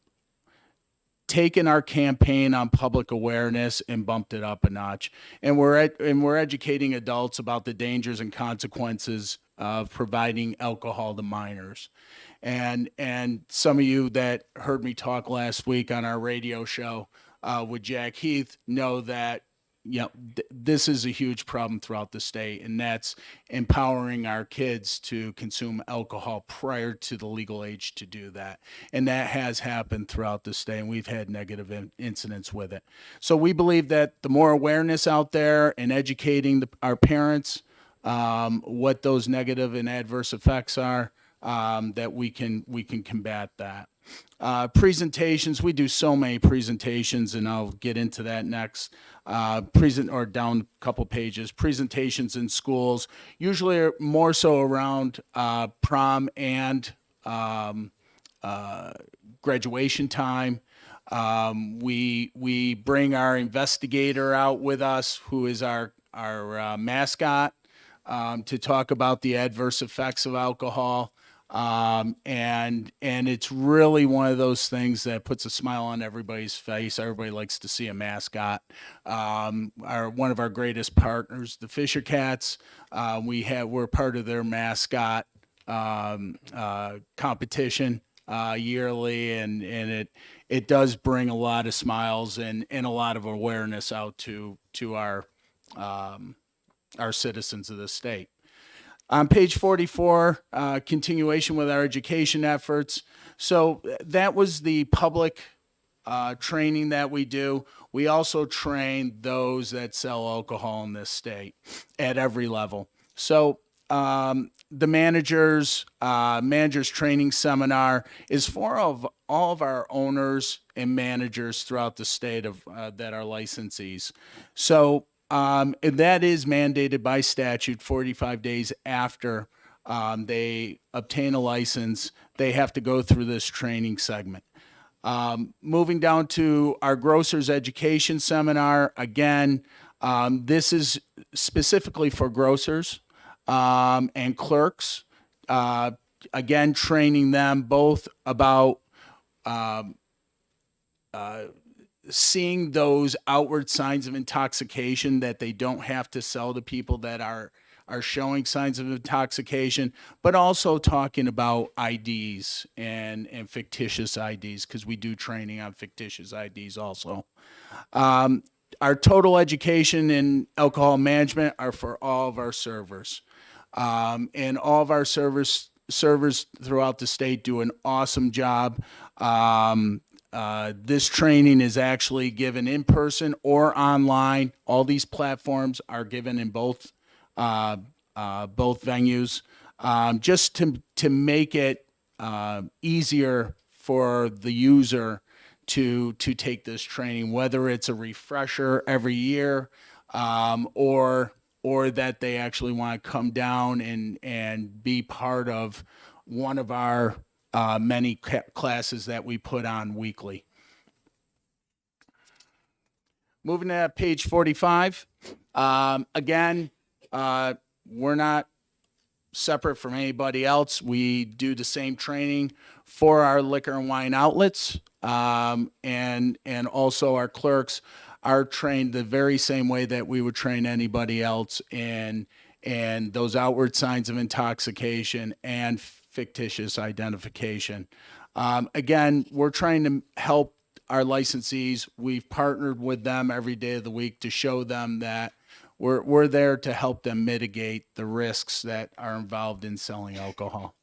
taken our campaign on public awareness and bumped it up a notch. And we're educating adults about the dangers and consequences of providing alcohol to minors. And some of you that heard me talk last week on our radio show with Jack Heath know that this is a huge problem throughout the state, and that's empowering our kids to consume alcohol prior to the legal age to do that. And that has happened throughout the state, and we've had negative incidents with it. So we believe that the more awareness out there and educating our parents what those negative and adverse effects are, that we can combat that. Presentations, we do so many presentations, and I'll get into that next. Down a couple pages. Presentations in schools, usually are more so around prom and graduation time. We bring our investigator out with us, who is our mascot, to talk about the adverse effects of alcohol. And it's really one of those things that puts a smile on everybody's face. Everybody likes to see a mascot. One of our greatest partners, the Fisher Cats, we're part of their mascot competition yearly, and it does bring a lot of smiles and a lot of awareness out to our citizens of the state. On page 44, continuation with our education efforts. So that was the public training that we do. We also train those that sell alcohol in this state at every level. So the managers training seminar is for all of our owners and managers throughout the state of that are licensees. So and that is mandated by statute 45 days after they obtain a license. They have to go through this training segment. Moving down to our grocers education seminar, again, this is specifically for grocers and clerks. Again, training them both about seeing those outward signs of intoxication, that they don't have to sell to people that are showing signs of intoxication, but also talking about IDs and fictitious IDs, because we do training on fictitious IDs also. Our total education in alcohol management are for all of our servers. And all of our servers throughout the state do an awesome job. This training is actually given in person or online. All these platforms are given in both venues, just to make it easier for the user to take this training, whether it's a refresher every year, or that they actually want to come down and be part of one of our many classes that we put on weekly. Moving to page 45. Again, we're not separate from anybody else. We do the same training for our liquor and wine outlets, and also our clerks are trained the very same way that we would train anybody else in those outward signs of intoxication and fictitious identification. Again, we're trying to help our licensees. We've partnered with them every day of the week to show them that we're there to help them mitigate the risks that are involved in selling alcohol.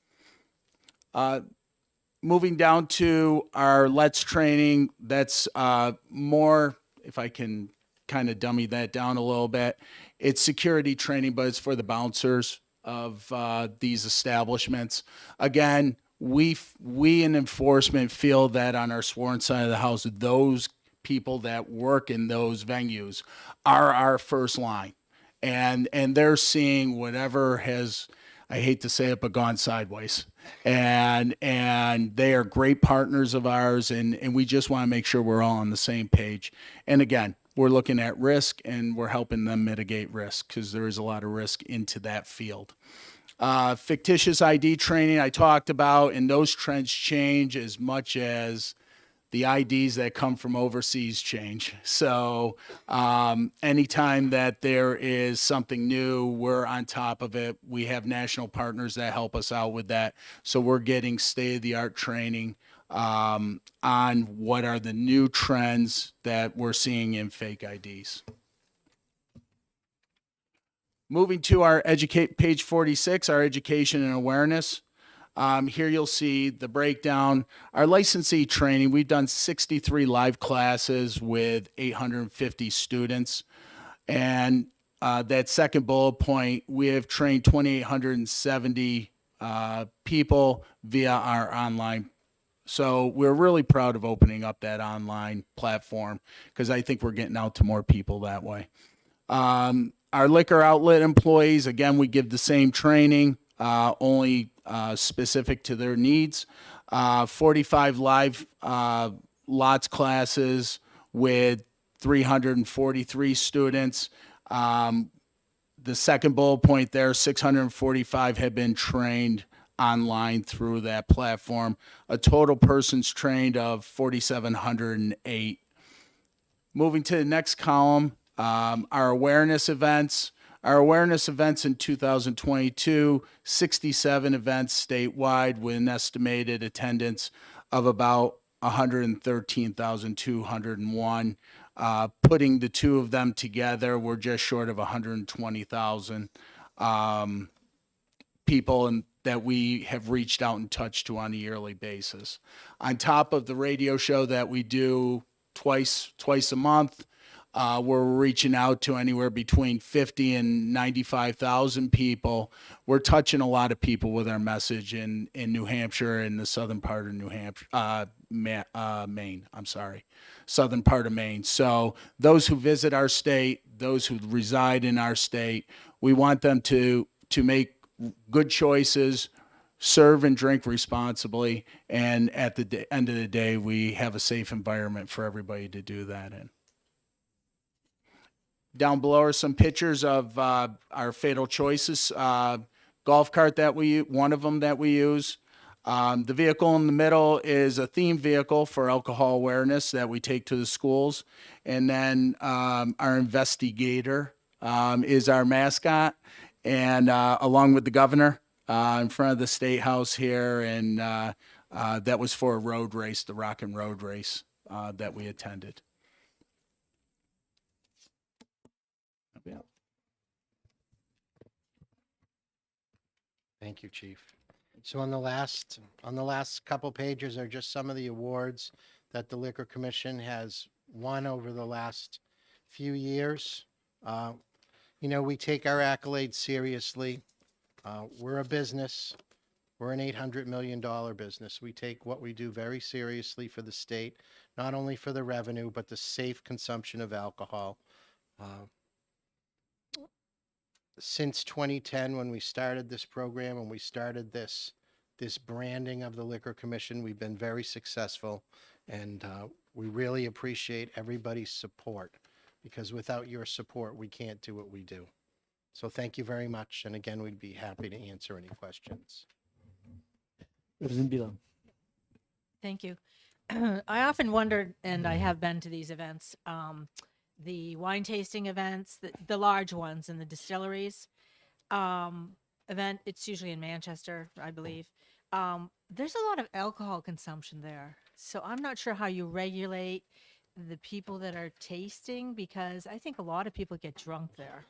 Moving down to our Let's training, that's more, if I can kind of dummy that down a little bit, it's security training, but it's for the bouncers of these establishments. Again, we in enforcement feel that on our sworn side of the house, those people that work in those venues are our first line, and they're seeing whatever has, I hate to say it, but gone sideways. And they are great partners of ours, and we just want to make sure we're all on the same page. And again, we're looking at risk, and we're helping them mitigate risk, because there is a lot of risk into that field. Fictitious ID training I talked about, and those trends change as much as the IDs that come from overseas change. So anytime that there is something new, we're on top of it. We have national partners that help us out with that. So we're getting state-of-the-art training on what are the new trends that we're seeing in fake IDs. Moving to our page 46, our education and awareness. Here you'll see the breakdown. Our licensee training, we've done 63 live classes with 850 students. And that second bullet point, we have trained 2,870 people via our online. So we're really proud of opening up that online platform, because I think we're getting out to more people that way. Our liquor outlet employees, again, we give the same training, only specific to their needs. 45 live lots classes with 343 students. The second bullet point there, 645 have been trained online through that platform. A total persons trained of 4,708. Moving to the next column, our awareness events. Our awareness events in 2022, 67 events statewide with an estimated attendance of about 113,201. Putting the two of them together, we're just short of 120,000 people that we have reached out and touched to on a yearly basis. On top of the radio show that we do twice a month, we're reaching out to anywhere between 50 and 95,000 people. We're touching a lot of people with our message in New Hampshire and the southern part of New Hampshire, Maine. I'm sorry, southern part of Maine. So those who visit our state, those who reside in our state, we want them to make good choices, serve and drink responsibly, and at the end of the day, we have a safe environment for everybody to do that in. Down below are some pictures of our Fatal Choices golf cart one of them that we use. The vehicle in the middle is a theme vehicle for alcohol awareness that we take to the schools. And then our investigator is our mascot, and along with the governor in front of the State House here. And that was for a road race, the Rockin' Road Race that we attended. Thank you, Chief. So on the last couple pages are just some of the awards that the Liquor Commission has won over the last few years. We take our accolades seriously. We're a business. We're an $800 million business. We take what we do very seriously for the state, not only for the revenue, but the safe consumption of alcohol. Since 2010, when we started this program and we started this branding of the Liquor Commission, we've been very successful, and we really appreciate everybody's support, because without your support, we can't do what we do. So thank you very much, and again, we'd be happy to answer any questions. Representative Bilow. Thank you. I often wondered, and I have been to these events, the wine tasting events, the large ones in the distilleries event. It's usually in Manchester, I believe. There's a lot of alcohol consumption there. So I'm not sure how you regulate the people that are tasting, because I think a lot of people get drunk there.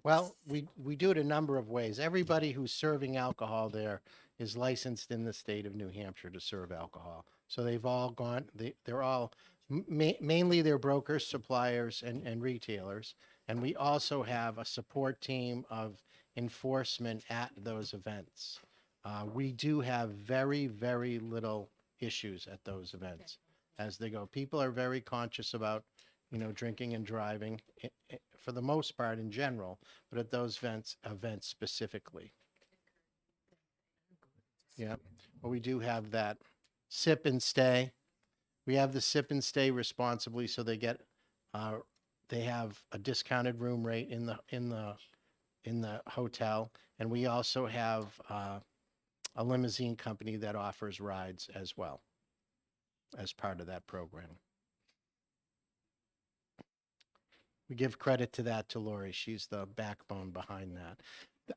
Well, we do it a number of ways. Everybody who's serving alcohol there is licensed in the state of New Hampshire to serve alcohol. So they've all gone, they're all, mainly they're brokers, suppliers, and retailers. And we also have a support team of enforcement at those events. We do have very, very little issues at those events as they go. People are very conscious about, drinking and driving for the most part in general, but at those events specifically. Yeah, but we do have that sip and stay. We have the sip and stay responsibly, so they get, they have a discounted room rate in the hotel, and we also have a limousine company that offers rides as well as part of that program. We give credit to that to Lori. She's the backbone behind that.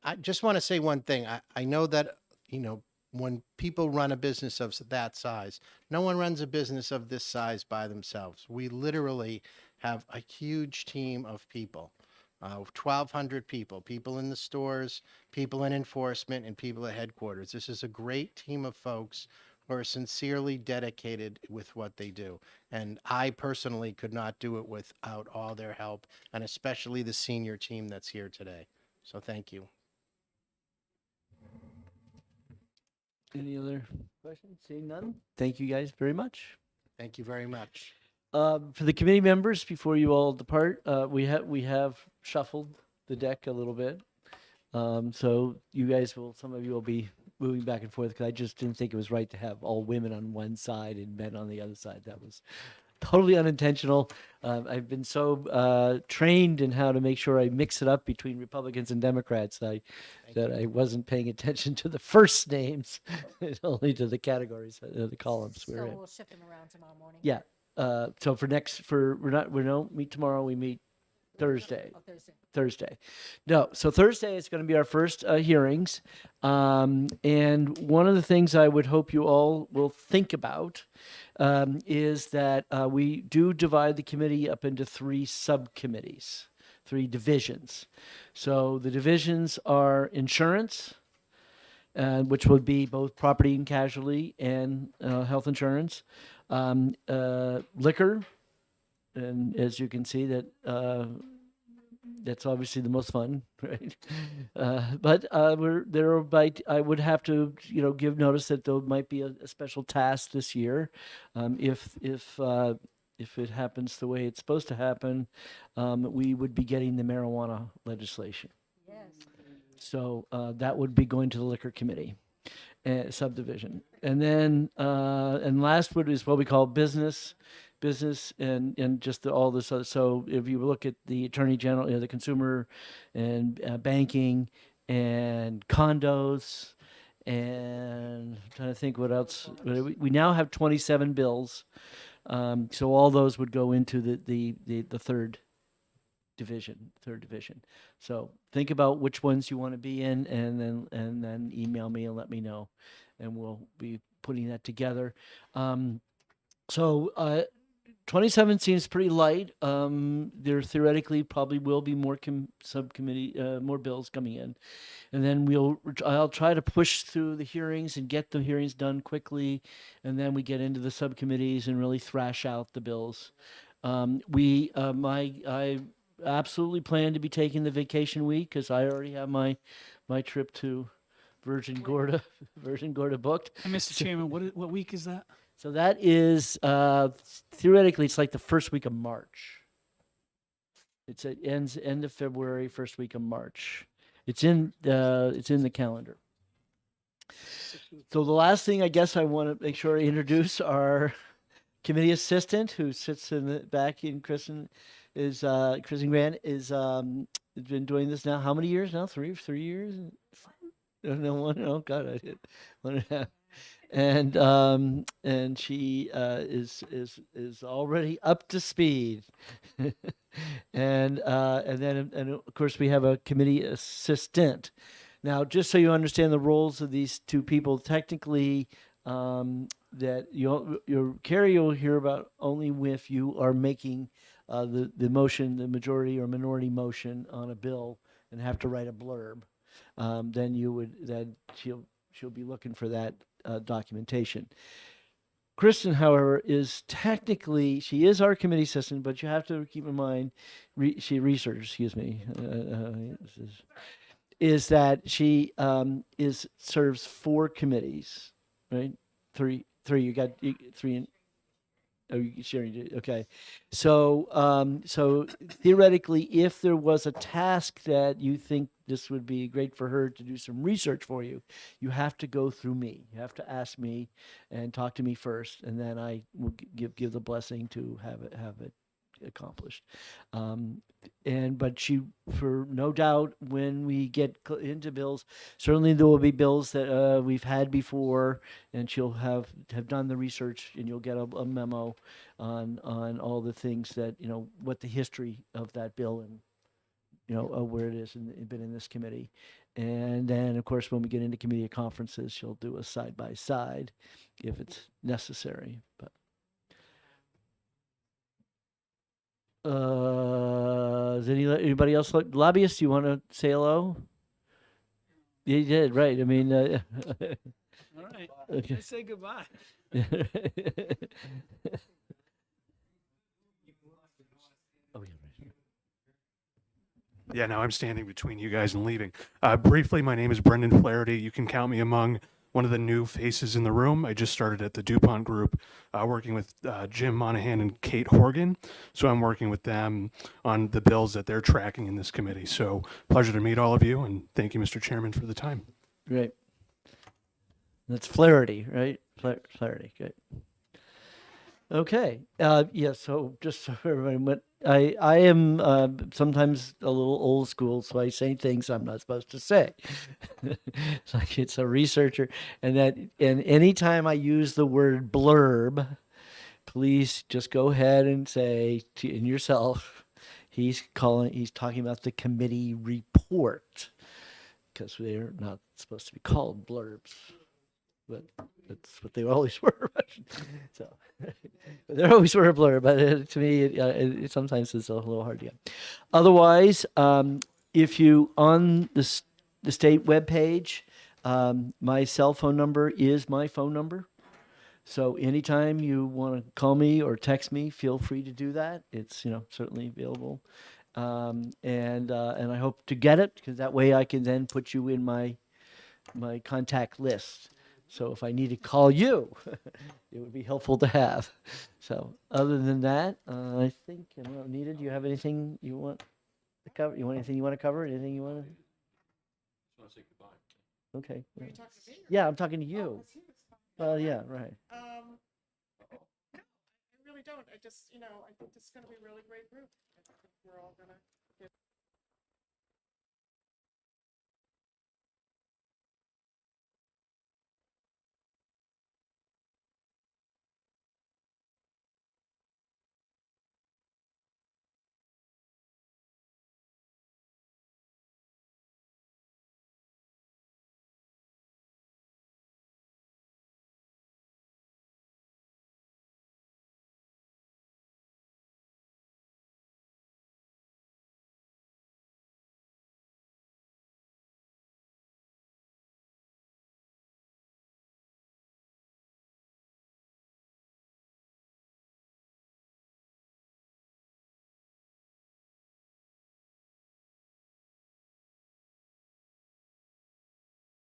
I just want to say one thing. I know that, when people run a business of that size, no one runs a business of this size by themselves. We literally have a huge team of people, 1,200 people in the stores, people in enforcement, and people at headquarters. This is a great team of folks who are sincerely dedicated with what they do. And I personally could not do it without all their help, and especially the senior team that's here today. So thank you. Any other questions? Seeing none? Thank you guys very much. Thank you very much. For the committee members, before you all depart, we have shuffled the deck a little bit. So you guys some of you will be moving back and forth, because I just didn't think it was right to have all women on one side and men on the other side. That was totally unintentional. I've been so trained in how to make sure I mix it up between Republicans and Democrats that I wasn't paying attention to the first names, only to the categories, the columns we're So in. we'll shift them around tomorrow morning. Yeah. So we don't meet tomorrow. We meet Thursday. Oh, Thursday. Thursday. No, so Thursday is going to be our first hearings. And one of the things I would hope you all will think about is that we do divide the committee up into 3 subcommittees, 3 divisions. So the divisions are insurance, which would be both property and casualty and health insurance, liquor, and as you can see that that's obviously the most fun, right? But I would have to, give notice that there might be a special task this year, if it happens the way it's supposed to happen, we would be getting the marijuana legislation. Yes. So that would be going to the liquor committee, subdivision, and then and last would is what we call business and just all this other. So if you look at the attorney general, the consumer and banking and condos, and I'm trying to think what else. We now have 27 bills, so all those would go into the third division. So think about which ones you want to be in, and then email me and let me know, and we'll be putting that together. So 27 seems pretty light. There theoretically probably will be more subcommittee, more bills coming in, and then I'll try to push through the hearings and get the hearings done quickly, and then we get into the subcommittees and really thrash out the bills. I absolutely plan to be taking the vacation week because I already have my trip to Virgin Gorda booked. And Mr. Chairman, what week is that? So that is theoretically it's like the first week of March. It ends end of February, first week of March. It's in the calendar. So the last thing I guess I want to make sure I introduce our committee assistant who sits in the back in Kristen Grant is been doing this now. How many years now? Three years? No, one. Oh God, I did 1.5. And she is already up to speed. and then of course we have a committee assistant. Now, just so you understand the roles of these 2 people, technically, that your Carrie you'll hear about only if you are making the motion, the majority or minority motion on a bill, and have to write a blurb. Then she'll be looking for that documentation. Kristen, however, is technically, she is our committee assistant, but you have to keep in mind, is that she serves 4 committees, right? Three. You got 3 in. Oh, you sharing it. Okay. So theoretically, if there was a task that you think this would be great for her to do some research for you, you have to go through me. You have to ask me and talk to me first, and then I will give the blessing to have it accomplished. But she, for no doubt, when we get into bills, certainly there will be bills that we've had before, and she'll have done the research, and you'll get a memo on all the things that, what the history of that bill and, where it is and been in this committee. And then, of course, when we get into committee conferences, she'll do a side-by-side if it's necessary. But is anybody else lobbyists? You want to say hello? You did, right? I mean, All right. Okay. Let's say goodbye. Yeah, now I'm standing between you guys and leaving. Briefly, my name is Brendan Flaherty. You can count me among one of the new faces in the room. I just started at the DuPont Group, working with Jim Monahan and Kate Horgan. So I'm working with them on the bills that they're tracking in this committee. So pleasure to meet all of you, and thank you, Mr. Chairman, for the time. Great. That's Flaherty, right? Flaherty, good. Okay. So just so everybody went, I am sometimes a little old school, so I say things I'm not supposed to say. It's like it's a researcher, and anytime I use the word blurb, please just go ahead and say in yourself, He's talking about the committee report, because they're not supposed to be called blurbs, but that's what they always were. So they always were a blurb, but to me, it sometimes it's a little hard to get. Otherwise, if you on the state webpage, my cell phone number is my phone number. So anytime you want to call me or text me, feel free to do that. It's certainly available, and I hope to get it, because that way I can then put you in my contact list. So if I need to call you, it would be helpful to have. So other than that, I think I'm not needed. Do you have anything you want to cover? You want anything you want to cover? Anything you want to? Okay. Are you talking to me? Yeah, I'm talking to you. Oh, 'cause he was fine. Well, yeah, right. No, I really don't. I just, I think this is going to be a really great group. I think we're all going to get